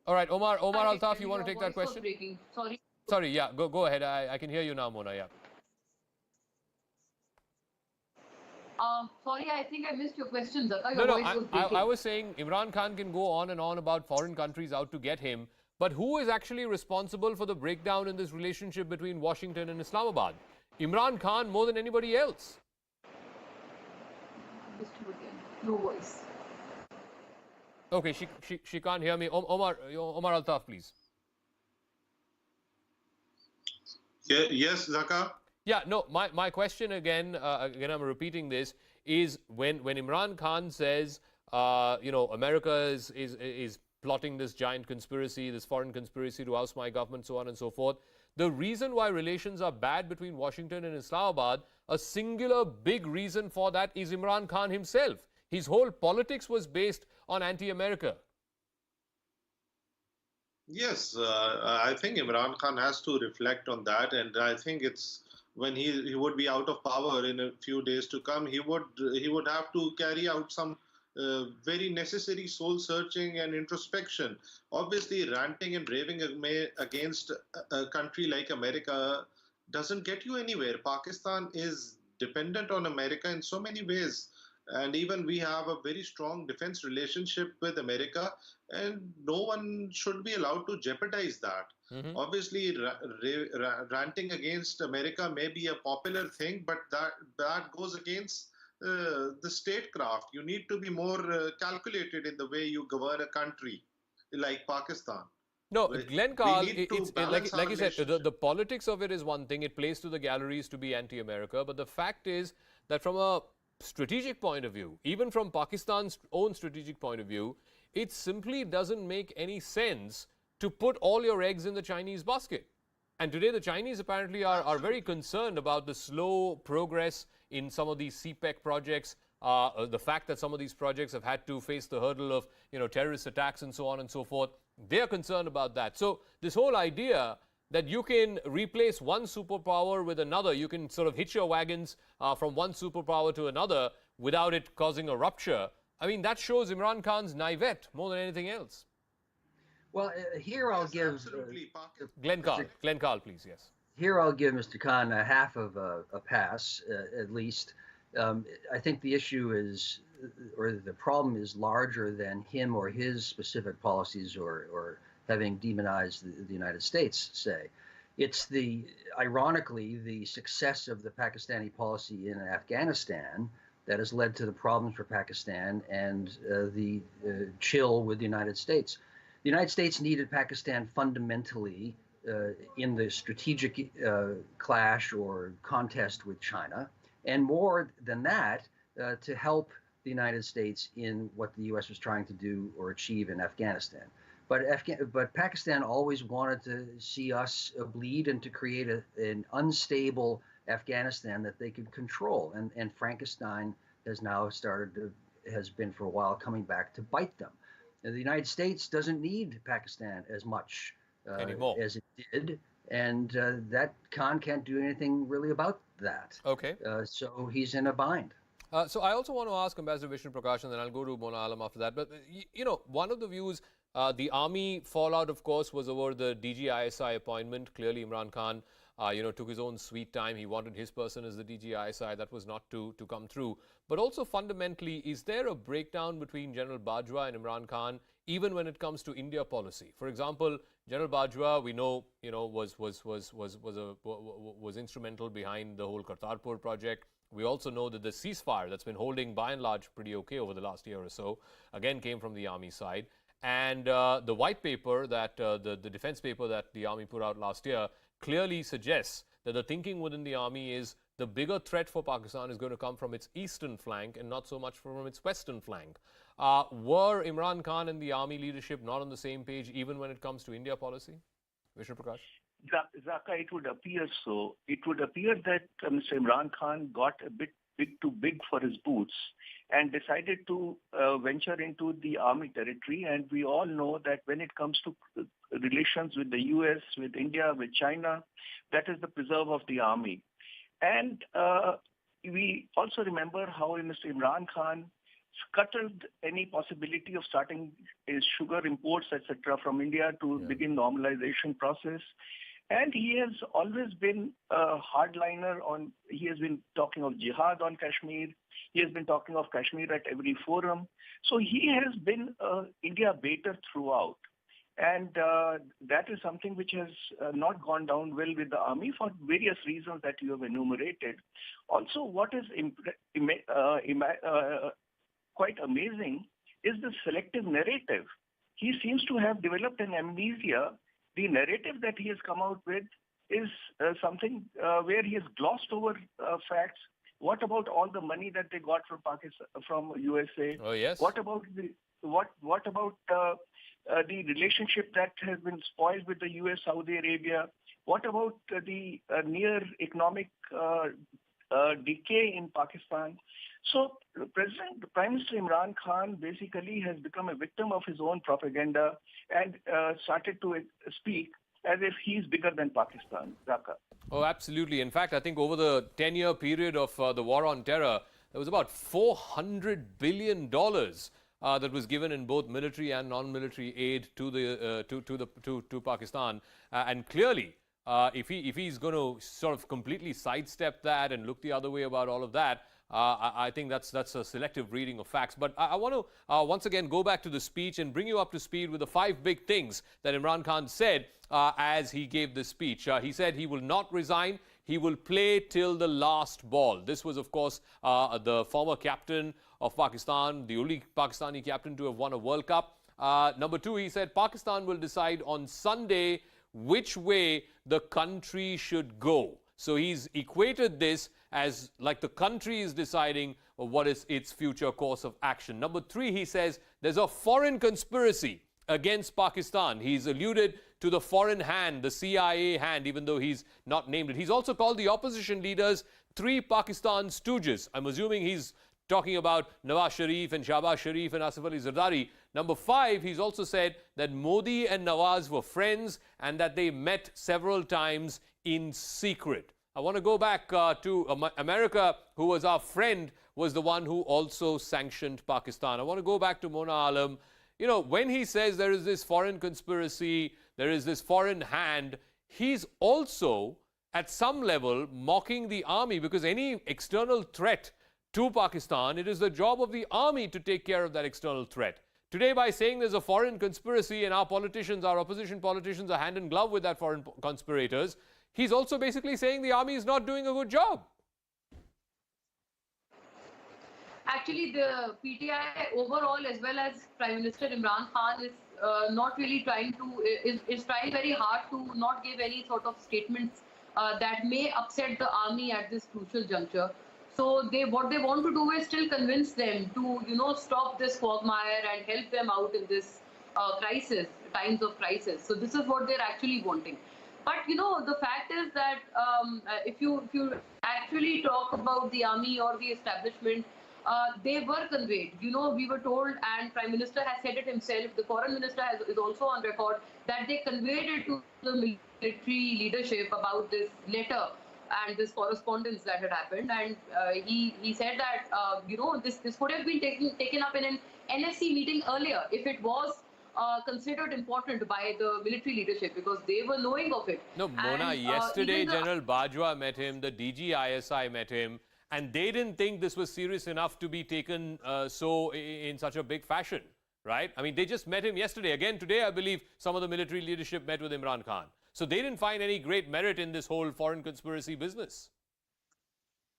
Speaker 1: All right, Omar Altaf, you want to take that question?
Speaker 19: Sorry.
Speaker 1: Sorry, yeah, go ahead. I can hear you now, Mona, yeah.
Speaker 19: Sorry, I think I missed your question, Zaka.
Speaker 1: No,
Speaker 19: Your voice was breaking.
Speaker 1: I was saying Imran Khan can go on and on about foreign countries out to get him, but who is actually responsible for the breakdown in this relationship between Washington and Islamabad? Imran Khan more than anybody else.
Speaker 19: No voice.
Speaker 1: Okay, she can't hear me. Omar Altaf, please.
Speaker 14: Yeah, yes, Zaka.
Speaker 1: Yeah, no, my question again I'm repeating this, is when Imran Khan says, America is plotting this giant conspiracy, this foreign conspiracy to oust my government, so on and so forth. The reason why relations are bad between Washington and Islamabad, a singular big reason for that is Imran Khan himself. His whole politics was based on anti-America.
Speaker 14: Yes, I think Imran Khan has to reflect on that, and I think it's when he would be out of power in a few days to come, he would have to carry out some very necessary soul searching and introspection. Obviously, ranting and raving against a country like America doesn't get you anywhere. Pakistan is dependent on America in so many ways. And even we have a very strong defense relationship with America, and no one should be allowed to jeopardize that.
Speaker 1: Mm-hmm.
Speaker 14: Obviously, ranting against America may be a popular thing, but that goes against the statecraft. You need to be more calculated in the way you govern a country like Pakistan.
Speaker 1: No, Glenn Carl, it's like you said, the politics of it is one thing. It plays to the galleries to be anti-America. But the fact is that from a strategic point of view, even from Pakistan's own strategic point of view, it simply doesn't make any sense to put all your eggs in the Chinese basket. And today the Chinese apparently are very concerned about the slow progress in some of these CPEC projects, the fact that some of these projects have had to face the hurdle of terrorist attacks and so on and so forth. They're concerned about that. So this whole idea that you can replace one superpower with another, you can sort of hitch your wagons from one superpower to another without it causing a rupture, I mean, that shows Imran Khan's naivete more than anything else.
Speaker 9: Well, here I'll give
Speaker 1: Glenn Carl, please, yes.
Speaker 9: Here I'll give Mr. Khan a half of a pass, at least. I think the issue is, or the problem is larger than him or his specific policies or having demonized the United States, say. It's ironically, the success of the Pakistani policy in Afghanistan that has led to the problems for Pakistan and the chill with the United States. The United States needed Pakistan fundamentally in the strategic clash or contest with China, and more than that, to help the United States in what the U.S. was trying to do or achieve in Afghanistan. But Pakistan always wanted to see us bleed and to create an unstable Afghanistan that they could control. And Frankenstein has now has been for a while coming back to bite them. And the United States doesn't need Pakistan as much
Speaker 1: anymore
Speaker 9: as it did. And that Khan can't do anything really about that.
Speaker 1: Okay.
Speaker 9: So he's in a bind.
Speaker 1: So I also want to ask Ambassador Vishnu Prakash, and then I'll go to Mona Alam after that. But, one of the views The army fallout, of course, was over the DGISI appointment. Clearly, Imran Khan, took his own sweet time. He wanted his person as the DGISI. That was not to come through. But also fundamentally, is there a breakdown between General Bajwa and Imran Khan, even when it comes to India policy? For example, General Bajwa, we know, was instrumental behind the whole Kartarpur project. We also know that the ceasefire that's been holding by and large pretty okay over the last year or so, again, came from the army side. And the white paper that the defense paper that the army put out last year clearly suggests that the thinking within the army is the bigger threat for Pakistan is going to come from its eastern flank and not so much from its western flank. Were Imran Khan and the army leadership not on the same page even when it comes to India policy? Vishnu Prakash?
Speaker 20: Zaka, it would appear so. It would appear that Mr. Imran Khan got a bit too big for his boots and decided to venture into the army territory. And we all know that when it comes to relations with the US, with India, with China, that is the preserve of the army. And we also remember how Mr. Imran Khan scuttled any possibility of starting his sugar imports, etc., from India to begin normalization process. And he has always been a hardliner he has been talking of jihad on Kashmir. He has been talking of Kashmir at every forum. So he has been India baiter throughout. And that is something which has not gone down well with the army for various reasons that you have enumerated. Also, what is quite amazing is the selective narrative. He seems to have developed an amnesia. The narrative that he has come out with is something where he has glossed over facts. What about all the money that they got from Pakistan, from USA?
Speaker 1: Oh yes.
Speaker 20: What about the relationship that has been spoiled with the US, Saudi Arabia? What about the near economic decay in Pakistan? So, Prime Minister Imran Khan basically has become a victim of his own propaganda and started to speak as if he's bigger than Pakistan. Dhaka.
Speaker 1: Oh, absolutely. In fact, I think over the 10-year period of the war on terror, there was about $400 billion that was given in both military and non-military aid to Pakistan. And clearly, if he's going to sort of completely sidestep that and look the other way about all of that, I think that's a selective reading of facts. But I want to once again go back to the speech and bring you up to speed with the 5 big things that Imran Khan said as he gave this speech. He said he will not resign. He will play till the last ball. This was, of course, the former captain of Pakistan, the only Pakistani captain to have won a World Cup. Number 2, he said Pakistan will decide on Sunday which way the country should go. So he's equated this as like the country is deciding what is its future course of action. Number 3, he says there's a foreign conspiracy against Pakistan. He's alluded to the foreign hand, the CIA hand, even though he's not named it. He's also called the opposition leaders 3 Pakistan stooges. I'm assuming he's talking about Nawaz Sharif and Shabaa Sharif and Asif Ali Zardari. Number 5, he's also said that Modi and Nawaz were friends and that they met several times in secret. I want to go back to America, who was our friend, was the one who also sanctioned Pakistan. I want to go back to Mona Alam. You know, when he says there is this foreign conspiracy, there is this foreign hand, he's also, at some level, mocking the army, because any external threat to Pakistan, it is the job of the army to take care of that external threat. Today, by saying there's a foreign conspiracy and our politicians, our opposition politicians are hand in glove with that foreign conspirators, he's also basically saying the army is not doing a good job.
Speaker 19: Actually, the PTI overall, as well as Prime Minister Imran Khan, is not really trying to, is trying very hard to not give any sort of statements that may upset the army at this crucial juncture. So what they want to do is still convince them to, stop this quagmire and help them out in this crisis, times of crisis. So this is what they're actually wanting. But, the fact is that if you actually talk about the army or the establishment, they were conveyed. We were told, and Prime Minister has said it himself, the Foreign Minister is also on record, that they conveyed it to the military leadership about this letter and this correspondence that had happened. And he said that, this could have been taken up in an NSC meeting earlier if it was considered important by the military leadership because they were knowing of it.
Speaker 1: No, Mona,
Speaker 19: And,
Speaker 1: yesterday
Speaker 19: even the-
Speaker 1: General Bajwa met him, the DGISI met him, and they didn't think this was serious enough to be taken in such a big fashion, right? I mean, they just met him yesterday. Again, today, I believe some of the military leadership met with Imran Khan. So they didn't find any great merit in this whole foreign conspiracy business.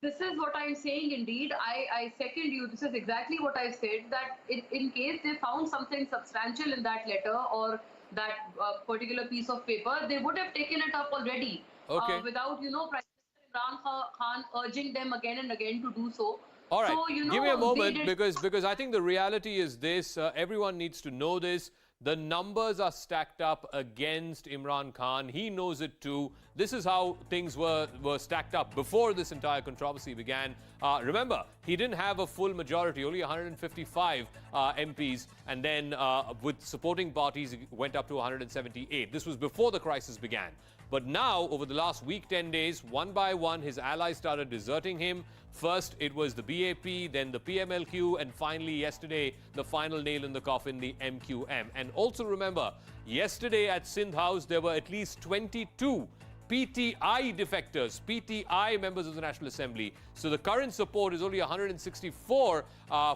Speaker 19: This is what I'm saying indeed. I second you. This is exactly what I said, that in case they found something substantial in that letter or that particular piece of paper, they would have taken it up already.
Speaker 1: Okay.
Speaker 19: Without, Prime Minister Imran Khan urging them again and again to do so.
Speaker 1: All right,
Speaker 19: So,
Speaker 1: give me a moment because I think the reality is this, everyone needs to know this. The numbers are stacked up against Imran Khan. He knows it too. This is how things were stacked up before this entire controversy began. Remember, he didn't have a full majority, only 155 MPs, and then with supporting parties, it went up to 178. This was before the crisis began. But now, over the last week, 10 days, one by one, his allies started deserting him. First, it was the BAP, then the PMLQ, and finally, yesterday, the final nail in the coffin, the MQM. And also remember, yesterday at Sindh House, there were at least 22 PTI defectors, PTI members of the National Assembly. So the current support is only 164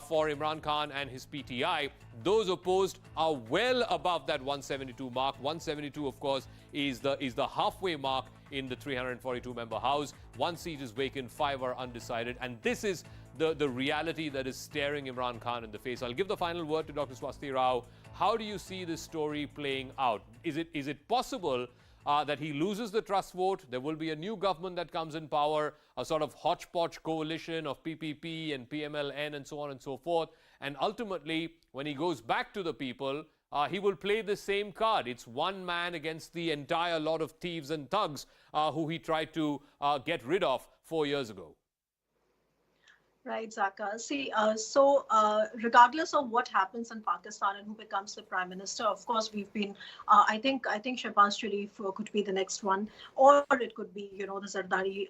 Speaker 1: for Imran Khan and his PTI. Those opposed are well above that 172 mark. 172, of course, is the halfway mark in the 342-member House. One seat is vacant, 5 are undecided. And this is the reality that is staring Imran Khan in the face. I'll give the final word to Dr. Swasti Rao. How do you see this story playing out? Is it possible that he loses the trust vote? There will be a new government that comes in power, a sort of hodgepodge coalition of PPP and PMLN and so on and so forth. And ultimately, when he goes back to the people, he will play the same card. It's one man against the entire lot of thieves and thugs who he tried to get rid of 4 years ago.
Speaker 10: Right, Zaka. See, regardless of what happens in Pakistan and who becomes the Prime Minister, of course, we've been, I think Shabaa Sharif could be the next one, or it could be, the Zardari,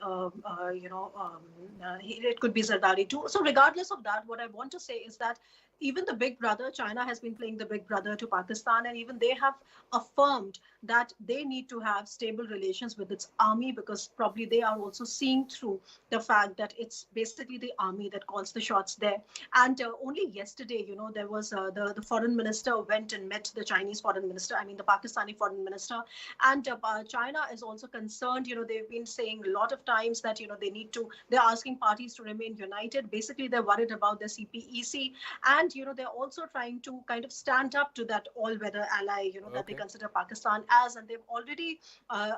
Speaker 10: it could be Zardari too. So regardless of that, what I want to say is that even the big brother, China has been playing the big brother to Pakistan, and even they have affirmed that they need to have stable relations with its army, because probably they are also seeing through the fact that it's basically the army that calls the shots there. And only yesterday, there was the foreign minister went and met the Chinese foreign minister, the Pakistani foreign minister. And China is also concerned, they've been saying a lot of times that, they're asking parties to remain united. Basically, they're worried about the CPEC. And, they're also trying to kind of stand up to that all-weather ally, that they consider Pakistan as. And they've already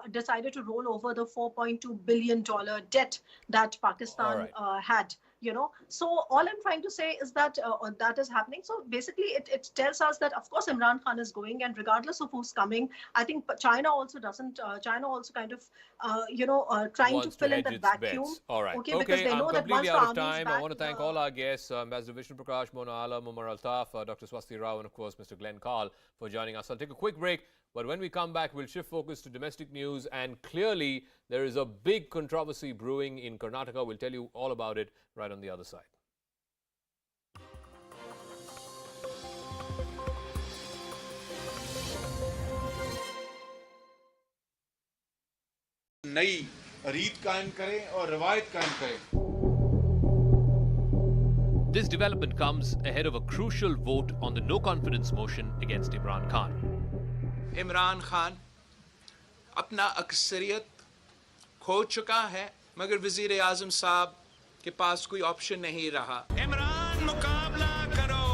Speaker 10: decided to roll over the $4.2 billion debt that Pakistan had. So all I'm trying to say is that that is happening. So basically, it tells us that, of course, Imran Khan is going, and regardless of who's coming, I think China also doesn't. China also kind of, trying to fill in that vacuum.
Speaker 1: All right.
Speaker 10: Okay, because they know
Speaker 1: I'm
Speaker 10: that once
Speaker 1: completely
Speaker 10: the
Speaker 1: out of
Speaker 10: army is
Speaker 1: time.
Speaker 10: back,
Speaker 1: I want to thank all our guests, Ambassador Vishnu Prakash, Mona Alam, Umar Altaf, Dr. Swasti Rao, and of course, Mr. Glenn Carl for joining us. I'll take a quick break. But when we come back, we'll shift focus to domestic news, and clearly there is a big controversy brewing in Karnataka. We'll tell you all about it right on the other side.
Speaker 2: नई रीत कायम करें और रवायत कायम करें.
Speaker 1: This development comes ahead of a crucial vote on the no-confidence motion against Imran Khan.
Speaker 15: Imran Khan अपना अक्सरियत खो चुका है, मगर वज़ीर आज़म साहब के पास कोई ऑप्शन नहीं रहा. इमरान मुकाबला करो.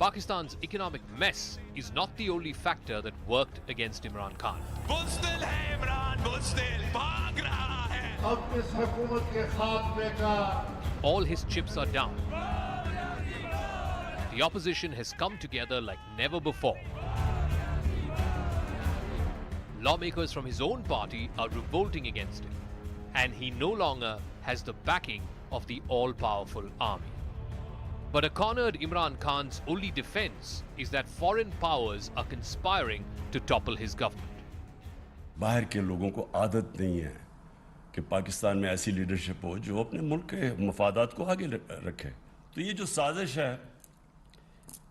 Speaker 1: Pakistan's economic mess is not the only factor that worked against Imran Khan.
Speaker 2: बुज़दिल है इमरान, बुज़दिल भाग रहा है.
Speaker 23: अब इस हुकूमत के खात्मे का
Speaker 1: All his chips are down. The opposition has come together like never before. Lawmakers from his own party are revolting against him, and he no longer has the backing of the all-powerful army. But a cornered Imran Khan's only defense is that foreign powers are conspiring to topple his government.
Speaker 11: बाहर के लोगों को आदत नहीं है कि पाकिस्तान में ऐसी लीडरशिप हो जो अपने मुल्क के मफादात को आगे रखे. तो ये जो साजिश है,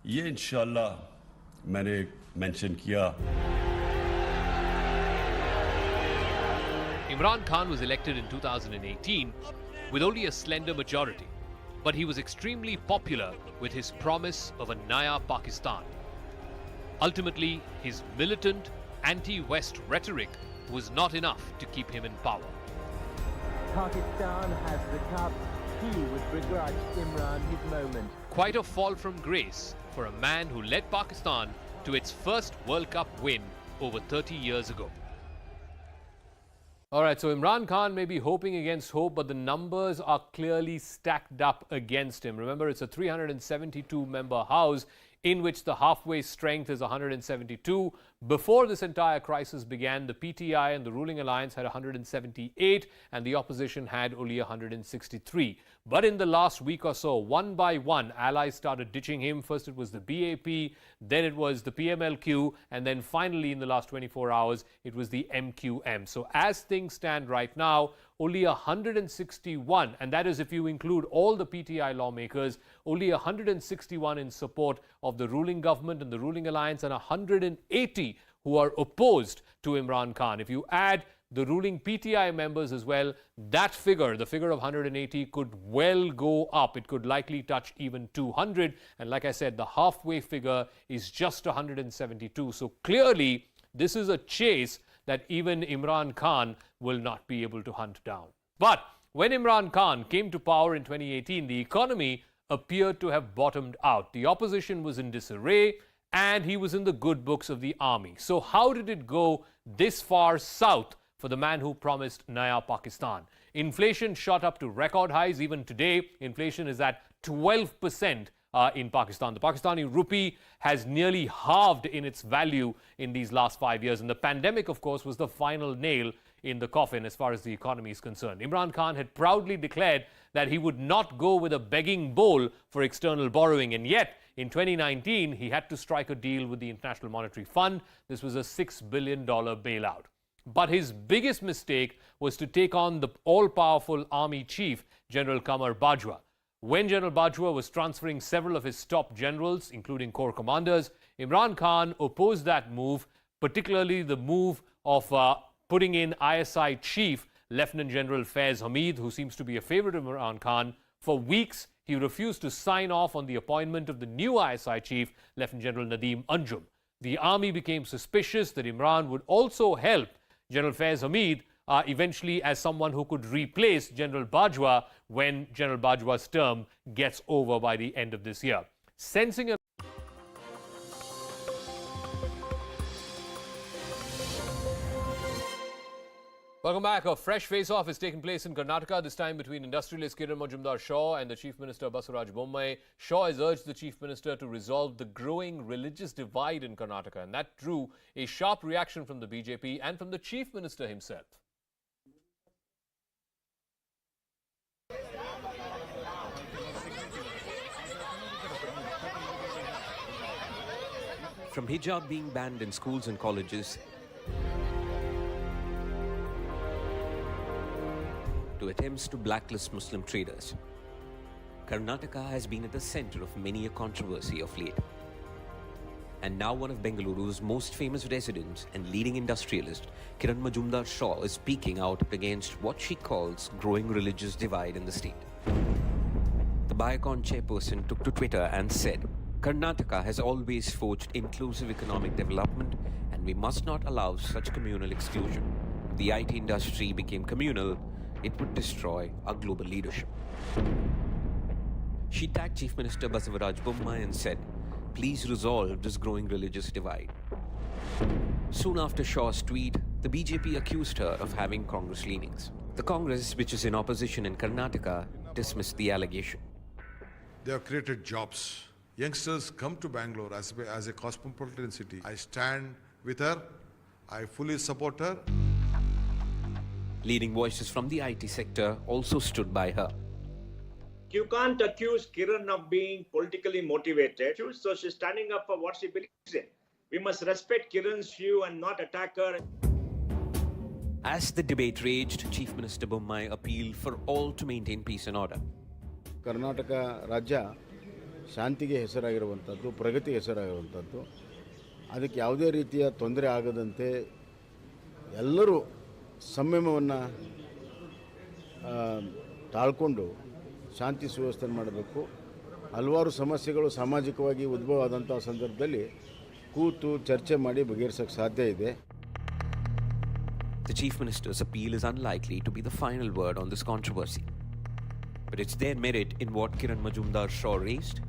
Speaker 11: ये इंशाअल्लाह मैंने मेंशन किया।
Speaker 1: Imran Khan was elected in 2018 with only a slender majority, but he was extremely popular with his promise of a Naya Pakistan. Ultimately, his militant, anti-West rhetoric was not enough to keep him in power.
Speaker 3: Pakistan has the cup. He would begrudge Imran his moment.
Speaker 1: Quite a fall from grace for a man who led Pakistan to its first World Cup win over 30 years ago. All right, so Imran Khan may be hoping against hope, but the numbers are clearly stacked up against him. Remember, it's a 372-member House in which the halfway strength is 172. Before this entire crisis began, the PTI and the ruling alliance had 178 and the opposition had only 163. But in the last week or so, one by one, allies started ditching him. First it was the BAP, then it was the PMLQ, and then finally in the last 24 hours, it was the MQM. So as things stand right now, only 161, and that is if you include all the PTI lawmakers, only 161 in support of the ruling government and the ruling alliance, and 180 who are opposed to Imran Khan. If you add the ruling PTI members as well, that figure, the figure of 180, could well go up. It could likely touch even 200. And like I said, the halfway figure is just 172. So clearly, this is a chase that even Imran Khan will not be able to hunt down. But when Imran Khan came to power in 2018, the economy appeared to have bottomed out. The opposition was in disarray and he was in the good books of the army. So how did it go this far south for the man who promised Naya Pakistan? Inflation shot up to record highs. Even today, inflation is at 12% in Pakistan. The Pakistani rupee has nearly halved in its value in these last 5 years. And the pandemic, of course, was the final nail in the coffin as far as the economy is concerned. Imran Khan had proudly declared that he would not go with a begging bowl for external borrowing. And yet, in 2019, he had to strike a deal with the International Monetary Fund. This was a $6 billion bailout. But his biggest mistake was to take on the all-powerful army chief, General Qamar Bajwa. When General Bajwa was transferring several of his top generals, including corps commanders, Imran Khan opposed that move, particularly the move of putting in ISI chief, Lieutenant General Faiz Hamid, who seems to be a favorite of Imran Khan. For weeks, he refused to sign off on the appointment of the new ISI chief, Lieutenant General Nadeem Anjum. The army became suspicious that Imran would also help General Faiz Hamid eventually as someone who could replace General Bajwa when General Bajwa's term gets over by the end of this year. Sensing a Welcome back. A fresh face-off is taking place in Karnataka, this time between industrialist Kiran Majumdar-Shaw and the Chief Minister Basuraj Bommai. Shaw has urged the Chief Minister to resolve the growing religious divide in Karnataka, and that drew a sharp reaction from the BJP and from the Chief Minister himself.
Speaker 6: From hijab being banned in schools and colleges to attempts to blacklist Muslim traders, Karnataka has been at the center of many a controversy of late. And now one of Bengaluru's most famous residents and leading industrialist, Kiran Majumdar-Shaw, is speaking out against what she calls growing religious divide in the state. The Biocon chairperson took to Twitter and said, Karnataka has always forged inclusive economic development and we must not allow such communal exclusion. If the IT industry became communal, it would destroy our global leadership. She tagged Chief Minister Basuraj Bommai and said, please resolve this growing religious divide. Soon after Shaw's tweet, the BJP accused her of having Congress leanings. The Congress, which is in opposition in Karnataka, dismissed the allegation.
Speaker 23: They have created jobs. Youngsters come to Bangalore as a cosmopolitan city. I stand with her. I fully support her.
Speaker 6: Leading voices from the IT sector also stood by her.
Speaker 21: You can't accuse Kiran of being politically motivated, so she's standing up for what she believes in. We must respect Kiran's view and not attack her.
Speaker 6: As the debate raged, Chief Minister Bommai appealed for all to maintain peace and order.
Speaker 24: Karnataka Rajya ಶಾಂತಿಗೆ ಹೆಸರಾಗಿರುವಂತದ್ದು ಪ್ರಗತಿಗೆ ಹೆಸರಾಗಿರುವಂತದ್ದು
Speaker 4: ಅದಕ್ಕೆ ಯಾವುದೇ ರೀತಿಯ ತೊಂದರೆ ಆಗದಂತೆ ಎಲ್ಲರೂ ಸಂಯಮವನ್ನು ತಾಳ್ಕೊಂಡು ಶಾಂತಿ ಸುವ್ಯವಸ್ಥೆ ಮಾಡಬೇಕು. ಹಲವಾರು ಸಮಸ್ಯೆಗಳು ಸಾಮಾಜಿಕವಾಗಿ ಉದ್ಭವ ಆದಂಥ ಸಂದರ್ಭದಲ್ಲಿ ಕೂತು ಚರ್ಚೆ ಮಾಡಿ ಬಗೆಹರಿಸೋಕ್ಕೆ ಸಾಧ್ಯ ಇದೆ.
Speaker 6: The Chief Minister's appeal is unlikely to be the final word on this controversy. But it's their merit in what Kiran Majumdar-Shaw raised.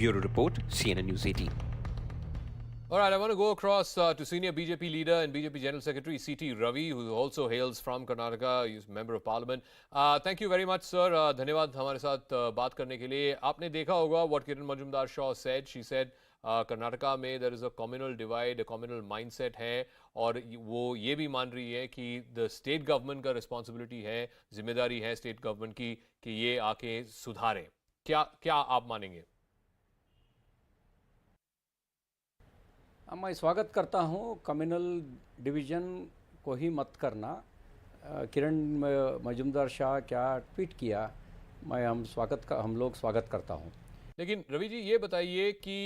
Speaker 6: Bureau Report, CNN News 18.
Speaker 1: All right, I want to go across to senior BJP leader and BJP General Secretary C.T. Ravi, who also hails from Karnataka. He's a member of Parliament. Thank you very much, sir. धन्यवाद हमारे साथ बात करने के लिए. आपने देखा होगा what Kiran Majumdar-Shaw said. She said Karnataka में there is a communal divide, a communal mindset है, और वो ये भी मान रही है कि the state government का responsibility है, जिम्मेदारी है state government की कि ये आके सुधारे. क्या आप मानेंगे?
Speaker 5: मैं स्वागत करता हूँ. कम्युनल डिवीज़न को ही मत करना. किरण मजूमदार शाह क्या ट्वीट किया, हम लोग स्वागत करता हूँ.
Speaker 1: लेकिन रवि जी ये बताइए कि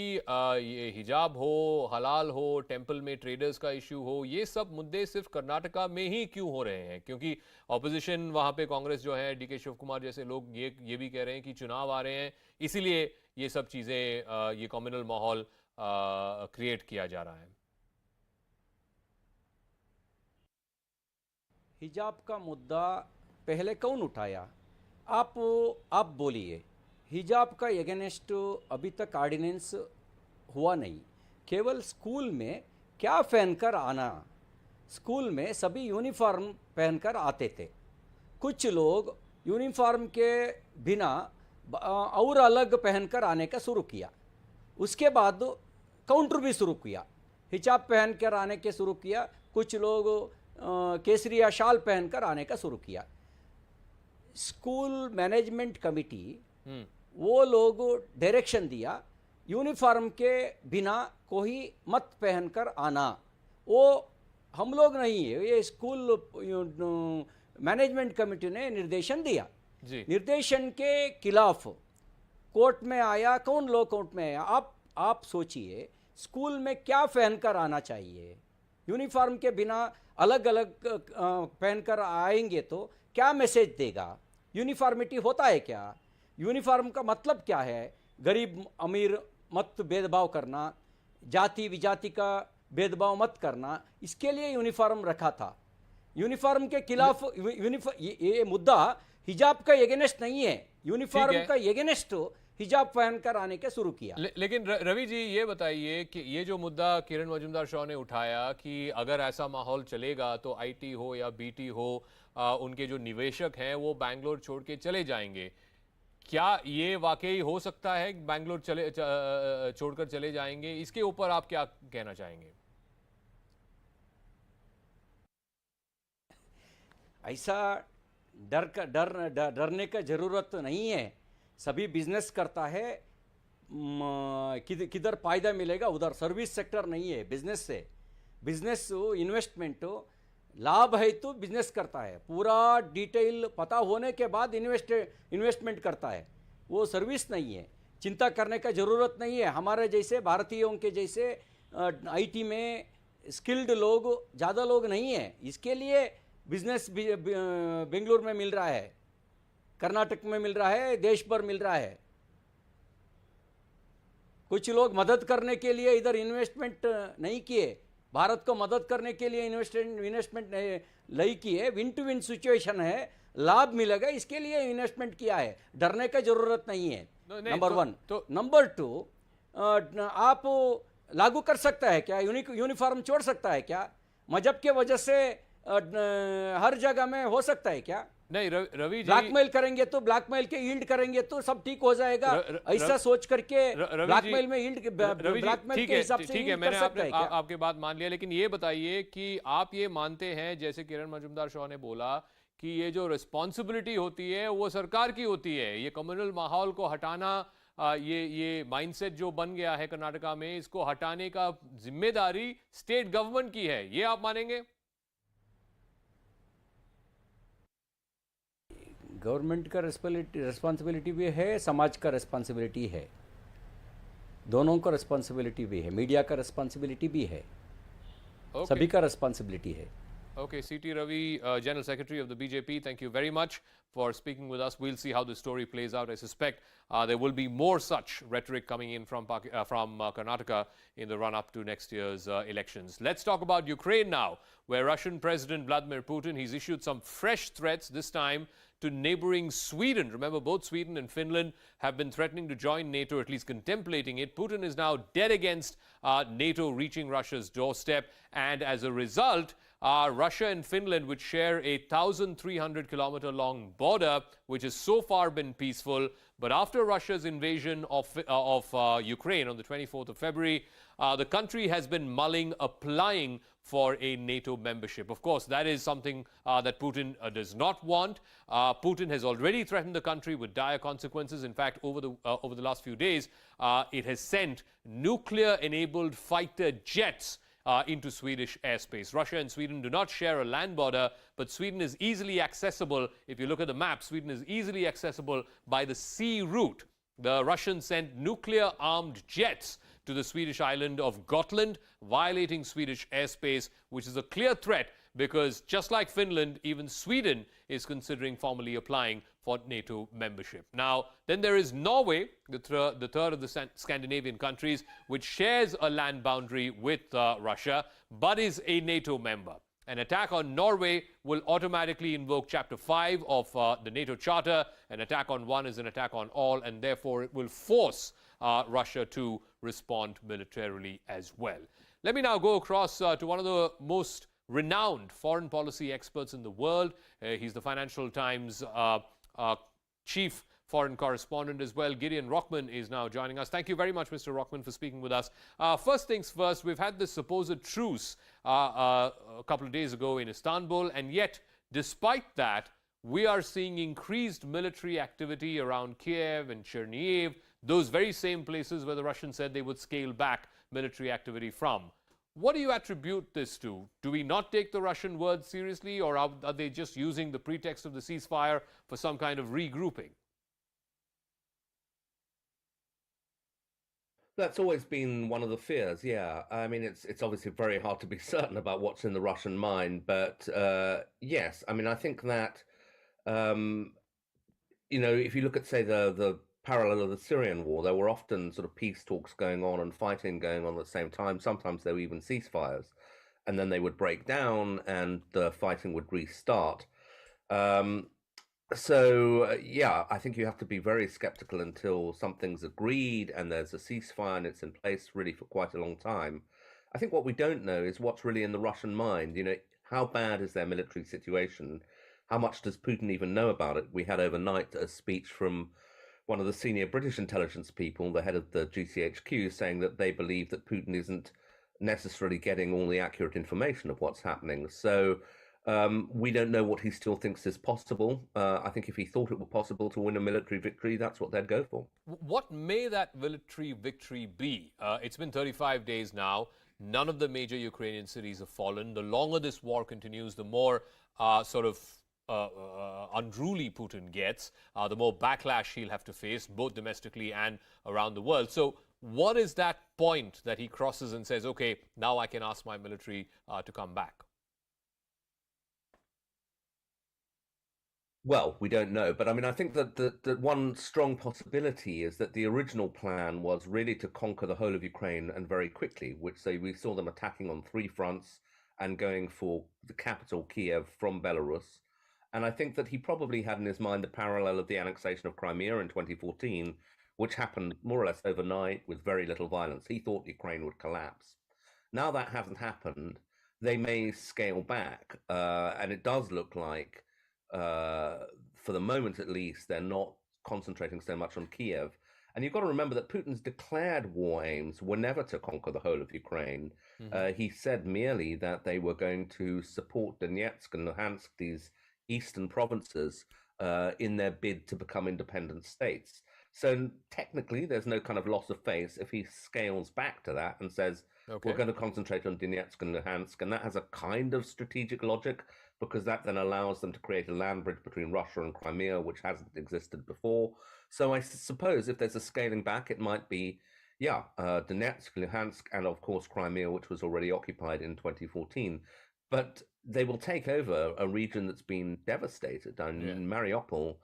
Speaker 1: ये हिजाब हो, हलाल हो, टेंपल में ट्रेडर्स का इश्यू हो, ये सब मुद्दे सिर्फ कर्नाटका में ही क्यों हो रहे हैं? क्योंकि ऑपोजिशन वहाँ पे कांग्रेस जो है, डी के शिव कुमार जैसे लोग ये भी कह रहे हैं कि चुनाव आ रहे हैं, इसीलिए ये सब चीज़ें, ये कम्युनल माहौल क्रिएट किया जा रहा है.
Speaker 5: हिजाब का मुद्दा पहले कौन उठाया? आप बोलिए. हिजाब का एगेंस्ट अभी तक ऑर्डिनेंस हुआ नहीं. केवल स्कूल में क्या पहनकर आना, स्कूल में सभी यूनिफॉर्म पहनकर आते थे. कुछ लोग यूनिफॉर्म के बिना और अलग पहनकर आने का शुरू किया. उसके बाद काउंटर भी शुरू किया, हिजाब पहन कर आने के शुरू किया. कुछ लोग केसरिया शाल पहनकर आने का शुरू किया. स्कूल मैनेजमेंट कमिटी वो लोग डायरेक्शन दिया, यूनिफॉर्म के बिना कोई मत पहनकर आना. वो हम लोग नहीं है, ये स्कूल मैनेजमेंट कमेटी ने निर्देशन दिया. निर्देशन के खिलाफ कोर्ट में आया. कौन लोग कोर्ट में आया? आप सोचिए, स्कूल में क्या पहनकर आना चाहिए? यूनिफॉर्म के बिना अलग अलग पहनकर आएंगे तो क्या मैसेज देगा? यूनिफॉर्मिटी होता है क्या? यूनिफॉर्म का मतलब क्या है? गरीब अमीर मत भेदभाव करना, जाति विजाति का भेदभाव मत करना, इसके लिए यूनिफॉर्म रखा था. यूनिफॉर्म के खिलाफ ये मुद्दा हिजाब का एगेंस्ट नहीं है. यूनिफॉर्म का एगेंस्ट हिजाब पहनकर आने के शुरू किया.
Speaker 1: लेकिन रवि जी ये बताइए कि ये जो मुद्दा किरण मजूमदार शाह ने उठाया कि अगर ऐसा माहौल चलेगा तो आईटी हो या बीटी हो, उनके जो निवेशक हैं वो बैंगलोर छोड़ के चले जाएंगे. क्या ये वाकई हो सकता है? बैंगलोर छोड़कर चले जाएंगे? इसके ऊपर आप क्या कहना चाहेंगे?
Speaker 5: ऐसा डरने का जरूरत नहीं है. सभी बिजनेस करता है, किधर फायदा मिलेगा उधर. सर्विस सेक्टर नहीं है बिजनेस से. बिजनेस इन्वेस्टमेंट लाभ है तो बिजनेस करता है. पूरा डिटेल पता होने के बाद इन्वेस्टमेंट करता है. वो सर्विस नहीं है. चिंता करने का ज़रूरत नहीं है. हमारे जैसे भारतीयों के जैसे आईटी में स्किल्ड लोग ज़्यादा लोग नहीं हैं. इसके लिए बिजनेस बेंगलुरु में मिल रहा है, कर्नाटक में मिल रहा है, देश भर मिल रहा है. कुछ लोग मदद करने के लिए इधर इन्वेस्टमेंट नहीं किए. भारत को मदद करने के लिए इन्वेस्टमेंट नहीं किए. विन टू विन सिचुएशन है, लाभ मिलेगा इसके लिए इन्वेस्टमेंट किया है. डरने का जरूरत नहीं है. Number one. नंबर टू, आप लागू कर सकता है क्या? यूनिफॉर्म छोड़ सकता है क्या? मजहब के वजह से हर जगह में हो सकता है क्या?
Speaker 1: नहीं रवि जी,
Speaker 5: ब्लैकमेल करेंगे तो ब्लैकमेल के यील्ड करेंगे तो सब ठीक हो जाएगा. ऐसा सोच करके ब्लैकमेल में यील्ड ब्लैकमेल के हिसाब से
Speaker 1: ठीक है, मैंने आपके बात मान लिया. लेकिन ये बताइए कि आप ये मानते हैं, जैसे किरण मजूमदार शाह ने बोला, कि ये जो रिस्पॉन्सिबिलिटी होती है वो सरकार की होती है. ये कम्युनल माहौल को हटाना, ये माइंडसेट जो बन गया है कर्नाटका में, इसको हटाने का जिम्मेदारी स्टेट गवर्नमेंट की है, ये आप मानेंगे?
Speaker 5: गवर्नमेंट का रिस्पॉन्सिबिलिटी भी है, समाज का रिस्पॉन्सिबिलिटी है. दोनों को रिस्पॉन्सिबिलिटी भी है, मीडिया का रिस्पॉन्सिबिलिटी भी है, सभी का रिस्पॉन्सिबिलिटी है.
Speaker 1: Okay, C.T. Ravi, General Secretary of the BJP, thank you very much for speaking with us. We'll see how this story plays out. I suspect there will be more such rhetoric coming in from Karnataka in the run-up to next year's elections. Let's talk about Ukraine now, where Russian President Vladimir Putin, he's issued some fresh threats, this time to neighboring Sweden. Remember, both Sweden and Finland have been threatening to join NATO, at least contemplating it. Putin is now dead against NATO reaching Russia's doorstep, and as a result, Russia and Finland, which share a 1,300-kilometer-long border, which has so far been peaceful, but after Russia's invasion of Ukraine on the 24th of February, the country has been mulling applying for a NATO membership. Of course, that is something that Putin does not want. Putin has already threatened the country with dire consequences. In fact, over the last few days, it has sent nuclear-enabled fighter jets into Swedish airspace. Russia and Sweden do not share a land border, but Sweden is easily accessible. If you look at the map, Sweden is easily accessible by the sea route. The Russians sent nuclear-armed jets to the Swedish island of Gotland, violating Swedish airspace, which is a clear threat because, just like Finland, even Sweden is considering formally applying for NATO membership. Now, then there is Norway, the third of the Scandinavian countries, which shares a land boundary with Russia, but is a NATO member. An attack on Norway will automatically invoke Chapter 5 of the NATO Charter. An attack on one is an attack on all, and therefore it will force Russia to respond militarily as well. Let me now go across to one of the most renowned foreign policy experts in the world. He's the Financial Times chief foreign correspondent as well. Gideon Rockman is now joining us. Thank you very much, Mr. Rockman, for speaking with us. First things first, we've had this supposed truce a couple of days ago in Istanbul, and yet, despite that, we are seeing increased military activity around Kiev and Chernihiv, those very same places where the Russians said they would scale back military activity from. What do you attribute this to? Do we not take the Russian words seriously, or are they just using the pretext of the ceasefire for some kind of regrouping?
Speaker 13: That's always been one of the fears, yeah. I mean, it's obviously very hard to be certain about what's in the Russian mind, but yes, I mean, I think that, you know, if you look at, say, the parallel of the Syrian war, there were often sort of peace talks going on and fighting going on at the same time. Sometimes there were even ceasefires, and then they would break down and the fighting would restart. So, yeah, I think you have to be very skeptical until something's agreed and there's a ceasefire and it's in place really for quite a long time. I think what we don't know is what's really in the Russian mind. You know, how bad is their military situation? How much does Putin even know about it? We had overnight a speech from one of the senior British intelligence people, the head of the GCHQ, saying that they believe that Putin isn't necessarily getting all the accurate information of what's happening. So we don't know what he still thinks is possible. I think if he thought it were possible to win a military victory, that's what they'd go for.
Speaker 1: What may that military victory be? It's been 35 days now. None of the major Ukrainian cities have fallen. The longer this war continues, the more unruly Putin gets, the more backlash he'll have to face, both domestically and around the world. So what is that point that he crosses and says, okay, now I can ask my military to come back?
Speaker 13: Well, we don't know, but I mean, I think that one strong possibility is that the original plan was really to conquer the whole of Ukraine and very quickly, which we saw them attacking on 3 fronts and going for the capital, Kiev, from Belarus. And I think that he probably had in his mind the parallel of the annexation of Crimea in 2014, which happened more or less overnight with very little violence. He thought Ukraine would collapse. Now that hasn't happened, they may scale back, and it does look like, for the moment at least, they're not concentrating so much on Kiev. And you've got to remember that Putin's declared war aims were never to conquer the whole of Ukraine. He said merely that they were going to support Donetsk and Luhansk, these eastern provinces, in their bid to become independent states. So technically, there's no kind of loss of face if he scales back to that and says, we're going to concentrate on Donetsk and Luhansk. And that has a kind of strategic logic, because that then allows them to create a land bridge between Russia and Crimea, which hasn't existed before. So I suppose if there's a scaling back, it might be Donetsk, Luhansk, and of course Crimea, which was already occupied in 2014. But they will take over a region that's been devastated. And Mariupol,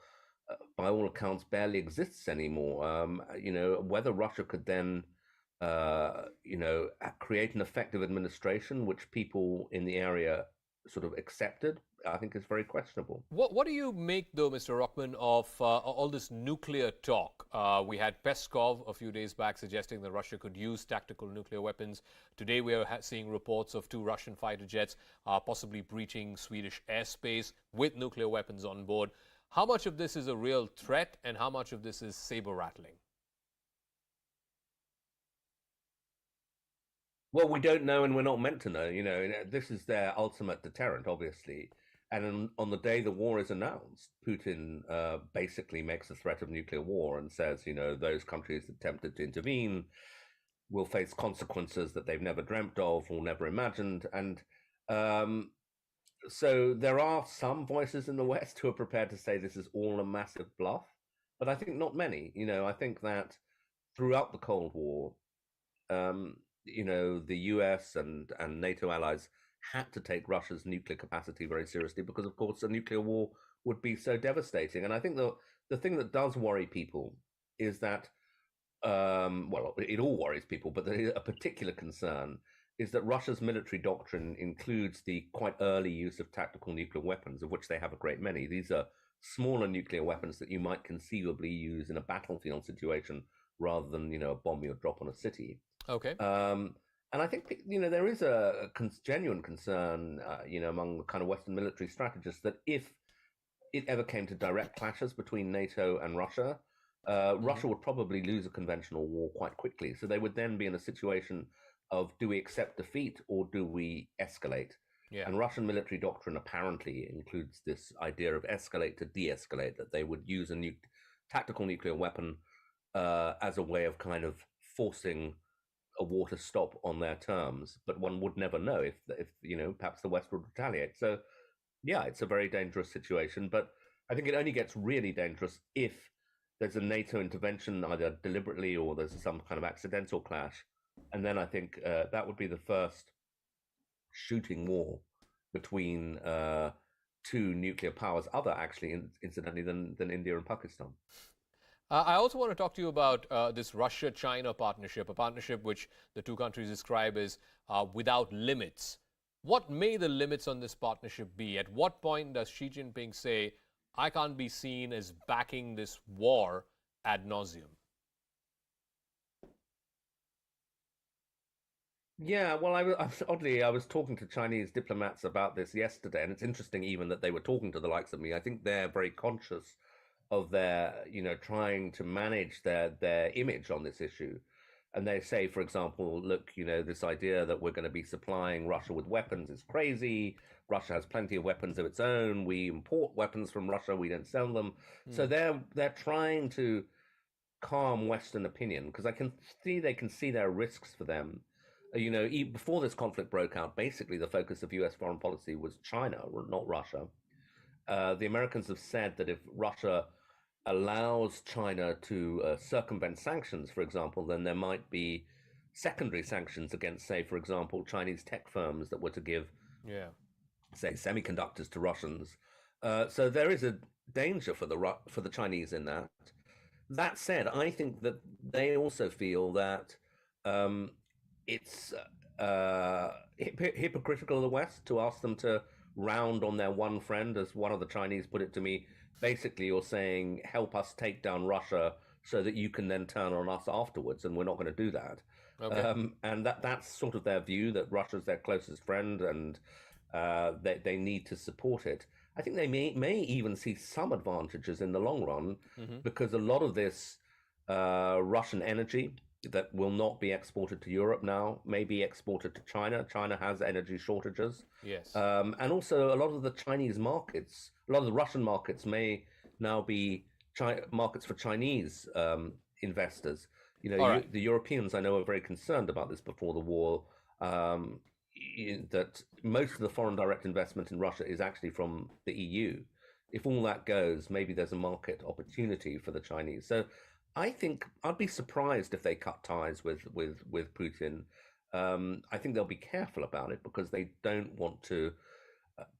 Speaker 13: by all accounts, barely exists anymore. Whether Russia could then, create an effective administration which people in the area sort of accepted, I think is very questionable.
Speaker 1: What do you make, though, Mr. Rockman, of all this nuclear talk? We had Peskov a few days back suggesting that Russia could use tactical nuclear weapons. Today we are seeing reports of 2 Russian fighter jets possibly breaching Swedish airspace with nuclear weapons on board. How much of this is a real threat and how much of this is saber-rattling?
Speaker 13: Well, we don't know, and we're not meant to know. This is their ultimate deterrent, obviously. And on the day the war is announced, Putin basically makes a threat of nuclear war and says, those countries attempted to intervene will face consequences that they've never dreamt of or never imagined. And so there are some voices in the West who are prepared to say this is all a massive bluff, but I think not many. I think that throughout the Cold War, the US and NATO allies had to take Russia's nuclear capacity very seriously because, of course, a nuclear war would be so devastating. And I think the thing that does worry people is that, it all worries people, but a particular concern is that Russia's military doctrine includes the quite early use of tactical nuclear weapons, of which they have a great many. These are smaller nuclear weapons that you might conceivably use in a battlefield situation rather than, a bomb you drop on a city.
Speaker 1: Okay.
Speaker 13: And I think, there is a genuine concern, among the kind of Western military strategists that if it ever came to direct clashes between NATO and Russia, Russia would probably lose a conventional war quite quickly. So they would then be in a situation of, do we accept defeat or do we escalate?
Speaker 1: Yeah.
Speaker 13: And Russian military doctrine apparently includes this idea of escalate to de-escalate, that they would use a tactical nuclear weapon as a way of kind of forcing a war to stop on their terms, but one would never know if perhaps the West would retaliate. So, yeah, it's a very dangerous situation, but I think it only gets really dangerous if there's a NATO intervention, either deliberately or there's some kind of accidental clash. And then I think that would be the first shooting war between 2 nuclear powers, other actually, incidentally, than India and Pakistan.
Speaker 1: I also want to talk to you about this Russia-China partnership, a partnership which the 2 countries describe as without limits. What may the limits on this partnership be? At what point does Xi Jinping say, I can't be seen as backing this war ad nauseum?
Speaker 13: Yeah, well, I was talking to Chinese diplomats about this yesterday, and it's interesting even that they were talking to the likes of me. I think they're very conscious of their, trying to manage their image on this issue. And they say, for example, look, this idea that we're going to be supplying Russia with weapons is crazy. Russia has plenty of weapons of its own. We import weapons from Russia. We don't sell them. So they're trying to calm Western opinion, because they can see there are risks for them. Before this conflict broke out, basically the focus of US foreign policy was China, not Russia. The Americans have said that if Russia allows China to circumvent sanctions, for example, then there might be secondary sanctions against, say, for example, Chinese tech firms that were to give, say, semiconductors to Russians. So there is a danger for the Chinese in that. That said, I think that they also feel that it's hypocritical of the West to ask them to round on their one friend, as one of the Chinese put it to me. Basically, you're saying, help us take down Russia so that you can then turn on us afterwards, and we're not going to do that. Okay. And that's sort of their view, that Russia's their closest friend, and they need to support it. I think they may even see some advantages in the long run, because a lot of this Russian energy that will not be exported to Europe now may be exported to China. China has energy shortages.
Speaker 1: Yes.
Speaker 13: And also a lot of the Chinese markets, a lot of the Russian markets may now be markets for Chinese investors. The Europeans, I know, are very concerned about this before the war, that most of the foreign direct investment in Russia is actually from the EU. If all that goes, maybe there's a market opportunity for the Chinese. So I think I'd be surprised if they cut ties with Putin. I think they'll be careful about it because they don't want to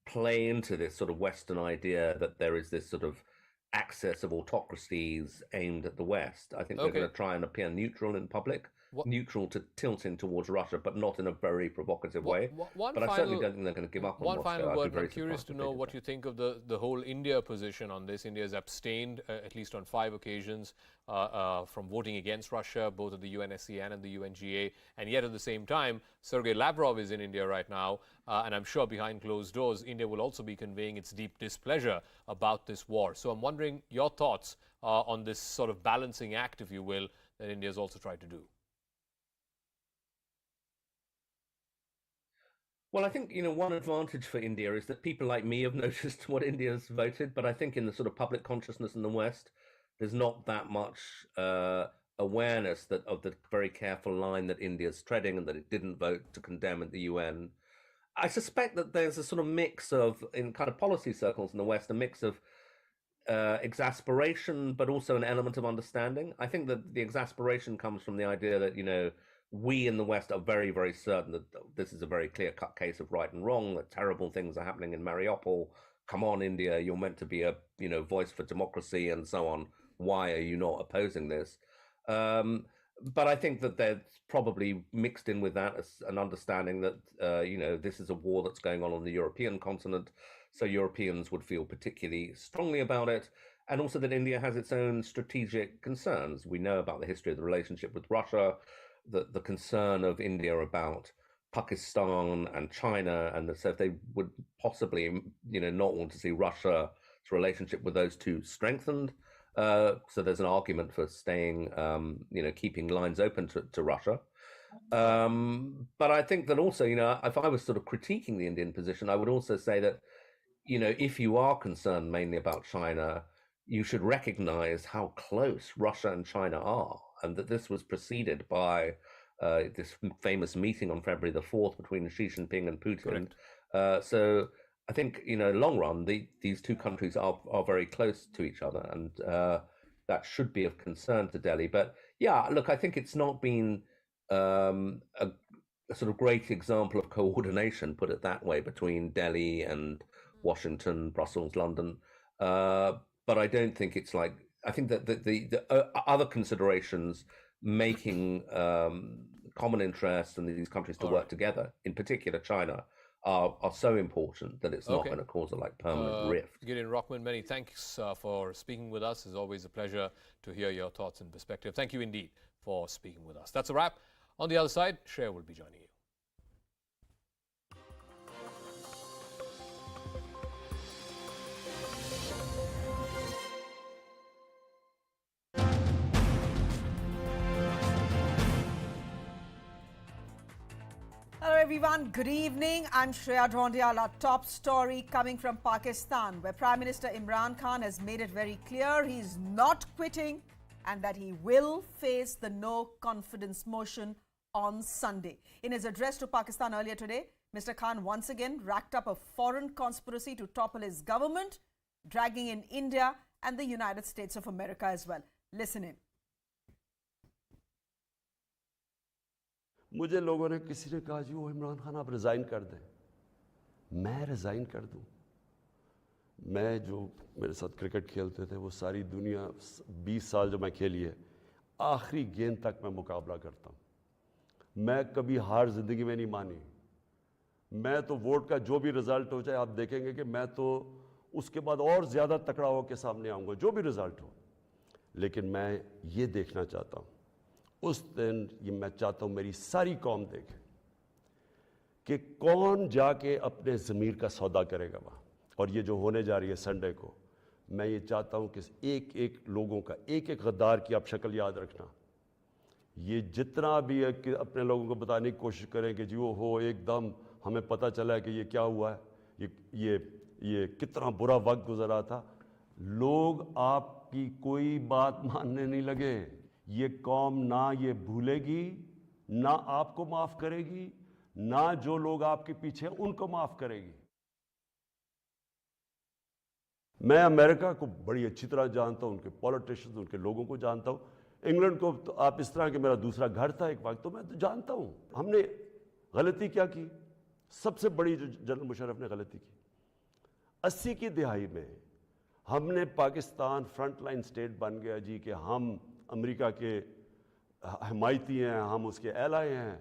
Speaker 13: play into this sort of Western idea that there is this sort of access of autocracies aimed at the West. I think they're going to try and appear neutral in public, neutral to tilting towards Russia, but not in a very provocative way. But I certainly don't think they're going to give up on Moscow.
Speaker 1: One final word. I'm curious to know what you think of the whole India position on this. India has abstained, at least on 5 occasions, from voting against Russia, both at the UNSC and at the UNGA. And yet at the same time, Sergei Lavrov is in India right now. And I'm sure behind closed doors, India will also be conveying its deep displeasure about this war. So I'm wondering your thoughts on this sort of balancing act, if you will, that India has also tried to do.
Speaker 13: Well, I think, one advantage for India is that people like me have noticed what India's voted, but I think in the sort of public consciousness in the West, there's not that much awareness of the very careful line that India's treading and that it didn't vote to condemn at the UN. I suspect that there's a sort of mix of, in kind of policy circles in the West, a mix of exasperation, but also an element of understanding. I think that the exasperation comes from the idea that, we in the West are very, very certain that this is a very clear-cut case of right and wrong, that terrible things are happening in Mariupol. Come on, India, you're meant to be a, voice for democracy and so on. Why are you not opposing this? But I think that there's probably mixed in with that an understanding that, this is a war that's going on the European continent, so Europeans would feel particularly strongly about it, and also that India has its own strategic concerns. We know about the history of the relationship with Russia, the concern of India about Pakistan and China, and so if they would possibly, not want to see Russia's relationship with those two strengthened. So there's an argument for staying, keeping lines open to Russia. But I think that also, if I was sort of critiquing the Indian position, I would also say that, if you are concerned mainly about China, you should recognize how close Russia and China are, and that this was preceded by this famous meeting on February the 4th between Xi Jinping and Putin. So I think, in the long run, these two countries are very close to each other, and that should be of concern to Delhi. But yeah, look, I think it's not been a sort of great example of coordination, put it that way, between Delhi and Washington, Brussels, London. But I don't think it's like, I think that the other considerations making common interests and these countries to work together, in particular China, are so important that it's not going to cause a permanent rift.
Speaker 1: Gideon Rockman, many thanks for speaking with us. It's always a pleasure to hear your thoughts and perspective. Thank you indeed for speaking with us. That's a wrap. On the other side, Shreya will be joining you.
Speaker 16: Hello everyone, good evening. I'm Shreya Dhondial. Our top story coming from Pakistan, where Prime Minister Imran Khan has made it very clear he's not quitting and that he will face the no confidence motion on Sunday. In his address to Pakistan earlier today, Mr. Khan once again racked up a foreign conspiracy to topple his government, dragging in India and the United States of America as well. Listen in.
Speaker 17: मुझे लोगों ने किसी ने कहा जी वो इमरान खान आप resign कर दें, मैं रिज़ाइन कर दूं। मैं जो मेरे साथ क्रिकेट खेलते थे वो सारी दुनिया 20 साल जो मैं खेली है, आखिरी गेंद तक मैं मुकाबला करता हूं। मैं कभी हार ज़िंदगी में नहीं मानी। मैं तो वोट का जो भी रिज़ल्ट हो जाए आप देखेंगे कि मैं तो उसके बाद और ज़्यादा तकड़ा होकर सामने आऊँगा, जो भी रिज़ल्ट हो। लेकिन मैं ये देखना चाहता हूँ, उस दिन ये मैं चाहता हूँ मेरी सारी कौम देखे कि कौन जाके अपने ज़मीर का सौदा करेगा वहाँ। और ये जो होने जा रही है संडे को, मैं ये चाहता हूँ कि एक एक लोगों का, एक एक गद्दार की आप शक्ल याद रखना। ये जितना भी है कि अपने लोगों को बताने की कोशिश करें कि जी वो हो एकदम हमें पता चला है कि ये क्या हुआ है, ये कितना बुरा वक्त गुजरा था। लोग आपकी कोई बात मानने नहीं लगे। ये कौम ना ये भूलेगी, ना आपको माफ़ करेगी, ना जो लोग आपके पीछे हैं उनको माफ़ करेगी। मैं अमेरिका को बड़ी अच्छी तरह जानता हूं, उनके पॉलिटिशियंस, उनके लोगों को जानता हूं, इंग्लैंड को तो आप इस तरह के मेरा दूसरा घर था एक वक्त, तो मैं तो जानता हूँ हमने गलती क्या की। सबसे बड़ी जो जनरल मुशर्रफ ने गलती की 80 की दिहाई में, हमने पाकिस्तान फ्रंट लाइन स्टेट बन गया जी कि हम अमेरिका के हमायती हैं, हम उसके एलाए हैं,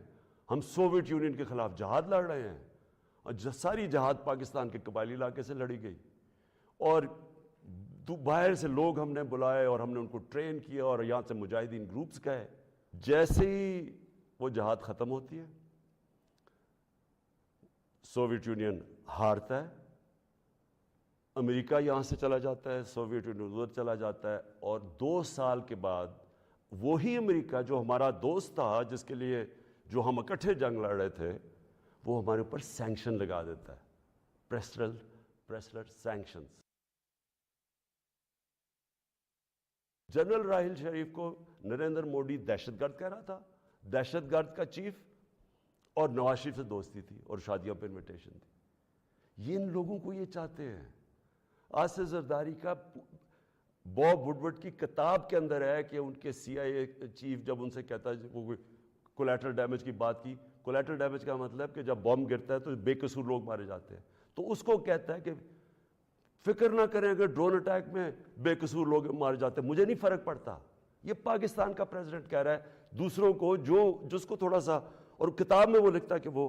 Speaker 17: हम सोवियत यूनियन के खिलाफ जहाद लड़ रहे हैं, और सारी जहाद पाकिस्तान के कबायली इलाके से लड़ी गई, और बाहर से लोग हमने बुलाए और हमने उनको ट्रेन किया और यहाँ से मुजाहिदीन ग्रुप्स गए। जैसे ही वो जहाद ख़त्म होती है, सोवियत यूनियन हारता है, अमेरिका यहाँ से चला जाता है, सोवियत यूनियन उधर चला जाता है, और 2 साल के बाद वही अमेरिका जो हमारा दोस्त था, जिसके लिए जो हम इकट्ठे जंग लड़ रहे थे, वो हमारे ऊपर सैंक्शन लगा देता है, प्रेस्लर सैंक्शंस। जनरल राहिल शरीफ को नरेंद्र मोदी दहशतगर्द कह रहा था, दहशतगर्द का चीफ, और नवाज शरीफ से दोस्ती थी और शादियों पर इन्विटेशन थी। ये इन लोगों को ये चाहते हैं। आज से जरदारी का बॉब वुडवर्ड की किताब के अंदर है कि उनके CIA चीफ जब उनसे कहता है, वो कोलैटरल डैमेज की बात की, कोलैटरल डैमेज का मतलब कि जब बॉम्ब गिरता है तो बेकसूर लोग मारे जाते हैं, तो उसको कहता है कि फिक्र ना करें अगर ड्रोन अटैक में बेकसूर लोग मारे जाते हैं, मुझे नहीं फर्क पड़ता। ये पाकिस्तान का प्रेसिडेंट कह रहा है दूसरों को, जिसको थोड़ा सा, और किताब में वो लिखता है कि वो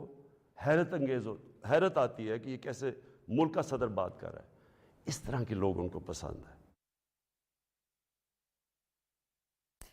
Speaker 17: हैरत आती है कि ये कैसे मुल्क का सदर बात कर रहा है। इस तरह के लोग उनको पसंद है।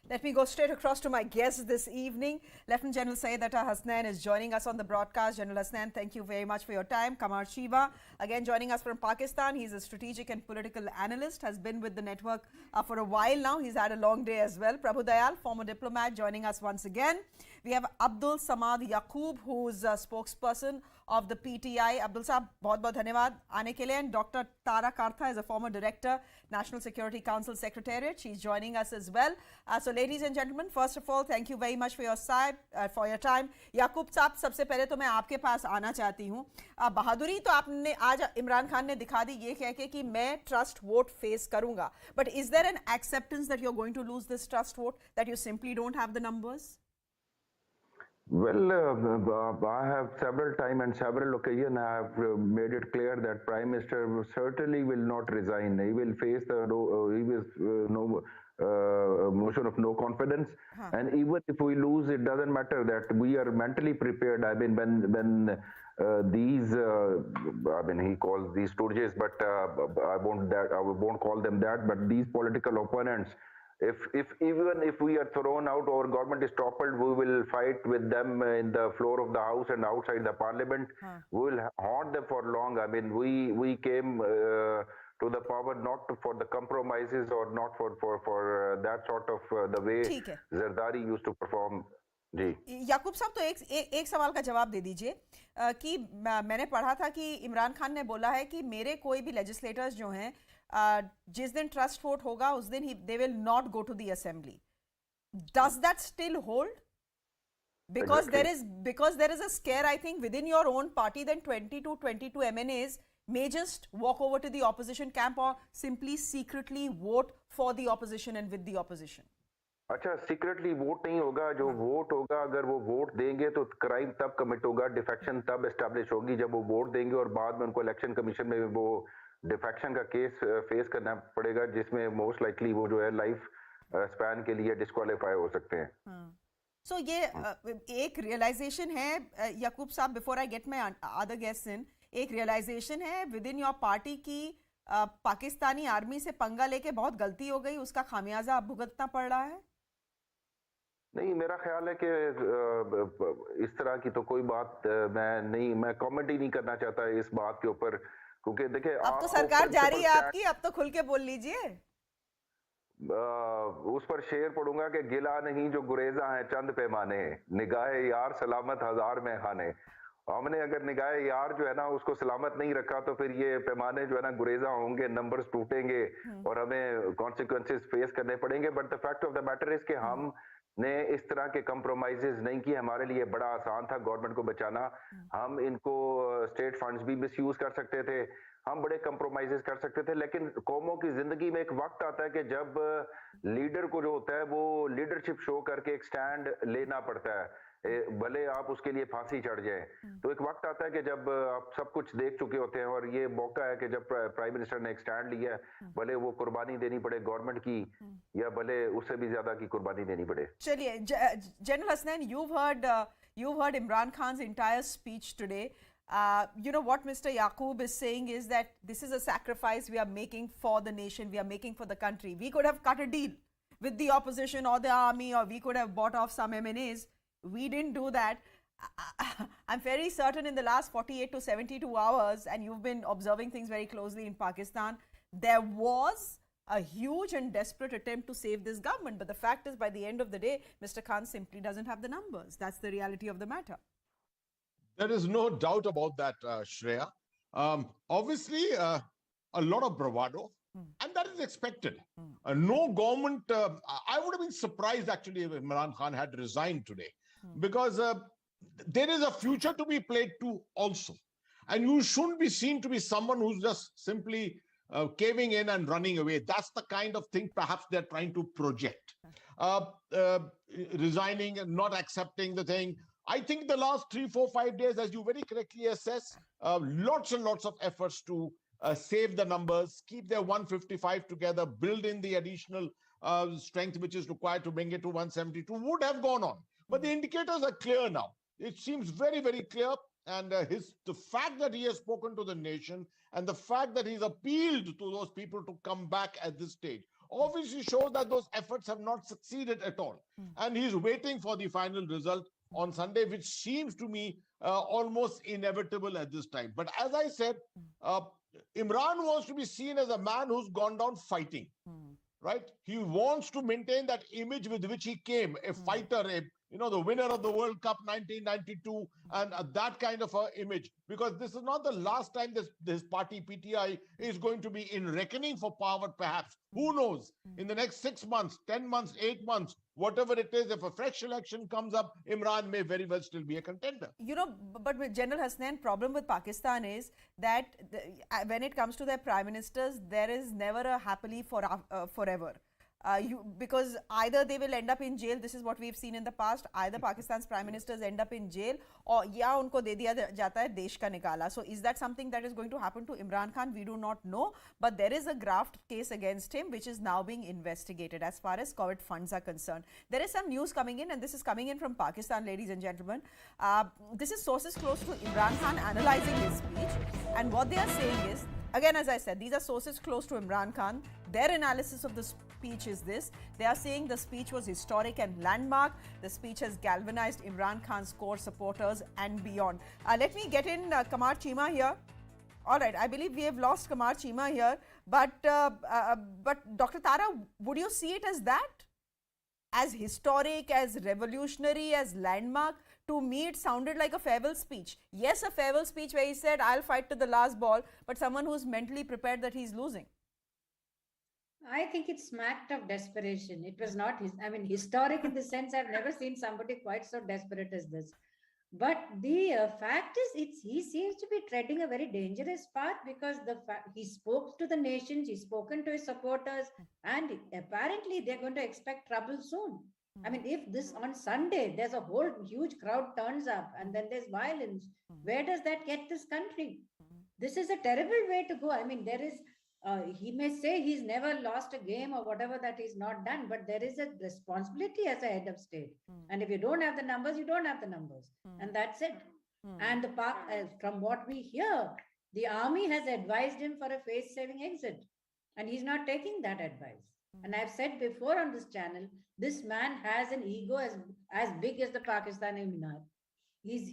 Speaker 16: Let me go straight across to my guests this evening. Lieutenant General Syed Atta Hasnain is joining us on the broadcast. General Hasnain, thank you very much for your time. Kamar Shiva, again joining us from Pakistan. He's a strategic and political analyst, has been with the network for a while now. He's had a long day as well. Prabhu Dayal, former diplomat, joining us once again. We have Abdul Samad Yaqoob, who's a spokesperson of the PTI. Abdul Saab, बहुत-बहुत धन्यवाद आने के लिए. And Dr. Tara Kartha is a former director, National Security Council Secretariat. She's joining us as well. So ladies and gentlemen, first of all, thank you very much for your time. याकूब साहब, सबसे पहले तो मैं आपके पास आना चाहती हूँ. बहादुरी तो आपने आज इमरान खान ने दिखा दी ये कह के कि मैं ट्रस्ट वोट फेस करूंगा. But is there an acceptance that you're going to lose this trust vote, that you simply don't have the numbers?
Speaker 7: Well, I have several times and several occasions I have made it clear that Prime Minister certainly will not resign. He will face the motion of no confidence. And even if we lose, it doesn't matter, that we are mentally prepared. I mean, when these, he calls these stooges, but I won't call them that, but these political opponents, even if we are thrown out or government is toppled, we will fight with them in the floor of the house and outside the parliament. We will haunt them for long. I mean, we came to the power not for the compromises or not for that sort of the way Zardari used to perform. जी
Speaker 16: याकूब साहब, तो एक सवाल का जवाब दे दीजिए कि मैंने पढ़ा था कि इमरान खान ने बोला है कि मेरे कोई भी लेजिस्लेटर्स जो हैं, जिस दिन ट्रस्ट वोट होगा उस दिन they will not go to the assembly. Does that still hold? Because there is a scare, I think, within your own party, then 22 MNAs may just walk over to the opposition camp or simply secretly vote for the opposition and with the opposition.
Speaker 7: अच्छा, secretly vote नहीं होगा. जो vote होगा, अगर वो vote देंगे तो crime तब कमिट होगा, डिफेक्शन तब एस्टेब्लिश होगी जब वो वोट देंगे और बाद में उनको इलेक्शन कमीशन में वो डिफेक्शन का केस फेस करना पड़ेगा, जिसमें मोस्ट लाइकली वो जो है लाइफ स्पैन के लिए डिस्क्वालीफाई हो सकते हैं.
Speaker 16: सो ये एक रियलाइजेशन है याकूब साहब, before I get my other guests in, एक रियलाइजेशन है विद इन योर पार्टी की पाकिस्तानी आर्मी से पंगा लेके बहुत गलती हो गई, उसका खामियाजा अब भुगतना पड़ रहा है.
Speaker 7: नहीं, मेरा ख्याल है कि इस तरह की तो कोई बात मैं कमेंट ही नहीं करना चाहता इस बात के ऊपर, क्योंकि देखिए
Speaker 16: अब तो सरकार जारी है आपकी, अब तो खुल के बोल लीजिए.
Speaker 7: उस पर शेर पढ़ूंगा कि गिला नहीं जो गुरेजा है चंद पैमाने, निगाहे यार सलामत हजार में खाने. हमने अगर निगाहे यार जो है ना उसको सलामत नहीं रखा तो फिर ये पैमाने जो है ना गुरेजा होंगे, नंबर्स टूटेंगे और हमें कॉन्सिक्वेंसेस फेस करने पड़ेंगे. But the fact of the matter is कि हम ने इस तरह के कंप्रोमाइजेस नहीं किए. हमारे लिए बड़ा आसान था गवर्नमेंट को बचाना. हम इनको स्टेट फंड्स भी मिसयूज कर सकते थे, हम बड़े कंप्रोमाइजेस कर सकते थे, लेकिन कौमों की जिंदगी में एक वक्त आता है कि जब लीडर को जो होता है वो लीडरशिप शो करके एक स्टैंड लेना पड़ता है, भले आप उसके लिए फांसी चढ़ जाए। तो एक वक्त आता है कि जब आप सब कुछ देख चुके होते हैं और ये मौका है कि जब प्राइम मिनिस्टर ने एक स्टैंड लिया है, भले वो कुर्बानी देनी पड़े गवर्नमेंट की या भले उससे भी ज्यादा की कुर्बानी देनी पड़े।
Speaker 16: चलिए, General Hasnain, you've heard Imran Khan's entire speech today. You know what Mr. Yaqub is saying is that this is a sacrifice we are making for the nation, we are making for the country. We could have cut a deal with the opposition or the army, or we could have bought off some M&As. We didn't do that. I'm very certain in the last 48 to 72 hours, and you've been observing things very closely in Pakistan, there was a huge and desperate attempt to save this government. But the fact is, by the end of the day, Mr. Khan simply doesn't have the numbers. That's the reality of the matter.
Speaker 8: There is no doubt about that, Shreya. Obviously, a lot of bravado, and that is expected. No government, I would have been surprised actually if Imran Khan had resigned today, because there is a future to be played too also. And you shouldn't be seen to be someone who's just simply caving in and running away. That's the kind of thing perhaps they're trying to project. Resigning and not accepting the thing. I think the last 3, 4, 5 days, as you very correctly assess, lots and lots of efforts to save the numbers, keep their 155 together, build in the additional strength which is required to bring it to 172 would have gone on. But the indicators are clear now. It seems very, very clear. And the fact that he has spoken to the nation and the fact that he's appealed to those people to come back at this stage obviously shows that those efforts have not succeeded at all. And he's waiting for the final result on Sunday, which seems to me almost inevitable at this time. But as I said, Imran wants to be seen as a man who's gone down fighting, right? He wants to maintain that image with which he came, a fighter, the winner of the World Cup 1992, and that kind of an image. Because this is not the last time this party, PTI, is going to be in reckoning for power, perhaps. Who knows? In the next 6 months, 10 months, 8 months, whatever it is, if a fresh election comes up, Imran may very well still be a contender.
Speaker 16: But with General Hasnain, problem with Pakistan is that when it comes to their prime ministers, there is never a happily forever. Because either they will end up in jail, this is what we've seen in the past, either Pakistan's prime ministers end up in jail, or ya unko de diya jata hai desh ka nikala. So is that something that is going to happen to Imran Khan? We do not know, but there is a graft case against him which is now being investigated as far as COVID funds are concerned. There is some news coming in, and this is coming in from Pakistan, ladies and gentlemen. This is sources close to Imran Khan analyzing his speech, and what they are saying is, again, as I said, these are sources close to Imran Khan. Their analysis of the speech is this. They are saying the speech was historic and landmark. The speech has galvanized Imran Khan's core supporters and beyond. Let me get in Kamar Chima here. All right, I believe we have lost Kamar Chima here. But Dr. Tara, would you see it as that? As historic, as revolutionary, as landmark? To me, it sounded like a farewell speech. Yes, a farewell speech where he said, I'll fight to the last ball, but someone who's mentally prepared that he's losing.
Speaker 18: I think it smacked of desperation. It was not historic in the sense I've never seen somebody quite so desperate as this. But the fact is, he seems to be treading a very dangerous path, because he spoke to the nations, he's spoken to his supporters, and apparently they're going to expect trouble soon. I mean, if this on Sunday, there's a whole huge crowd turns up and then there's violence, where does that get this country? This is a terrible way to go. I mean, there is, he may say he's never lost a game or whatever that he's not done, but there is a responsibility as a head of state. And if you don't have the numbers, you don't have the numbers. And that's it. And from what we hear, the army has advised him for a face-saving exit. And he's not taking that advice. And I've said before on this channel, this man has an ego as big as the Pakistani Minar. He's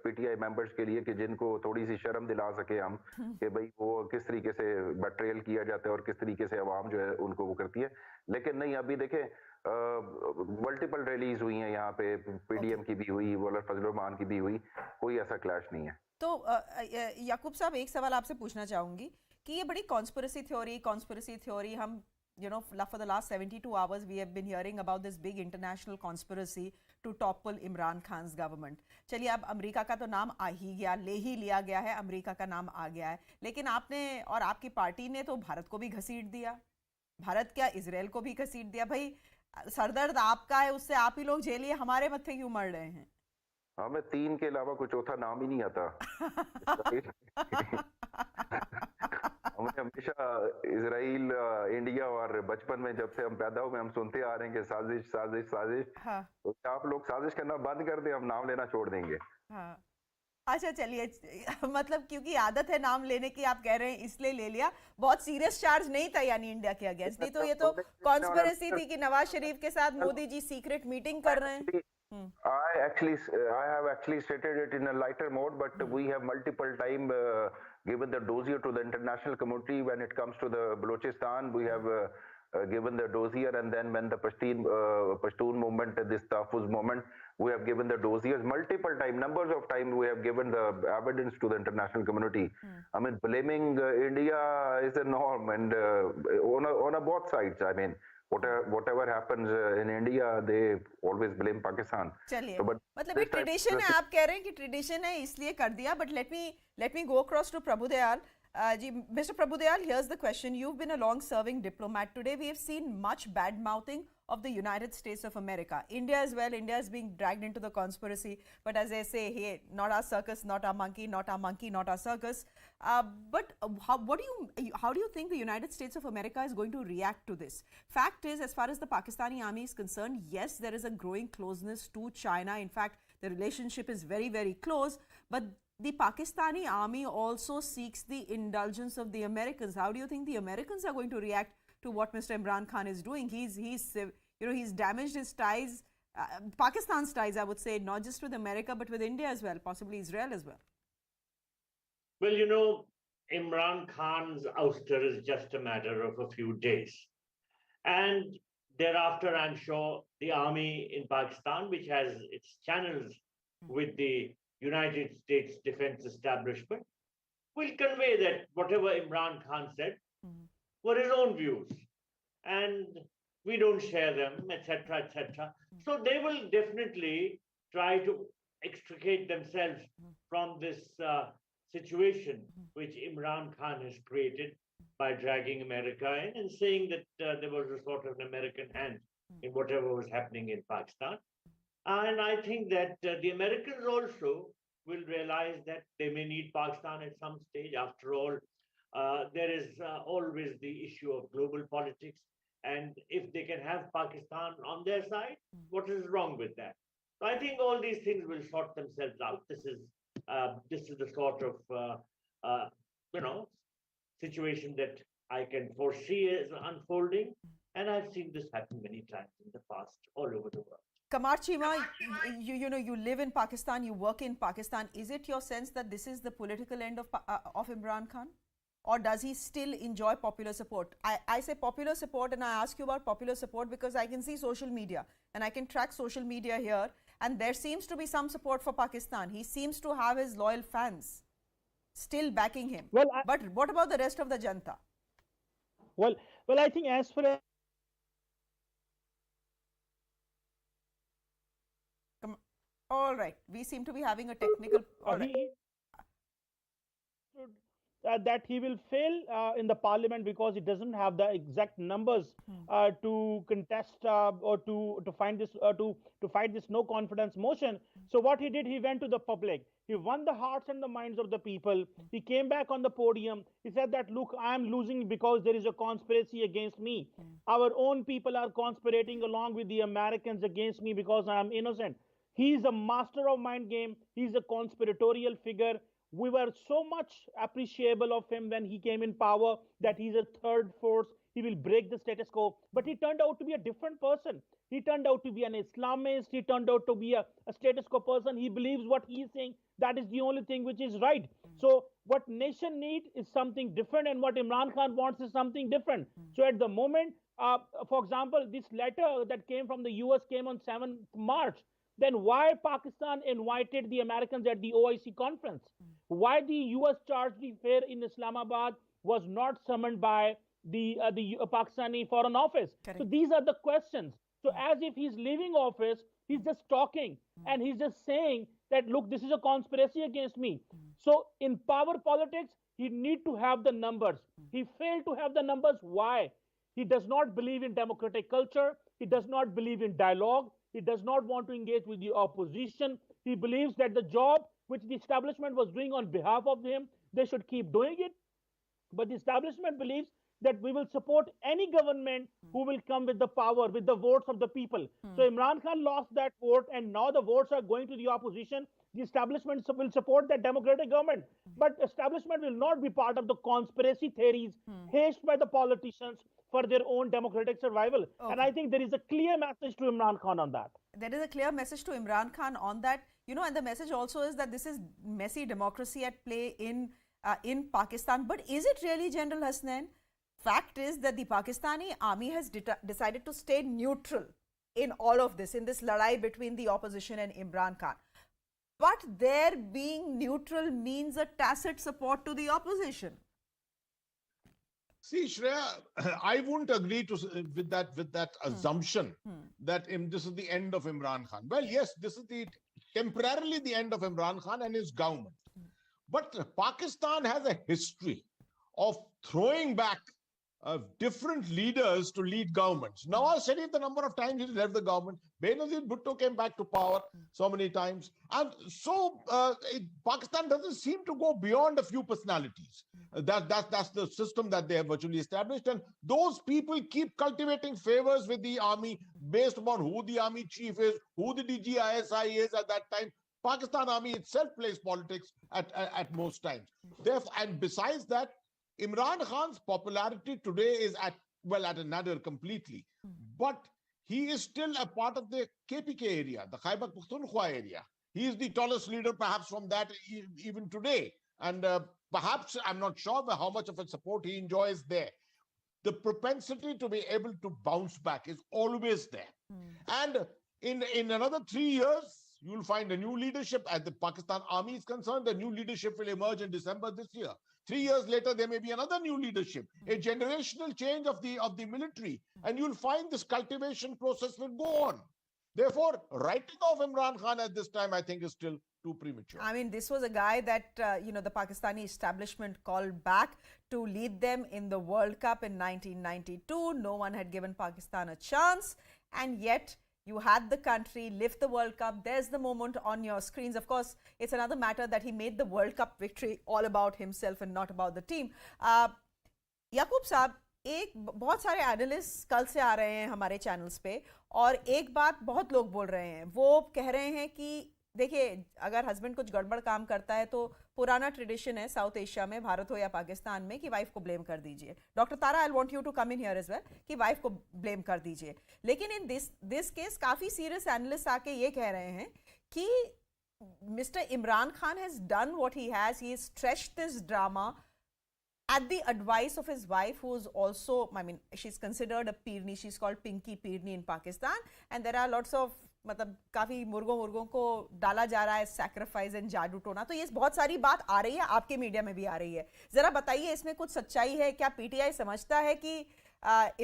Speaker 7: PTI members के लिए कि जिनको थोड़ी सी शर्म दिला सके हम कि भाई वो किस तरीके से बेट्रेयल किया जाता है और किस तरीके से आवाम जो है उनको वो करती है. लेकिन नहीं, अभी देखें मल्टीपल रैलीज हुई हैं यहाँ पे, पीडीएम की भी हुई, वॉलर फजल रहमान की भी हुई, कोई ऐसा क्लैश नहीं है.
Speaker 16: तो याकूब साहब, एक सवाल आपसे पूछना चाहूंगी कि ये बड़ी कॉन्स्पिरेसी थ्योरी हम for the last 72 hours, we have been hearing about this big international conspiracy to topple Imran Khan's government. चलिए अब अमेरिका का तो नाम आ ही गया, ले ही लिया गया है, अमेरिका का नाम आ गया है, लेकिन आपने और आपकी पार्टी ने तो भारत को भी घसीट दिया, भारत क्या इजराइल को भी घसीट दिया। भाई सरदर्द आपका है, उससे आप ही लोग झेलिए, हमारे मत्थे क्यों मर रहे हैं?
Speaker 7: हमें 3 के अलावा कुछ चौथा नाम ही नहीं आता। हमने हमेशा इजराइल, इंडिया और बचपन में जब से हम पैदा हुए हम सुनते आ रहे हैं कि साजिश साजिश साजिश।
Speaker 16: हाँ।
Speaker 7: तो आप लोग साजिश करना बंद कर दें, हम नाम लेना छोड़ देंगे।
Speaker 16: हाँ। अच्छा चलिए, मतलब क्योंकि आदत है नाम लेने की, आप कह रहे हैं इसलिए ले लिया। बहुत सीरियस चार्ज नहीं था यानी इंडिया के अगेंस्ट, नहीं तो ये तो कॉन्स्पिरेसी थी कि नवाज शरीफ के साथ मोदी जी सीक्रेट मीटिंग कर रहे हैं।
Speaker 7: I have actually stated it in a lighter mode, but we have multiple time given the dossier to the international community when it comes to the Balochistan. We have given the dossier, and then when the Pashtun movement, this Tahfuz movement, we have given the dossiers multiple time, numbers of time. We have given the evidence to the international community. I mean, blaming India is a norm, and on both sides. I mean, whatever happens in India, they always blame Pakistan.
Speaker 16: चलिए,
Speaker 7: So,
Speaker 16: मतलब ये tradition है, आप कह रहे हैं कि tradition है इसलिए कर दिया, but let me go across to Prabhudeval. Mr. Prabhudeval, here's the question. You've been a long-serving diplomat. Today we have seen much bad-mouthing of the United States of America. India as well. India is being dragged into the conspiracy. But as I say, hey, not our circus, not our monkey, not our monkey, not our circus. But how do you think the United States of America is going to react to this? Fact is, as far as the Pakistani army is concerned, yes, there is a growing closeness to China. In fact, the relationship is very, very close. But the Pakistani army also seeks the indulgence of the Americans. How do you think the Americans are going to react to what Mr. Imran Khan is doing? He's damaged his ties, Pakistan's ties, I would say, not just with America, but with India as well, possibly Israel as well.
Speaker 12: Well, Imran Khan's ouster is just a matter of a few days. And thereafter, I'm sure the army in Pakistan, which has its channels with the United States defense establishment, will convey that whatever Imran Khan said were his own views. And we don't share them, etc., etc. So they will definitely try to extricate themselves from this situation which Imran Khan has created by dragging America in and saying that there was a sort of an American hand in whatever was happening in Pakistan. And I think that the Americans also will realize that they may need Pakistan at some stage. After all, there is always the issue of global politics. And if they can have Pakistan on their side, what is wrong with that? So I think all these things will sort themselves out. This is the sort of situation that I can foresee as unfolding, and I've seen this happen many times in the past all over the world.
Speaker 16: Kamar Chima, you live in Pakistan, you work in Pakistan. Is it your sense that this is the political end of Imran Khan? Or does he still enjoy popular support? I say popular support, and I ask you about popular support because I can see social media and I can track social media here, and there seems to be some support for Pakistan. He seems to have his loyal fans still backing him. But what about the rest of the Janta?
Speaker 14: Well, I think as far as
Speaker 16: all right, we seem to be having a technical.
Speaker 14: That he will fail in the parliament because he doesn't have the exact numbers to contest or to find this to fight this no confidence motion. So what he did, he went to the public. He won the hearts and the minds of the people. He came back on the podium. He said that, look, I am losing because there is a conspiracy against me. Our own people are conspirating along with the Americans against me because I am innocent. He is a master of mind game. He's a conspiratorial figure. We were so much appreciable of him when he came in power that he's a third force. He will break the status quo. But he turned out to be a different person. He turned out to be an Islamist. He turned out to be a status quo person. He believes what he is saying. That is the only thing which is right. So what nation needs is something different, and what Imran Khan wants is something different. So at the moment, for example, this letter that came from the US came on 7th March. Then why Pakistan invited the Americans at the OIC conference? Why the US charged the affair in Islamabad was not summoned by the Pakistani Foreign Office. So these are the questions. So as if he's leaving office, he's just talking and he's just saying that, look, this is a conspiracy against me. So in power politics, he need to have the numbers. He failed to have the numbers. Why? He does not believe in democratic culture. He does not believe in dialogue. He does not want to engage with the opposition. He believes that the job which the establishment was doing on behalf of him, they should keep doing it. But the establishment believes that we will support any government who will come with the power, with the votes of the people. So Imran Khan lost that vote, and now the votes are going to the opposition. The establishment will support that democratic government. But establishment will not be part of the conspiracy theories hatched by the politicians for their own democratic survival. And I think there is a clear message to Imran Khan on that.
Speaker 16: There is a clear message to Imran Khan on that. You know, and the message also is that this is messy democracy at play in Pakistan. But is it really, General Hasnain? Fact is that the Pakistani army has decided to stay neutral in all of this, in this ladai between the opposition and Imran Khan. But their being neutral means a tacit support to the opposition.
Speaker 8: See, Shreya, I wouldn't agree with that assumption that this is the end of Imran Khan. Well, yes, this is temporarily the end of Imran Khan and his government. But Pakistan has a history of throwing back different leaders to lead governments. Nawaz Sharif, the number of times he left the government, Benazir Bhutto came back to power so many times. And so Pakistan doesn't seem to go beyond a few personalities. That's the system that they have virtually established. And those people keep cultivating favors with the army based upon who the army chief is, who the DGISI is at that time. Pakistan army itself plays politics at most times. And besides that, Imran Khan's popularity today is at a nadir completely. But he is still a part of the KPK area, the Khyber Pakhtunkhwa area. He is the tallest leader perhaps from that even today. And perhaps, I'm not sure how much of a support he enjoys there. The propensity to be able to bounce back is always there. And in another 3 years, you'll find a new leadership. As the Pakistan army is concerned, the new leadership will emerge in December this year. 3 years later, there may be another new leadership, a generational change of the military, and you'll find this cultivation process will go on. Therefore, writing off Imran Khan at this time, I think, is still too premature.
Speaker 16: I mean, this was a guy that, the Pakistani establishment called back to lead them in the World Cup in 1992. No one had given Pakistan a chance, and yet you had the country lift the World Cup. There's the moment on your screens. Of course, it's another matter that he made the World Cup victory all about himself and not about the team. Yaqub साहब, बहुत सारे analyst कल से आ रहे हैं हमारे channels पे, और एक बात बहुत लोग बोल रहे हैं, वो कह रहे हैं कि देखिए, अगर हस्बैंड कुछ गड़बड़ काम करता है तो पुराना ट्रेडिशन है साउथ एशिया में, भारत हो या पाकिस्तान में, कि वाइफ को ब्लेम कर दीजिए. Doctor Tara, I want you to come in here as well, कि वाइफ को ब्लेम कर दीजिए. लेकिन इन दिस केस काफ़ी सीरियस एनालिस्ट आके ये कह रहे हैं कि mister Imran Khan has done what he has, he stretched this drama at the advice of his wife, who is also, I mean, she's considered a Pirni, she's called Pinky Pirni in Pakistan, and there are lots of, मतलब काफ़ी मुर्गों को डाला जा रहा है sacrifice and जादू टोना. तो ये बहुत सारी बात आ रही है, आपके मीडिया में भी आ रही है. ज़रा बताइए, इसमें कुछ सच्चाई है क्या? पीटीआई समझता है कि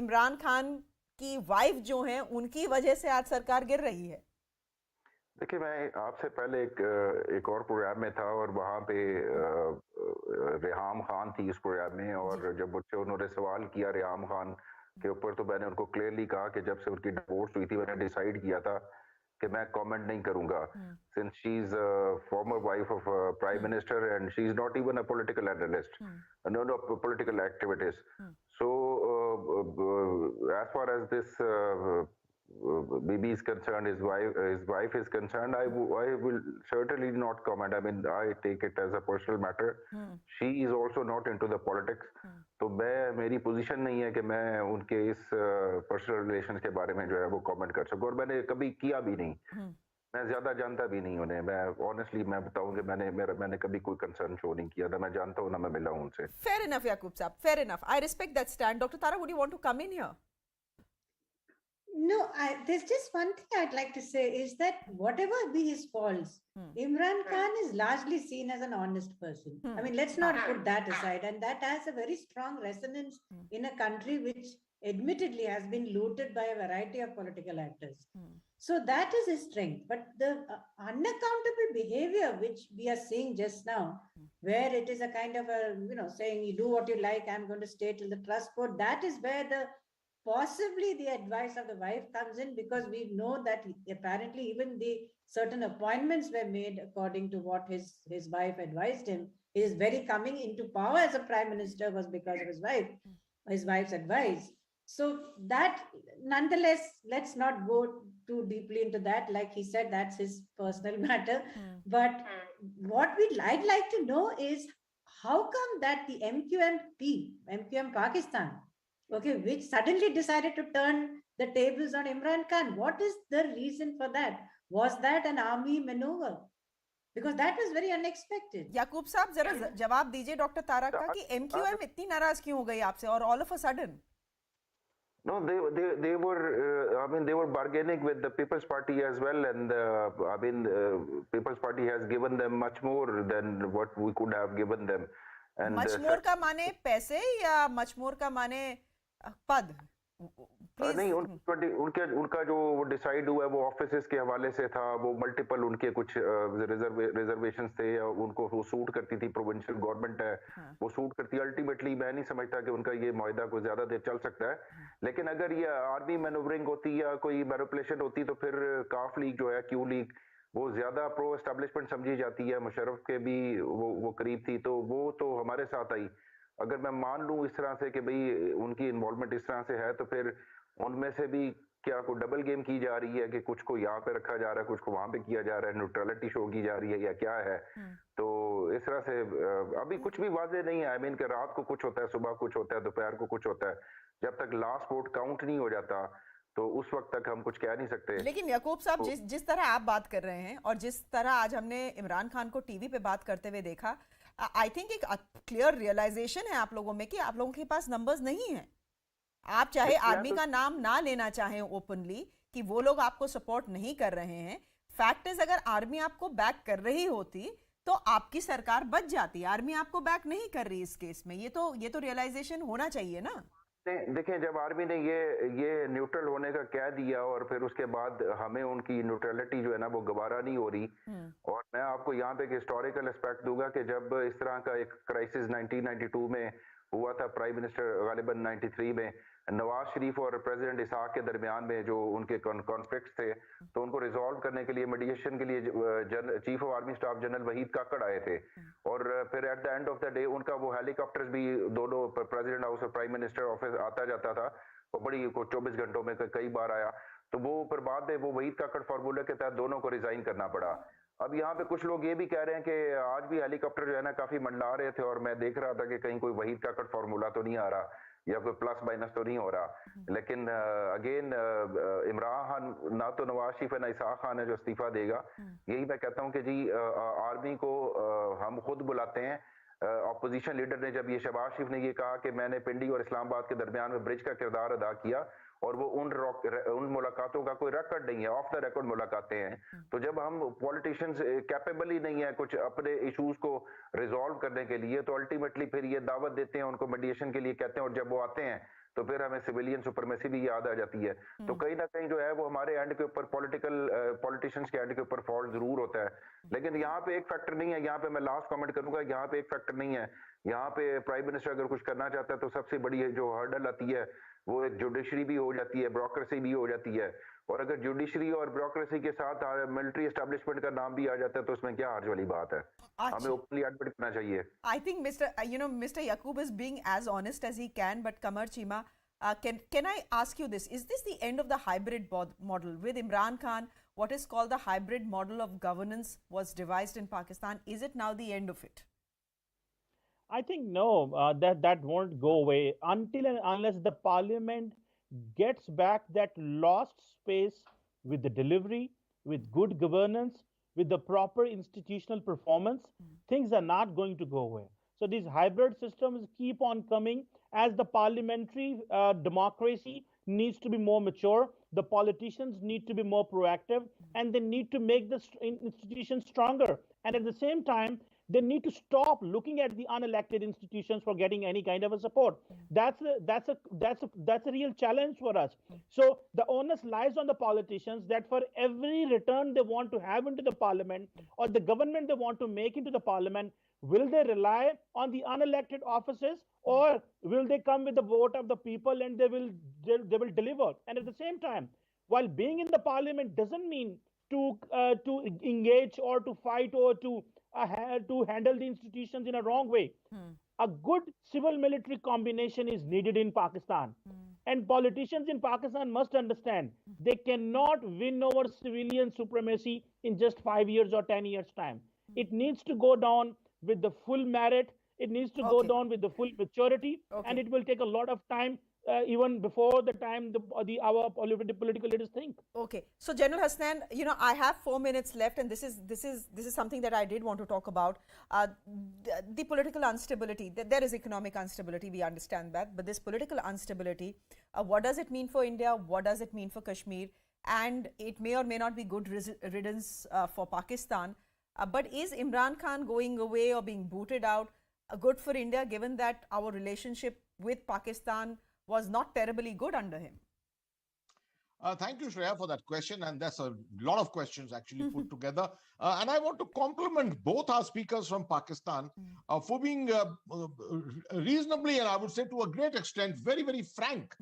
Speaker 16: इमरान खान की वाइफ जो हैं उनकी वजह से आज सरकार गिर रही है?
Speaker 7: देखिए, मैं आपसे पहले एक और प्रोग्राम में था और वहाँ पे रेहाम खान थी इस प्रोग्राम में, और जब मुझसे उन्होंने सवाल किया रेहाम खान के ऊपर, तो मैंने उनको क्लियरली कहा कि जब से उनकी डिवोर्स हुई थी, मैंने डिसाइड किया था कि मैं कमेंट नहीं करूंगा, since she is former wife of prime minister and she is not even a political analyst, no political activities. So as far as this baby is concerned, his wife is concerned, I will certainly not comment. I mean, I take it as a personal matter. She is also not into the politics. तो मेरी position नहीं है कि मैं उनके इस personal relation के बारे में जो है वो कमेंट कर सकूं, और मैंने कभी किया भी नहीं. मैं ज्यादा जानता भी नहीं उन्हें. मैं ऑनेस्टली मैं बताऊं कि मैंने कभी कोई कंसर्न शो नहीं किया था. मैं जानता हूं ना, मैं मिला हूं उनसे.
Speaker 16: Fair enough, Yaqub साहब, fair enough. I respect that stand. Dr. Tara, would you want to come in here?
Speaker 18: No, there's just one thing I'd like to say is that whatever be his faults, Imran Khan is largely seen as an honest person. I mean, let's not put that aside. And that has a very strong resonance in a country which admittedly has been looted by a variety of political actors. So that is his strength. But the unaccountable behavior which we are seeing just now, where it is a kind of a, saying you do what you like, I'm going to stay till the trust vote, that is where possibly the advice of the wife comes in, because we know that apparently even the certain appointments were made according to what his wife advised him. His very coming into power as a prime minister was because of his wife's advice. So that, nonetheless, let's not go too deeply into that. Like he said, that's his personal matter. But what I'd like to know is, how come that the MQM Pakistan, which suddenly decided to turn the tables on Imran Khan? What is the reason for that? Was that an army maneuver? Because that was very unexpected.
Speaker 16: याकूब साहब जरा जवाब दीजिए doctor Tarak का कि MQM इतनी नाराज क्यों हो गई आपसे और all of a sudden?
Speaker 7: No, they were they were bargaining with the People's Party as well, and People's Party has given them much more than what we could have given them. And
Speaker 16: much more का माने पैसे या much more का माने पद?
Speaker 7: नहीं, उनका जो डिसाइड हुआ है वो ऑफिसेस के हवाले से था, वो मल्टीपल उनके कुछ रिजर्वेशंस थे, उनको वो सूट करती थी, प्रोविंशियल गवर्नमेंट है वो सूट करती। अल्टीमेटली मैं नहीं समझता कि उनका ये मुआहदा कोई ज्यादा देर चल सकता है, लेकिन अगर ये आर्मी मैनूवरिंग होती या कोई मैनिपुलेशन होती तो फिर काफ लीग जो है, क्यू लीग, वो ज्यादा प्रो एस्टेब्लिशमेंट समझी जाती है, मुशर्रफ के भी वो करीब थी, तो वो तो हमारे साथ आई। अगर मैं मान लूं इस तरह से कि भाई उनकी इन्वॉल्वमेंट इस तरह से है, तो फिर उनमें से भी क्या कोई डबल गेम की जा रही है कि कुछ को यहाँ पे रखा जा रहा है, कुछ को वहां पे किया जा रहा है, न्यूट्रलिटी शो की जा रही है या क्या है? तो इस तरह से अभी कुछ भी वाजे नहीं है। आई मीन कि रात को कुछ होता है, सुबह कुछ होता है, दोपहर को कुछ होता है, जब तक लास्ट वोट काउंट नहीं हो जाता तो उस वक्त तक हम कुछ कह नहीं सकते।
Speaker 16: लेकिन याकूब साहब, जिस तरह आप बात कर रहे हैं और जिस तरह आज हमने इमरान खान को टीवी पे बात करते हुए देखा, आई थिंक एक क्लियर रियलाइजेशन है आप लोगों में कि आप लोगों के पास नंबर्स नहीं है। आप चाहे आर्मी का नाम ना लेना चाहें ओपनली कि वो लोग आपको सपोर्ट नहीं कर रहे हैं, फैक्ट इज अगर आर्मी आपको बैक कर रही होती तो आपकी सरकार बच जाती। आर्मी आपको बैक नहीं कर रही इस केस में, ये तो रियलाइजेशन होना चाहिए ना।
Speaker 7: देखें, जब आर्मी ने ये न्यूट्रल होने का कह दिया और फिर उसके बाद हमें उनकी न्यूट्रलिटी जो है ना वो गवारा नहीं हो रही। और मैं आपको यहाँ पे एक हिस्टोरिकल एस्पेक्ट दूंगा कि जब इस तरह का एक क्राइसिस 1992 में हुआ था, प्राइम मिनिस्टर गालिबन 93 में, नवाज शरीफ और प्रेसिडेंट इसाक के दरमियान में जो उनके कॉन्फ्लिक्ट्स थे, तो उनको रिजॉल्व करने के लिए, मीडिएशन के लिए chief of army staff general Waheed Kakar आए थे। और फिर at the end of the day उनका वो हेलीकॉप्टर्स भी दोनों प्रेसिडेंट हाउस और प्राइम मिनिस्टर ऑफिस आता जाता था, वो बड़ी 24 घंटों में कई बार आया। तो वो फिर बाद में वो वहीद काकड़ फार्मूला के तहत दोनों को रिजाइन करना पड़ा। अब यहाँ पे कुछ लोग ये भी कह रहे हैं कि आज भी हेलीकॉप्टर जो है ना काफी मंडला रहे थे, और मैं देख रहा था कि कहीं कोई वहीद काकड़ फार्मूला तो नहीं आ रहा या कोई प्लस माइनस तो नहीं हो रहा। लेकिन अगेन इमरान खान ना तो नवाज शरीफ है ना इसाक खान है जो इस्तीफा देगा। यही मैं कहता हूँ कि जी आर्मी को हम खुद बुलाते हैं। अपोजिशन लीडर ने जब ये शबाज शरीफ ने ये कहा कि मैंने पिंडी और इस्लामाबाद के दरमियान में ब्रिज का किरदार अदा किया, और वो उन मुलाकातों का कोई रिकॉर्ड नहीं है, ऑफ द रिकॉर्ड मुलाकातें हैं। तो जब हम पॉलिटिशियंस कैपेबल ही नहीं है कुछ अपने इश्यूज को रिजॉल्व करने के लिए, तो अल्टीमेटली फिर ये दावत देते हैं, उनको मीडिएशन के लिए कहते हैं, और जब वो आते हैं तो फिर हमें सिविलियन सुपरमेसी भी याद आ जाती है। तो कहीं ना कहीं जो है वो हमारे एंड के ऊपर पॉलिटिशियंस के एंड के ऊपर फॉल्ट जरूर होता है। लेकिन यहाँ पे एक फैक्टर नहीं है, यहाँ पे मैं लास्ट कमेंट करूंगा, यहाँ पे एक फैक्टर नहीं है। यहाँ पे प्राइम मिनिस्टर अगर कुछ करना चाहता है तो सबसे बड़ी जो हर्डल आती है वो एक जुडिशरी भी हो जाती है, ब्यूरोक्रेसी भी हो जाती है। और अगर जुडिशरी और ब्यूरोक्रेसी के साथ मिलिट्री एस्टेब्लिशमेंट का नाम भी आ जाता है तो उसमें क्या हर्ज वाली बात है? हमें ओपनली एडमिट करना चाहिए।
Speaker 16: I think Mr. Yaqub is being as honest as he can, but Kamar Chima, can I ask you this? Is this the end of the hybrid model? With Imran Khan, what is called the hybrid model of governance was devised in Pakistan. Is it now the end of it?
Speaker 14: I think no, that won't go away until and unless the parliament gets back that lost space with the delivery, with good governance, with the proper institutional performance. Things are not going to go away. So these hybrid systems keep on coming as the parliamentary democracy needs to be more mature. the politicians need to be more proactive, and they need to make the institutions stronger. And at the same time, they need to stop looking at the unelected institutions for getting any kind of a support. That's a real challenge for us. So the onus lies on the politicians that for every return they want to have into the parliament, or the government they want to make into the parliament, will they rely on the unelected offices, or will they come with the vote of the people and they will deliver? And at the same time, while being in the parliament doesn't mean to engage or to fight or to handle the institutions in a wrong way. A good civil-military combination is needed in Pakistan. And politicians in Pakistan must understand they cannot win over civilian supremacy in just 5 years or 10 years' time. It needs to go down with the full merit. It needs to go down with the full maturity. And it will take a lot of time, even before the time our political leaders think.
Speaker 16: Okay, so General Hasnan, you know, I have 4 minutes left, and this is something that I did want to talk about. The political instability. There is economic instability, we understand that, but this political instability, what does it mean for India? What does it mean for Kashmir? And it may or may not be good riddance for Pakistan. But is Imran Khan going away or being booted out good for India, given that our relationship with Pakistan was not terribly good under him?
Speaker 8: Thank you, Shreya, for that question. And that's a lot of questions actually put together. And I want to compliment both our speakers from Pakistan for being reasonably, and I would say to a great extent, very, very frank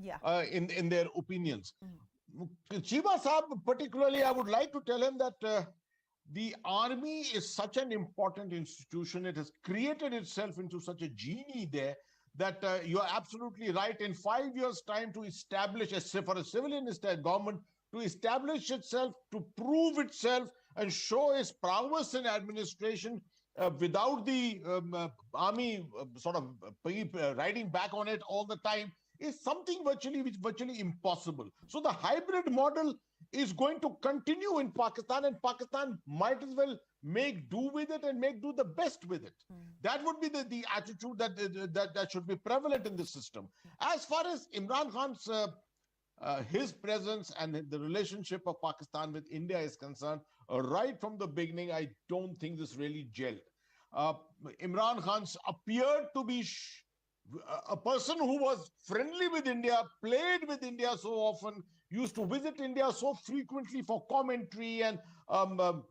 Speaker 8: in their opinions. Chiba Saab, particularly, I would like to tell him that the army is such an important institution. It has created itself into such a genie there that you're absolutely right. In 5 years' time, to establish, for a civilian government, to establish itself, to prove itself, and show its prowess in administration without the army sort of riding back on it all the time, is something virtually impossible. So the hybrid model is going to continue in Pakistan, and Pakistan might as well make do with it and make do the best with it. That would be the attitude that should be prevalent in the system. As far as Imran Khan's his presence and the relationship of Pakistan with India is concerned, right from the beginning, I don't think this really gelled. Imran Khan appeared to be a person who was friendly with India, played with India so often, used to visit India so frequently for commentary and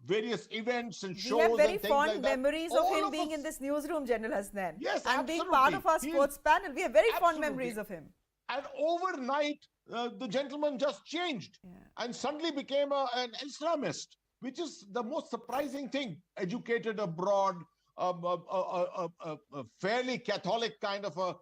Speaker 8: various events and shows.
Speaker 16: We have very
Speaker 8: and things
Speaker 16: fond
Speaker 8: like that.
Speaker 16: memories of him being in this newsroom, General Hasnan.
Speaker 8: Yes,
Speaker 16: and
Speaker 8: absolutely.
Speaker 16: being part of our sports panel. We have very fond memories of him.
Speaker 8: And overnight, the gentleman just changed and suddenly became an Islamist, which is the most surprising thing. Educated abroad, a fairly Catholic kind of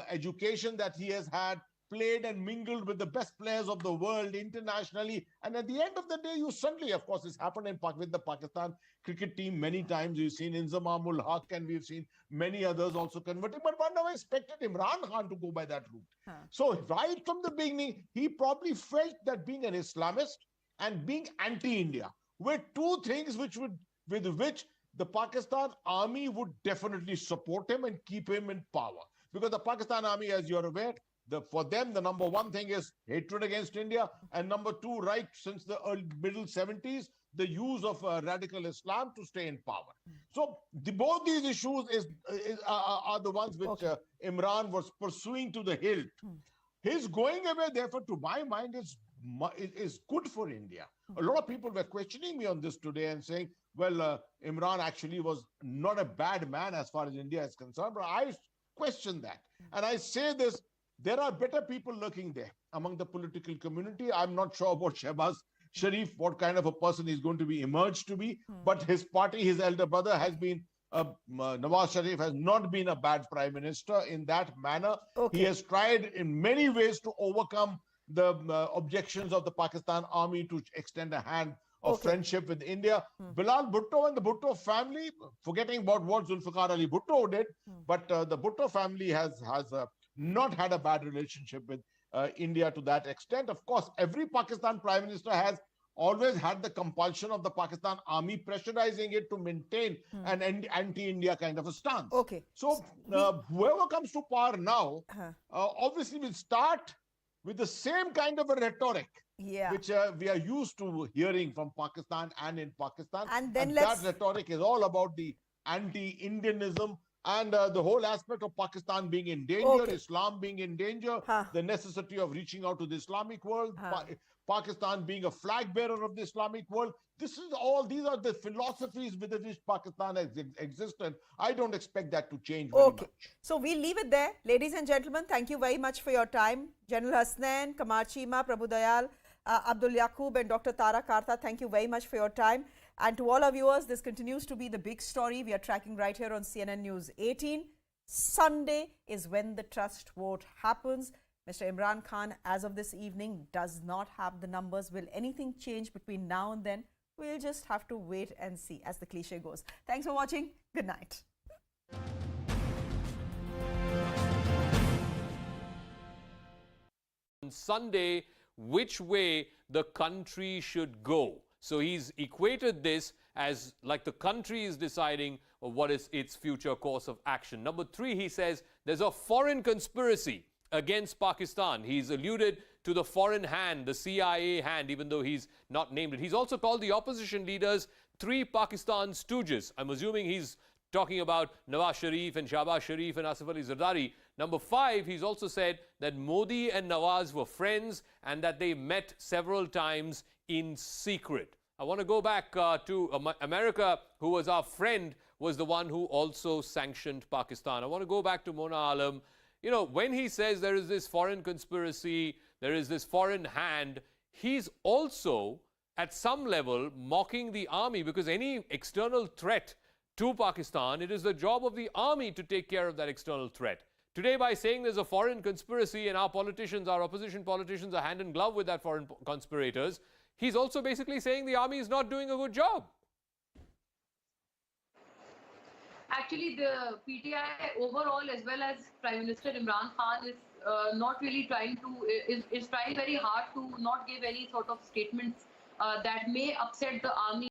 Speaker 8: education that he has had, played and mingled with the best players of the world internationally. And at the end of the day, you suddenly, of course, it's happened with the Pakistan cricket team many times. You've seen Inzamamul Haq, and we've seen many others also converting. But one never expected Imran Khan to go by that route. So right from the beginning, he probably felt that being an Islamist and being anti-India were two things with which the Pakistan army would definitely support him and keep him in power. Because the Pakistan army, as you're aware, for them, the number one thing is hatred against India. And number two, right since the middle 70s, the use of radical Islam to stay in power. So both these issues are the ones which Imran was pursuing to the hilt. His going away, therefore, to my mind, is good for India. A lot of people were questioning me on this today and saying, well, Imran actually was not a bad man as far as India is concerned. But I question that. And I say this, there are better people lurking there among the political community. I'm not sure about Sharif, what kind of a person he's going to be emerged to be. But his party, his elder brother has been, Nawaz Sharif has not been a bad prime minister in that manner. He has tried in many ways to overcome the objections of the Pakistan army to extend a hand of friendship with India. Bilal Bhutto and the Bhutto family, forgetting about what Zulfikar Ali Bhutto did, but the Bhutto family has not had a bad relationship with India to that extent. Of course, every Pakistan prime minister has always had the compulsion of the Pakistan army pressurizing it to maintain an anti-India kind of a stance. So whoever comes to power now, obviously will start with the same kind of a rhetoric, which we are used to hearing from Pakistan and in Pakistan.
Speaker 16: And then
Speaker 8: that rhetoric is all about the anti-Indianism and the whole aspect of Pakistan being in danger, Islam being in danger, the necessity of reaching out to the Islamic world, Pakistan being a flag bearer of the Islamic world. These are the philosophies with which Pakistan has existed. I don't expect that to change very much.
Speaker 16: So we'll leave it there. Ladies and gentlemen, thank you very much for your time. General Hasnain, Kamar Chima, Prabhu Dayal, Abdul Yaqub and Dr. Tara Karta, thank you very much for your time. And to all our viewers, this continues to be the big story we are tracking right here on CNN News 18. Sunday is when the trust vote happens. Mr. Imran Khan, as of this evening, does not have the numbers. Will anything change between now and then? We'll just have to wait and see, as the cliche goes. Thanks for watching. Good night.
Speaker 1: On Sunday, which way the country should go. So he's equated this as like the country is deciding what is its future course of action. Number 3, he says there's a foreign conspiracy against Pakistan. He's alluded to the foreign hand, the CIA hand, even though he's not named it. He's also called the opposition leaders 3 Pakistan stooges. I'm assuming he's talking about Nawaz Sharif and Shabaa Sharif and Asif Ali Zardari. Number 5, he's also said that Modi and Nawaz were friends and that they met several times in secret. I want to go back to America, who was our friend, was the one who also sanctioned Pakistan. I want to go back to Mona Alam. You know, when he says there is this foreign conspiracy, there is this foreign hand, he's also, at some level, mocking the army, because any external threat to Pakistan, it is the job of the army to take care of that external threat. Today, by saying there's a foreign conspiracy and our politicians, our opposition politicians are hand in glove with that foreign conspirators, he's also basically saying the army is not doing a good job.
Speaker 19: Actually, the PTI overall, as well as Prime Minister Imran Khan, is not really trying to, is trying very hard to not give any sort of statements that may upset the army.